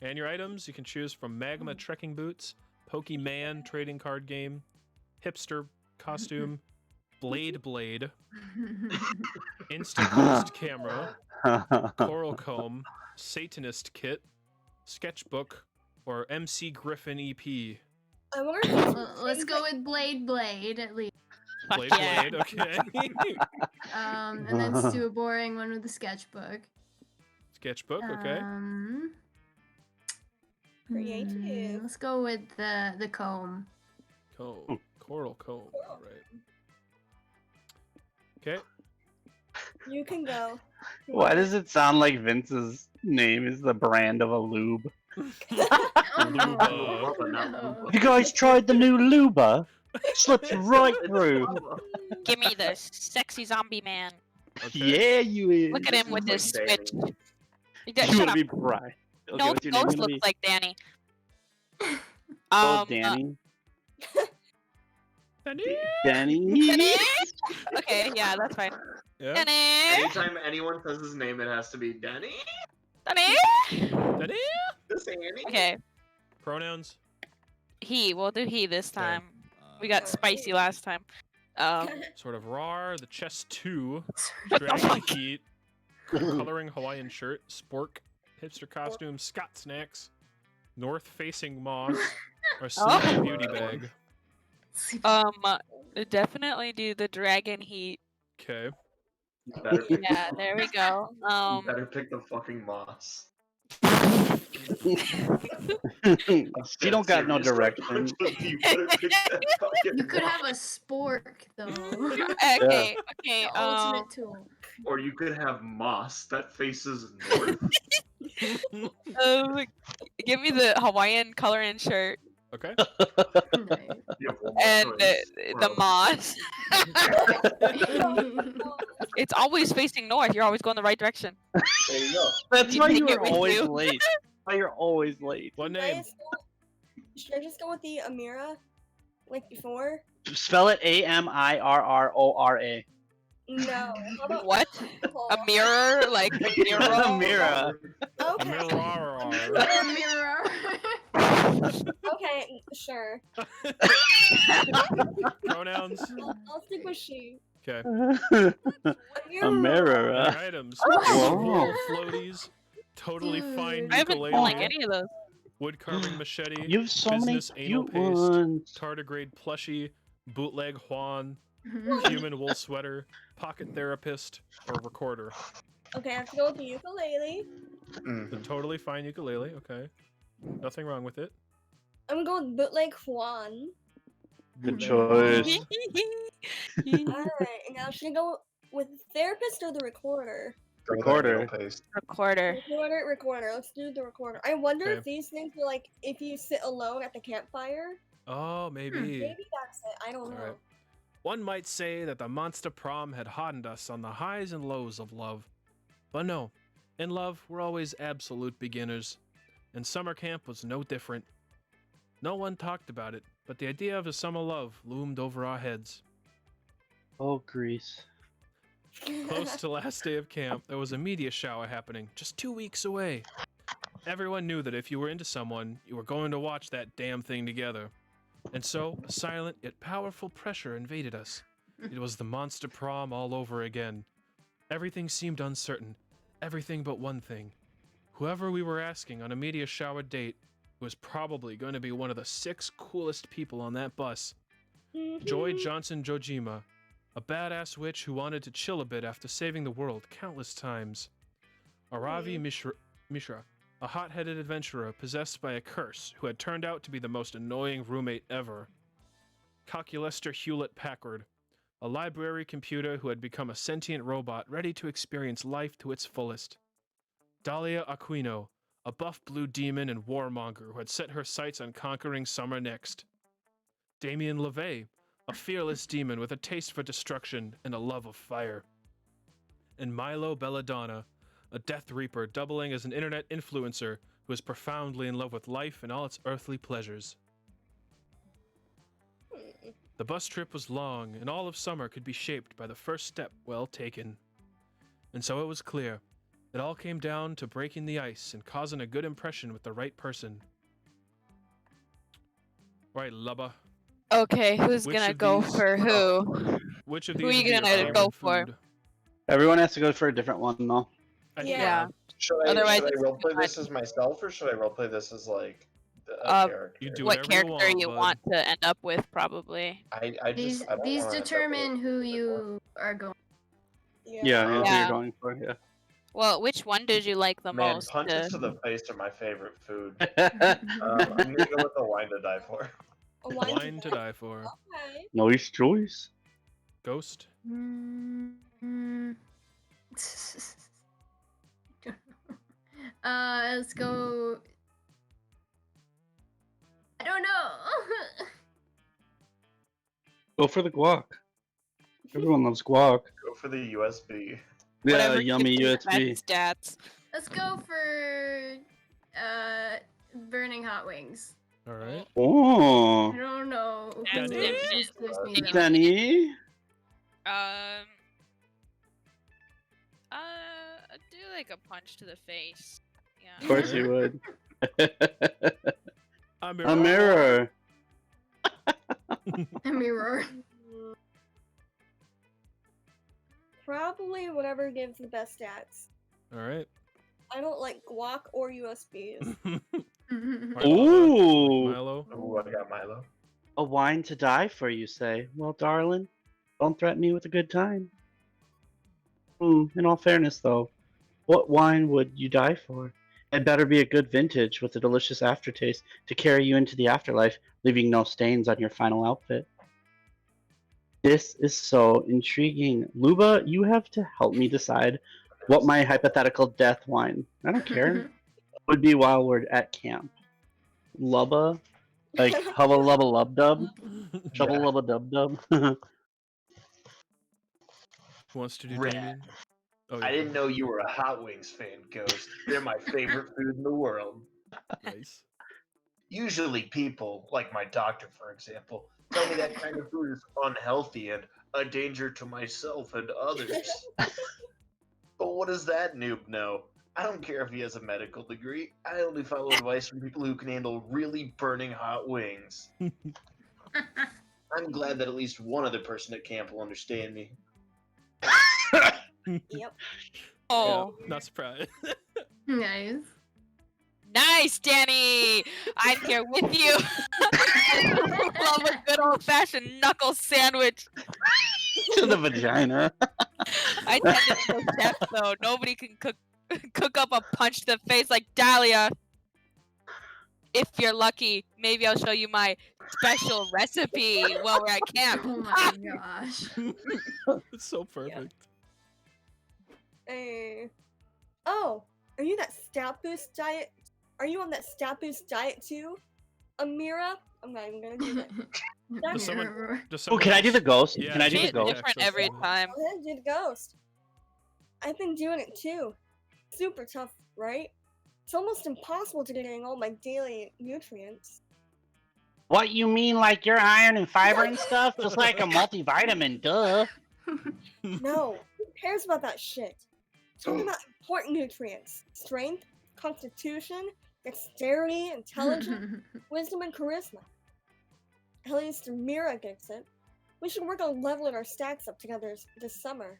and your items. You can choose from Magma trekking boots, Pokemon trading card game, hipster costume, blade, instant boost camera, coral comb, satanist kit, sketchbook, or MC Griffin E EP. I wonder if Let's go with Blade at least. Fuck Blade, yeah. blade, okay. And then let's do a boring one with the sketchbook. Sketchbook, okay. Creative. Let's go with the comb. Comb, coral comb. All right. Okay. you can go. Why does it sound like Vince's name is the brand of a lube? Bubba, not no. Bubba. You guys tried the new Luba? Slips right through. Give me the sexy zombie man. Okay. Yeah, you is. Look at him with This this is like switch. You Shut want to up. be Brian? Okay, No, what's your name Ghost gonna looks be? like Danny. Oh, Danny. Danny? Danny. Danny? Okay, yeah, that's fine. Yeah. Danny? Anytime anyone says his name, it has to be Denny. Danny? Danny? This Annie. Okay, Pronouns. he. We'll do he this Okay. time. We got spicy last time. Sort of rar, the chest 2, What the dragon fuck? heat, coloring Hawaiian shirt, spork, hipster costume, Scott snacks, north facing moss, or sleeping beauty bag. Definitely do the dragon heat. Okay. You better pick Yeah, there we go. You better pick the fucking moss. She don't got no direction. You better pick that fucking You could have a rock. spork though. Okay, okay. The ultimate tool. Or you could have moss that faces north. Um, give me the Hawaiian coloring shirt Okay. Nice. You have one more and choice. the moss. It's always facing north. You're always going the right direction. There you go. That's You why take you it were with always you. late. Why you're always late. What name? Should I just go with the Amira, like before? Spell it Amirrora. No. How about What? Nicole? A mirror, like a mirror. Amira. Okay. Mirror. Mirror. Okay, sure. Pronouns. I'll stick with she. Okay. Amira. Items. Whoa. Wall floaties. Totally fine I haven't ukulele. like any of those. Wood carving machete. You have so many business anal cute paste. ones. Tardigrade plushie. Bootleg Juan. Human wool sweater. Pocket therapist. Or recorder. Okay, I have to go with the ukulele. The totally fine ukulele. Okay. Nothing wrong with it. I'm gonna go with bootleg Juan. Good choice. Alright, and now should I go with the therapist or the recorder? Recorder. Recorder. Recorder. Let's do the recorder. I wonder Okay. if these things are like if you sit alone at the campfire. Oh, maybe. Maybe that's it. I don't know. Alright. One might say that the Monster Prom had hardened us on the highs and lows of love. But no, in love, we're always absolute beginners. And summer camp was no different. No one talked about it, but the idea of a summer love loomed over our heads. Oh, Grease. Close to last day of camp, there was a media shower happening, just 2 weeks away. Everyone knew that if you were into someone, you were going to watch that damn thing together. And so, a silent yet powerful pressure invaded us. It was the Monster Prom all over again. Everything seemed uncertain. Everything but one thing. Whoever we were asking on a media shower date was probably going to be one of the 6 coolest people on that bus. Joy Johnson Jojima, a badass witch who wanted to chill a bit after saving the world countless times. Aravi Mishra, a hot-headed adventurer possessed by a curse who had turned out to be the most annoying roommate ever. Calculester Hewlett-Packard, a library computer who had become a sentient robot ready to experience life to its fullest. Dahlia Aquino, a buff blue demon and warmonger who had set her sights on conquering summer next. Damien LeVay, a fearless demon with a taste for destruction and a love of fire. And Milo Belladonna, a Death Reaper doubling as an internet influencer who is profoundly in love with life and all its earthly pleasures. The bus trip was long, and all of summer could be shaped by the first step well taken. And so it was clear. It all came down to breaking the ice and causing a good impression with the right person. Right, Lubba. Okay, who's Which gonna of go these- for who? Which of Who these are you would be your gonna favorite go for? food? Everyone has to go for a different one, though. I think, Yeah. Should I Otherwise it's roleplay too this much. as myself, or should I roleplay this as like a Uh, character? You do What whatever character you you want, want bud. to end up with, probably. I These just I don't these wanna end up with- determine who you are going. Yeah, that's what Yeah. you're going for, yeah. Well, which one did you like the Man, most? punches to the face are my favorite food. Mm-hmm. I'm gonna go with the wine to die for. A wine Wine to die for. Okay. Nice choice. Ghost. Let's go. I don't know. Go for the guac. Everyone loves guac. Go for the USB. Yeah, Whatever yummy gives you the USB. best stats. Let's go for burning hot wings. Alright. Oh, I don't know. That's who infinite. gives me that. Danny. Do like a punch to the face. Yeah. Of course you would. A A mirror. A mirror. Probably whatever gives the best stats. Alright. I don't like guac or USBs. Ooh. Milo. Ooh, I got Milo. A wine to die for, you say? Well, darling, don't threaten me with a good time. In all fairness, though, what wine would you die for? It better be a good vintage with a delicious aftertaste to carry you into the afterlife, leaving no stains on your final outfit. This is so intriguing. Luba, you have to help me decide what my hypothetical death wine, I don't care, would be while we're at camp. Lubba? Like hubba lubba lub dub? Shubba lubba dub dub? Who wants to do Red. Damien? Oh, I didn't know you were a Hot Wings fan, Ghost. They're my favorite food in the world. Nice. Usually people, like my doctor, for example, tell me that kind of food is unhealthy and a danger to myself and others. But what does that noob know? I don't care if he has a medical degree. I only follow advice from people who can handle really burning hot wings. I'm glad that at least one other person at camp will understand me. Yep. Oh, Yeah, not surprised. Nice. nice, Danny. I'm here with you. Love a good old-fashioned knuckle sandwich. To the vagina. I tend to be a chef, though. Nobody can cook up a punch to the face like Dahlia. If you're lucky, maybe I'll show you my special recipe while we're at camp. Oh my gosh. It's so perfect. Hey. Oh, are you that stat boost diet? Are you on that stat boost diet too, Amira? I'm not even gonna do that. Does someone, Oh, can I do the ghost? Yeah, Can I do She's the ghost? different every time. Go ahead, do the ghost. I've been doing it too. Super tough, right? It's almost impossible to get in all my daily nutrients. What, you mean like your iron and fiber and stuff? Just like a multivitamin, duh. No, who cares about that shit? Talking about important nutrients: strength, constitution, dexterity, intelligence, wisdom, and charisma. At least Mira gets it. We should work on leveling our stacks up together this summer.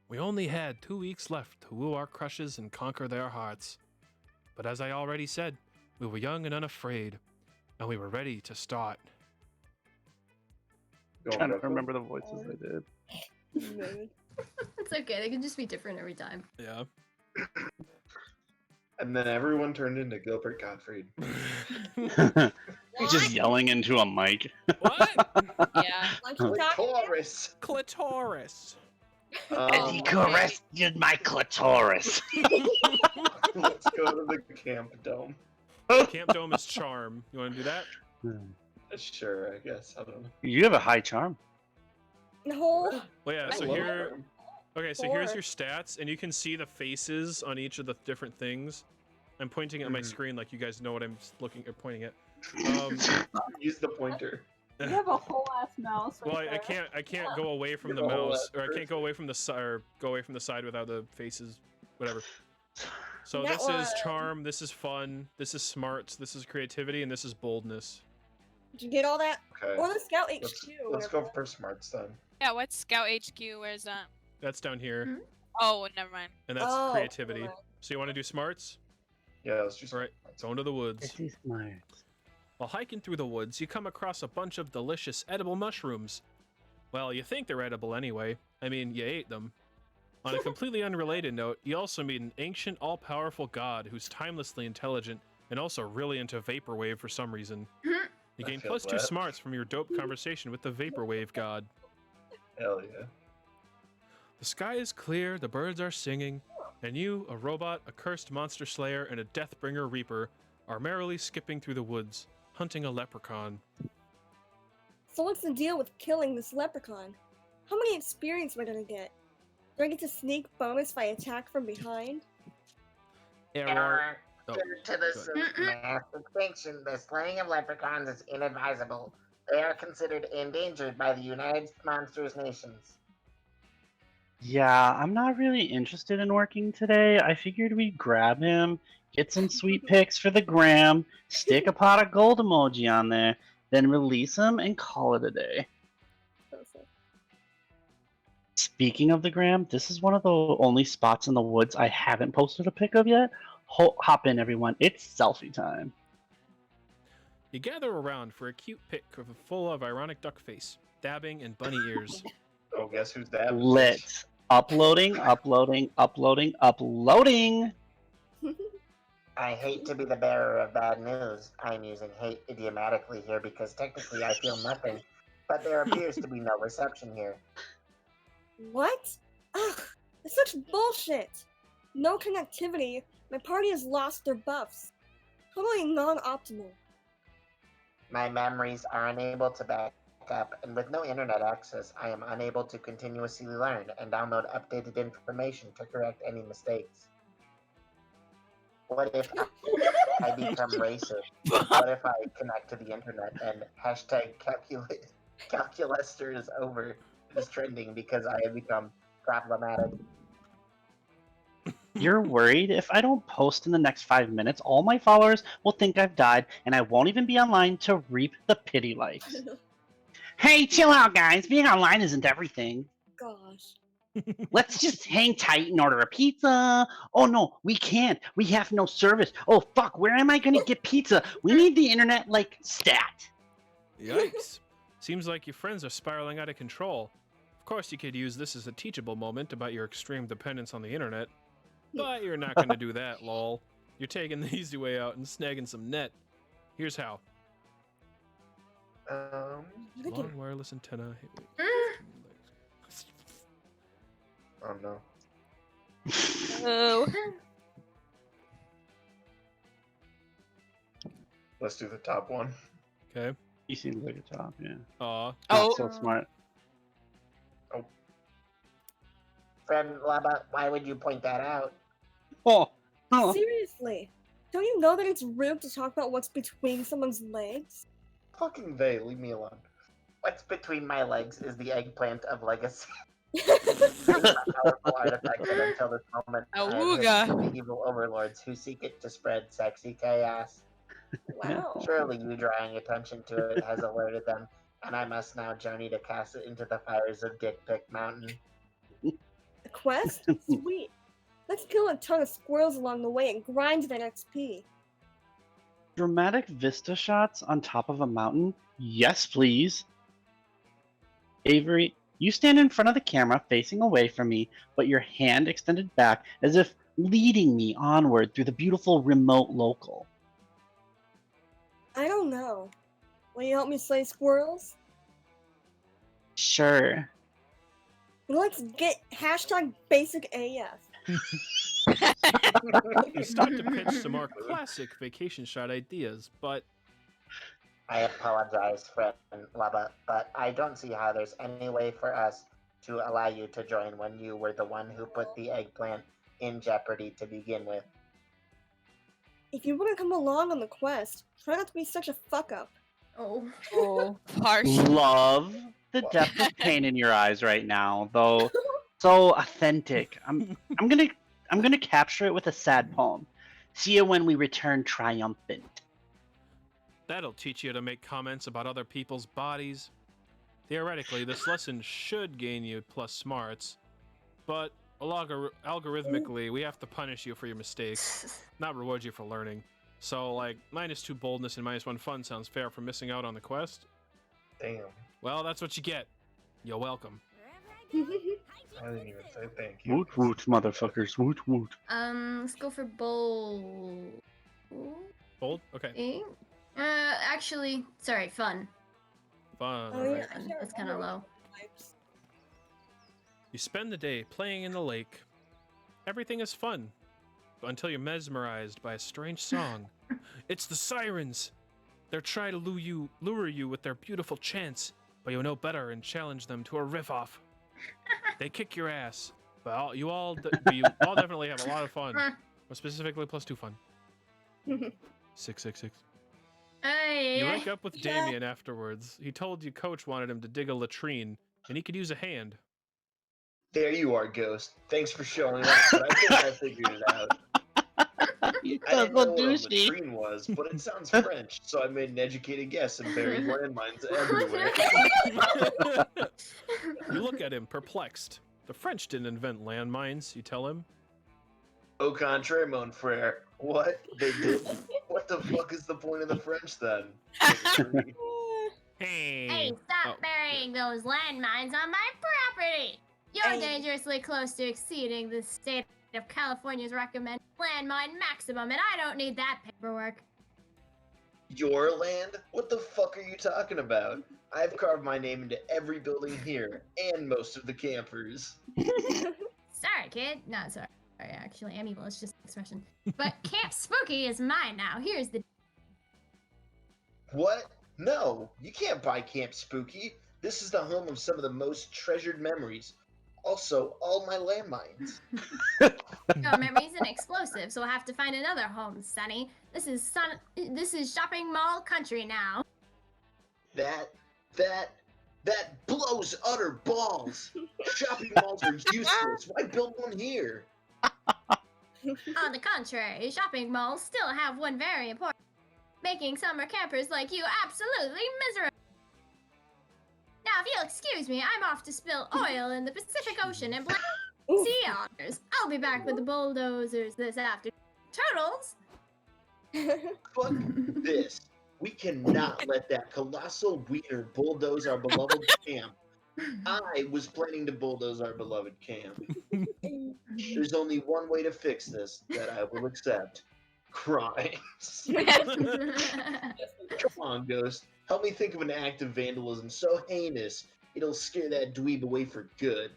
We only had 2 weeks left to woo our crushes and conquer their hearts. But as I already said, we were young and unafraid, and we were ready to start. Trying to remember the voices I did. It's okay. They can just be different every time. Yeah. And then everyone turned into Gilbert Gottfried. Just yelling into a mic. What? Yeah. Clitoris. Clitoris. And he caressed my clitoris. Let's go to the camp dome. Camp Dome is charm. You want to do that? Sure, I guess. I don't know. You have a high charm. No. Well, yeah. So Love here. them. Okay, so here's your stats, and you can see the faces on each of the different things. I'm pointing at my screen like you guys know what I'm looking or pointing at. Use the pointer. You have a whole ass mouse. Well, Right there. I can't go away from the You're the whole mouse, ass or I can't go away from the side, or go away from the side without the faces, whatever. So That this is was- charm, this is fun, this is smarts, this is creativity, and this is boldness. Did you get all that? Okay. Or the Scout HQ. Let's whatever. go for smarts then. Yeah, what's Scout HQ? Where's that? That's down here, Oh, never mind. and that's Oh, creativity. alright. So you want to do smarts? Yeah, let's just. All right, going to the woods. This is smart. While hiking through the woods, you come across a bunch of delicious edible mushrooms. Well, you think they're edible anyway. I mean, you ate them. On a completely unrelated note, you also meet an ancient, all-powerful god who's timelessly intelligent and also really into vaporwave for some reason. You I gain feel +2 that. smarts from your dope conversation with the vaporwave god. Hell yeah. The sky is clear, the birds are singing, and you, a robot, a cursed monster slayer, and a Deathbringer Reaper, are merrily skipping through the woods, hunting a leprechaun. So what's the deal with killing this leprechaun? How many experience am I gonna get? Do I get to sneak bonus if I attack from behind? Error. Oh, Due to the mass extinction, the slaying of leprechauns is inadvisable. They are considered endangered by the United Monsters Nations. Yeah, I'm not really interested in working today. I figured we'd grab him, get some sweet pics for the gram, stick a pot of gold emoji on there, then release him and call it a day. Speaking of the gram, this is one of the only spots in the woods I haven't posted a pic of yet. Hop in, everyone. It's selfie time. You gather around for a cute pic full of ironic duck face, dabbing, and bunny ears. Oh, guess who's that? Lit. Uploading, uploading, uploading, uploading. I hate to be the bearer of bad news. I'm using hate idiomatically here because technically I feel nothing, but there appears to be no reception here. What? Ugh, it's such bullshit. No connectivity. My party has lost their buffs. Totally non-optimal. My memories are unable to back up, and with no internet access, I am unable to continuously learn and download updated information to correct any mistakes. What if I become racist? What if I connect to the internet and hashtag calculester is over is trending because I have become problematic? You're worried? If I don't post in the next 5 minutes, all my followers will think I've died, and I won't even be online to reap the pity likes. Hey, chill out, guys. Being online isn't everything. Gosh. Let's just hang tight and order a pizza. Oh no, we can't. We have no service. Oh fuck, where am I gonna get pizza? We need the internet like stat. Yikes. Seems like your friends are spiraling out of control. Of course, you could use this as a teachable moment about your extreme dependence on the internet. But you're not going to do that, lol. You're taking the easy way out and snagging some net. Here's how. Long wireless antenna. Oh no. Oh. Let's do the top one. Okay. He seems like a top, yeah. Aw. Not so smart. Friend Laba, why would you point that out? Oh. Seriously. Don't you know that it's rude to talk about what's between someone's legs? Fucking they, leave me alone. What's between my legs is the eggplant of legacy. It's a powerful artifact that until this moment I have hidden the evil overlords who seek it to spread sexy chaos. Wow. Surely you drawing attention to it has alerted them, and I must now journey to cast it into the fires of Dick Pic Mountain. A quest? Sweet. Let's kill a ton of squirrels along the way and grind that XP. Dramatic vista shots on top of a mountain? Yes, please. Avery, you stand in front of the camera facing away from me, but your hand extended back as if leading me onward through the beautiful remote local. I don't know. Will you help me slay squirrels? Sure. Let's get hashtag basic AF. You start to pitch some more classic vacation shot ideas, but... I apologize, friend Laba, but I don't see how there's any way for us to allow you to join when you were the one who put the eggplant in jeopardy to begin with. If you want to come along on the quest, try not to be such a fuck-up. Oh, harsh. Love the depth of pain in your eyes right now, though. So authentic. I'm gonna capture it with a sad poem. See you when we return triumphant. That'll teach you to make comments about other people's bodies. Theoretically, this lesson should gain you plus smarts, but algorithmically, we have to punish you for your mistakes, not reward you for learning. So, like, -2 boldness and -1 fun sounds fair for missing out on the quest? Damn. Well, that's what you get. You're welcome. I didn't even say thank you. Woot woot, motherfuckers. Woot woot. Let's go for bold. Bold? Okay. Actually, sorry, fun. Fun. Oh, alright. yeah, I Fun. can't That's kind of remember. low. You spend the day playing in the lake. Everything is fun, until you're mesmerized by a strange song. It's the sirens! They're trying to lure you with their beautiful chants, but you'll know better and challenge them to a riff-off. They kick your ass, but you all definitely have a lot of fun. Or specifically +2 fun. 666. You wake up with Damien afterwards. He told you Coach wanted him to dig a latrine, and he could use a hand. There you are, Ghost. Thanks for showing up, but I think I figured it out. I didn't know what a latrine was, but it sounds French, so I made an educated guess and buried landmines everywhere. You look at him, perplexed. The French didn't invent landmines, you tell him. Au contraire, mon frère. What? They didn't? What the fuck is the point of the French then? Hey, stop burying those landmines on my property! You're dangerously close to exceeding the state of California's recommended landmine maximum, and I don't need that paperwork. Your land? What the fuck are you talking about? I've carved my name into every building here, and most of the campers. Sorry, kid. Not sorry. Sorry, actually, I'm evil. It's just an expression. But Camp Spooky is mine now. Here's the... What? No, you can't buy Camp Spooky. This is the home of some of the most treasured memories. Also, all my landmines. Your memories and explosives, so we'll have to find another home, Sonny. This is shopping mall country now. That blows utter balls. Shopping malls are useless. Why build one here? On the contrary, shopping malls still have one very important, making summer campers like you absolutely miserable. Now, if you'll excuse me, I'm off to spill oil in the Pacific Ocean and black sea otters. I'll be back with the bulldozers this afternoon. Turtles! Fuck this. We cannot let that colossal wiener bulldoze our beloved camp. I was planning to bulldoze our beloved camp. There's only one way to fix this that I will accept. Crimes. Come on, Ghost. Help me think of an act of vandalism so heinous it'll scare that dweeb away for good.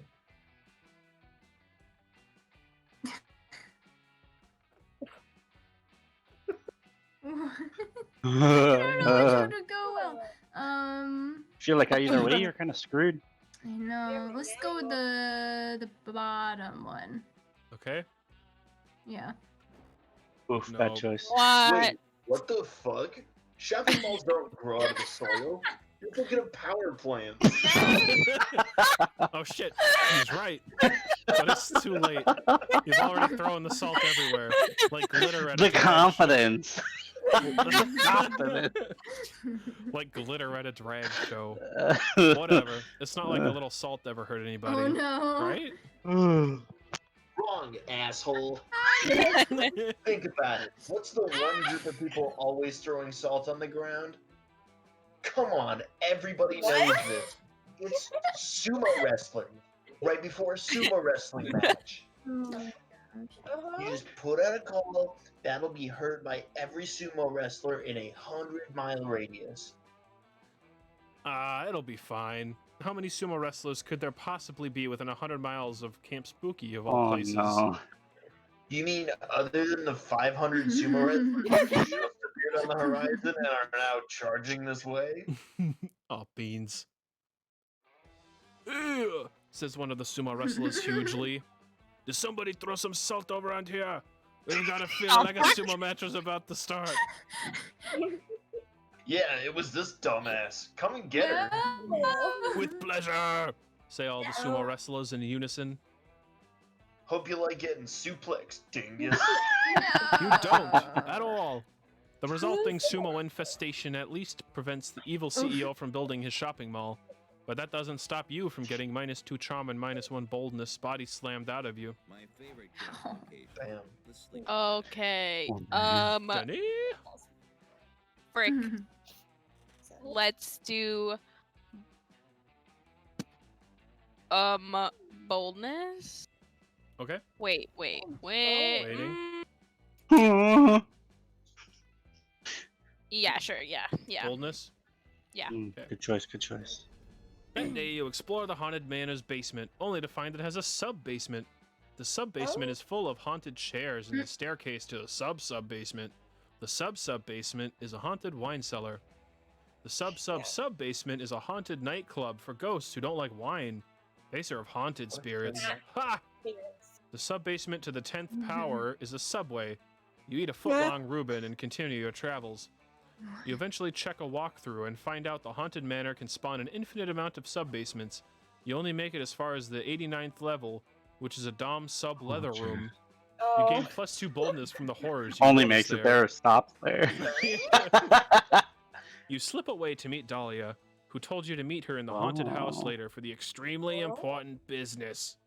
I don't know which one to go well. Feel like either way you're kind of screwed. I know. Let's go with the bottom one. Okay. Yeah. Oof, No. bad choice. What? Wait, what the fuck? Shopping malls don't grow out of the soil. You're thinking of power plants. Oh shit, he's right. But it's too late. You've already thrown the salt everywhere. Like glitter at a The drag confidence. show. The confidence. Like glitter at a drag show. Whatever. It's not like a little salt ever hurt anybody. Oh no. Right? Wrong, asshole. Think about it. What's the one group of people always throwing salt on the ground? Come on, everybody knows this. It's sumo wrestling. Right before a sumo wrestling match. You just put out a call that'll be heard by every sumo wrestler in a 100-mile radius. It'll be fine. How many sumo wrestlers could there possibly be within 100 miles of Camp Spooky of all places? No. You mean other than the 500 sumo wrestlers who just appeared on the horizon and are now charging this way? Oh, beans. Ew, says one of the sumo wrestlers hugely. Did somebody throw some salt over around here? We've got a feeling like a sumo match was about to start. Yeah, it was this dumbass. Come and get her. With pleasure, say all the sumo wrestlers in unison. Hope you like getting suplexed, dingus. You don't, at all. The resulting sumo infestation at least prevents the evil CEO from building his shopping mall. But that doesn't stop you from getting -2 charm and -1 boldness body slammed out of you. My favorite Damn. Okay. Jenny? Frick. Let's do boldness. Okay. Wait. Waiting. Yeah, sure. Yeah. Boldness. Yeah. Good choice. Good choice. That day you explore the haunted manor's basement, only to find it has a sub-basement. The sub-basement is full of haunted chairs and a staircase to a sub-sub-basement. The sub-sub-basement is a haunted wine cellar. The sub-sub-sub-basement is a haunted nightclub for ghosts who don't like wine. They serve haunted spirits. Ha! The sub-basement to the 10th power is a subway. You eat a foot-long Reuben and continue your travels. You eventually check a walkthrough and find out the haunted manor can spawn an infinite amount of sub-basements. You only make it as far as the 89th level, which is a Dom sub-leather room. You gain +2 boldness from the horrors. Only makes it there or stops there. You slip away to meet Dahlia, who told you to meet her in the haunted house later for the extremely important business.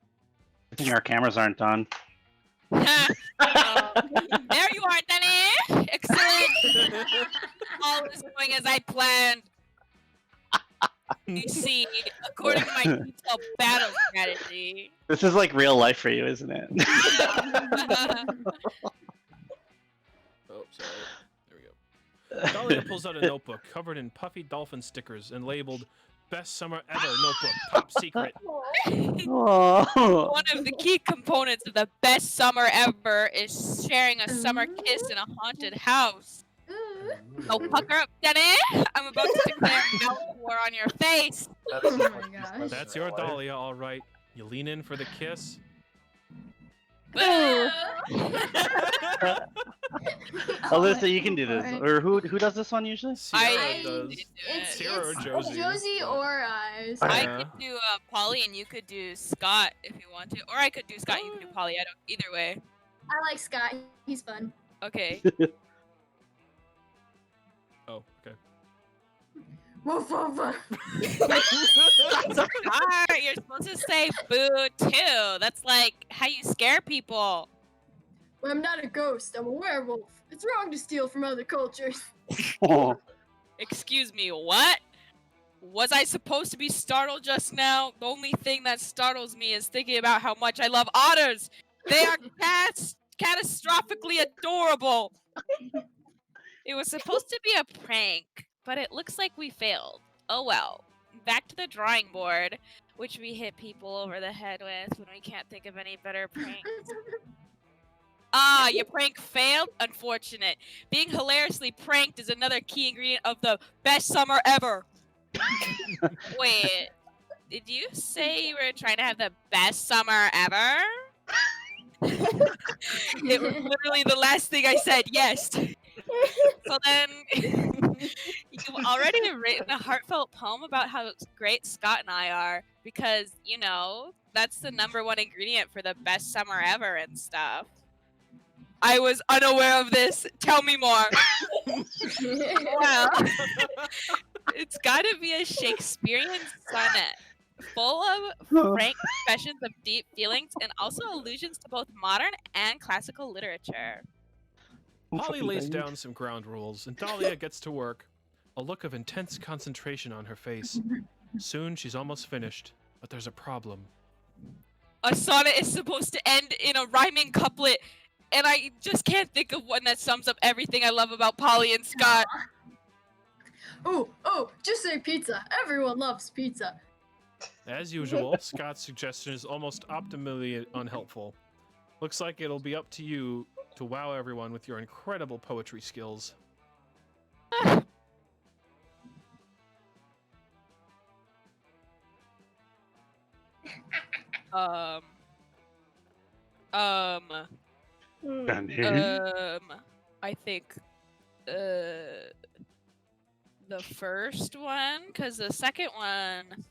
I think our cameras aren't done. There you are, Danny! Excellent! All is going as I planned. You see, according to my detailed battle strategy. This is like real life for you, isn't it? Oh, sorry. There we go. Dahlia pulls out a notebook covered in puffy dolphin stickers and labeled "Best Summer Ever Notebook, Top Secret." Oh. One of the key components of the best summer ever is sharing a summer kiss in a haunted house. So pucker up, Denny. I'm about to declare mouth war on your face. Oh my gosh. That's your Dahlia, all right. You lean in for the kiss. Alyssa, you can do this. Or who does this one usually? Sierra does. It's Sierra or Josie. Josie or I. I could do Polly and you could do Scott if you want to, or I could do Scott and you could do Polly. I don't. Either way. I like Scott. He's fun. Okay. Oh, okay. Woof, woof, woof. Alright, you're supposed to say boo too. That's like how you scare people. Well, I'm not a ghost. I'm a werewolf. It's wrong to steal from other cultures. Oh. Excuse me, what? Was I supposed to be startled just now? The only thing that startles me is thinking about how much I love otters. They are catastrophically adorable. It was supposed to be a prank, but it looks like we failed. Oh well. Back to the drawing board, which we hit people over the head with when we can't think of any better pranks. Ah, your prank failed? Unfortunate. Being hilariously pranked is another key ingredient of the best summer ever. Wait, did you say you were trying to have the best summer ever? It was literally the last thing I said, yes. So then, you've already written a heartfelt poem about how great Scott and I are, because, you know, that's the #1 ingredient for the best summer ever and stuff. I was unaware of this. Tell me more. Well, it's gotta be a Shakespearean sonnet, full of frank confessions of deep feelings and also allusions to both modern and classical literature. Polly lays down some ground rules, and Dahlia gets to work, a look of intense concentration on her face. Soon she's almost finished, but there's a problem. A sonnet is supposed to end in a rhyming couplet, and I just can't think of one that sums up everything I love about Polly and Scott. Oh, just say pizza. Everyone loves pizza. As usual, Scott's suggestion is almost optimally unhelpful. Looks like it'll be up to you to wow everyone with your incredible poetry skills. I think the first one, because the second one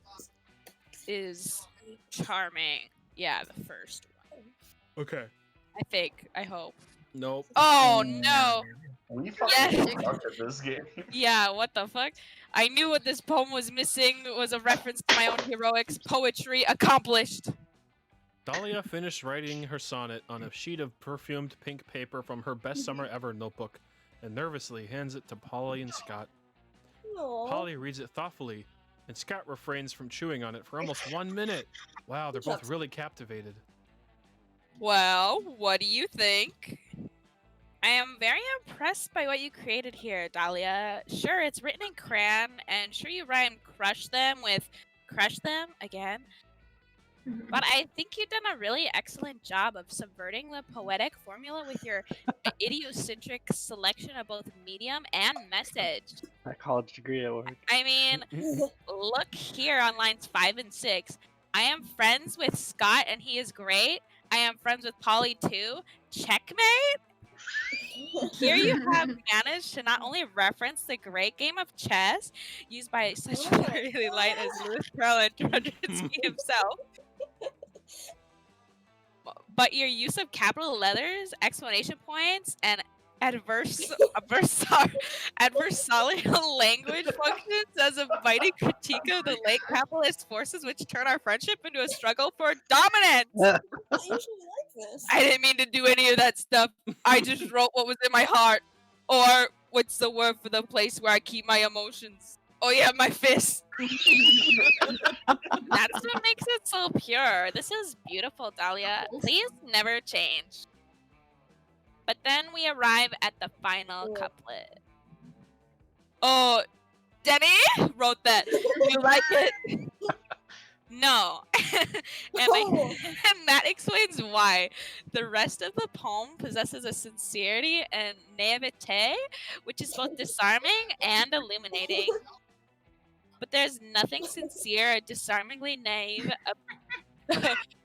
is charming. Yeah, the first one. Okay. I hope. Nope. Oh no. We fucking suck at this game. Yeah, what the fuck? I knew what this poem was missing was a reference to my own heroics. Poetry accomplished. Dahlia finished writing her sonnet on a sheet of perfumed pink paper from her best summer ever notebook and nervously hands it to Polly and Scott. Aww. Polly reads it thoughtfully, and Scott refrains from chewing on it for almost 1 minute. Wow, they're both really captivated. Well, what do you think? I am very impressed by what you created here, Dahlia. Sure, it's written in crayon, and sure you rhymed crush them with crush them again. But I think you've done a really excellent job of subverting the poetic formula with your idiosyncratic selection of both medium and message. That college degree at work. I mean, look here on lines 5 and 6. I am friends with Scott and he is great. I am friends with Polly too. Checkmate? Here you have managed to not only reference the great game of chess used by such a really light as Lewis Carroll and Drudgersby himself, but your use of capital letters, exclamation points, and adversarial language functions as a biting critique of the late capitalist forces which turn our friendship into a struggle for dominance. I usually like this. I didn't mean to do any of that stuff. I just wrote what was in my heart. Or what's the word for the place where I keep my emotions? Oh yeah, my fist. That's what makes it so pure. This is beautiful, Dahlia. Please never change. But then we arrive at the final couplet. Oh, Denny wrote that. You like it? No. And that explains why. The rest of the poem possesses a sincerity and naivete, which is both disarming and illuminating. But there's nothing sincere or disarmingly naive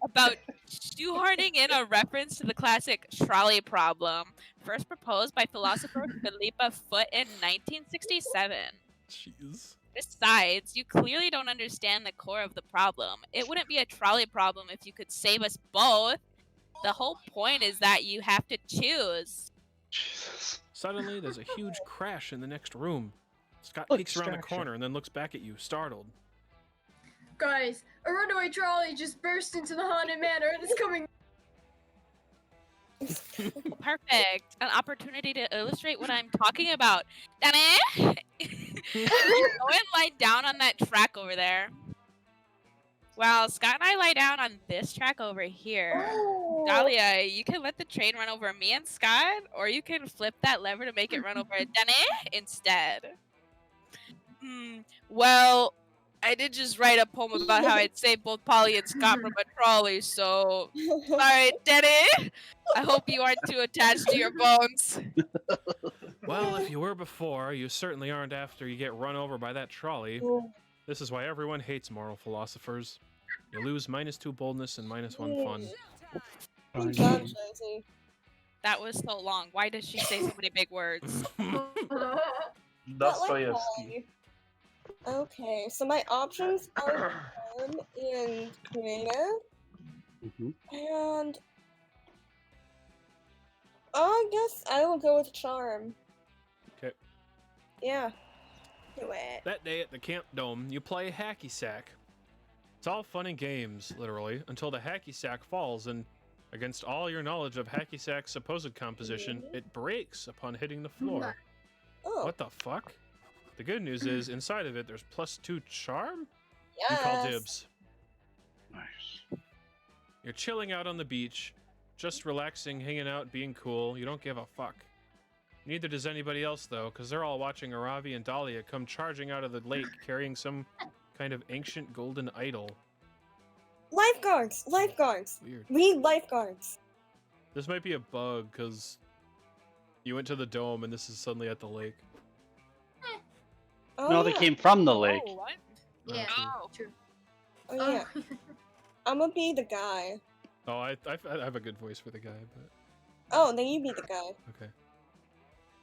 about shoehorning in a reference to the classic trolley problem, first proposed by philosopher Philippa Foot in 1967. Jeez. Besides, you clearly don't understand the core of the problem. It wouldn't be a trolley problem if you could save us both. The whole point is that you have to choose. Jesus. Suddenly, there's a huge crash in the next room. Scott Look, peeks around the distraction. corner and then looks back at you, startled. Guys, a runaway trolley just burst into the haunted manor and is coming. Perfect. An opportunity to illustrate what I'm talking about. Danny! Go and lie down on that track over there. Well, Scott and I lie down on this track over here. Dahlia, you can let the train run over me and Scott, or you can flip that lever to make it run over Danny instead. Well, I did just write a poem about how I'd save both Polly and Scott from a trolley, so sorry, Danny. I hope you aren't too attached to your bones. Well, if you were before, you certainly aren't after you get run over by that trolley. This is why everyone hates moral philosophers. You lose -2 boldness and -1 fun. Good job, Josie. That was so long. Why did she say so many big words? Dostoevsky. Okay, so my options are fun and creative, and I guess I will go with charm. Okay. Yeah. Do it. That day at the Camp Dome, you play hacky sack. It's all fun and games, literally, until the hacky sack falls and, against all your knowledge of hacky sack's supposed composition, it breaks upon hitting the floor. Oh. What the fuck? The good news is, inside of it, there's +2 charm? Yes. You call dibs. Nice. You're chilling out on the beach, just relaxing, hanging out, being cool. You don't give a fuck. Neither does anybody else, though, because they're all watching Aravi and Dahlia come charging out of the lake carrying some kind of ancient golden idol. Lifeguards! Lifeguards! Weird. We need lifeguards. This might be a bug, because you went to the dome and this is suddenly at the lake. Oh, No, they came from the lake. Oh, what? Yeah. Oh. True. Oh, yeah. I'm gonna be the guy. Oh, I have a good voice for the guy, but Oh, then you be the guy. okay.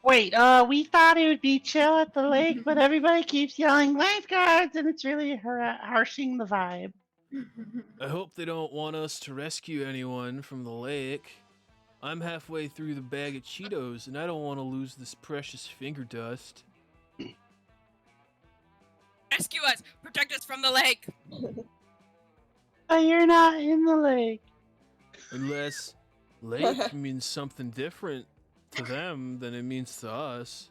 Wait, we thought it would be chill at the lake, but everybody keeps yelling lifeguards, and it's really harshing the vibe. I hope they don't want us to rescue anyone from the lake. I'm halfway through the bag of Cheetos, and I don't want to lose this precious finger dust. Rescue us! Protect us from the lake! But you're not in the lake. Unless lake means something different to them than it means to us.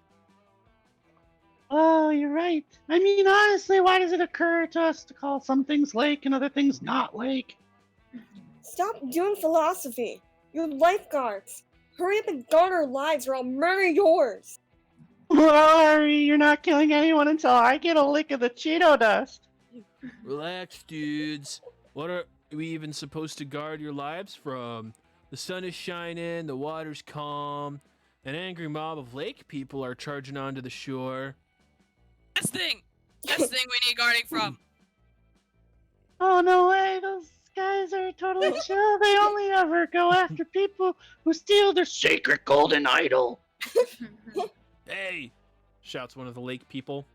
Oh, you're right. I mean, honestly, why does it occur to us to call some things lake and other things not lake? Stop doing philosophy. You're lifeguards. Hurry up and guard our lives or I'll murder yours. Well, hurry, you're not killing anyone until I get a lick of the Cheeto dust. Relax, dudes. What are we even supposed to guard your lives from? The sun is shining, the water's calm, an angry mob of lake people are charging onto the shore. Best thing we need guarding from. Oh, no way. Those guys are totally chill. They only ever go after people who steal their sacred golden idol. Hey, Shouts one of the lake people.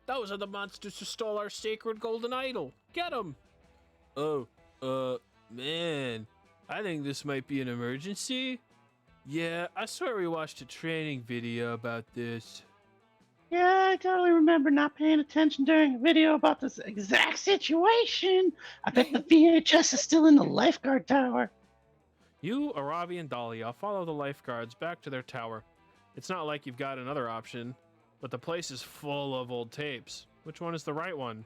Those are the monsters who stole our sacred golden idol. Get them! oh, man. I think this might be an emergency. Yeah, I swear we watched a training video about this. Yeah, I totally remember not paying attention during a video about this exact situation. I bet the VHS is still in the lifeguard tower. You, Aravi, and Dahlia follow the lifeguards back to their tower. It's not like you've got another option, but the place is full of old tapes. Which one is the right one?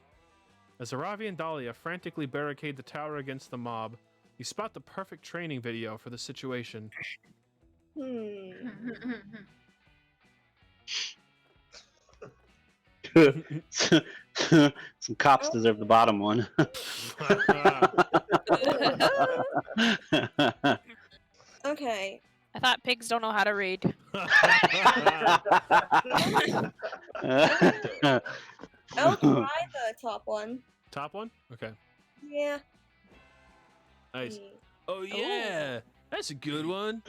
As Aravi and Dahlia frantically barricade the tower against the mob, you spot the perfect training video for the situation. Some cops deserve the bottom one. Okay. I thought pigs don't know how to read. I'll try the top one. Top one? Okay. Yeah. Nice. Oh yeah, that's a good one.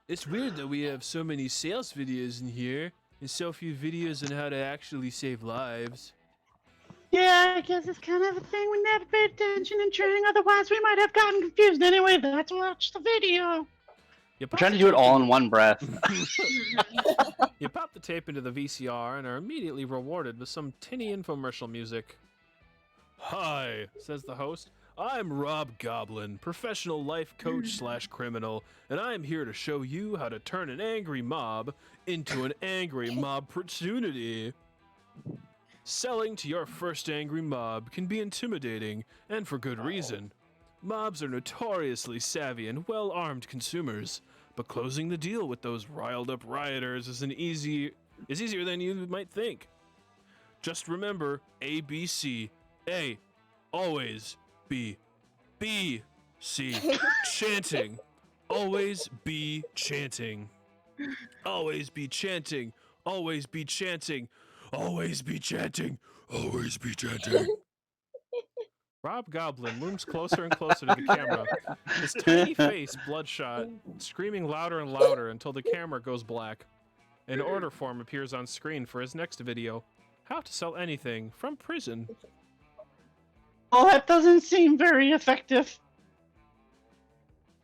It's weird that we have so many sales videos in here and so few videos on how to actually save lives. Yeah, I guess it's kind of a thing we never paid attention in training, otherwise we might have gotten confused. Anyway, let's watch the video. I'm trying to do it all in one breath. You pop the tape into the VCR and are immediately rewarded with some tinny infomercial music. Hi, says the host. I'm Rob Goblin, professional life coach / criminal, and I'm here to show you how to turn an angry mob into an angry mob opportunity. Selling to your first angry mob can be intimidating, and for good reason. Mobs are notoriously savvy and well-armed consumers, but closing the deal with those riled-up rioters is easier than you might think. Just remember ABC. A, always. B, C. Chanting. Always be chanting. Always be chanting. Always be chanting. Always be chanting. Always be chanting. Rob Goblin looms closer and closer to the camera, his tiny face bloodshot, screaming louder and louder until the camera goes black. An order form appears on screen for his next video, How to Sell Anything from Prison. Oh, that doesn't seem very effective.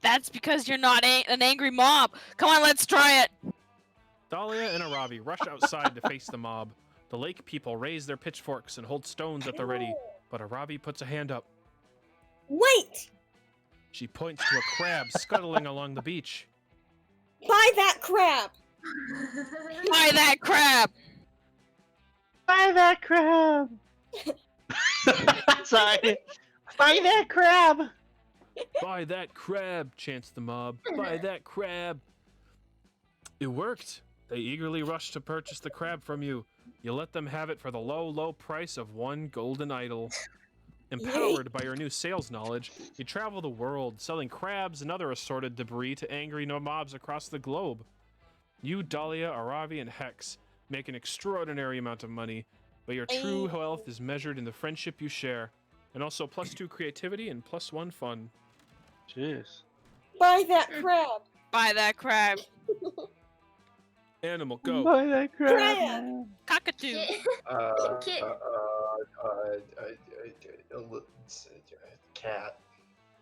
That's because you're not an angry mob. Come on, let's try it. Dahlia and Aravi rush outside to face the mob. The lake people raise their pitchforks and hold stones at the ready, but Aravi puts a hand up. Wait! She points to a crab scuttling along the beach. Buy that crab! Buy that crab! Buy that crab! Sorry. Buy that crab! Buy that crab, chants the mob. Buy that crab. It worked. They eagerly rush to purchase the crab from you. You let them have it for the low, low price of 1 golden idol. Empowered by your new sales knowledge, you travel the world, selling crabs and other assorted debris to angry mobs across the globe. You, Dahlia, Aravi, and Hex make an extraordinary amount of money, but your true wealth is measured in the friendship you share, and also +2 creativity and +1 fun. Jeez. Buy that crab! Buy that crab. Animal, go. Buy that crab! Crab! Cockatoo. Cat.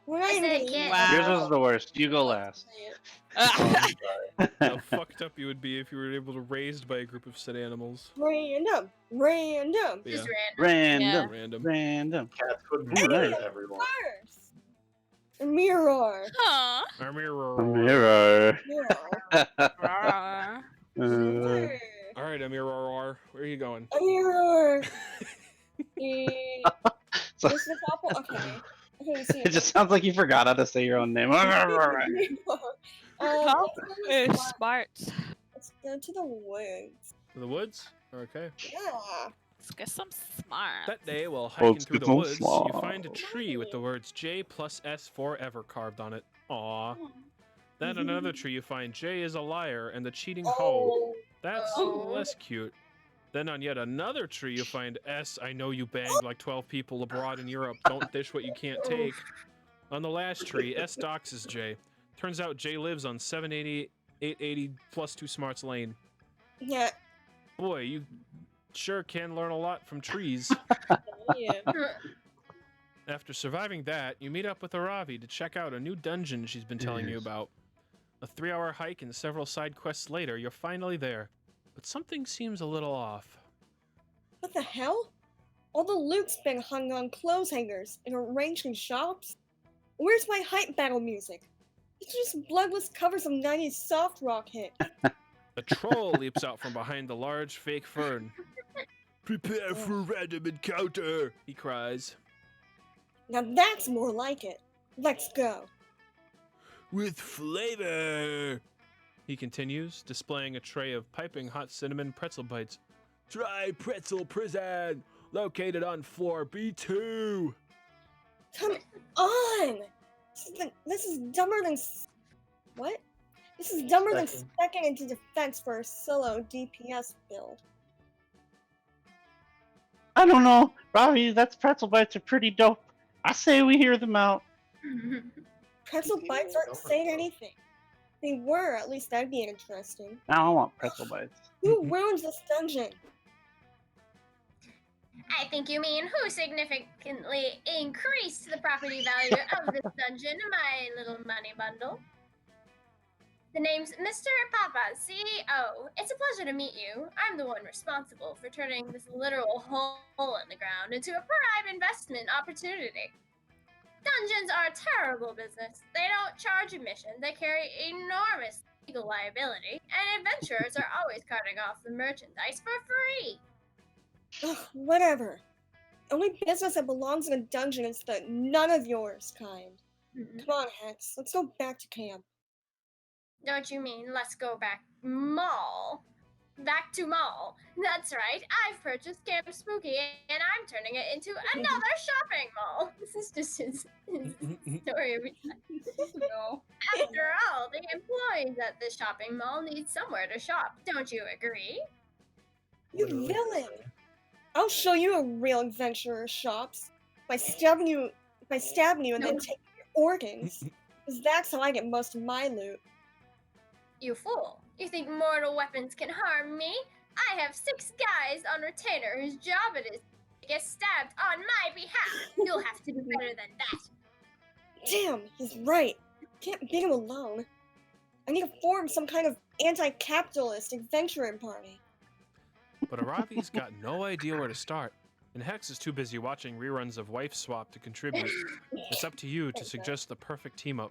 Yours was the worst. You go last. How fucked up you would be if you were able to raised by a group of said animals. Random. Yeah. Random. Cats would Ooh, murder nice. everyone. A mirror. Huh. A mirror. A mirror. All right, a mirror. Where are you going? A mirror. So- What's the top one? Okay. I can't see It just sounds like you forgot how to say your own name. It's smart. Let's go to the woods. The woods? Okay. Yeah. Let's get some smart. That day, while hiking Let's through get the some woods, you smart. find a tree with the words J plus S forever carved on it. Aww. Then on another tree, you find J is a liar and the cheating hoe. That's less cute. Then on yet another tree, you find S, I know you banged like 12 people abroad in Europe. Don't dish what you can't take. On the last tree, S doxes J. Turns out J lives on 780, 880 plus 2 smarts lane. Yeah. Boy, you sure can learn a lot from trees. Yeah. After surviving that, you meet up with Aravi to check out a new dungeon she's been telling you Yes. about. A 3-hour hike and several side quests later, you're finally there. But something seems a little off. What the hell? All the loot's been hung on clothes hangers and arranged in shops? Where's my hype battle music? It's just bloodless covers of 90s soft rock hits. A troll leaps out from behind the large fake fern. Prepare for a random encounter, he cries. Now that's more like it. Let's go. with flavor. He continues, displaying a tray of piping hot cinnamon pretzel bites. Try Pretzel Prison, located on floor B2. Come on! This is dumber than... What? This is dumber than second into defense for a solo DPS build. I don't know, Robbie. That's pretzel bites are pretty dope. I say we hear them out. Pretzel bites aren't saying anything. If they were, at least that'd be interesting. I don't want pretzel bites. Who ruins this dungeon? I think you mean who significantly increased the property value of this dungeon, my little money bundle. The name's Mr. Papa, CEO. It's a pleasure to meet you. I'm the one responsible for turning this literal hole in the ground into a prime investment opportunity. Dungeons are a terrible business. They don't charge admission, they carry enormous legal liability, and adventurers are always carting off the merchandise for free. Ugh, whatever. The only business that belongs in a dungeon is the none of yours kind. Come on, Hex, let's go back to camp. Don't you mean let's go back mall? Back to mall. That's right, I've purchased Camp Spooky and I'm turning it into another shopping mall. This is just his story every time. No. After all, the employees at the shopping mall need somewhere to shop. Don't you agree? You villain! I'll show you a real adventurer shops by stabbing you and then taking your organs. Because that's how I get most of my loot. You fool. You think mortal weapons can harm me? I have 6 guys on retainer whose job it is to get stabbed on my behalf. You'll have to do better than that. Damn, he's right. Can't beat him alone. I need to form some kind of anti-capitalist adventuring party. But Aravi's got no idea where to start, and Hex is too busy watching reruns of Wife Swap to contribute. It's up to you to suggest the perfect team-up.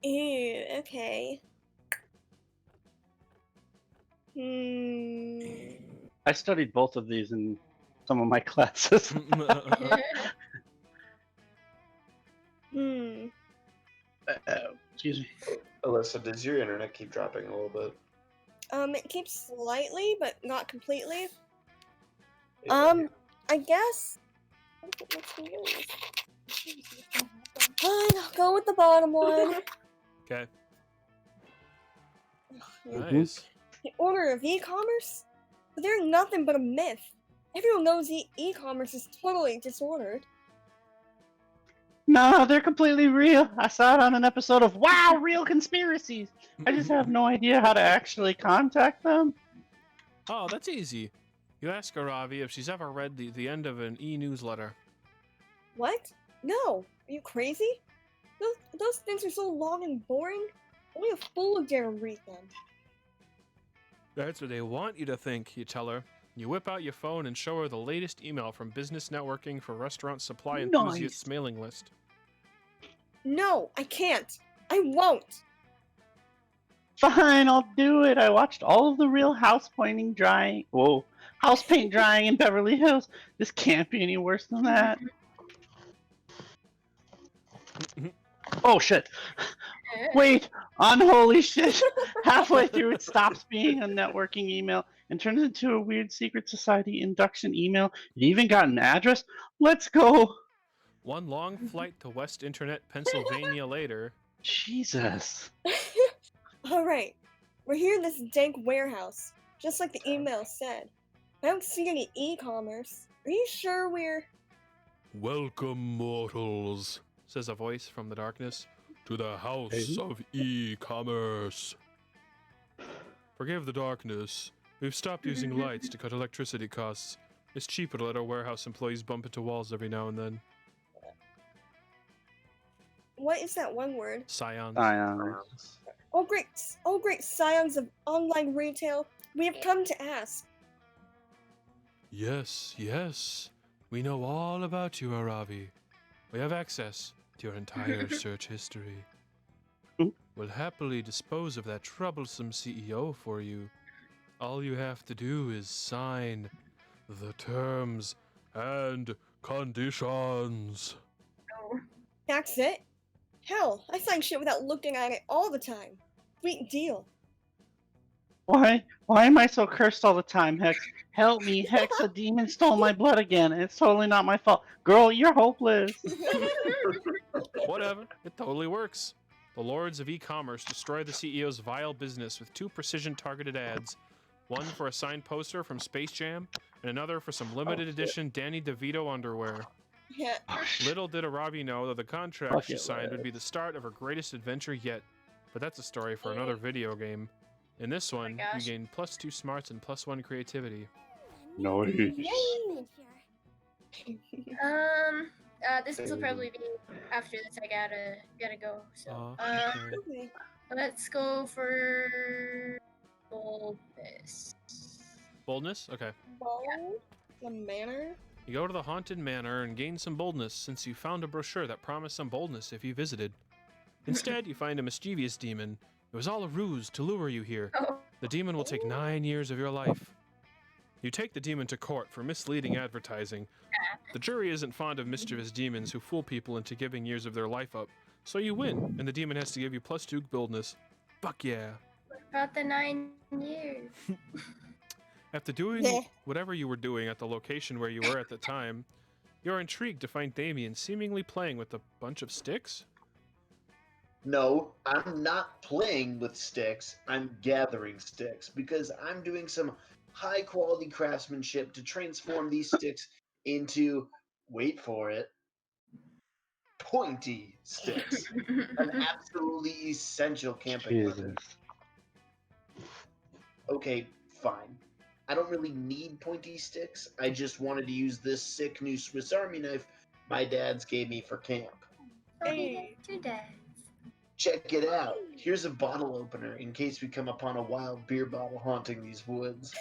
Ew, okay. I studied both of these in some of my classes. Excuse me. Alyssa, does your internet keep dropping a little bit? It keeps slightly, but not completely. I guess. Fine, I'll go with the bottom one. Okay. Nice. The order of e-commerce? But they're nothing but a myth. Everyone knows e-commerce is totally disordered. No, they're completely real. I saw it on an episode of Wow, Real Conspiracies. I just have no idea how to actually contact them. Oh, that's easy. You ask Aravi if she's ever read the end of an e-newsletter. What? No. Are you crazy? Those things are so long and boring. Only a fool would dare read them. That's what they want you to think, you tell her. You whip out your phone and show her the latest email from Business Networking for Restaurant Supply Enthusiasts mailing list. No, I can't. I won't. Fine, I'll do it. I watched all of the Real house paint drying in Beverly Hills. This can't be any worse than that. Oh shit. Wait, unholy shit. Halfway through it stops being a networking email and turns into a weird secret society induction email. It even got an address. Let's go. One long flight to West Internet, Pennsylvania later. Jesus. Alright, we're here in this dank warehouse, just like the email said. I don't see any e-commerce. Are you sure we're... Welcome, mortals, says a voice from the darkness, to the house of e-commerce. Forgive the darkness. We've stopped using lights to cut electricity costs. It's cheaper to let our warehouse employees bump into walls every now and then. What is that one word? Scions. Oh great scions of online retail. We have come to ask. Yes. We know all about you, Aravi. We have access your entire search history. Will happily dispose of that troublesome CEO for you. All you have to do is sign the terms and conditions. That's it? Hell, I sign shit without looking at it all the time. Sweet deal. Why am I so cursed all the time, Hex? Help me, Hex, a demon stole my blood again, and it's totally not my fault. Girl, you're hopeless. Whatever, it totally works. The lords of e-commerce destroy the CEO's vile business with 2 precision-targeted ads. One for a signed poster from Space Jam, and another for some limited edition Danny DeVito underwear. Yeah. Little did Arabi know that the contract Fuck she it, signed would lad. be the start of her greatest adventure yet. But that's a story for another video game. In this one, you gain +2 smarts and +1 creativity. Nice. This will probably be after this. I gotta go. So, Okay. let's go for boldness. Boldness? Okay. Bold? The manor? You go to the haunted manor and gain some boldness since you found a brochure that promised some boldness if you visited. Instead, you find a mischievous demon. It was all a ruse to lure you here. The demon will take 9 years of your life. You take the demon to court for misleading advertising. The jury isn't fond of mischievous demons who fool people into giving years of their life up. So you win, and the demon has to give you +2 boldness. Fuck yeah. What about the 9 years? After doing whatever you were doing at the location where you were at the time, you're intrigued to find Damien seemingly playing with a bunch of sticks? No, I'm not playing with sticks. I'm gathering sticks because I'm doing some high quality craftsmanship to transform these sticks into, wait for it, pointy sticks. An absolutely essential camping weapon. Okay, fine. I don't really need pointy sticks. I just wanted to use this sick new Swiss Army knife my dad's gave me for camp. Hey. 2 dads. Check it out. Here's a bottle opener in case we come upon a wild beer bottle haunting these woods.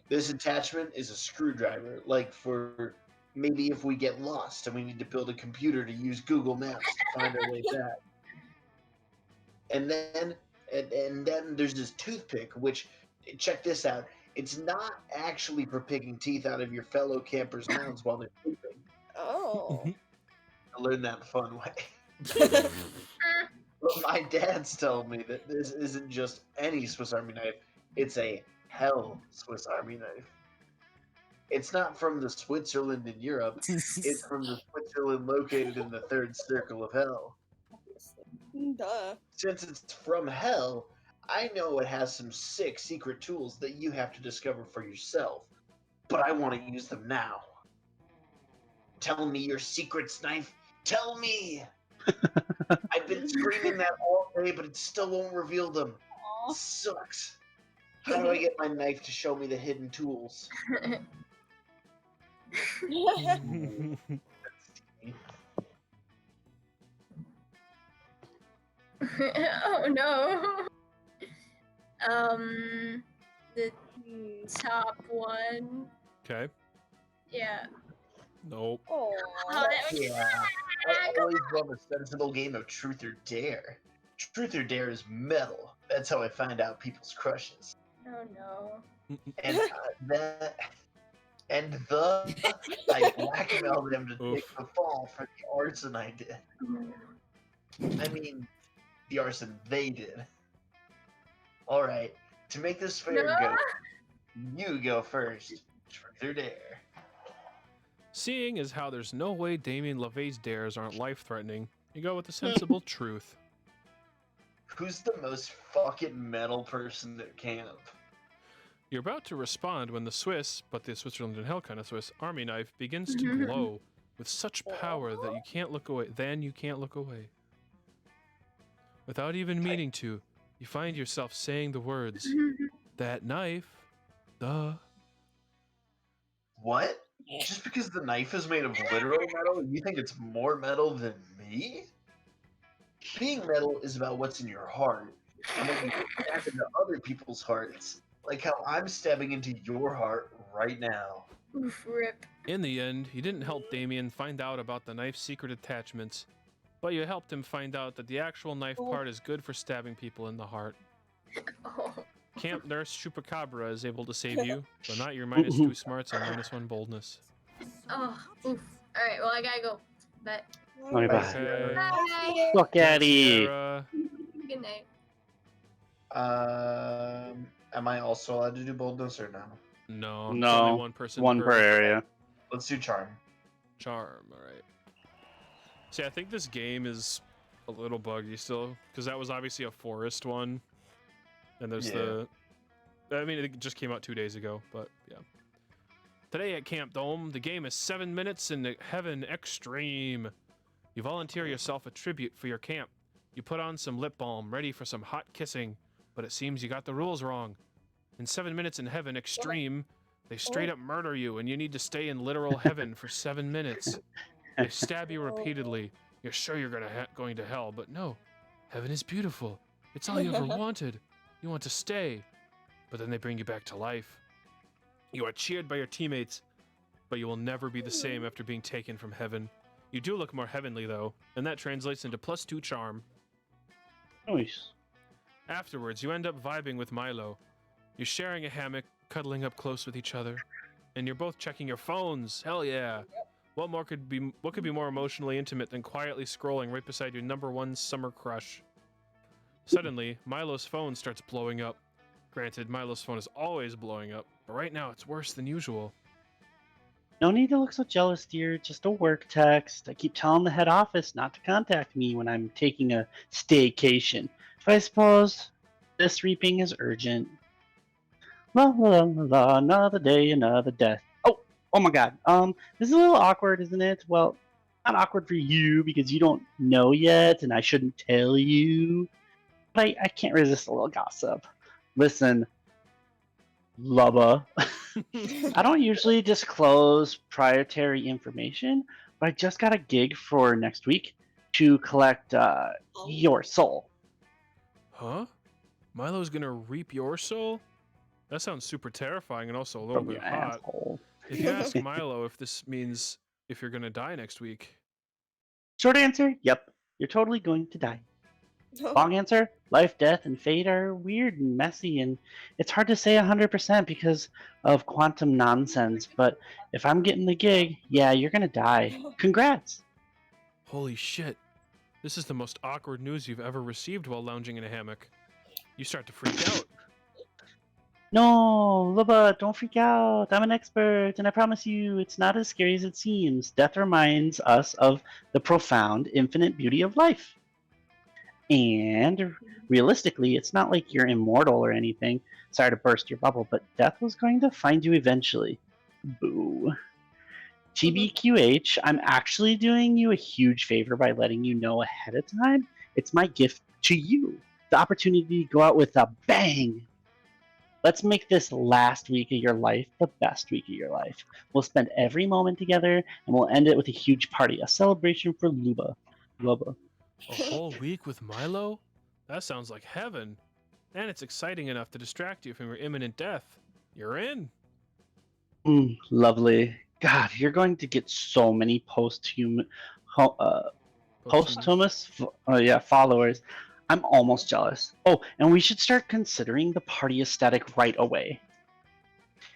This attachment is a screwdriver, like for maybe if we get lost and we need to build a computer to use Google Maps to find our way back. And then there's this toothpick, which, check this out, it's not actually for picking teeth out of your fellow campers' mouths while they're sleeping. Oh. I learned that the fun way. But my dad's told me that this isn't just any Swiss Army knife, it's a hell Swiss Army knife. It's not from the Switzerland in Europe, it's from the Switzerland located in the 3rd circle of hell. Duh. Since it's from hell, I know it has some sick secret tools that you have to discover for yourself, but I want to use them now. Tell me your secrets, knife. Tell me! I've been screaming that all day, but it still won't reveal them. Sucks. How do I get my knife to show me the hidden tools? Oh no. The top one. Okay. Yeah. Nope. Oh, Yeah. I always love a sensible game of truth or dare. Truth or dare is metal. That's how I find out people's crushes. Oh no. And I blackmail them to take the fall for the arson I did. I mean, the arson they did. Alright, to make this fair, go. You go first. Truth or dare. Seeing as how there's no way Damien LeVay's dares aren't life-threatening, you go with the sensible truth. Who's the most fucking metal person at camp? You're about to respond when the Swiss, but the Switzerland and hell kind of Swiss, army knife begins to glow with such power that you can't look away. Then you can't look away. Without even meaning to, you find yourself saying the words, "That knife, the..." What? Just because the knife is made of literal metal, you think it's more metal than me? Being metal is about what's in your heart, and what you stab into other people's hearts, like how I'm stabbing into your heart right now. Oof, rip. In the end, you didn't help Damien find out about the knife's secret attachments, but you helped him find out that the actual knife part is good for stabbing people in the heart. Oh. Camp Nurse Chupacabra is able to save you, but not your -2 smarts and -1 boldness. Oh, oof. Alright, well, I gotta go. But. Okay, bye. Okay. Bye. Look at it. Sierra. Good night. Am I also allowed to do boldness or no? No, it's No, only one person one per area. Let's do charm. Charm, alright. See, I think this game is a little buggy still, because that was obviously a forest one. And there's the... I mean, it just came out 2 days ago, but yeah. Today at Camp Dome, the game is 7 minutes in Heaven Extreme. You volunteer yourself a tribute for your camp. You put on some lip balm, ready for some hot kissing, but it seems you got the rules wrong. In 7 minutes in Heaven Extreme, they straight up murder you, and you need to stay in literal heaven for 7 minutes. They stab you repeatedly. You're sure you're going to hell, but no. Heaven is beautiful. It's all you ever wanted. You want to stay. But then they bring you back to life. You are cheered by your teammates, but you will never be the same after being taken from heaven. You do look more heavenly, though, and that translates into +2 charm. Nice. Afterwards, you end up vibing with Milo. You're sharing a hammock, cuddling up close with each other, and you're both checking your phones. Hell yeah! What could be more emotionally intimate than quietly scrolling right beside your #1 summer crush? Suddenly, Milo's phone starts blowing up. Granted, Milo's phone is always blowing up, but right now it's worse than usual. No need to look so jealous, dear. Just a work text. I keep telling the head office not to contact me when I'm taking a staycation. But I suppose this reaping is urgent. La la la la, another day, another death. Oh my god. This is a little awkward, isn't it? Well, not awkward for you because you don't know yet and I shouldn't tell you. But I can't resist a little gossip. Listen, Lubba. I don't usually disclose proprietary information, but I just got a gig for next week to collect your soul. Huh? Milo's gonna reap your soul? That sounds super terrifying and also a little bit hot. Asshole. If you ask Milo if this means if you're gonna die next week. Short answer, yep. You're totally going to die. Long answer, life, death, and fate are weird and messy, and it's hard to say 100% because of quantum nonsense, but if I'm getting the gig, yeah, you're gonna die. Congrats! Holy shit. This is the most awkward news you've ever received while lounging in a hammock. You start to freak out. No, Lubba, don't freak out. I'm an expert, and I promise you, it's not as scary as it seems. Death reminds us of the profound, infinite beauty of life. And realistically, it's not like you're immortal or anything. Sorry to burst your bubble, but death was going to find you eventually. Boo. TBQH, I'm actually doing you a huge favor by letting you know ahead of time. It's my gift to you. The opportunity to go out with a bang. Let's make this last week of your life the best week of your life. We'll spend every moment together, and we'll end it with a huge party, a celebration for Lubba. A whole week with Milo? That sounds like heaven. And it's exciting enough to distract you from your imminent death. You're in. Lovely. God, you're going to get so many posthumous followers. I'm almost jealous. Oh, and we should start considering the party aesthetic right away.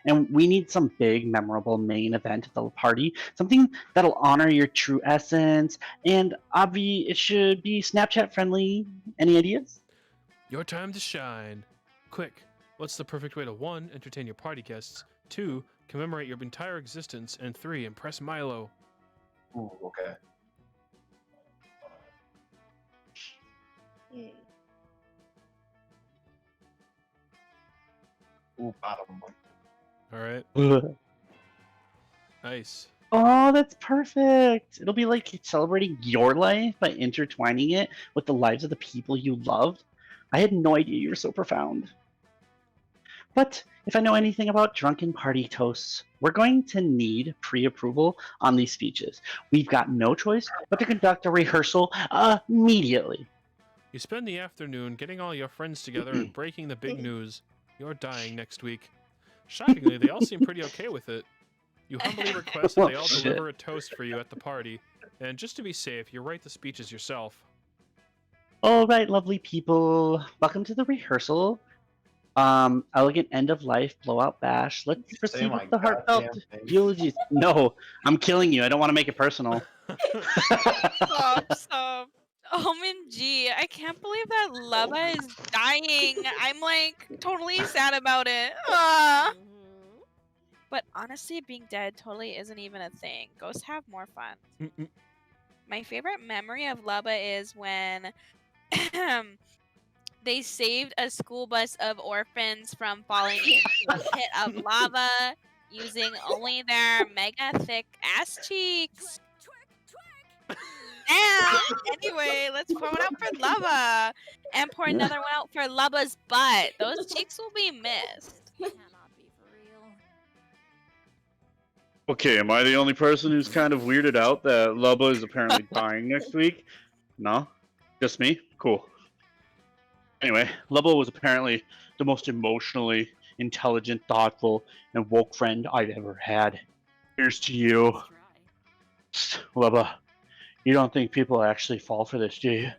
And we need some big, memorable main event at the party. Something that'll honor your true essence. And it should be Snapchat friendly. Any ideas? Your time to shine. Quick, what's the perfect way to 1. Entertain your party guests, 2. Commemorate your entire existence, and 3. Impress Milo? Ooh, okay. Ooh, bottom one. Alright. Nice. Oh, that's perfect. It'll be like celebrating your life by intertwining it with the lives of the people you loved. I had no idea you were so profound. But if I know anything about drunken party toasts, we're going to need pre-approval on these speeches. We've got no choice but to conduct a rehearsal immediately. You spend the afternoon getting all your friends together and breaking the big news. You're dying next week. Shockingly, they all seem pretty okay with it. You humbly request that they all Shit. deliver a toast for you at the party, and just to be safe, you write the speeches yourself. All right, lovely people. Welcome to the rehearsal. Elegant end of life blowout bash. Let's Say proceed my with the heartfelt goddamn name. eulogies. No, I'm killing you. I don't want to make it personal. Stop. OMG, I can't believe that Lubba is dying. I'm like totally sad about it. Ah. But honestly, being dead totally isn't even a thing. Ghosts have more fun. My favorite memory of Lubba is when they saved a school bus of orphans from falling into a pit of lava using only their mega thick ass cheeks. And anyway, let's pour one out for Lubba. And pour another one out for Lubba's butt. Those cheeks will be missed. Okay, am I the only person who's kind of weirded out that Lubba is apparently dying next week? No? Just me? Cool. Anyway, Lubba was apparently the most emotionally intelligent, thoughtful, and woke friend I've ever had. Here's to you. Lubba, you don't think people actually fall for this, do you?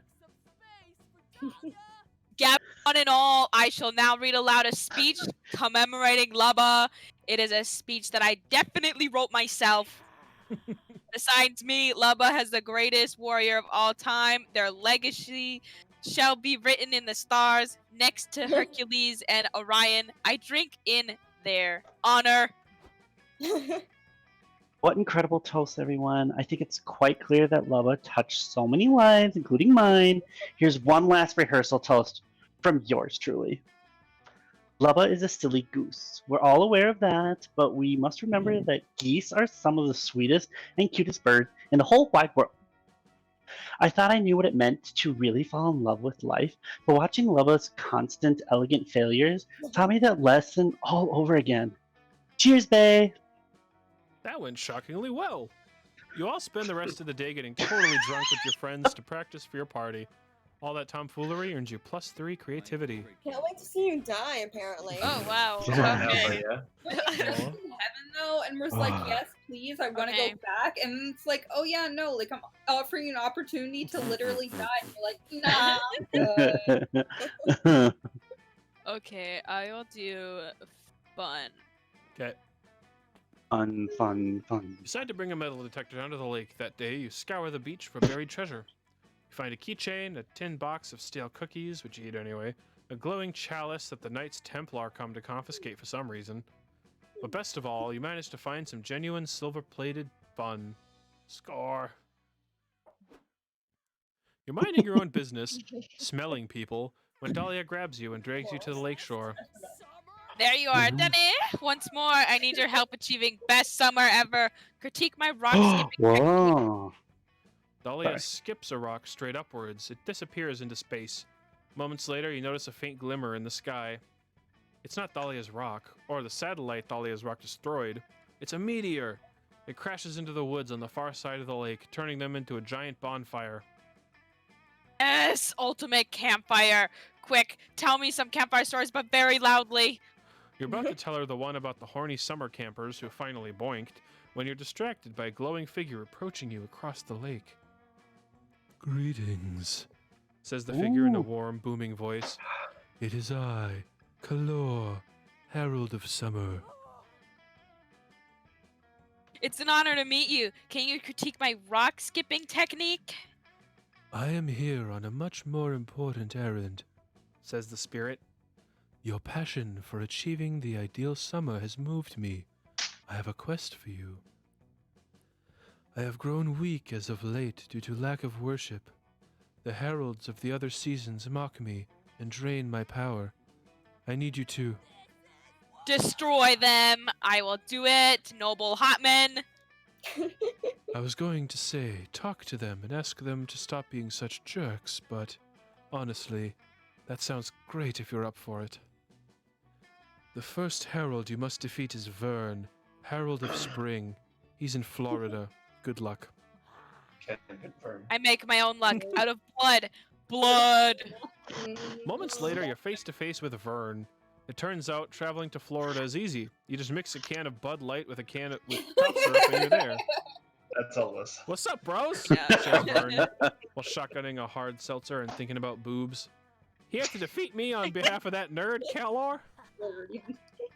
Gabon and all, I shall now read aloud a speech commemorating Lubba. It is a speech that I definitely wrote myself. Besides me, Lubba has the greatest warrior of all time. Their legacy shall be written in the stars next to Hercules and Orion. I drink in their honor. What incredible toast, everyone. I think it's quite clear that Lubba touched so many lives, including mine. Here's one last rehearsal toast from yours truly. Lubba is a silly goose. We're all aware of that, but we must remember that geese are some of the sweetest and cutest birds in the whole wide world. I thought I knew what it meant to really fall in love with life, but watching Lubba's constant, elegant failures taught me that lesson all over again. Cheers, bae! That went shockingly well. You all spend the rest of the day getting totally drunk with your friends to practice for your party. All that tomfoolery earns you +3 creativity. Can't wait to see you die, apparently. Oh, wow. Yeah. Okay. Heaven though, and we're like, yes, please, I want to go back. And it's like, oh yeah, no, like I'm offering you an opportunity to literally die. And you're like, nah, I'm good. Okay, I will do fun. Okay. Fun, fun, fun. You decide to bring a metal detector down to the lake. That day, you scour the beach for buried treasure. You find a keychain, a tin box of stale cookies, which you eat anyway, a glowing chalice that the Knights Templar come to confiscate for some reason. But best of all, you manage to find some genuine silver-plated fun. Score! You're minding your own business, smelling people, when Dahlia grabs you and drags you to the lakeshore. There you are, Denny. Once more, I need your help achieving best summer ever. Critique my rock skipping technique. Whoa. Dahlia skips a rock straight upwards. It disappears into space. Moments later, you notice a faint glimmer in the sky. It's not Dahlia's rock, or the satellite Dahlia's rock destroyed. It's a meteor. It crashes into the woods on the far side of the lake, turning them into a giant bonfire. Yes, ultimate campfire. Quick, tell me some campfire stories, but very loudly. You're about to tell her the one about the horny summer campers who finally boinked, when you're distracted by a glowing figure approaching you across the lake. Greetings, says the figure in a Ooh. warm, booming voice. It is I, Kalor, Herald of Summer. It's an honor to meet you. Can you critique my rock skipping technique? I am here on a much more important errand, Says the spirit. Your passion for achieving the ideal summer has moved me. I have a quest for you. I have grown weak as of late due to lack of worship. The heralds of the other seasons mock me and drain my power. I need you to... Destroy them. I will do it, noble Hotman. I was going to say, talk to them and ask them to stop being such jerks, but honestly, that sounds great if you're up for it. The first herald you must defeat is Vern, Herald of Spring. He's in Florida. Good luck. Can confirm. I make my own luck out of blood. Blood. Moments later, you're face to face with Vern. It turns out traveling to Florida is easy. You just mix a can of Bud Light with a can with cough syrup and you're there. That's Ellis. What's up, bros? Yeah. Says Vern, while shotgunning a hard seltzer and thinking about boobs. He had to defeat me on behalf of that nerd, Calor?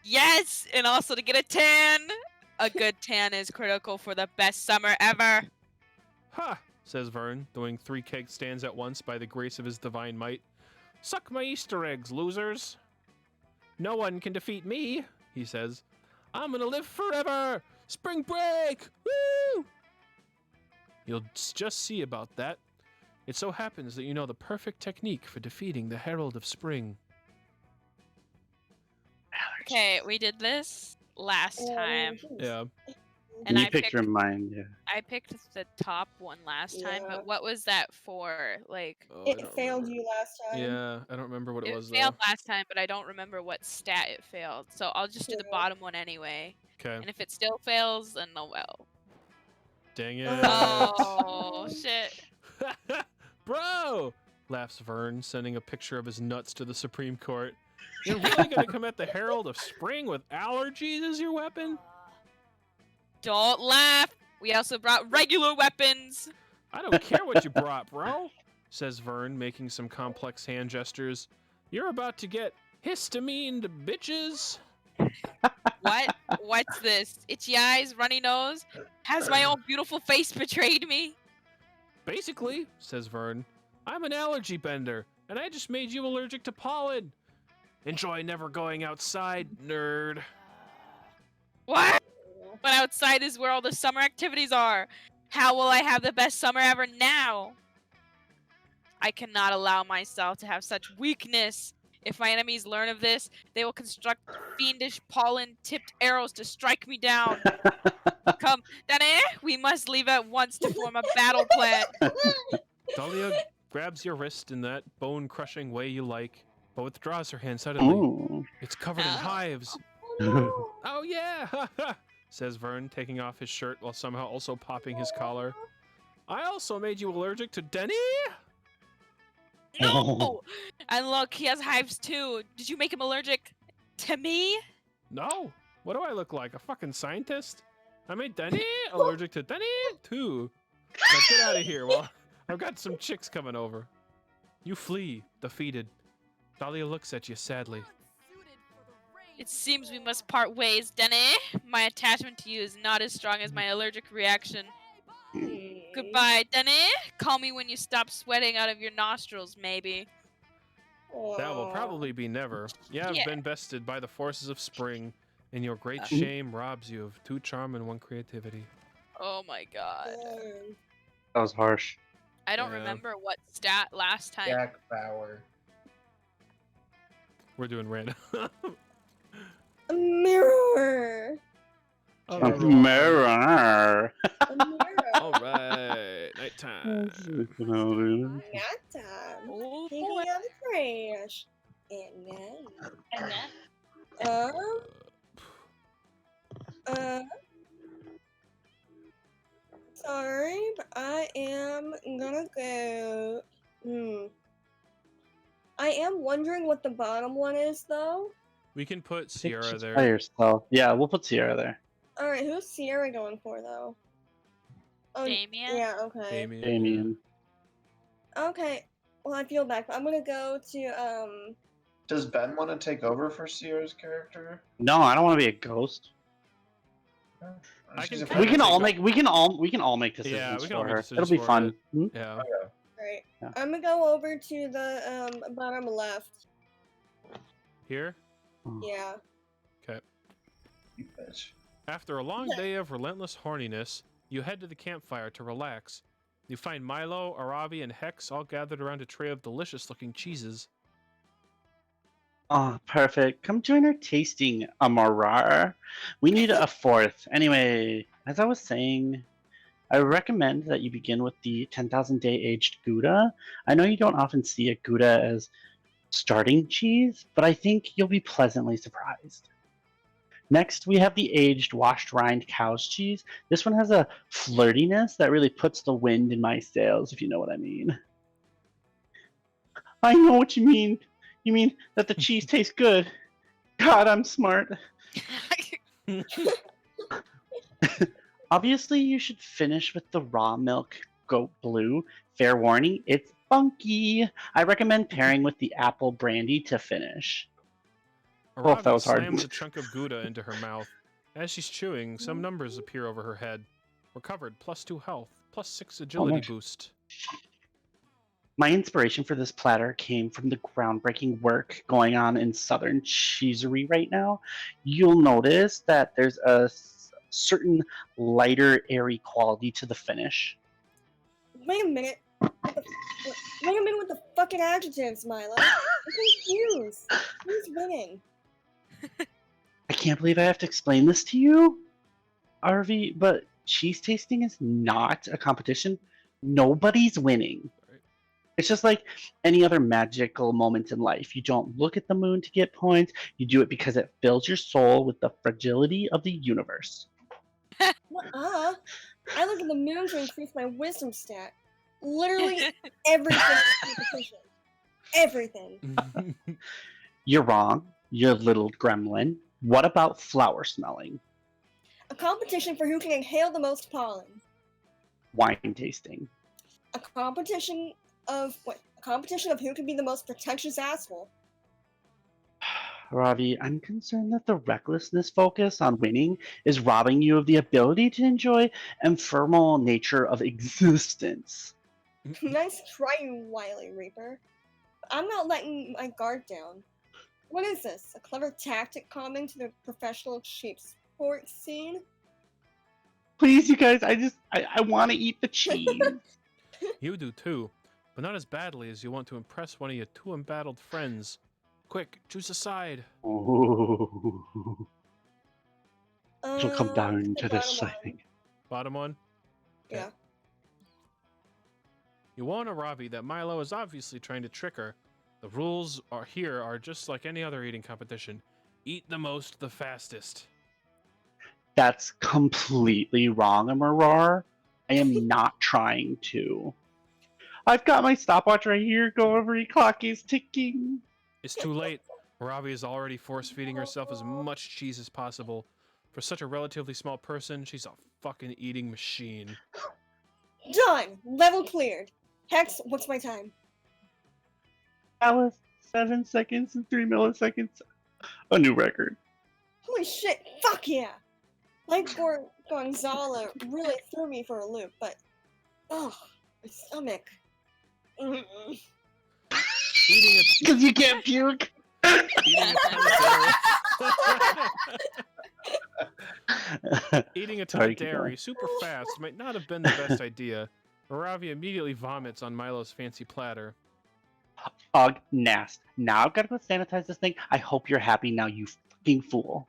Yes, and also to get a tan. A good tan is critical for the best summer ever. Ha! Says Vern, doing 3 keg stands at once by the grace of his divine might. Suck my Easter eggs, losers! No one can defeat me, he says. I'm gonna live forever! Spring break! Woo! You'll just see about that. It so happens that you know the perfect technique for defeating the Herald of Spring. Okay, we did this last time. Yeah. And you I picked your mind, yeah. I picked the top one last time, Yeah. but what was that for? Like, Oh, I It don't failed remember. you last time. Yeah, I don't remember what it was, failed though. last time, but I don't remember what stat it failed. So I'll just do the Yeah. bottom one anyway. Okay. And if it still fails, then oh well. Dang it. Oh, shit. Bro! Laughs Vern, sending a picture of his nuts to the Supreme Court. You're really gonna come at the Herald of Spring with allergies as your weapon? Don't laugh. We also brought regular weapons. I don't care what you brought, bro, says Vern, making some complex hand gestures. You're about to get histamine to bitches. What? What's this? Itchy eyes, runny nose? Has my own beautiful face betrayed me? Basically, says Vern, I'm an allergy bender, and I just made you allergic to pollen. Enjoy never going outside, nerd. What? But outside is where all the summer activities are. How will I have the best summer ever now? I cannot allow myself to have such weakness. If my enemies learn of this, they will construct fiendish pollen-tipped arrows to strike me down. Come, Dane, we must leave at once to form a battle plan. Dahlia grabs your wrist in that bone-crushing way you like, but withdraws her hand suddenly. Ooh. It's covered in hives. Oh. Oh yeah, says Vern, taking off his shirt while somehow also popping his collar. I also made you allergic to Denny? No! And look, he has hives too. Did you make him allergic to me? No. What do I look like? A fucking scientist? I made Denny allergic to Denny too. Now get out of here. Well, I've got some chicks coming over. You flee, defeated. Dahlia looks at you sadly. It seems we must part ways, Denny. My attachment to you is not as strong as my allergic reaction. Goodbye, Denny. Call me when you stop sweating out of your nostrils, maybe. That will probably be never. You have Yeah. been bested by the forces of spring, and your great shame robs you of 2 charm and 1 creativity. Oh my god. That was harsh. I don't Yeah. remember what stat last time. Jack Bauer. We're doing random. A mirror. A mirror. A mirror. All right, nighttime. Nap time. Oh, Taking boy. out the trash. And then. Sorry, but I am gonna go. I am wondering what the bottom one is, though. We can put Sierra By there. yourself. Yeah, we'll put Sierra there. All right, who's Sierra going for, though? Oh, Damien? yeah. Okay. Damien. Damien. Okay. Well, I feel bad, but I'm gonna go to Does Ben want to take over for Sierra's character? No, I don't want to be a ghost. I can We can all make decisions Yeah, we can all for make her. decisions It'll be for fun. it. Hmm? Yeah. Right. Yeah. I'm gonna go over to the bottom left. Here? Yeah. Okay. You bitch. After a long day of relentless horniness, you head to the campfire to relax. You find Milo, Aravi, and Hex all gathered around a tray of delicious-looking cheeses. Oh, perfect. Come join our tasting, Amarar. We need a 4th. Anyway, as I was saying, I recommend that you begin with the 10,000 day aged Gouda. I know you don't often see a Gouda as starting cheese, but I think you'll be pleasantly surprised. Next, we have the aged washed rind cow's cheese. This one has a flirtiness that really puts the wind in my sails, if you know what I mean. I know what you mean. You mean that the cheese tastes good. God, I'm smart. Obviously, you should finish with the raw milk goat blue. Fair warning, it's funky. I recommend pairing with the apple brandy to finish. Oh, that Aravi was hard. slams a chunk of Gouda into her mouth. As she's chewing, some numbers appear over her head. Recovered, +2 health, +6 agility nice. boost. My inspiration for this platter came from the groundbreaking work going on in Southern Cheesery right now. You'll notice that there's a certain lighter, airy quality to the finish. Wait a minute. Wait a minute with the fucking adjectives, Milo. I'm confused. Who's winning? I can't believe I have to explain this to you, RV, but cheese tasting is not a competition. Nobody's winning. It's just like any other magical moment in life. You don't look at the moon to get points. You do it because it fills your soul with the fragility of the universe. I look at the moon to increase my wisdom stat. Literally everything is competition. Everything. You're wrong, you little gremlin. What about flower smelling? A competition for who can inhale the most pollen. Wine tasting. A competition of who can be the most pretentious asshole. Ravi, I'm concerned that the recklessness focus on winning is robbing you of the ability to enjoy ephemeral nature of existence. Nice try, you wily reaper. I'm not letting my guard down. What is this? A clever tactic common to the professional cheap sport scene? Please, you guys, I want to eat the cheese. You do too, but not as badly as you want to impress one of your 2 embattled friends. Quick, choose a side. Ooh. It'll come down to this, I think. Bottom one? Okay. Yeah. You warn Aravi that Milo is obviously trying to trick her. The rules are just like any other eating competition. Eat the most, the fastest. That's completely wrong, Amarar. I am not trying to. I've got my stopwatch right here. Go over, clock is ticking. It's too late. Aravi is already force-feeding herself as much cheese as possible. For such a relatively small person, she's a fucking eating machine. Done! Level cleared. Hex, what's my time? Alice, 7 seconds and 3 milliseconds. A new record. Holy shit, fuck yeah! Like Gonzala really threw me for a loop, but... Oh, my stomach. Because you can't puke. Eating a ton of dairy super fast might not have been the best idea. Aravi immediately vomits on Milo's fancy platter. Ugh, Nast. Now I've got to go sanitize this thing. I hope you're happy now, you fucking fool.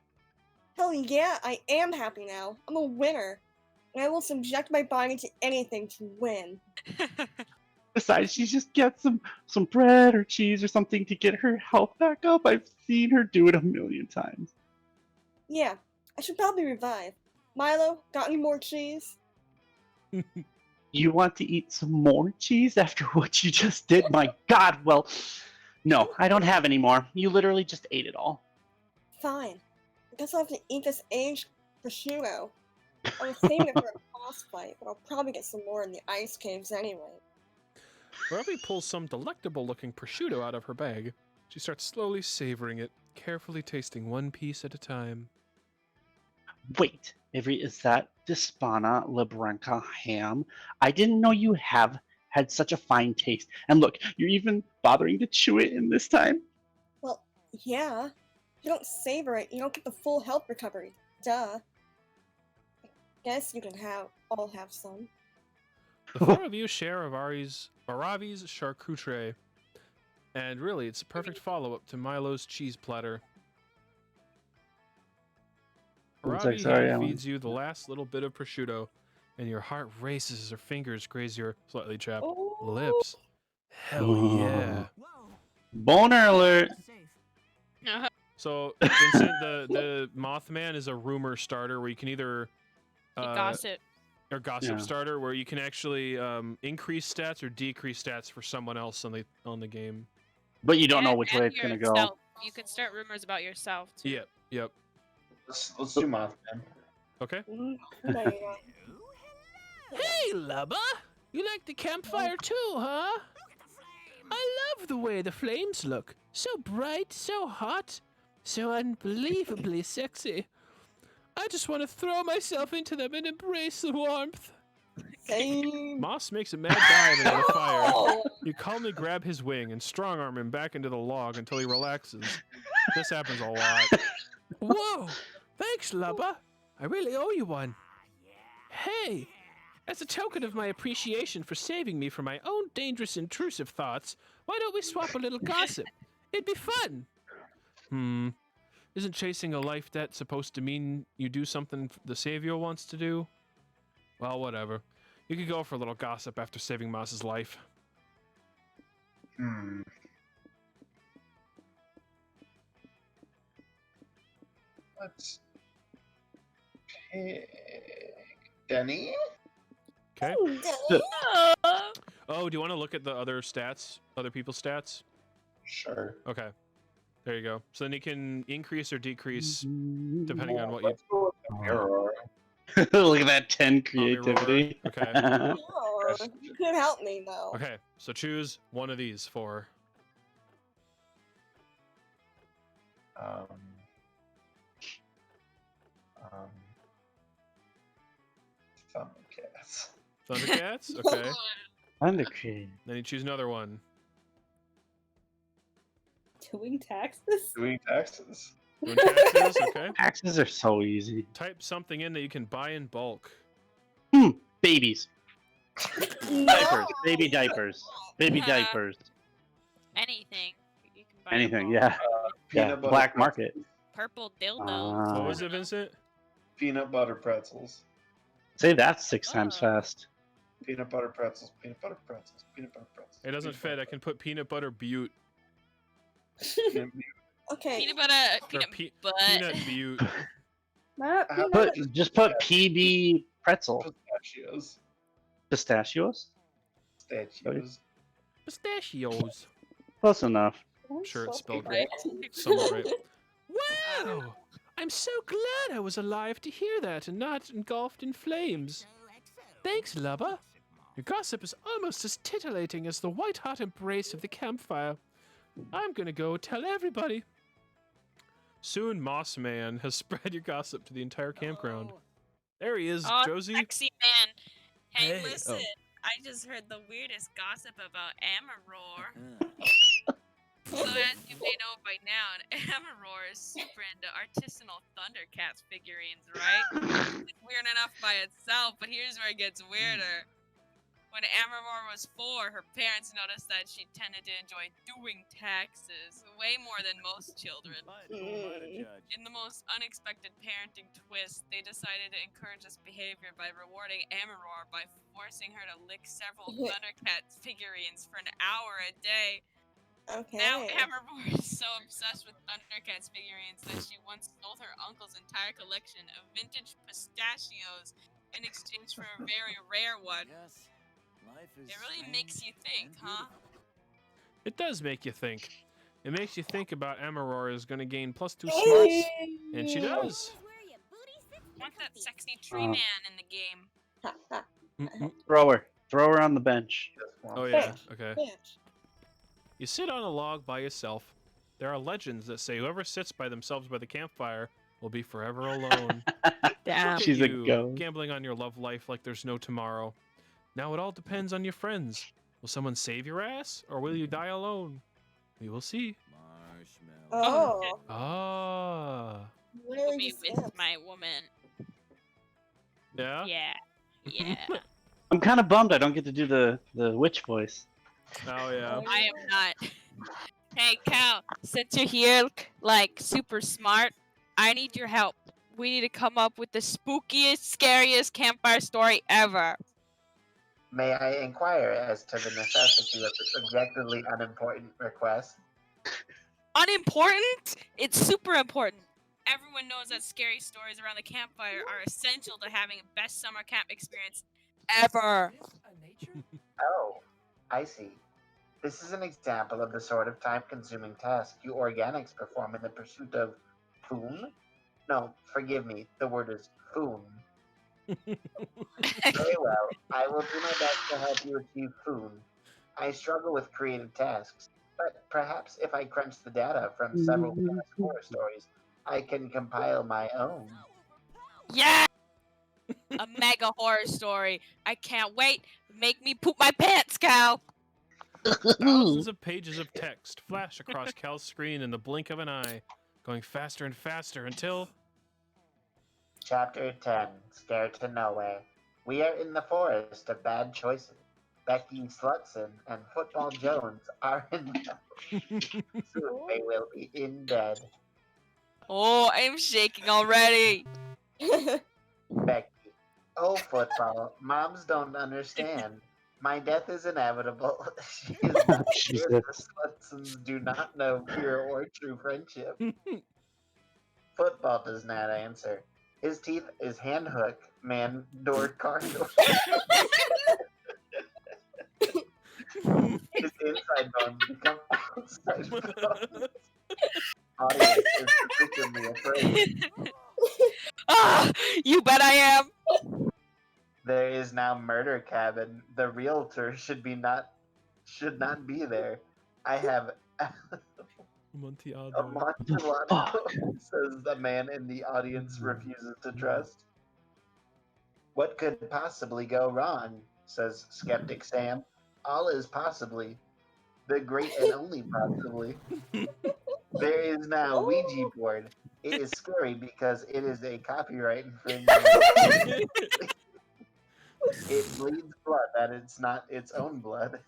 Hell yeah, I am happy now. I'm a winner. And I will subject my body to anything to win. Besides, she just gets some bread or cheese or something to get her health back up. I've seen her do it 1,000,000 times. Yeah, I should probably revive. Milo, got any more cheese? You want to eat some more cheese after what you just did? My God, well, no, I don't have any more. You literally just ate it all. Fine. I guess I'll have to eat this aged prosciutto. I was saving it for a boss fight, but I'll probably get some more in the ice caves anyway. Aravi pulls some delectable-looking prosciutto out of her bag. She starts slowly savoring it, carefully tasting one piece at a time. Wait, Avery, is that Dispana Lebranca ham? I didn't know you had such a fine taste. And look, you're even bothering to chew it in this time? Well, yeah. If you don't savor it, you don't get the full health recovery. Duh. I guess you can all have some. The 4 of you share Aravi's charcuterie. And really, it's a perfect follow-up to Milo's cheese platter. Aravi feeds you the last little bit of prosciutto, and your heart races as her fingers graze your slightly chapped lips. Hell yeah. Boner alert! So, Vincent, the Mothman is a rumor starter where you can either... gossip. Or gossip starter, where you can actually increase stats or decrease stats for someone else on the game. But you don't know which way it's going to go. you can start rumors about yourself too. Yep. Yep. Let's do Mothman. Okay. Hey, Lubba! You like the campfire too, huh? I love the way the flames look. So bright, so hot, so unbelievably sexy. I just want to throw myself into them and embrace the warmth. Same. Moss makes a mad dive into the fire. You calmly grab his wing and strong arm him back into the log until he relaxes. This happens a lot. Whoa! Thanks, Lubba. I really owe you one. Hey! As a token of my appreciation for saving me from my own dangerous, intrusive thoughts, why don't we swap a little gossip? It'd be fun. Isn't chasing a life debt supposed to mean you do something the Savior wants to do? Well, whatever. You could go for a little gossip after saving Moss's life. Let's pick Denny. Okay. Oh, do you want to look at the other stats? Other people's stats? Sure. Okay. There you go. So then you can increase or decrease depending on what you... Let's go with Mirror. Look at that 10 creativity. Okay. Oh, you could help me though. Okay, so choose one of these four. Thundercats. Thundercats? Okay. Thundercat. Then you choose another one. Doing taxes? Doing taxes. Doing taxes? Okay. Taxes are so easy. Type something in that you can buy in bulk. Babies. Diapers. Baby diapers. Baby diapers. Anything. You can buy Anything, a yeah. Peanut Yeah, butter black pretzels. market. purple dildo. What was it, Vincent? Peanut butter pretzels. Say that 6 times fast. Peanut butter pretzels. Peanut butter pretzels. Peanut butter pretzels. It doesn't fit. I can put peanut butter butte. Okay. Peanut butter, peanut butt. Peanut butte. Just put PB pretzel. Pistachios. Pistachios? Pistachios. Pistachios. Close enough. Sure, it's spelled right. Somewhat right. Wow! I'm so glad I was alive to hear that and not engulfed in flames. Thanks, Lubba. Your gossip is almost as titillating as the white-hot embrace of the campfire. I'm gonna go tell everybody. Soon, Moss Man has spread your gossip to the entire campground. There he is, Oh, Josie. sexy man. Hey, Hey. listen. Oh. I just heard the weirdest gossip about Amaror. So as you may know by now, Amaror is super into artisanal Thundercats figurines, right? It's weird enough by itself, but here's where it gets weirder. When Amaror was 4, her parents noticed that she tended to enjoy doing taxes way more than most children. In the most unexpected parenting twist, they decided to encourage this behavior by rewarding Amaror by forcing her to lick several Thundercats figurines for an hour a day. Okay. Now Amaror is so obsessed with Thundercats figurines that she once sold her uncle's entire collection of vintage pistachios in exchange for a very rare one. It really makes you think, huh? It does make you think. It makes you think about Amaror is going to gain +2 smarts, and she does. Want that sexy tree man in the game. Throw her on the bench. Oh yeah, okay. You sit on a log by yourself. There are legends that say whoever sits by themselves by the campfire will be forever alone. Damn. Look at She's a you, ghost. gambling on your love life like there's no tomorrow. Now it all depends on your friends. Will someone save your ass, or will you die alone? We will see. Oh. Ah. Will be with my woman. Yeah? Yeah. Yeah. I'm kind of bummed I don't get to do the witch voice. Oh yeah. I am not. Hey, Cal, since you're here, like, super smart, I need your help. We need to come up with the spookiest, scariest campfire story ever. May I inquire as to the necessity of this objectively unimportant request? Unimportant? It's super important. Everyone knows that scary stories around the campfire are essential to having a best summer camp experience ever. Oh, I see. This is an example of the sort of time-consuming task you organics perform in the pursuit of foon? No, forgive me, the word is foon. Very well, I will do my best to help you achieve foon. I struggle with creative tasks, but perhaps if I crunch the data from several past horror stories, I can compile my own. Yeah! A mega horror story. I can't wait. Make me poop my pants, Cal. Thousands of pages of text flash across Cal's screen in the blink of an eye, going faster and faster until... Chapter 10, Scared to Nowhere. We are in the forest of bad choices. Becky Slutson and Football Jones are in soon they will be in bed. Oh, I'm shaking already. Becky, oh football, moms don't understand. My death is inevitable. She is not here. The Slutsons do not know pure or true friendship. Football does not answer. His teeth is hand hook, man, door, car door. His inside bones become outside bones. Audience is particularly afraid. Ah, you bet I am. There is now murder cabin. The realtor should not be there. I have Amontillado. Amontillado, says the man in the audience refuses to trust. What could possibly go wrong? Says Skeptic Sam. All is possibly. The great and only possibly. There is now Ouija board. It is scary because it is a copyright infringement. It bleeds blood that it's not its own blood.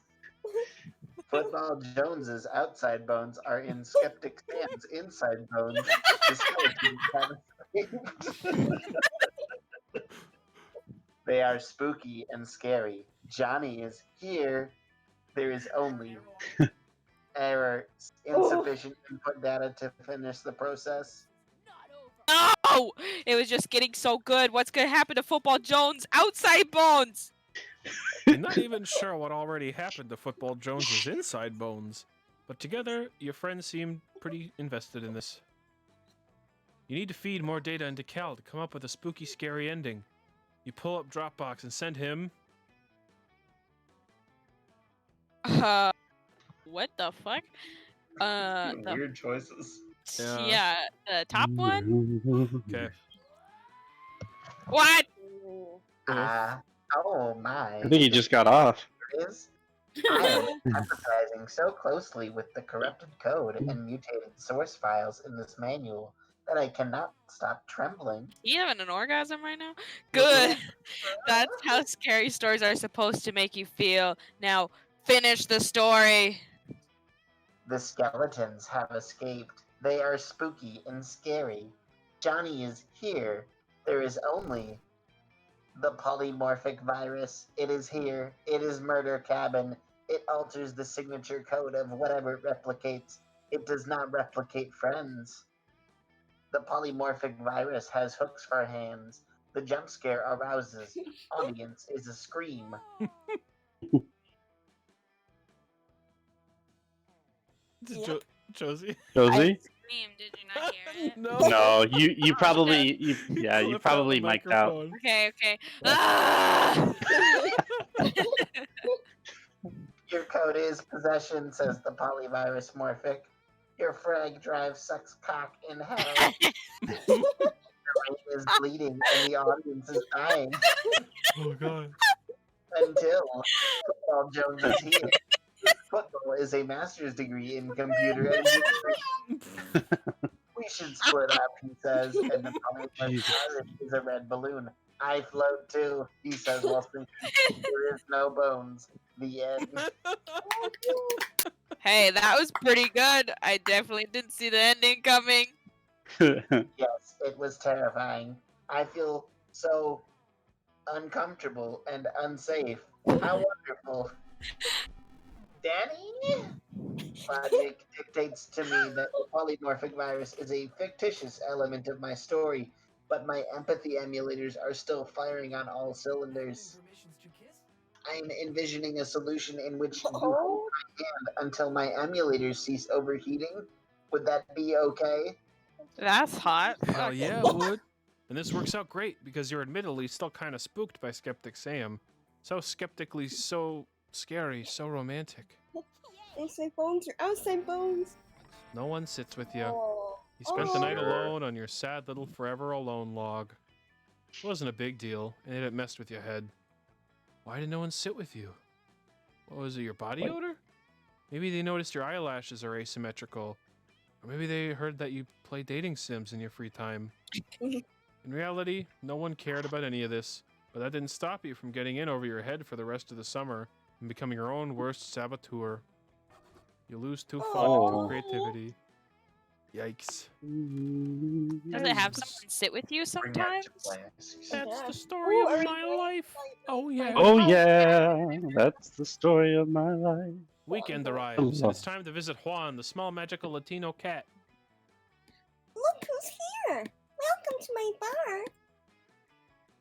Football Jones's outside bones are in Skeptic Sam's inside bones. The skeletons have escaped. They are spooky and scary. Johnny is here. There is only error. Insufficient input data to finish the process. No! It was just getting so good. What's gonna happen to Football Jones' outside bones? I'm not even sure what already happened to Football Jones's inside bones, but together, your friends seem pretty invested in this. You need to feed more data into Cal to come up with a spooky, scary ending. You pull up Dropbox and send him... What the fuck? Weird choices. Yeah, the top one? Okay. What? Oh my. I think he just got off. It is? I am empathizing so closely with the corrupted code and mutated source files in this manual that I cannot stop trembling. You having an orgasm right now? Good. That's how scary stories are supposed to make you feel. Now, finish the story. The skeletons have escaped. They are spooky and scary. Johnny is here. There is only the polymorphic virus. It is here. It is murder cabin. It alters the signature code of whatever it replicates. It does not replicate friends. The polymorphic virus has hooks for hands. The jump scare arouses. Audience is a scream. Yep. Josie? Josie? Scream, did you not hear it? No, you probably you probably mic'd out. Okay. Ah! Your code is possession, says the polyvirus morphic. Your frag drive sucks cock in hell. Your brain is bleeding and the audience is dying. Oh god. Until Football Jones is here. Football is a master's degree in computer engineering. We should split up, he says, and the polyvirus is a red balloon. I float too, he says while thinking. There is no bones. The end. Hey, that was pretty good. I definitely didn't see the ending coming. Yes, it was terrifying. I feel so uncomfortable and unsafe. How wonderful. Danny? Logic dictates to me that the polymorphic virus is a fictitious element of my story, but my empathy emulators are still firing on all cylinders. I'm envisioning a solution in which you my hand until my emulators cease overheating. Would that be okay? That's hot. Hell yeah, it would. And this works out great because you're admittedly still kind of spooked by Skeptic Sam. So skeptically, so scary, so romantic. Inside bones or outside bones? No one sits with you. Oh. You spent the night Oh. alone on your sad little forever alone log. It wasn't a big deal, and it messed with your head. Why did no one sit with you? What was it, your body odor? Maybe they noticed your eyelashes are asymmetrical. Or maybe they heard that you play dating sims in your free time. In reality, no one cared about any of this, but that didn't stop you from getting in over your head for the rest of the summer and becoming your own worst saboteur. You lose too far to creativity. Yikes. Does it have someone sit with you sometimes? That's the story of my life. Oh yeah. Oh yeah, that's the story of my life. Weekend arrives, and it's time to visit Juan, the small magical Latino cat. Look who's here! Welcome to my bar.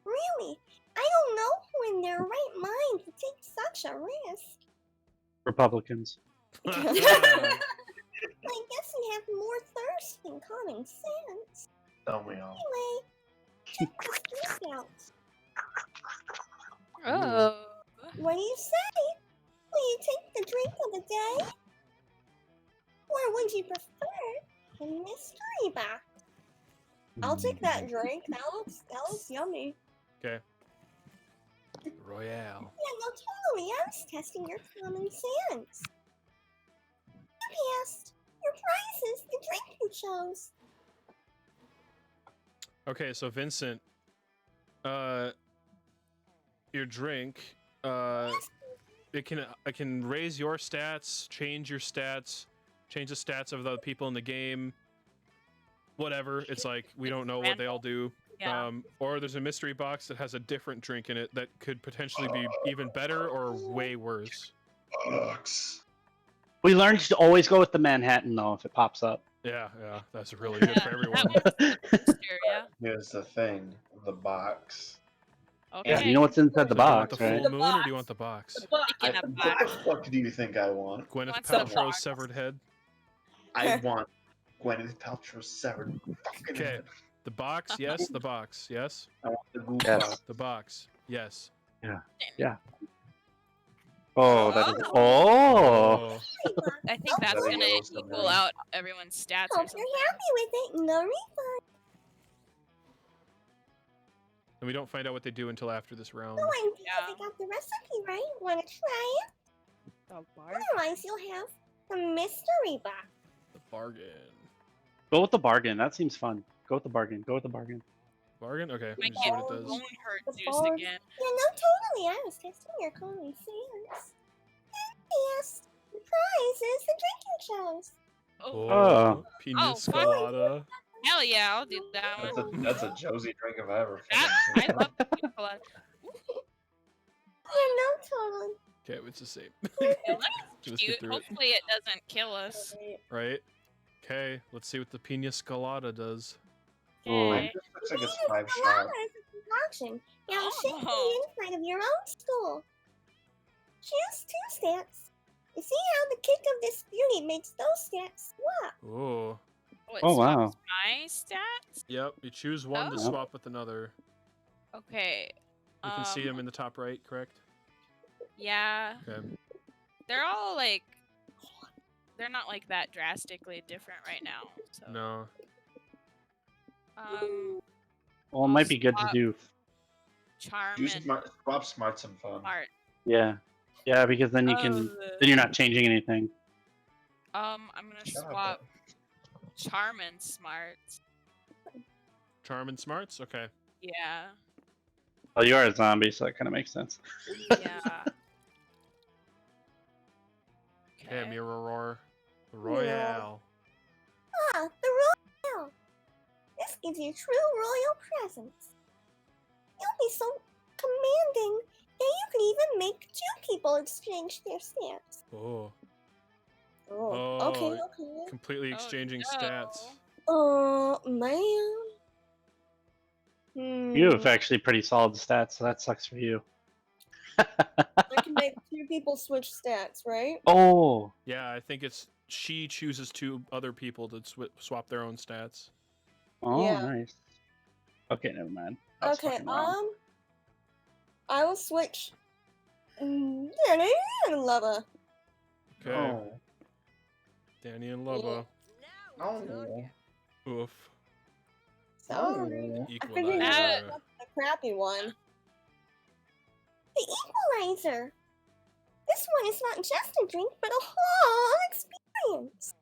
Really, I don't know who in their right mind to take such a risk. Republicans. I guess we have more thirst than common sense. Don't we all? Anyway, check this drink out. Oh. What do you say? Will you take the drink of the day? Or would you prefer a mystery box? I'll take that drink. That looks yummy. Okay. Royale. Yeah, no, totally. I was testing your common sense. You passed. Your prize is the drink you chose. Okay, so Vincent, your drink, it can raise your stats, change your stats, change the stats of the people in the game. Whatever. It's like we don't know what they all do. Yeah. Or there's a mystery box that has a different drink in it that could potentially be even better or way worse. We learned to always go with the Manhattan though if it pops up. Yeah, that's really good for everyone. Here's the thing, the box. Okay. Yeah, you know what's inside the box, Do you want the right? full moon or do you want the box? What the fuck do you think I want? Gwyneth Paltrow's severed head. I want Gwyneth Paltrow's severed fucking Okay. head. The box, yes. The box, yes. I want the Google Yes. box. The box, yes. Yeah. Oh, that is. Oh. I think that's gonna equal out everyone's stats or Hope something. you're happy with it. No refund. And we don't find out what they do until after this round. No, I'm because I got the recipe right. Wanna try it? Otherwise, you'll have the mystery box. The bargain. Go with the bargain. That seems fun. Go with the bargain. Go with the bargain. Bargain? Okay, Might let's see get what it does. bone hurt juice Bargain. again. Yeah, no, totally. I was testing your common sense. Yes, the prize is the drink you chose. Oh, Pina Oh, fuck. Colada. Hell yeah, I'll do that one. That's a Josie drink if I ever I fucking love pina colada. Yeah, no, totally. Okay, it's the same. It looks Just get cute. through it. Hopefully it doesn't kill us. Right? Okay, let's see what the Pina Colada does. Okay. looks like it's 5 Colada shot. is a concoction. Now shake Oh. the inside of your own stool. Choose 2 stats. You see how the kick of this beauty makes those stats swap. Oh. What, Oh, wow. swaps my stats? Yep, you choose one to Oh. swap with another. Okay. You can see them in the top right, correct? Yeah. Okay. They're all like they're not like that drastically different right now. So No. Well, it might be good to do. Charm Do and swap smarts and fun. smart. Yeah. Yeah, because then you can. Then you're not changing anything. I'm gonna swap charm and smart. Charm and smarts? Okay. Yeah. Well, you are a zombie, so that kind of makes sense. Yeah. Okay, Mirror Roar. Royale. Ah, the royal. This gives you true royal presence. You'll be so commanding that you can even make 2 people exchange their stats. Oh. Oh, okay, Oh, okay. Completely exchanging stats. Oh, man. You have actually pretty solid stats, so that sucks for you. I can make 2 people switch stats, right? Oh. Yeah, I think it's she chooses two other people to swap their own stats. Oh, Yeah. nice. Okay, never mind. I was Okay, fucking wrong. I will switch. Lava. Okay. Oh. Danny and Lava. Oh. Oof. Sorry. I figured you Equalizer. went with the crappy one. The equalizer. This one is not just a drink, but a whole experience.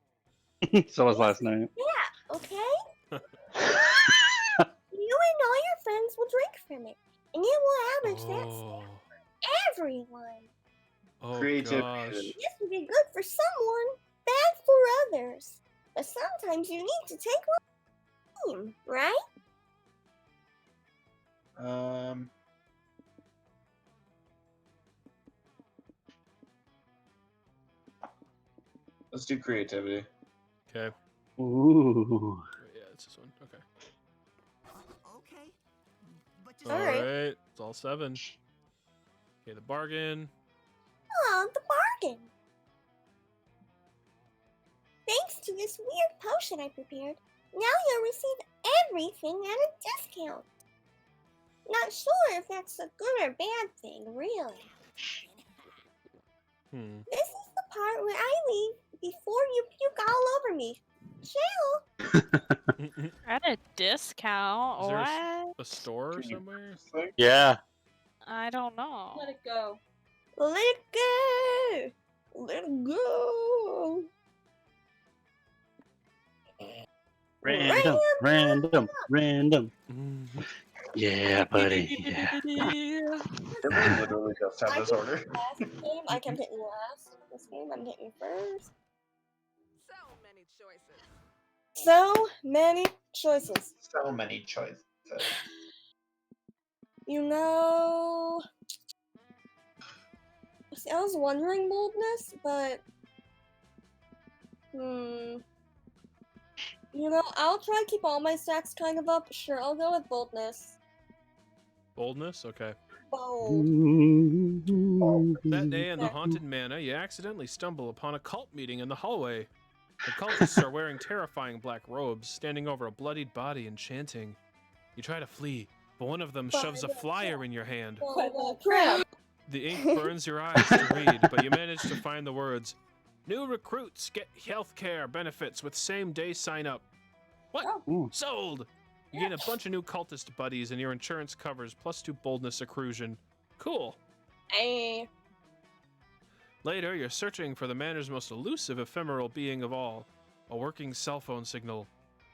So was last night. Yeah, okay? You and all your friends will drink from it, and it will average that Oh. for everyone. Oh Creativity. gosh. This will be good for someone, bad for others. But sometimes you need to take one, right? Let's do creativity. Okay. Ooh. Yeah, it's this one. Okay. Okay. But All right. It's all 7. Okay, the bargain. Oh, the bargain. Thanks to this weird potion I prepared, now you'll receive everything at a discount. Not sure if that's a good or bad thing, really. This is the part where I leave before you puke all over me. Chill. At a discount? Is there What? a store somewhere? Yeah. I don't know. Let it go. Let it go. Let it go. Random. Yeah, buddy. Yeah. Did we literally just have this order? Last game, I kept hitting last. This game, I'm hitting first. So many choices. So many choices. You know... See, I was wondering boldness, but... You know, I'll try to keep all my stats kind of up. Sure, I'll go with boldness. Boldness? Okay. Bold. That day in the haunted manor, you accidentally stumble upon a cult meeting in the hallway. The cultists are wearing terrifying black robes, standing over a bloodied body and chanting. You try to flee, but one of them shoves a flyer in your hand. The ink burns your eyes to read, but you manage to find the words, "New recruits get healthcare benefits with same-day sign-up." What? Sold! You gain a bunch of new cultist buddies, and your insurance covers +2 boldness accrusion. Cool. Hey. Later, you're searching for the manor's most elusive ephemeral being of all, a working cell phone signal.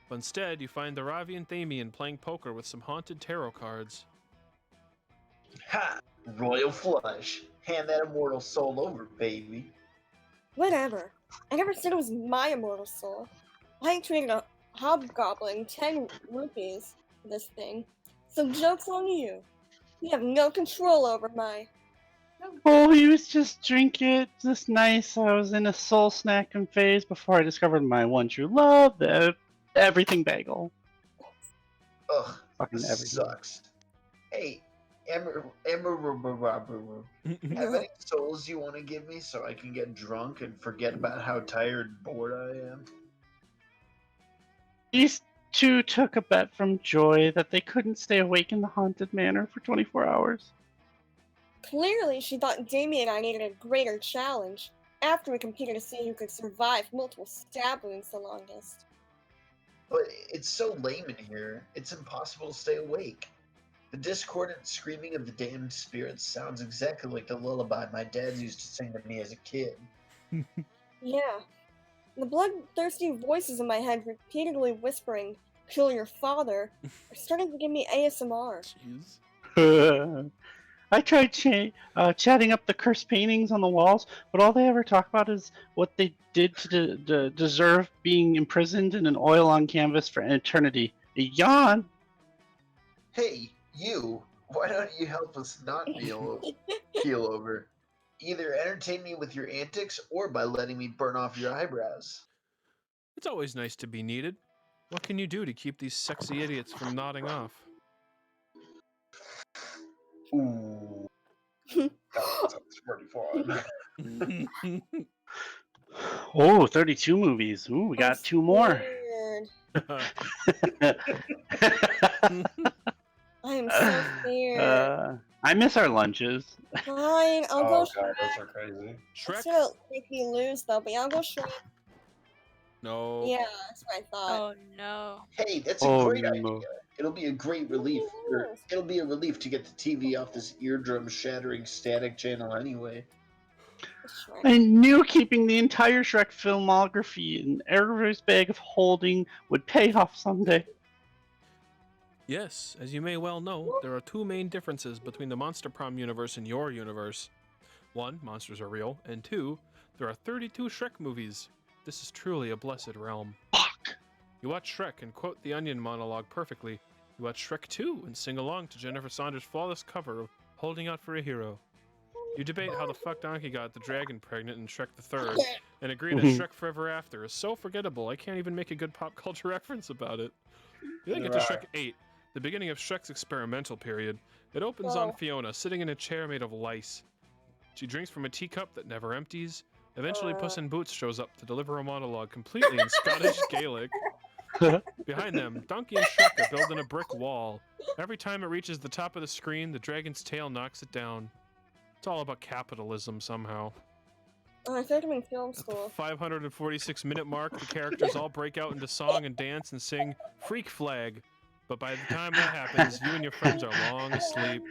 But instead, you find the Ravi and Thamian playing poker with some haunted tarot cards. Ha! Royal flush. Hand that immortal soul over, baby. Whatever. I never said it was my immortal soul. I traded a hobgoblin 10 rupees for this thing. So joke's on you. You have no control over my... Oh, he was just drinking just nice. I was in a soul snacking phase before I discovered my one true love, the everything bagel. Ugh, Fucking this everything. sucks. Hey, have any souls you want to give me so I can get drunk and forget about how tired and bored I am? These two took a bet from Joy that they couldn't stay awake in the haunted manor for 24 hours. Clearly, she thought Damien and I needed a greater challenge. After we competed to see who could survive multiple stab wounds the longest. But it's so lame in here, it's impossible to stay awake. The discordant screaming of the damned spirits sounds exactly like the lullaby my dad used to sing to me as a kid. Yeah. The bloodthirsty voices in my head repeatedly whispering, "Kill your father," are starting to give me ASMR. I tried chatting up the cursed paintings on the walls, but all they ever talk about is what they did to deserve being imprisoned in an oil on canvas for eternity. A yawn. Hey, you! Why don't you help us not keel over? Either entertain me with your antics or by letting me burn off your eyebrows. It's always nice to be needed. What can you do to keep these sexy idiots from nodding off? Ooh. That sounds pretty fun. Oh, 32 movies. Ooh, we got 2 more. I am so scared. I miss our lunches. Fine, I'll go Oh Shrek. god, those are crazy. It's gonna make me lose though, but yeah, I'll go Shrek. No. Yeah, that's what I thought. Oh no. Hey, that's a Oh, great no. idea. It'll be a great relief. It'll be a relief to get the TV off this eardrum-shattering static channel anyway. I knew keeping the entire Shrek filmography in Eric's bag of holding would pay off someday. Yes, as you may well know, there are 2 main differences between the Monster Prom universe and your universe. 1, monsters are real, and 2, there are 32 Shrek movies. This is truly a blessed realm. Fuck. You watch Shrek and quote the Onion monologue perfectly. You watch Shrek 2 and sing along to Jennifer Saunders' flawless cover of Holding Out for a Hero. You debate how the fuck Donkey got the dragon pregnant in Shrek the Third, and agree that Shrek Forever After is so forgettable I can't even make a good pop culture reference about it. You then get to Shrek 8, the beginning of Shrek's experimental period. It opens on Fiona sitting in a chair made of lice. She drinks from a teacup that never empties. Eventually Puss in Boots shows up to deliver a monologue completely in Scottish Gaelic. Behind them, Donkey and Shrek are building a brick wall. Every time it reaches the top of the screen, the dragon's tail knocks it down. It's all about capitalism somehow. Oh, I think I'm in film school. 546-minute mark, the characters all break out into song and dance and sing Freak Flag. But by the time that happens, you and your friends are long asleep.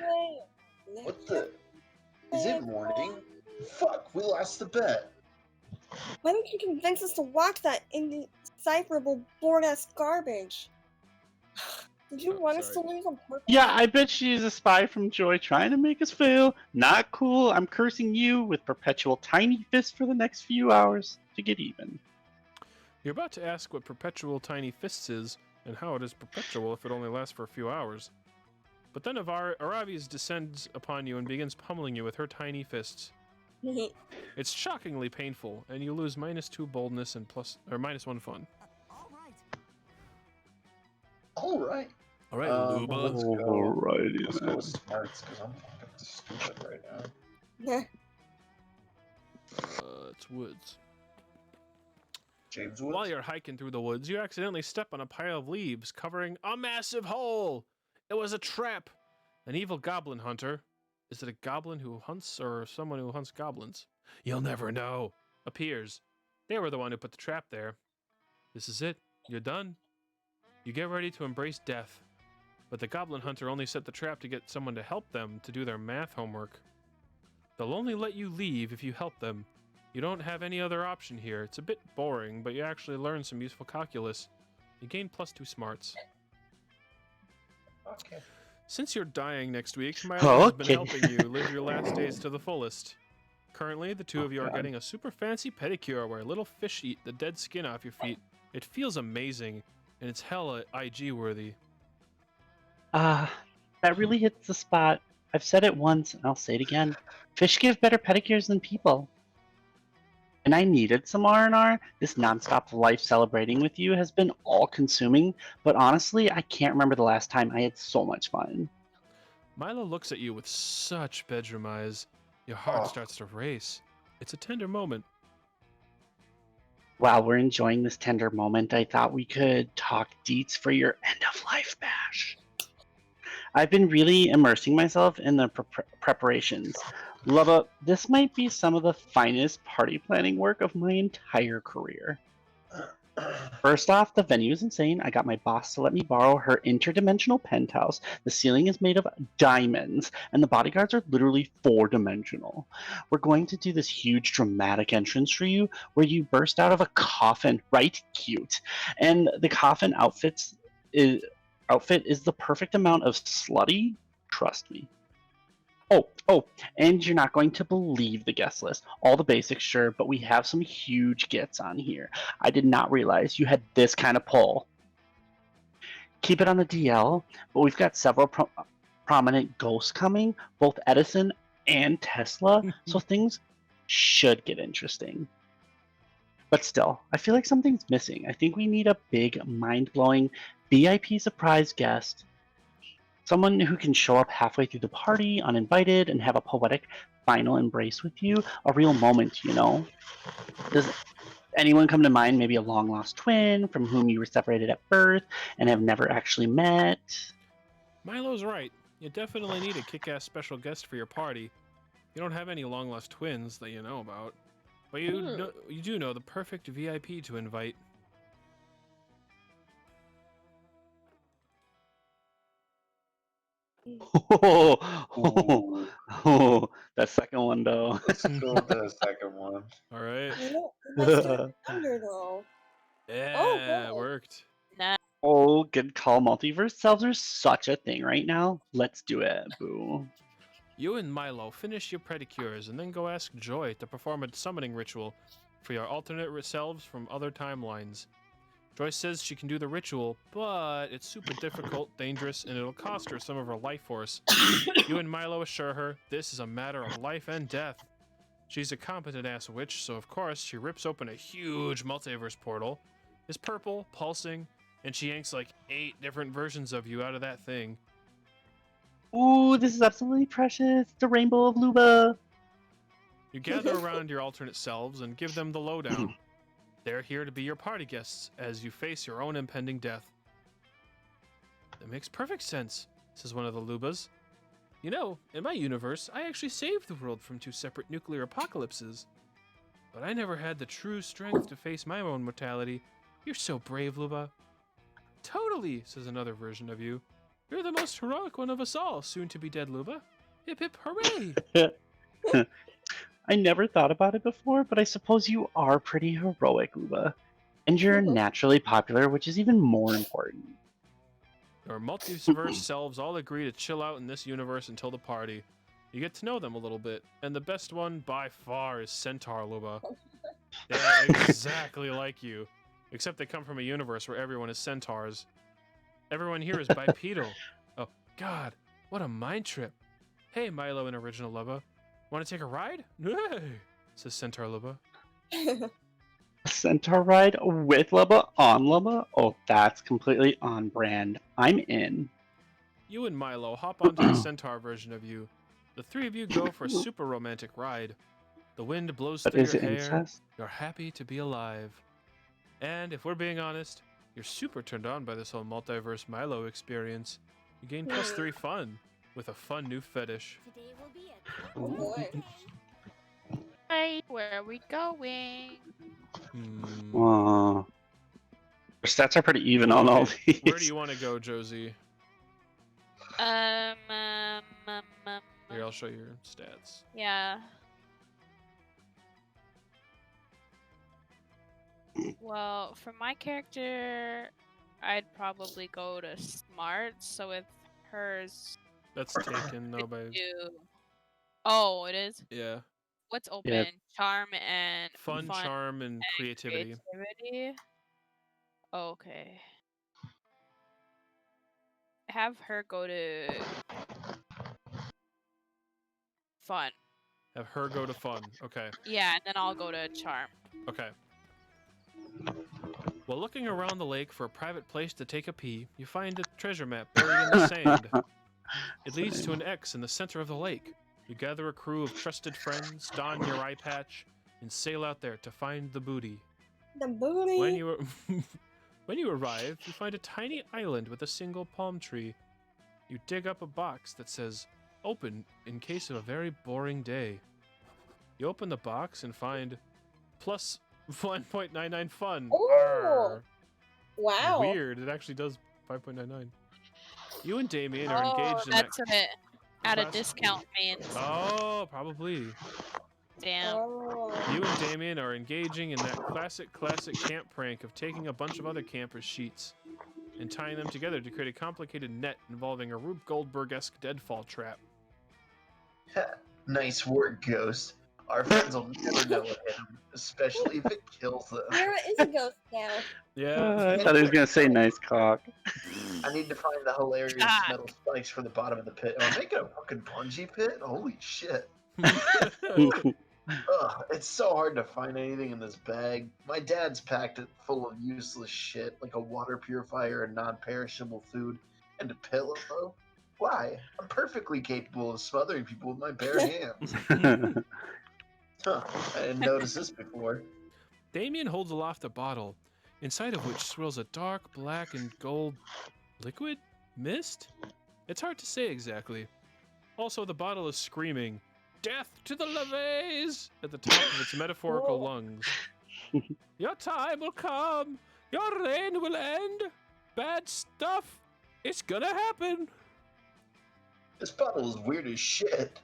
What the? Is it morning? Fuck, we lost the bet. Why don't you convince us to watch that indecipherable bored-ass garbage? Did you want us to lose on purpose? Yeah, I bet she's a spy from Joy trying to make us fail. Not cool. I'm cursing you with perpetual tiny fist for the next few hours to get even. You're about to ask what perpetual tiny fists is, and how it is perpetual if it only lasts for a few hours. But then Aravi's descends upon you and begins pummeling you with her tiny fists. It's shockingly painful, and you lose -2 boldness and -1 fun. Alright. Alright, Luba. Alrighty, Let's go then. with smarts, because I'm fucking stupid right now. Yeah. It's woods. James Woods? While you're hiking through the woods, you accidentally step on a pile of leaves covering a massive hole. It was a trap. An evil goblin hunter. Is it a goblin who hunts or someone who hunts goblins? You'll never know. Appears. They were the one who put the trap there. This is it. You're done. You get ready to embrace death. But the goblin hunter only set the trap to get someone to help them to do their math homework. They'll only let you leave if you help them. You don't have any other option here. It's a bit boring, but you actually learn some useful calculus. You gain +2 smarts. Okay. Since you're dying next week, Milo has been Okay. helping you live your last days to the fullest. Currently, the 2 of you are getting a super fancy pedicure where little fish eat the dead skin off your feet. It feels amazing, and it's hella IG worthy. That really hits the spot. I've said it once, and I'll say it again. Fish give better pedicures than people. And I needed some R&R. This nonstop life celebrating with you has been all-consuming, but honestly, I can't remember the last time I had so much fun. Milo looks at you with such bedroom eyes. Your heart starts to race. It's a tender moment. While we're enjoying this tender moment, I thought we could talk deets for your end-of-life bash. I've been really immersing myself in the preparations. Lubba, this might be some of the finest party planning work of my entire career. First off, the venue is insane. I got my boss to let me borrow her interdimensional penthouse. The ceiling is made of diamonds, and the bodyguards are literally 4-dimensional. We're going to do this huge dramatic entrance for you where you burst out of a coffin, right? Cute. And the coffin outfit is the perfect amount of slutty. Trust me. Oh, and you're not going to believe the guest list. All the basics, sure, but we have some huge gets on here. I did not realize you had this kind of pull. Keep it on the DL, but we've got several prominent ghosts coming, both Edison and Tesla, so things should get interesting. But still, I feel like something's missing. I think we need a big, mind-blowing VIP surprise guest. Someone who can show up halfway through the party, uninvited, and have a poetic final embrace with you. A real moment, you know? Does anyone come to mind? Maybe a long lost twin from whom you were separated at birth and have never actually met? Milo's right. You definitely need a kick-ass special guest for your party. You don't have any long-lost twins that you know about, but you do know the perfect VIP to invite. That second one though. Let's go with the second one. All right. Let's do it under though. Yeah, good. worked. Oh, good call. Multiverse selves are such a thing right now. Let's do it, boo. You and Milo finish your pedicures and then go ask Joy to perform a summoning ritual for your alternate selves from other timelines. Joy says she can do the ritual, but it's super difficult, dangerous, and it'll cost her some of her life force. You and Milo assure her this is a matter of life and death. She's a competent-ass witch, so of course she rips open a huge multiverse portal. It's purple, pulsing, and she yanks like 8 different versions of you out of that thing. Ooh, this is absolutely precious. The rainbow of Luba. You gather around your alternate selves and give them the lowdown. They're here to be your party guests as you face your own impending death. That makes perfect sense, says one of the Lubas. You know, in my universe, I actually saved the world from 2 separate nuclear apocalypses. But I never had the true strength to face my own mortality. You're so brave, Luba. Totally, says another version of you. You're the most heroic one of us all, soon to be dead Luba. Hip hip hooray! I never thought about it before, but I suppose you are pretty heroic, Luba. And you're naturally popular, which is even more important. Your multiverse selves all agree to chill out in this universe until the party. You get to know them a little bit, and the best one by far is Centaur Luba. They're exactly like you, except they come from a universe where everyone is centaurs. Everyone here is bipedal. Oh, God, what a mind trip. Hey, Milo and Original Luba. Want to take a ride? Hey, says Centaur Luba. A centaur ride with Luba on Luba? Oh, that's completely on brand. I'm in. You and Milo hop onto the centaur version of you. The 3 of you go for a super romantic ride. The wind blows But through is your it hair. incest? You're happy to be alive. And if we're being honest, you're super turned on by this whole multiverse Milo experience. You gain +3 fun with a fun new fetish. Oh boy. Hey, where are we going? Your stats are pretty even on all these. Where do you want to go, Josie? Here, I'll show you your stats. Yeah. Well, for my character, I'd probably go to smart. So with hers, That's taken though by. Oh, it is. Yeah. What's open? Yeah. Charm and Fun, charm, and creativity. Okay. Have her go to fun. Have her go to fun. Okay. Yeah, and then I'll go to charm. Okay. While looking around the lake for a private place to take a pee, you find a treasure map buried in the sand. It leads to an X in the center of the lake. You gather a crew of trusted friends, don your eye patch, and sail out there to find the booty. The booty. When you arrive, you find a tiny island with a single palm tree. You dig up a box that says, "Open in case of a very boring day." You open the box and find plus 1.99 fun. Oh! Wow. Weird. It actually does 5.99. You and Damien are engaged in that's that. what it at a class- discount means. Oh, probably. Damn. You and Damien are engaging in that classic camp prank of taking a bunch of other campers' sheets and tying them together to create a complicated net involving a Rube Goldberg-esque deadfall trap. Nice work, Ghost. Our friends will never know what hit them, especially if it kills them. Mira is a ghost now. Yeah. I thought he was gonna say nice cock. I need to find the hilarious metal spikes for the bottom of the pit. Am I making a fucking bungee pit? Holy shit. Ugh, it's so hard to find anything in this bag. My dad's packed it full of useless shit, like a water purifier and non-perishable food, and a pillow. Why? I'm perfectly capable of smothering people with my bare hands. Huh, I didn't notice this before. Damien holds aloft a bottle, inside of which swirls a dark black and gold liquid? Mist? It's hard to say exactly. Also, the bottle is screaming, "Death to the Levays!" at the top of its metaphorical lungs. Your time will come. Your reign will end. Bad stuff. It's gonna happen. This bottle is weird as shit.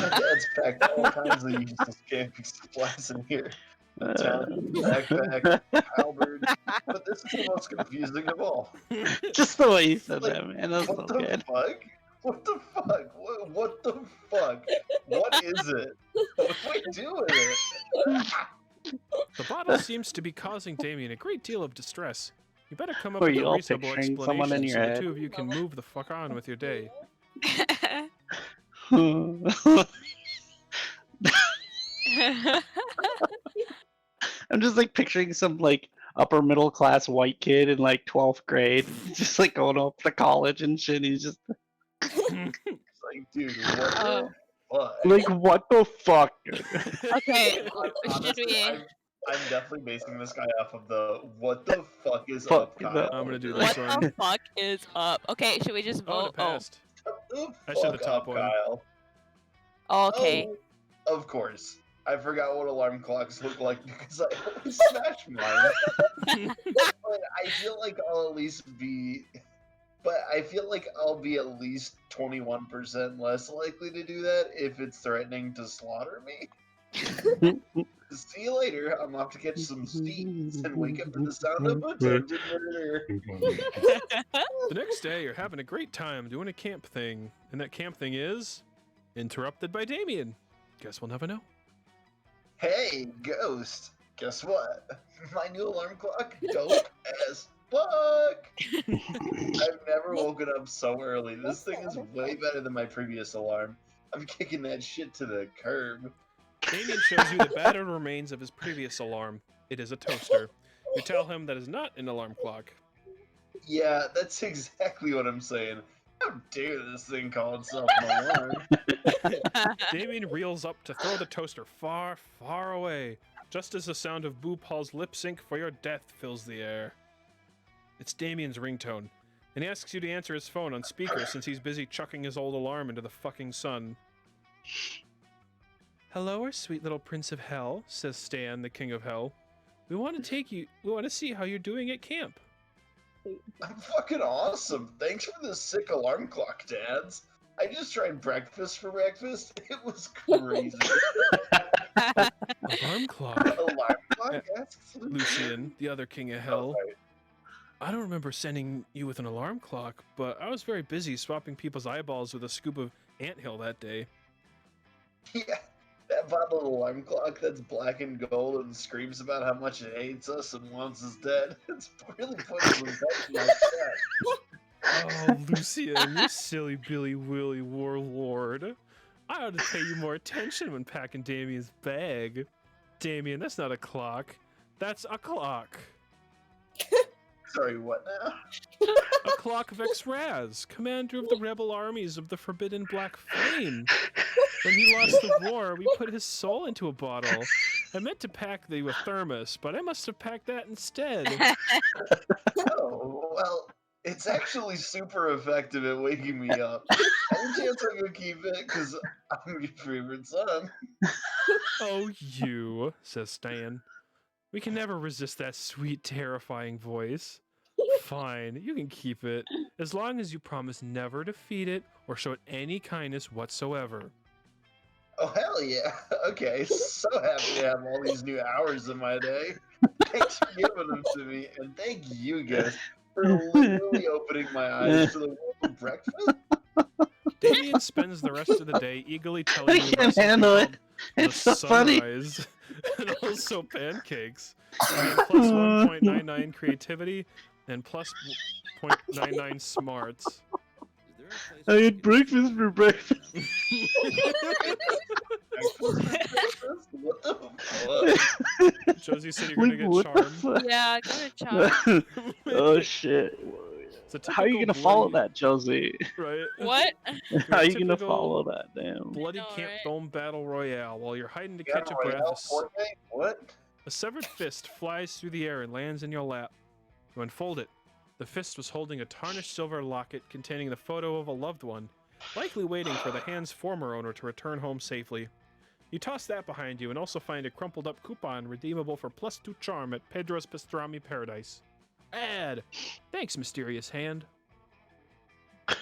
My dad's packed all kinds of useless camping supplies in here. Backpack, halberd, but this is the most confusing of all. Just the way you said that, man. That's so What the good. fuck? What the fuck? What the fuck? What is it? What do I do with it? The bottle seems to be causing Damien a great deal of distress. You better come up Were with you a all reasonable picturing someone in explanation so your the head? two of you can move the fuck on with your day. I'm just like picturing some like upper middle class white kid in like 12th grade, just like going up to college and shit. He's just It's like, dude, what the fuck? like, what the fuck? Okay, Honestly, should we? I'm definitely basing this guy off of the what the fuck is Fuck up, is Kyle. up? I'm gonna do What this one. the fuck is up? Okay, should we just Oh, vote? it passed. What the I said the fuck top up, one. Kyle? Oh, okay. Oh, of course. I forgot what alarm clocks look like because I always smash mine. But I feel like I'll at least be. But I feel like I'll be at least 21% less likely to do that if it's threatening to slaughter me. See you later. I'm off to catch some steeds and wake up to the sound of attempted murder. The next day, you're having a great time doing a camp thing, and that camp thing is interrupted by Damien. Guess we'll never know. Hey, Ghost. Guess what? My new alarm clock, dope as fuck. I've never woken up so early. This thing is way better than my previous alarm. I'm kicking that shit to the curb. Damien shows you the battered remains of his previous alarm. It is a toaster. You tell him that is not an alarm clock. Yeah, that's exactly what I'm saying. How dare this thing call itself an alarm? Damien reels up to throw the toaster far, far away, just as the sound of Boo Paul's lip sync for your death fills the air. It's Damien's ringtone, and he asks you to answer his phone on speaker since he's busy chucking his old alarm into the fucking sun. Hello, our sweet little Prince of Hell, says Stan, the King of Hell. We want to see how you're doing at camp. I'm fucking awesome. Thanks for this sick alarm clock, Dads. I just tried breakfast for breakfast. It was crazy. Alarm clock? Alarm clock? Asks Lucian, the other King of Hell. Okay. I don't remember sending you with an alarm clock, but I was very busy swapping people's eyeballs with a scoop of anthill that day. Yeah, that bottle alarm clock that's black and gold and screams about how much it hates us and wants us dead. It's really putting some back in my set. Oh, Lucian, you silly Billy Willy warlord. I ought to pay you more attention when packing Damien's bag. Damien, that's not a clock. That's a clock. Sorry, what now? A clock of X-Raz, commander of the rebel armies of the Forbidden Black Flame. When he lost the war, we put his soul into a bottle. I meant to pack the thermos, but I must have packed that instead. Oh, well, it's actually super effective at waking me up. Any chance I could keep it? Because I'm your favorite son. Oh, you, says Stan. We can never resist that sweet, terrifying voice. Fine, you can keep it, as long as you promise never to feed it or show it any kindness whatsoever. Oh, hell yeah. Okay, so happy to have all these new hours in my day. Thanks for giving them to me, and thank you guys for literally opening my eyes to the world of breakfast. Damien spends the rest of the day eagerly telling you I about can't something handle it. called It's the so funny. sunrise, and also pancakes. And plus 1.99 creativity and plus 0.99 smarts. I ate breakfast for breakfast. What the fuck? Josie said you're gonna Like, get what the charmed. fuck? Yeah, go to Charm. Oh shit. It's a How are you typical gonna follow bloody- that, Josie? Right? What? How are you gonna Typical follow that? Damn. Bloody know, Camp right? Dome battle royale. While you're hiding to Battle catch a breath, Royale Fortnite? What? a severed fist flies through the air and lands in your lap. You unfold it. The fist was holding a tarnished silver locket containing the photo of a loved one, likely waiting for the hand's former owner to return home safely. You toss that behind you and also find a crumpled up coupon redeemable for +2 charm at Pedro's Pastrami Paradise. Ad! Thanks, mysterious hand.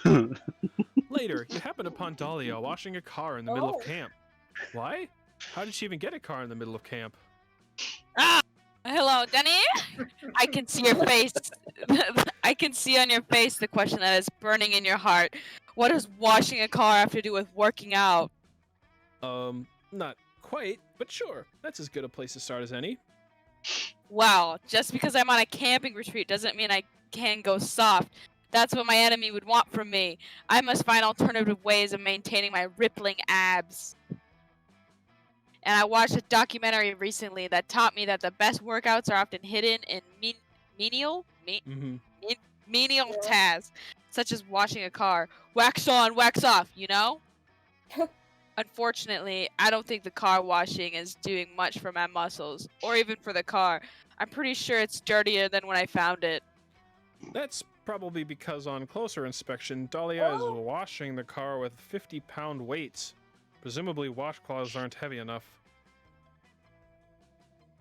Later, you happen upon Dahlia washing a car in the middle of camp. Why? How did she even get a car in the middle of camp? Ah! Hello, Denny. I can see your face. I can see on your face the question that is burning in your heart. What does washing a car have to do with working out? Not quite, but sure. That's as good a place to start as any. Wow, just because I'm on a camping retreat doesn't mean I can go soft. That's what my enemy would want from me. I must find alternative ways of maintaining my rippling abs. And I watched a documentary recently that taught me that the best workouts are often hidden in menial tasks, such as washing a car. Wax on, wax off, you know? Unfortunately, I don't think the car washing is doing much for my muscles, or even for the car. I'm pretty sure it's dirtier than when I found it. That's probably because on closer inspection, Dahlia is washing the car with 50-pound weights. Presumably washcloths aren't heavy enough.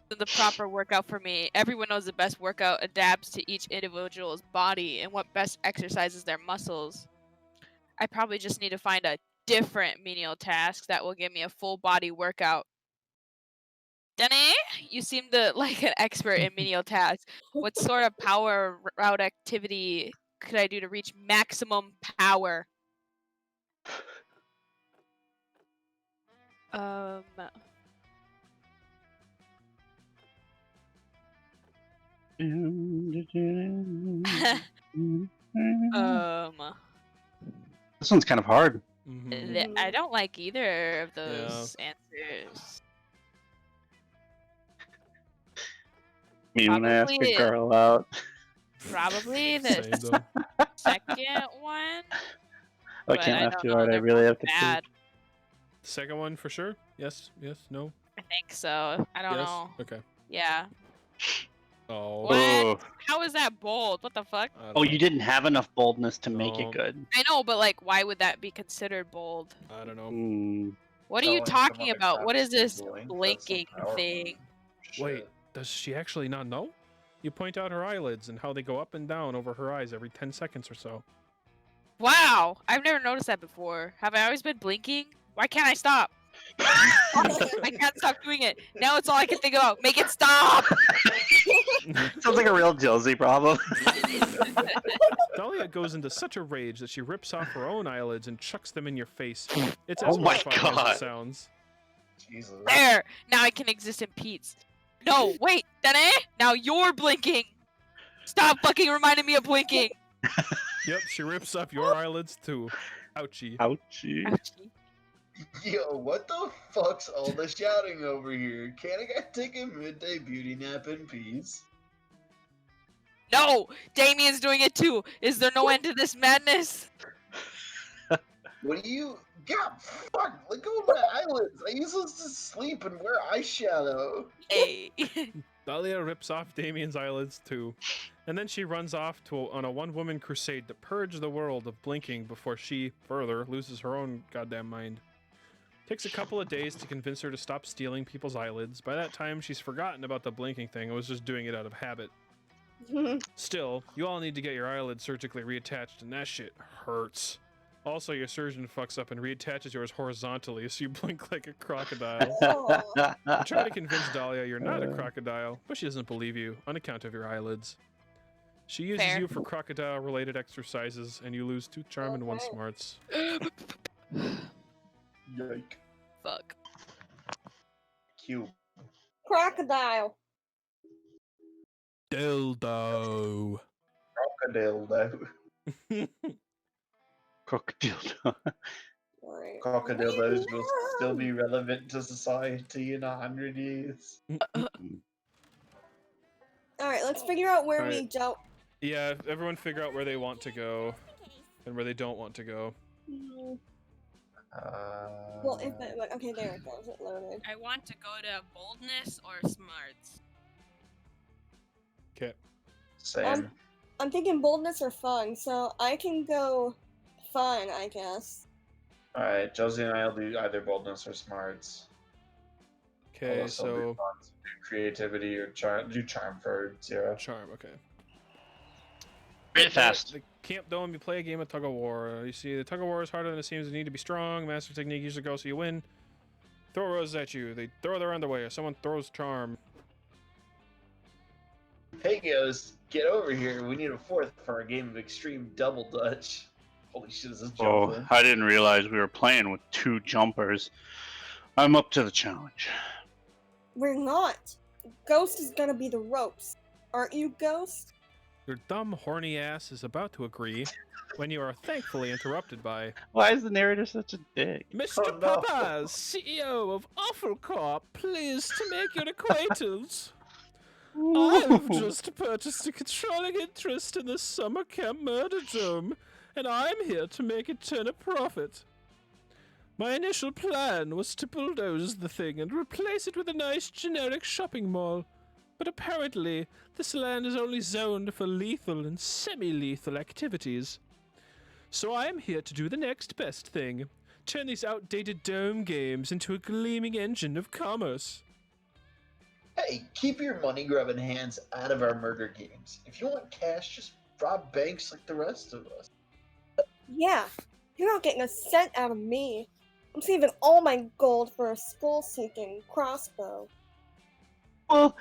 The proper workout for me. Everyone knows the best workout adapts to each individual's body and what best exercises their muscles. I probably just need to find a different menial task that will give me a full body workout. Denny, you seem like an expert in menial tasks. What sort of power route activity could I do to reach maximum power? This one's kind of hard. I don't like either of those answers. Me when I ask a girl out. Probably the second one. I can't laugh too hard. I really have to bad. poop. The second one for sure? Yes, yes, no? I think so. I don't know. Okay. Yeah. Oh. What? How is that bold? What the fuck? Oh, you didn't have enough boldness to make it good. I know, but like, why would that be considered bold? I don't know. What are you talking about? What is this blinking thing? Wait, does she actually not know? You point out her eyelids and how they go up and down over her eyes every 10 seconds or so. Wow, I've never noticed that before. Have I always been blinking? Why can't I stop? I can't stop doing it. Now it's all I can think about. Make it stop! Sounds like a real Josie problem. Dahlia goes into such a rage that she rips off her own eyelids and chucks them in your face. It's Oh as my horrifying as God. it sounds. Jesus. There! Now I can exist in peace. No, wait, Dene! Now you're blinking! Stop fucking reminding me of blinking! Yep, she rips off your eyelids too. Ouchie. Ouchie. Ouchie. Yo, what the fuck's all the shouting over here? Can't a guy take a midday beauty nap in peace? No! Damien's doing it too! Is there no end to this madness? What do you... God, fuck! Let go of my eyelids! I use those to sleep and wear eyeshadow! Hey! Dahlia rips off Damien's eyelids too, and then she runs off on a one-woman crusade to purge the world of blinking before she, further, loses her own goddamn mind. Takes a couple of days to convince her to stop stealing people's eyelids. By that time, she's forgotten about the blinking thing and was just doing it out of habit. Still, you all need to get your eyelids surgically reattached, and that shit hurts. Also, your surgeon fucks up and reattaches yours horizontally so you blink like a crocodile. You try to convince Dahlia you're not a crocodile, but she doesn't believe you on account of your eyelids. She uses Fair. you for crocodile-related exercises, and you lose 2 charm and 1 smarts. Yike. Fuck. Cute. Crocodile. Dildo. Crocodile, though. Crocodile. Crocodillos will still be relevant to society in 100 years. Alright, let's figure out where we Alright. don't. Yeah, everyone figure out where they want to go and where they don't want to go. Well, if it, like, okay, there it goes. It loaded. I want to go to boldness or smarts. Okay. Same. I'm thinking boldness or fun, so I can go fun, I guess. Alright, Josie and I will do either boldness or smarts. Okay, Unless they'll do so fun, so do creativity or charm. Do charm for 0. charm. Okay. Read it fast. The camp dome, you play a game of tug of war. You see, the tug of war is harder than it seems. You need to be strong. Master technique usually goes so you win. Throw roses at you. They throw their underwear. Someone throws charm. Hey, Ghost, get over here. We need a 4th for our game of extreme double dutch. Holy shit, is this jumper? Oh, I didn't realize we were playing with 2 jumpers. I'm up to the challenge. We're not. Ghost is gonna be the ropes. Aren't you, Ghost? Your dumb, horny ass is about to agree when you are thankfully interrupted by Why is the narrator such a dick? Mr. Oh, no. Papas, CEO of Awful Corp, pleased to make your acquaintance. I've just purchased a controlling interest in the summer camp murder dome, and I'm here to make it turn a profit. My initial plan was to bulldoze the thing and replace it with a nice generic shopping mall. But apparently, this land is only zoned for lethal and semi-lethal activities. So I am here to do the next best thing. Turn these outdated dome games into a gleaming engine of commerce. Hey, keep your money-grubbing hands out of our murder games. If you want cash, just rob banks like the rest of us. Yeah, you're not getting a cent out of me. I'm saving all my gold for a skull-seeking crossbow. Well,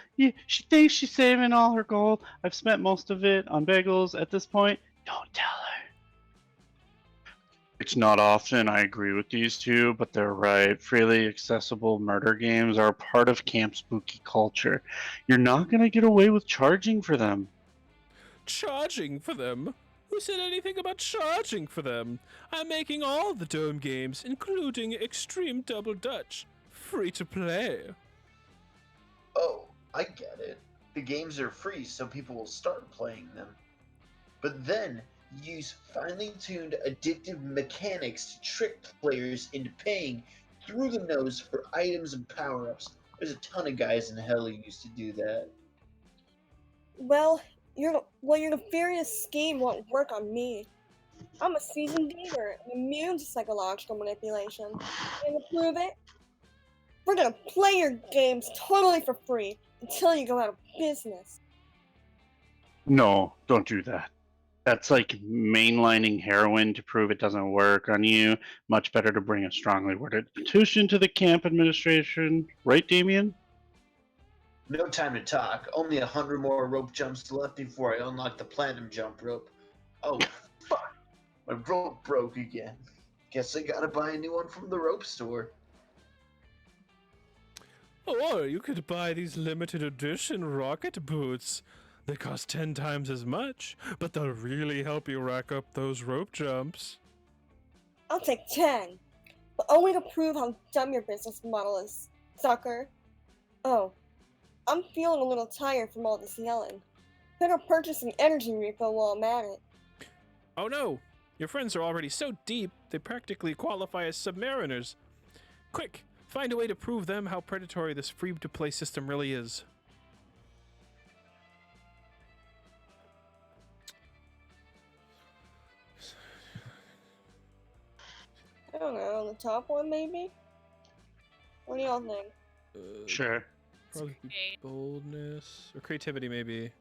she thinks she's saving all her gold. I've spent most of it on bagels at this point. Don't tell her. It's not often I agree with these two, but they're right. Freely accessible murder games are part of camp spooky culture. You're not going to get away with charging for them. Charging for them? Who said anything about charging for them? I'm making all the dome games, including Extreme Double Dutch, free to play. Oh, I get it. The games are free, so people will start playing them. But then, use finely tuned addictive mechanics to trick players into paying through the nose for items and power-ups. There's a ton of guys in hell who used to do that. Well, your nefarious scheme won't work on me. I'm a seasoned gamer and immune to psychological manipulation. And to prove it, we're gonna play your games totally for free until you go out of business. No, don't do that. That's like mainlining heroin to prove it doesn't work on you. Much better to bring a strongly worded petition to the camp administration. Right, Damien? No time to talk. Only 100 more rope jumps left before I unlock the platinum jump rope. Oh, fuck. My rope broke again. Guess I gotta buy a new one from the rope store. Or you could buy these limited edition rocket boots. They cost 10 times as much, but they'll really help you rack up those rope jumps. I'll take 10, but only to prove how dumb your business model is, sucker. Oh, I'm feeling a little tired from all this yelling. Better purchase an energy refill while I'm at it. Oh no! Your friends are already so deep, they practically qualify as submariners. Quick, find a way to prove them how predatory this free-to-play system really is. I don't know, the top one maybe? What do y'all think? Sure. Probably boldness or creativity, maybe.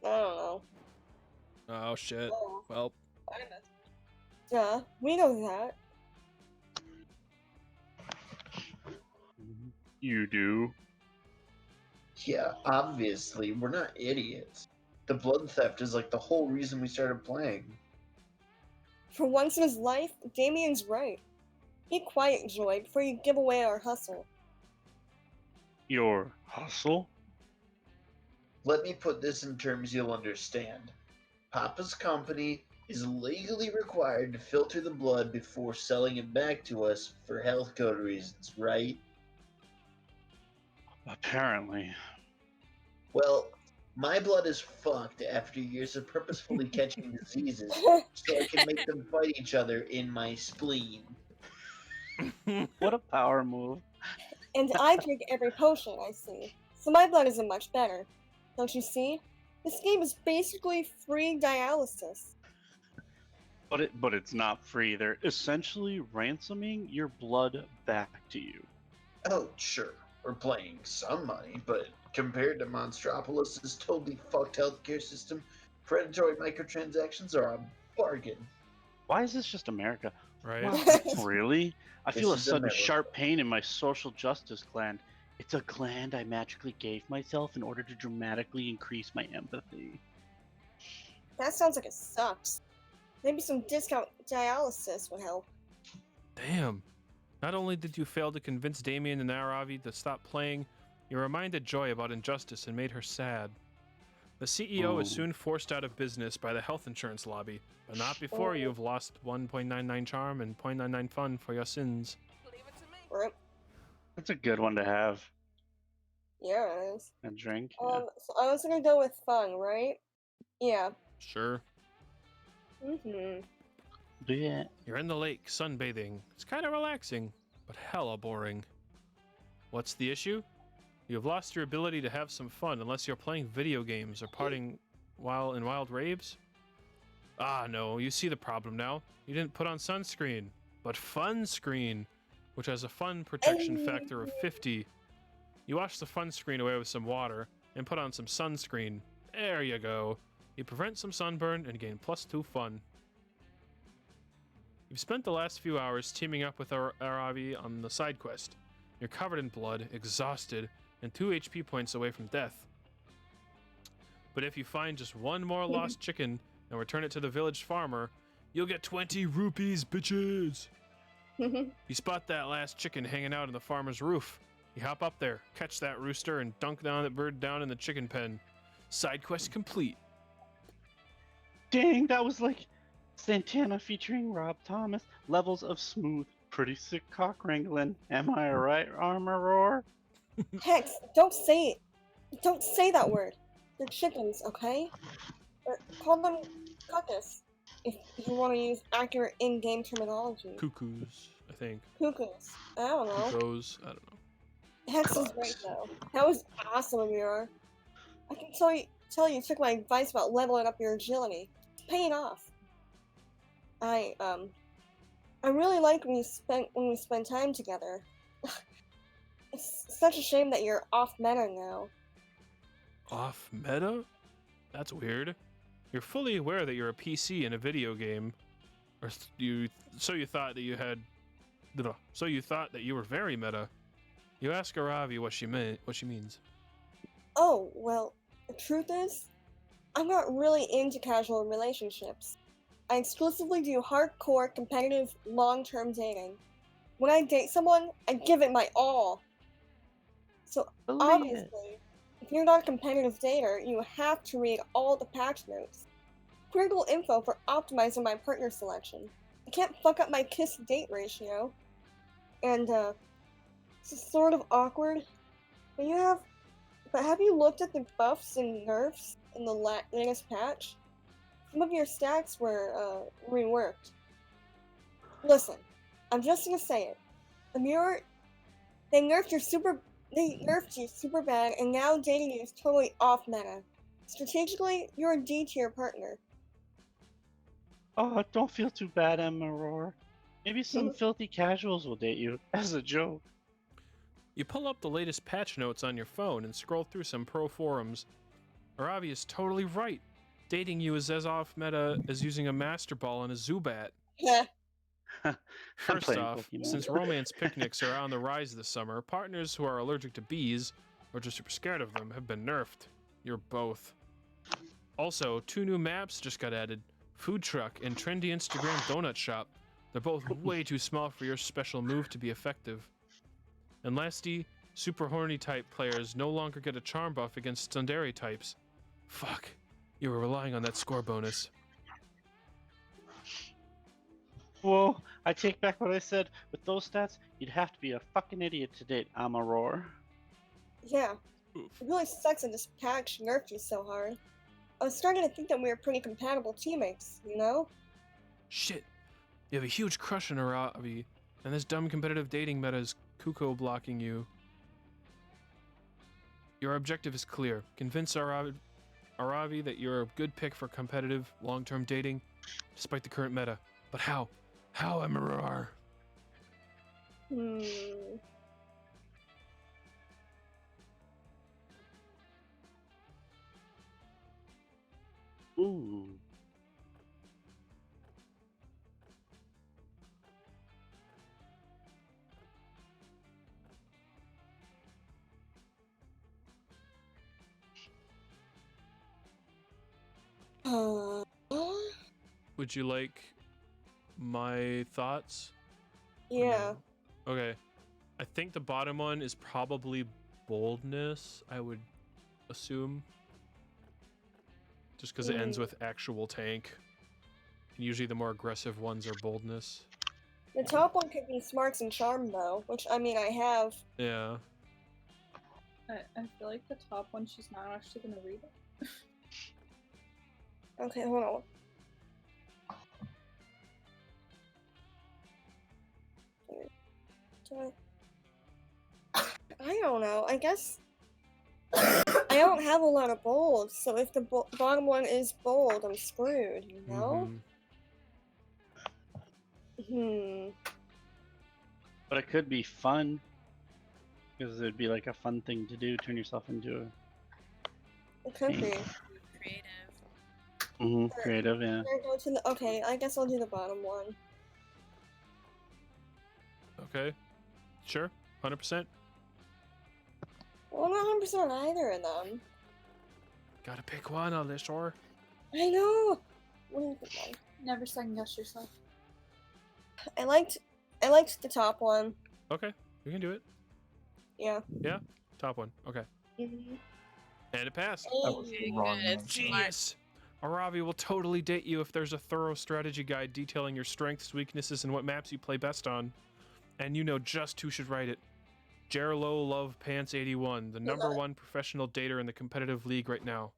I don't know. Oh shit. Oh. Well. Yeah, we know that. You do. Yeah, obviously, we're not idiots. The blood theft is like the whole reason we started playing. For once in his life, Damien's right. Be quiet, Joy, before you give away our hustle. Your hustle? Let me put this in terms you'll understand. Papa's company is legally required to filter the blood before selling it back to us for health code reasons, right? Apparently. Well, My blood is fucked after years of purposefully catching diseases so I can make them fight each other in my spleen. What a power move. And I drink every potion I see, so my blood isn't much better. Don't you see? This game is basically free dialysis. But it's not free. They're essentially ransoming your blood back to you. Oh, sure, we're paying some money, but compared to Monstropolis' totally fucked healthcare system, predatory microtransactions are a bargain. Why is this just America? Right? Wow, really? I This feel a is sudden America. sharp pain in my social justice gland. It's a gland I magically gave myself in order to dramatically increase my empathy. That sounds like it sucks. Maybe some discount dialysis would help. Damn. Not only did you fail to convince Damien and Aravi to stop playing, you reminded Joy about injustice and made her sad. The CEO is Ooh. soon forced out of business by the health insurance lobby, but not before you've lost 1.99 charm and 0.99 fun for your sins. Rip. That's a good one to have. Yeah, it is. A drink. Yeah. So I was gonna go with fun, right? Yeah. Sure. Mm-hmm. You're in the lake, sunbathing. It's kind of relaxing, but hella boring. What's the issue? You've lost your ability to have some fun unless you're playing video games or partying while in wild raves? Ah, no, you see the problem now. You didn't put on sunscreen, but fun screen, which has a fun protection factor of 50. You wash the fun screen away with some water and put on some sunscreen. There you go. You prevent some sunburn and gain +2 fun. You've spent the last few hours teaming up with Aravi on the side quest. You're covered in blood, exhausted, and 2 HP points away from death. But if you find just one more lost chicken and return it to the village farmer, you'll get 20 rupees, bitches! You spot that last chicken hanging out on the farmer's roof. You hop up there, catch that rooster, and dunk down that bird down in the chicken pen. Side quest complete. Dang, that was like Santana featuring Rob Thomas. Levels of smooth. Pretty sick cock wrangling. Am I right, Armoror? Hex, don't say it. Don't say that word. They're chickens, okay? Or call them cuckus, if you want to use accurate in-game terminology. Cuckoos, I think. Cuckoos. I don't know. Cuckoos, I don't know. Hex is right though. That was awesome, Amira. I can tell you took my advice about leveling up your agility. It's paying off. I really like when we spend time together. It's such a shame that you're off meta now. Off meta? That's weird. You're fully aware that you're a PC in a video game, or so you thought that you were very meta. You ask Aravi what she means. Oh, well, the truth is, I'm not really into casual relationships. I exclusively do hardcore, competitive, long-term dating. When I date someone, I give it my all. So, obviously, if you're not a competitive dater, you have to read all the patch notes. Critical info for optimizing my partner selection. I can't fuck up my kiss-to-date ratio. And, it's sort of awkward, but have you looked at the buffs and nerfs in the latest patch? Some of your stacks were, reworked. Listen, I'm just gonna say it. They nerfed you super bad, and now dating you is totally off meta. Strategically, you're a D tier partner. Oh, don't feel too bad, Emma. Maybe some filthy casuals will date you, as a joke. You pull up the latest patch notes on your phone and scroll through some pro forums. Aravi is totally right. Dating you is as off meta as using a Master Ball and a Zubat. Yeah. First off, since romance picnics are on the rise this summer, partners who are allergic to bees, or just super scared of them, have been nerfed. You're both. Also, 2 new maps just got added. Food Truck and Trendy Instagram Donut Shop. They're both way too small for your special move to be effective. And lastly, super horny type players no longer get a charm buff against Tsundere types. Fuck, you were relying on that score bonus. Whoa, I take back what I said. With those stats, you'd have to be a fucking idiot to date Amaror. Yeah, It really sucks that this patch nerfed you so hard. I was starting to think that we were pretty compatible teammates, you know? Shit. You have a huge crush on Aravi, and this dumb competitive dating meta is Kuko blocking you. Your objective is clear. Convince Aravi that you're a good pick for competitive, long-term dating, despite the current meta. But how? How, Emerald? Ooh. Would you like my thoughts? Yeah. Okay. I think the bottom one is probably boldness, I would assume. Just because it ends with actual tank. And usually the more aggressive ones are boldness. The top one could be smarts and charm, though, which, I mean, I have. Yeah. I feel like the top one, she's not actually gonna read it. Okay, hold on. I don't know. I guess I don't have a lot of bold, so if the bottom one is bold, I'm screwed, you know? But it could be fun. Because it'd be like a fun thing to do, turn yourself into a... It could be. Creative. Creative, yeah. Okay, I guess I'll do the bottom one. Okay. Sure. 100%. Well, I'm not 100% on either of them. Gotta pick one, Alishor. I know! What do you think? Never second guess yourself. I liked the top one. Okay, we can do it. Yeah. Yeah? Top one. Okay. Mm-hmm. And it passed. That was wrong. Genius! Aravi will totally date you if there's a thorough strategy guide detailing your strengths, weaknesses, and what maps you play best on. And you know just who should write it. Jerlo Love Pants 81, the #1 professional dater in the competitive league right now.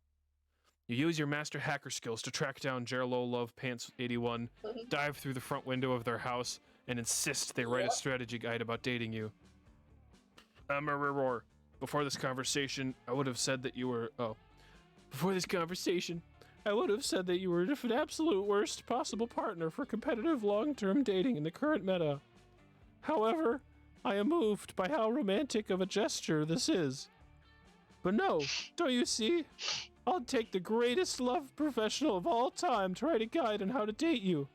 You use your master hacker skills to track down Jerlo Love Pants 81, dive through the front window of their house, and insist they write a strategy guide about dating you. Roar. Before this conversation, I would have said that you were... Before this conversation, I would have said that you were an absolute worst possible partner for competitive long-term dating in the current meta. However, I am moved by how romantic of a gesture this is. But no, don't you see? I'll take the greatest love professional of all time to write a guide on how to date you.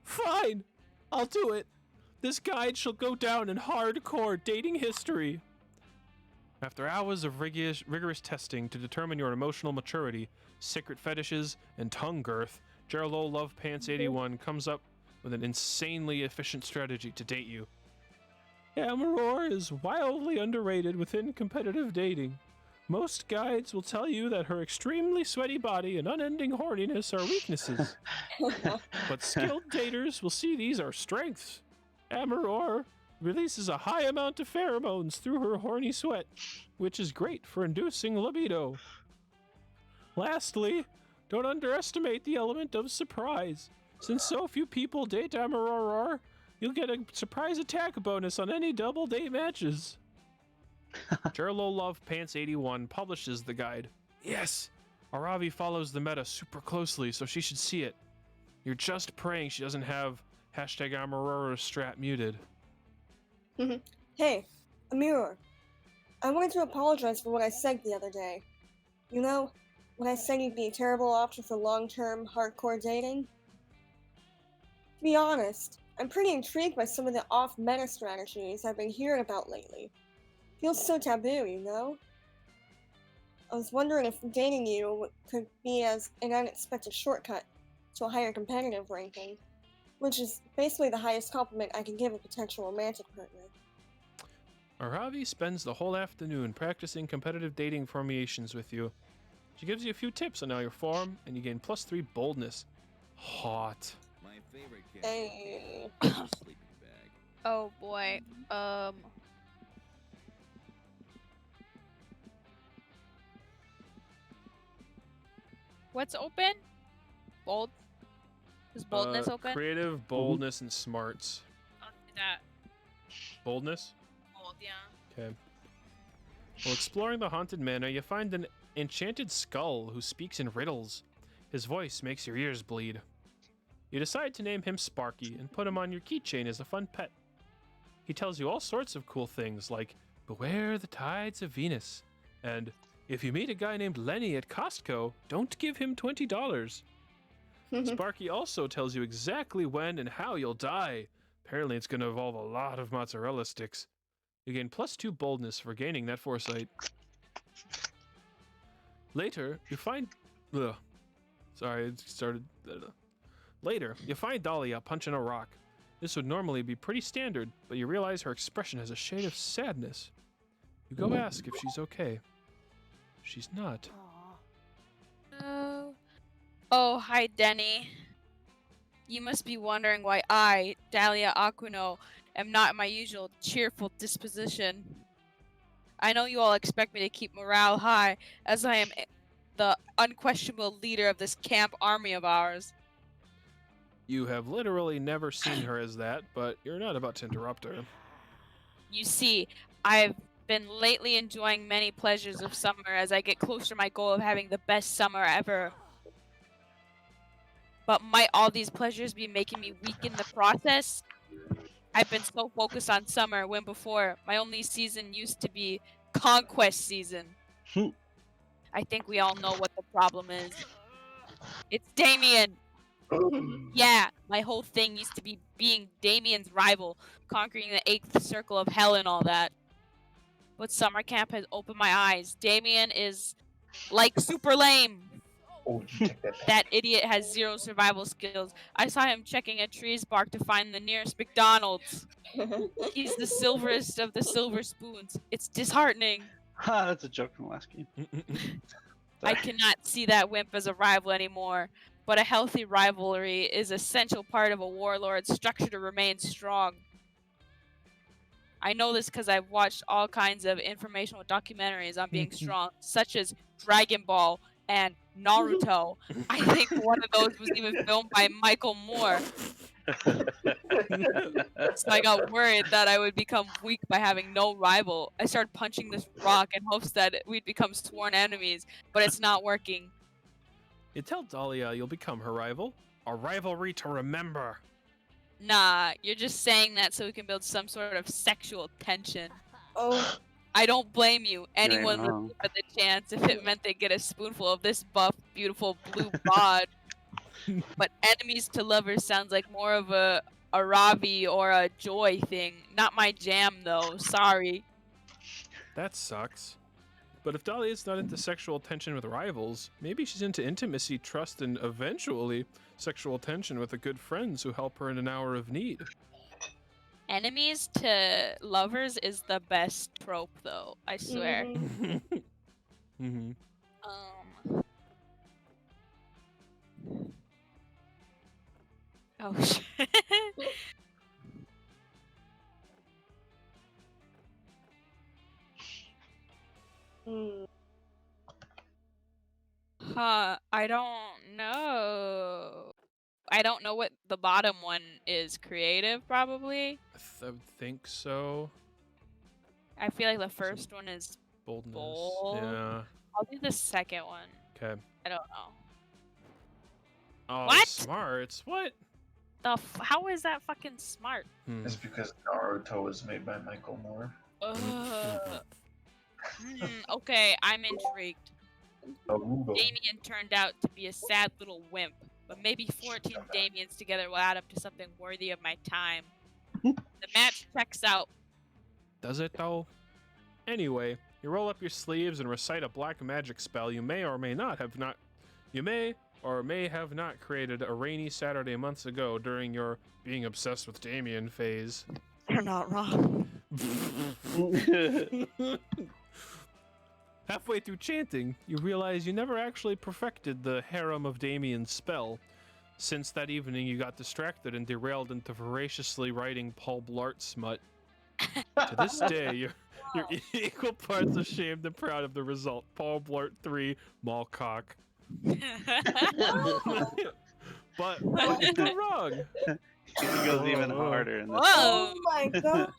Fine! I'll do it. This guide shall go down in hardcore dating history. After hours of rigorous testing to determine your emotional maturity, secret fetishes, and tongue girth, Jerlo Love Pants 81 comes up with an insanely efficient strategy to date you. Amaror is wildly underrated within competitive dating. Most guides will tell you that her extremely sweaty body and unending horniness are weaknesses. But skilled daters will see these are strengths. Amaror releases a high amount of pheromones through her horny sweat, which is great for inducing libido. Lastly, don't underestimate the element of surprise. Since so few people date Amaror, you'll get a surprise attack bonus on any double date matches. Jerlo Love Pants 81 publishes the guide. Yes! Aravi follows the meta super closely, so she should see it. You're just praying she doesn't have #Amarora strat muted. Hey, Amiror. I wanted to apologize for what I said the other day. You know, when I said you'd be a terrible option for long-term, hardcore dating? To be honest, I'm pretty intrigued by some of the off-meta strategies I've been hearing about lately. Feels so taboo, you know? I was wondering if dating you could be as an unexpected shortcut to a higher competitive ranking, which is basically the highest compliment I can give a potential romantic partner. Aravi spends the whole afternoon practicing competitive dating formations with you. She gives you a few tips on how you form, and you gain +3 boldness. Hot. My favorite kid. Hey. Sleeping bag. Oh boy. What's open? Bold. Is boldness open? Creative, boldness, and smarts. I'll do that. Boldness? Bold, yeah. Okay. While exploring the haunted manor, you find an enchanted skull who speaks in riddles. His voice makes your ears bleed. You decide to name him Sparky and put him on your keychain as a fun pet. He tells you all sorts of cool things like, beware the tides of Venus, and if you meet a guy named Lenny at Costco, don't give him $20. Sparky also tells you exactly when and how you'll die. Apparently it's going to involve a lot of mozzarella sticks. You gain +2 boldness for gaining that foresight. Later, you find... Sorry, it started... Later, you find Dahlia punching a rock. This would normally be pretty standard, but you realize her expression has a shade of sadness. You go ask if she's okay. She's not. Oh, hi, Denny. You must be wondering why I, Dahlia Aquino, am not my usual cheerful disposition. I know you all expect me to keep morale high, as I am the unquestionable leader of this camp army of ours. You have literally never seen her as that, but you're not about to interrupt her. You see, I've been lately enjoying many pleasures of summer as I get closer to my goal of having the best summer ever. But might all these pleasures be making me weak in the process? I've been so focused on summer when before my only season used to be conquest season. I think we all know what the problem is. It's Damien! Yeah, my whole thing used to be being Damien's rival, conquering the 8th circle of hell and all that. But summer camp has opened my eyes. Damien is like super lame. That idiot has 0 survival skills. I saw him checking a tree's bark to find the nearest McDonald's. He's the silverest of the silver spoons. It's disheartening. That's a joke from last game. I cannot see that wimp as a rival anymore, but a healthy rivalry is an essential part of a warlord's structure to remain strong. I know this because I've watched all kinds of informational documentaries on being strong, such as Dragon Ball and Naruto. I think one of those was even filmed by Michael Moore. So I got worried that I would become weak by having no rival. I started punching this rock in hopes that we'd become sworn enemies, but it's not working. You tell Dahlia you'll become her rival. A rivalry to remember. Nah, you're just saying that so we can build some sort of sexual tension. Oh. I don't blame you. Anyone wrong. would give it the chance if it meant they'd get a spoonful of this buff, beautiful blue bod. But enemies to lovers sounds like more of a Ravi or a Joy thing. Not my jam, though. Sorry. That sucks. But if Dahlia's not into sexual tension with rivals, maybe she's into intimacy, trust, and eventually sexual tension with the good friends who help her in an hour of need. Enemies to lovers is the best trope, though. I swear. Mm-hmm. Oh shit. I don't know. I don't know what the bottom one is. Creative, probably? I think so. I feel like the first one is Boldness. bold. Yeah. I'll do the second one. Okay. I don't know. Oh, What? smarts. What? How is that fucking smart? It's because Naruto was made by Michael Moore. Okay, I'm intrigued. Naruto. Damien turned out to be a sad little wimp, but maybe 14 Damiens together will add up to something worthy of my time. The match checks out. Does it though? Anyway, you roll up your sleeves and recite a black magic spell you may or may have not created a rainy Saturday months ago during your being obsessed with Damien phase. You're not wrong. Halfway through chanting, you realize you never actually perfected the harem of Damien's spell. Since that evening, you got distracted and derailed into voraciously writing Paul Blart smut. To this day, you're equal parts ashamed and proud of the result. Paul Blart 3, Mall Cock. But what could go wrong? He goes even harder in this. Oh my gosh.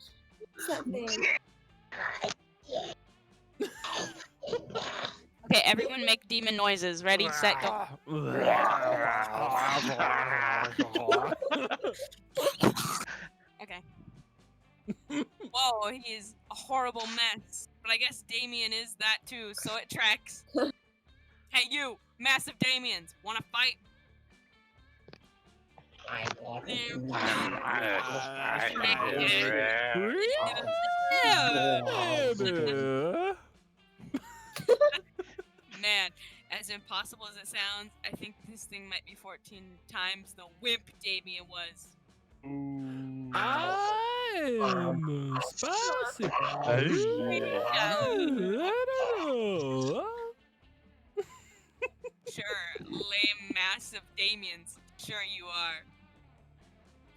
What's that thing? Okay, everyone make demon noises. Ready, set, go. Okay. Whoa, he is a horrible mess. But I guess Damien is that too, so it tracks. Hey, you, massive Damians, wanna fight? Man, as impossible as it sounds, I think this thing might be 14 times the wimp Damien was. I'm spicy. I don't know. Sure, lame, massive Damians. Sure you are.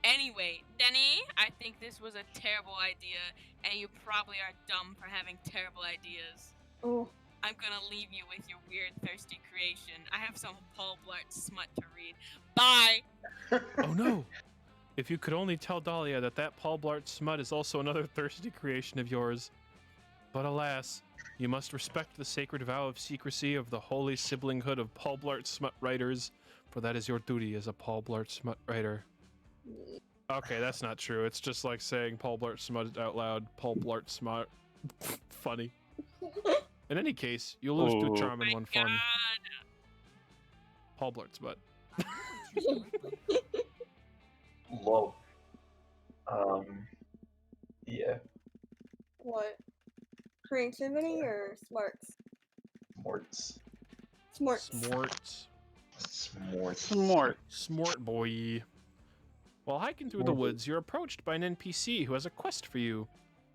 Anyway, Denny, I think this was a terrible idea, and you probably are dumb for having terrible ideas. Oh. I'm gonna leave you with your weird, thirsty creation. I have some Paul Blart smut to read. Bye! Oh no! If you could only tell Dahlia that that Paul Blart smut is also another thirsty creation of yours. But alas, you must respect the sacred vow of secrecy of the holy siblinghood of Paul Blart smut writers, for that is your duty as a Paul Blart smut writer. Okay, that's not true. It's just like saying Paul Blart smut out loud. Paul Blart smut. Funny. In any case, you'll lose 2 charm and 1 fun. Paul Blart smut. Lol. Yeah. What? Creativity or smarts? Morts. Smarts. Smorts. Smort. Smort boy. While hiking through the woods, you're approached by an NPC who has a quest for you.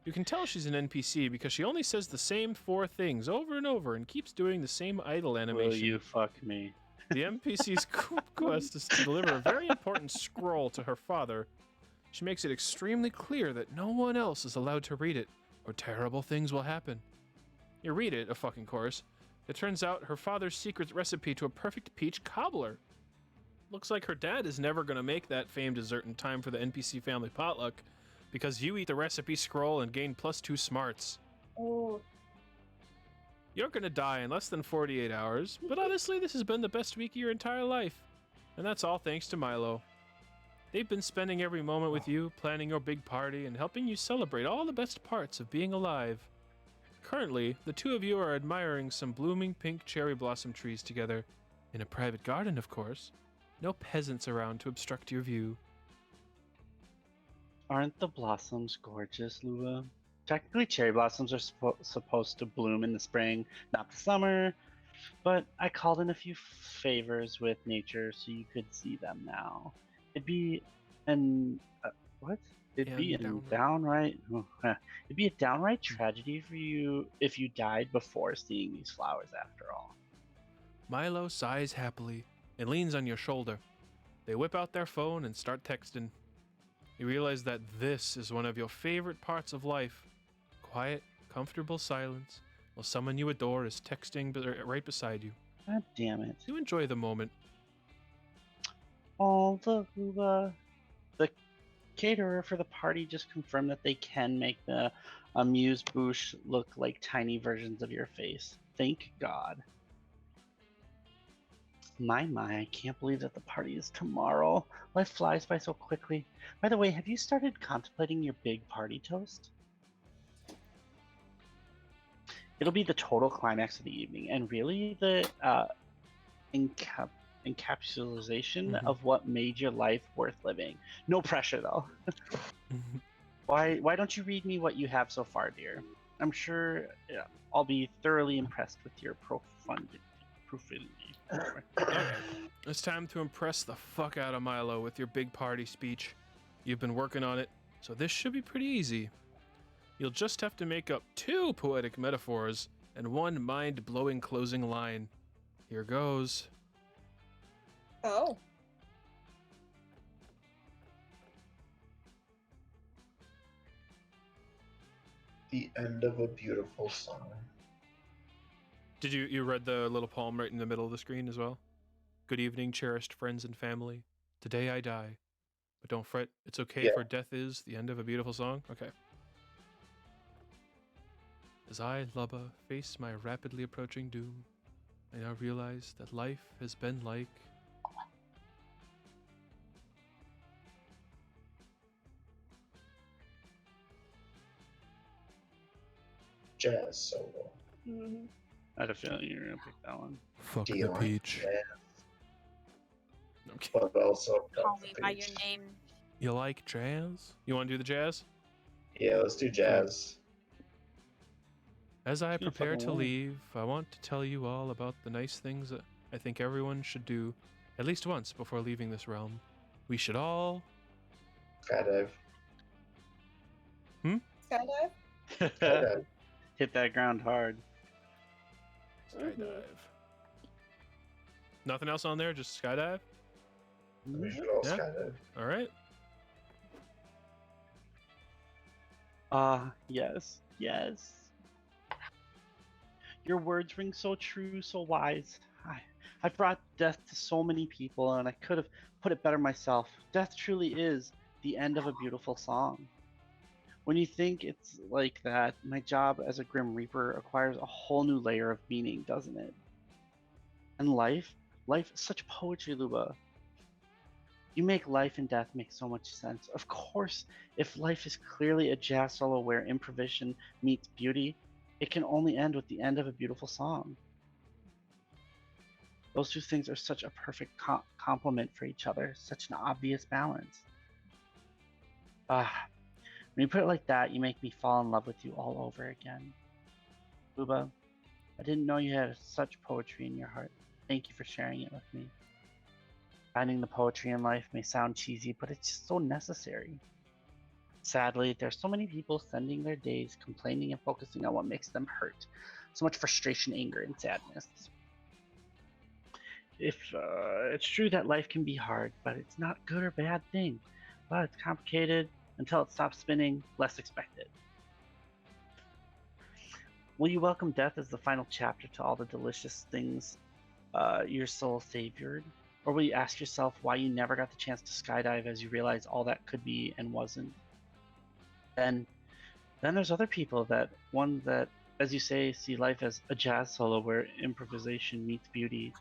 You can tell she's an NPC because she only says the same 4 things over and over and keeps doing the same idle animation. Will you fuck me? The NPC's quest is to deliver a very important scroll to her father. She makes it extremely clear that no one else is allowed to read it, or terrible things will happen. You read it, of fucking course. It turns out her father's secret recipe to a perfect peach cobbler. Looks like her dad is never going to make that famed dessert in time for the NPC family potluck, because you eat the recipe scroll and gain +2 smarts. Oh. You're gonna die in less than 48 hours, but honestly, this has been the best week of your entire life. And that's all thanks to Milo. They've been spending every moment with you, planning your big party, and helping you celebrate all the best parts of being alive. Currently, the 2 of you are admiring some blooming pink cherry blossom trees together. In a private garden, of course. No peasants around to obstruct your view. Aren't the blossoms gorgeous, Lua? Technically, cherry blossoms are supposed to bloom in the spring, not the summer. But I called in a few favors with nature so you could see them now. It'd be what? It'd be a downright tragedy for you if you died before seeing these flowers. After all. Milo sighs happily and leans on your shoulder. They whip out their phone and start texting. You realize that this is one of your favorite parts of life. Quiet, comfortable silence while someone you adore is texting right beside you. God damn it. You enjoy the moment. Oh, the caterer for the party just confirmed that they can make the amuse-bouche look like tiny versions of your face. Thank God. My, I can't believe that the party is tomorrow. Life flies by so quickly. By the way, have you started contemplating your big party toast? It'll be the total climax of the evening, and really the encapsulation of what made your life worth living. No pressure, though. Why don't you read me what you have so far, dear? I'm sure I'll be thoroughly impressed with your profundity. Okay. It's time to impress the fuck out of Milo with your big party speech. You've been working on it, so this should be pretty easy. You'll just have to make up 2 poetic metaphors and 1 mind-blowing closing line. Here goes. Oh. The end of a beautiful song. Did you read the little poem right in the middle of the screen as well? Good evening, cherished friends and family. Today I die, but don't fret. It's okay, for death is the end of a beautiful song. Okay. As I, Lubba, face my rapidly approaching doom, I now realize that life has been like. Jazz solo. I had a feeling you were gonna pick that one. Fuck Do the you like peach. jazz? Okay. But also Call fuck me the by peach. your name. You like jazz? You want to do the jazz? Yeah, let's do jazz. As I Yeah, prepare fucking to win. leave, I want to tell you all about the nice things that I think everyone should do at least once before leaving this realm. We should all. Skydive. Skydive? Skydive. Hit that ground hard. Skydive. Nothing else on there, just skydive? We should all Yeah. skydive. Alright. Yes, yes. Your words ring so true, so wise. I brought death to so many people, and I could have put it better myself. Death truly is the end of a beautiful song. When you think it's like that, my job as a Grim Reaper acquires a whole new layer of meaning, doesn't it? And life is such poetry, Luba. You make life and death make so much sense. Of course, if life is clearly a jazz solo where improvisation meets beauty, it can only end with the end of a beautiful song. Those two things are such a perfect complement for each other, such an obvious balance. When you put it like that, you make me fall in love with you all over again. Luba, I didn't know you had such poetry in your heart. Thank you for sharing it with me. Finding the poetry in life may sound cheesy, but it's just so necessary. Sadly, there's so many people spending their days complaining and focusing on what makes them hurt. So much frustration, anger, and sadness. It's true that life can be hard, but it's not a good or bad thing. But it's complicated until it stops spinning, less expected. Will you welcome death as the final chapter to all the delicious things your soul savored? Or will you ask yourself why you never got the chance to skydive as you realize all that could be and wasn't? Then there's other people that, as you say, see life as a jazz solo where improvisation meets beauty.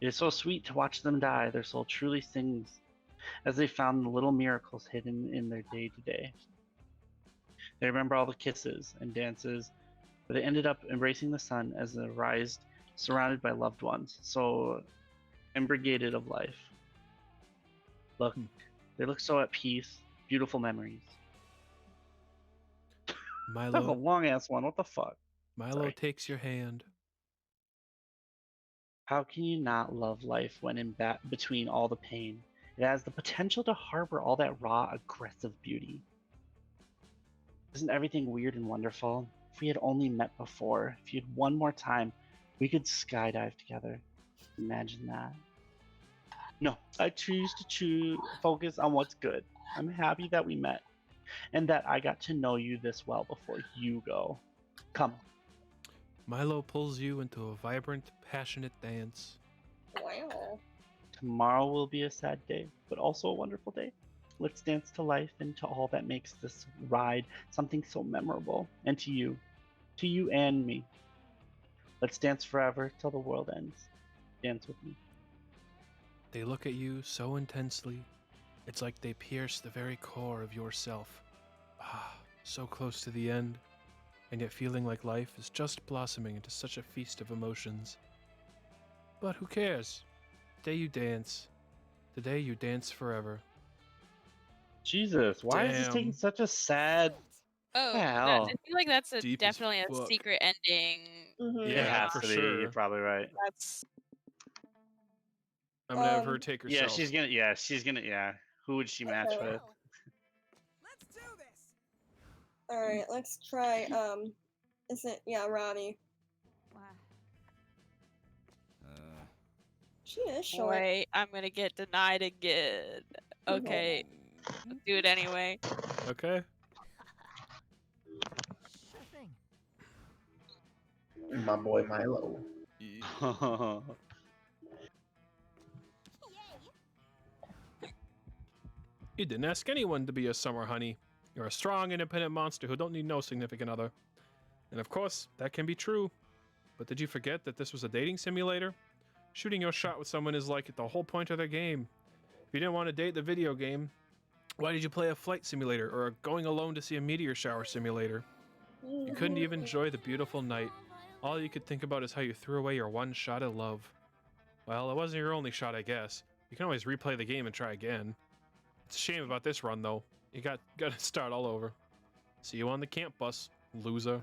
It is so sweet to watch them die. Their soul truly sings as they found the little miracles hidden in their day-to-day. They remember all the kisses and dances, but they ended up embracing the sun as they rised, surrounded by loved ones, so embrigaded of life. Look, they look so at peace, beautiful memories. That's a Milo, long-ass one, what the fuck? Milo Sorry. takes your hand. How can you not love life when in between all the pain? It has the potential to harbor all that raw, aggressive beauty. Isn't everything weird and wonderful? If we had only met before, if you had one more time, we could skydive together. Imagine that. No, I choose to focus on what's good. I'm happy that we met, and that I got to know you this well before you go. Come. Milo pulls you into a vibrant, passionate dance. Wow. Tomorrow will be a sad day, but also a wonderful day. Let's dance to life and to all that makes this ride something so memorable. And to you and me. Let's dance forever till the world ends. Dance with me. They look at you so intensely, it's like they pierce the very core of yourself. Ah, so close to the end, and yet feeling like life is just blossoming into such a feast of emotions. But who cares? Today you dance. Today you dance forever. Jesus, why is this taking Damn. such a sad... Oh, hell? I feel like that's Deep as definitely a fuck. secret ending. It Yeah, has for to be. sure. You're probably right. That's I'm gonna have her take Yeah, herself. she's gonna. Yeah. Who would she match Okay. with? Alright, let's try, is it, yeah, Robbie. She is short. Wait, I'm gonna get denied again. Okay, do it anyway. Okay. My boy Milo. You didn't ask anyone to be your summer honey. You're a strong, independent monster who don't need no significant other. And of course, that can be true. But did you forget that this was a dating simulator? Shooting your shot with someone is like the whole point of the game. If you didn't want to date the video game, why did you play a flight simulator or a going alone to see a meteor shower simulator? You couldn't even enjoy the beautiful night. All you could think about is how you threw away your one shot at love. Well, it wasn't your only shot, I guess. You can always replay the game and try again. It's a shame about this run, though. You got to start all over. See you on the camp bus, loser.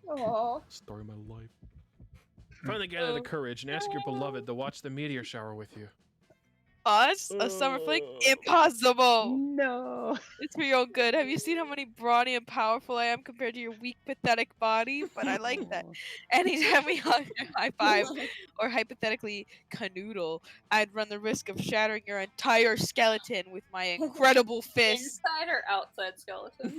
Aww. Story of my life. Finally gather the courage and ask your beloved to watch the meteor shower with you. Us? A summer fling? Impossible! No. It's for your own good. Have you seen how many brawny and powerful I am compared to your weak, pathetic body? But I like that. Anytime we high five or hypothetically canoodle, I'd run the risk of shattering your entire skeleton with my incredible fist. Inside or outside skeleton?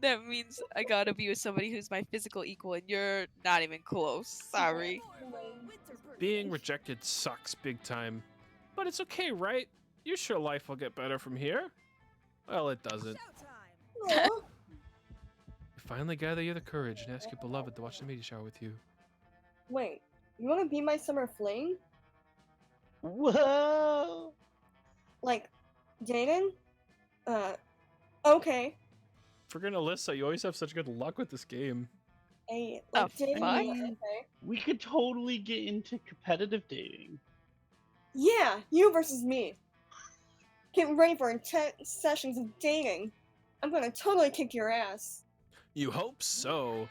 That means I gotta be with somebody who's my physical equal, and you're not even close. Sorry. Being rejected sucks big time. But it's okay, right? You're sure life will get better from here? Well, it doesn't. You finally gather the courage and ask your beloved to watch the meteor shower with you. Wait, you want to be my summer fling? Whoa! Like, Jaden? Okay. Forgetting Alyssa, you always have such good luck with this game. Hey, like, Jaden, okay. We could totally get into competitive dating. Yeah, you versus me. Get ready for intense sessions of dating. I'm gonna totally kick your ass. You hope so.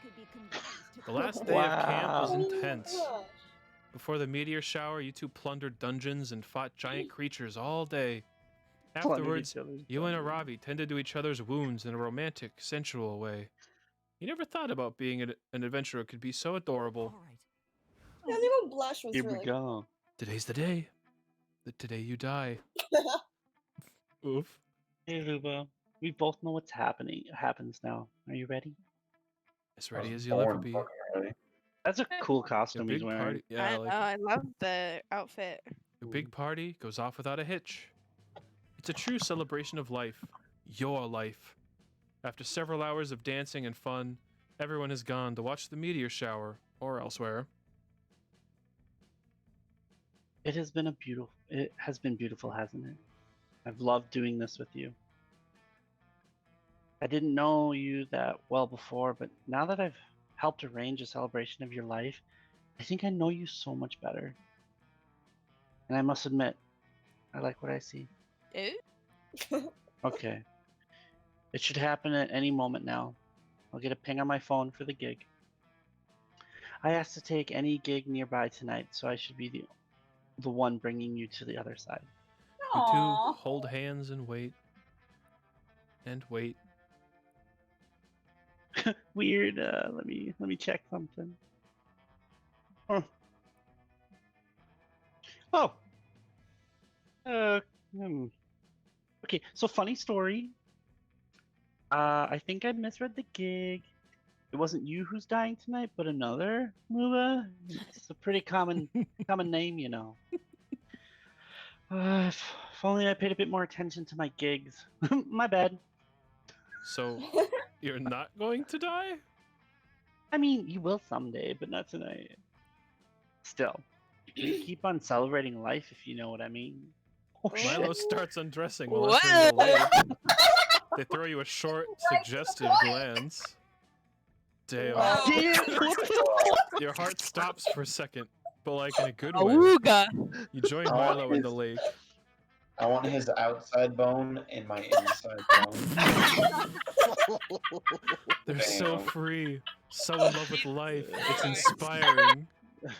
The last day of camp was intense. Before the meteor shower, you two plundered dungeons and fought giant creatures all day. Afterwards, you and Arabi tended to each other's wounds in a romantic, sensual way. You never thought about being an adventurer could be so adorable. Yeah, even blush was Here really we go. Today's the day. The today you die. Oof. Hey, Luba. We both know what's happens now. Are you ready? As ready as you'll ever be. That's a cool costume Your he's big wearing. party. Yeah, I love the outfit. Your big party goes off without a hitch. It's a true celebration of life. Your life. After several hours of dancing and fun, everyone has gone to watch the meteor shower or elsewhere. It has been beautiful, hasn't it? I've loved doing this with you. I didn't know you that well before, but now that I've helped arrange a celebration of your life, I think I know you so much better. And I must admit, I like what I see. Okay. It should happen at any moment now. I'll get a ping on my phone for the gig. I asked to take any gig nearby tonight, so I should be the one bringing you to the other side. You two hold hands and wait. And wait. Weird. Let me check something. Huh. Oh. Okay. So funny story. I think I misread the gig. It wasn't you who's dying tonight, but another. Muba. It's a pretty common name, you know. If only I paid a bit more attention to my gigs. My bad. So, you're not going to die? I mean, you will someday, but not tonight. Still, we keep on celebrating life, if you know what I mean. Oh, Milo shit. starts undressing while entering the lake. They throw you a short, suggestive glance. Damn. Your heart stops for a second, but like in a good way. Awooga. You join Milo in the lake. I want his outside bone in my inside bone. They're so free, so in love with life. It's inspiring.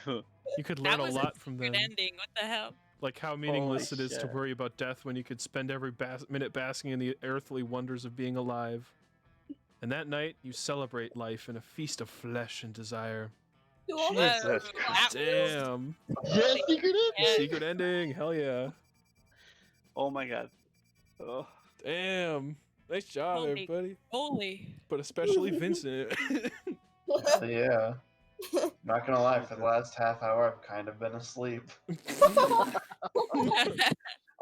You could learn a lot from them. Ending. What the hell? Like how meaningless Holy it is to shit. worry about death when you could spend every minute basking in the earthly wonders of being alive. And that night, you celebrate life in a feast of flesh and desire. Jesus Christ. Damn. Yes, secret ending. Secret ending. Hell yeah. Oh my god. Oh. Damn. Nice job, Holy- everybody. Holy. But especially Vincent. So yeah. Not gonna lie, for the last half hour, I've kind of been asleep.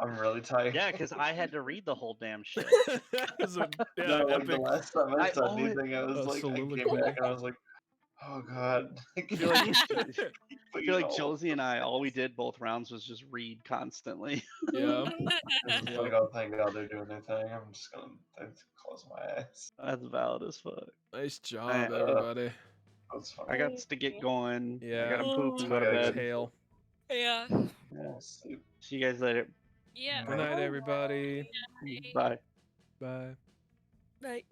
I'm really tired. Yeah, because I had to read the whole damn shit. No, like the last time I said anything, I was a like, I soliloquy. came back and I was like, oh god. I feel like Josie and I, all we did both rounds was just read constantly. Yeah. It's just like, oh, thank God they're doing their thing. I'm just gonna close my eyes. That's valid as fuck. Nice job, everybody. That's fine. I got to get going. Yeah. I gotta poop and go to bed. Tail. Yeah. Yeah. See you guys later. Yeah. Good night, everybody. Bye. Bye. Bye.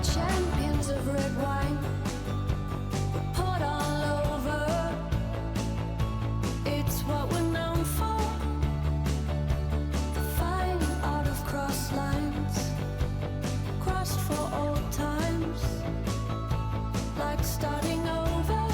Champions of red wine, we're poured all over. It's what we're known for. The fine art of cross lines, crossed for old times, like starting over.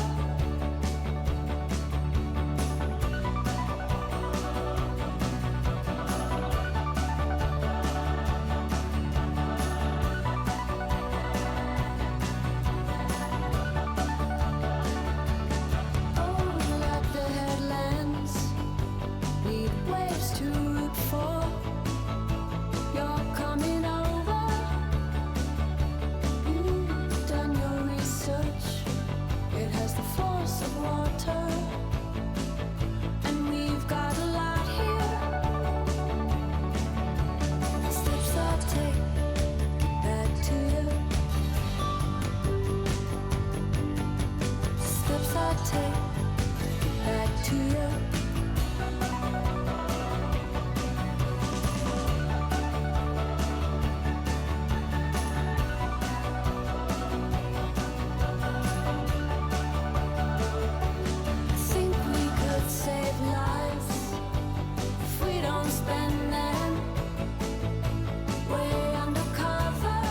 Like the headlands, need waves to root for. You're coming over. You've done your research. It has the force of water, and we've got a lot here. Steps I take back to you. Steps I take back to you. Think we could save lives if we don't spend them way undercover.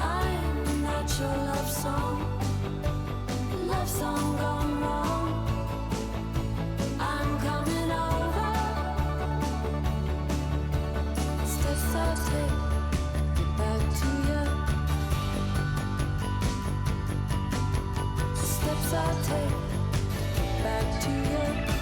I'm not your love song gone wrong. I'm coming over. Steps I take back to you. Steps I take back to you.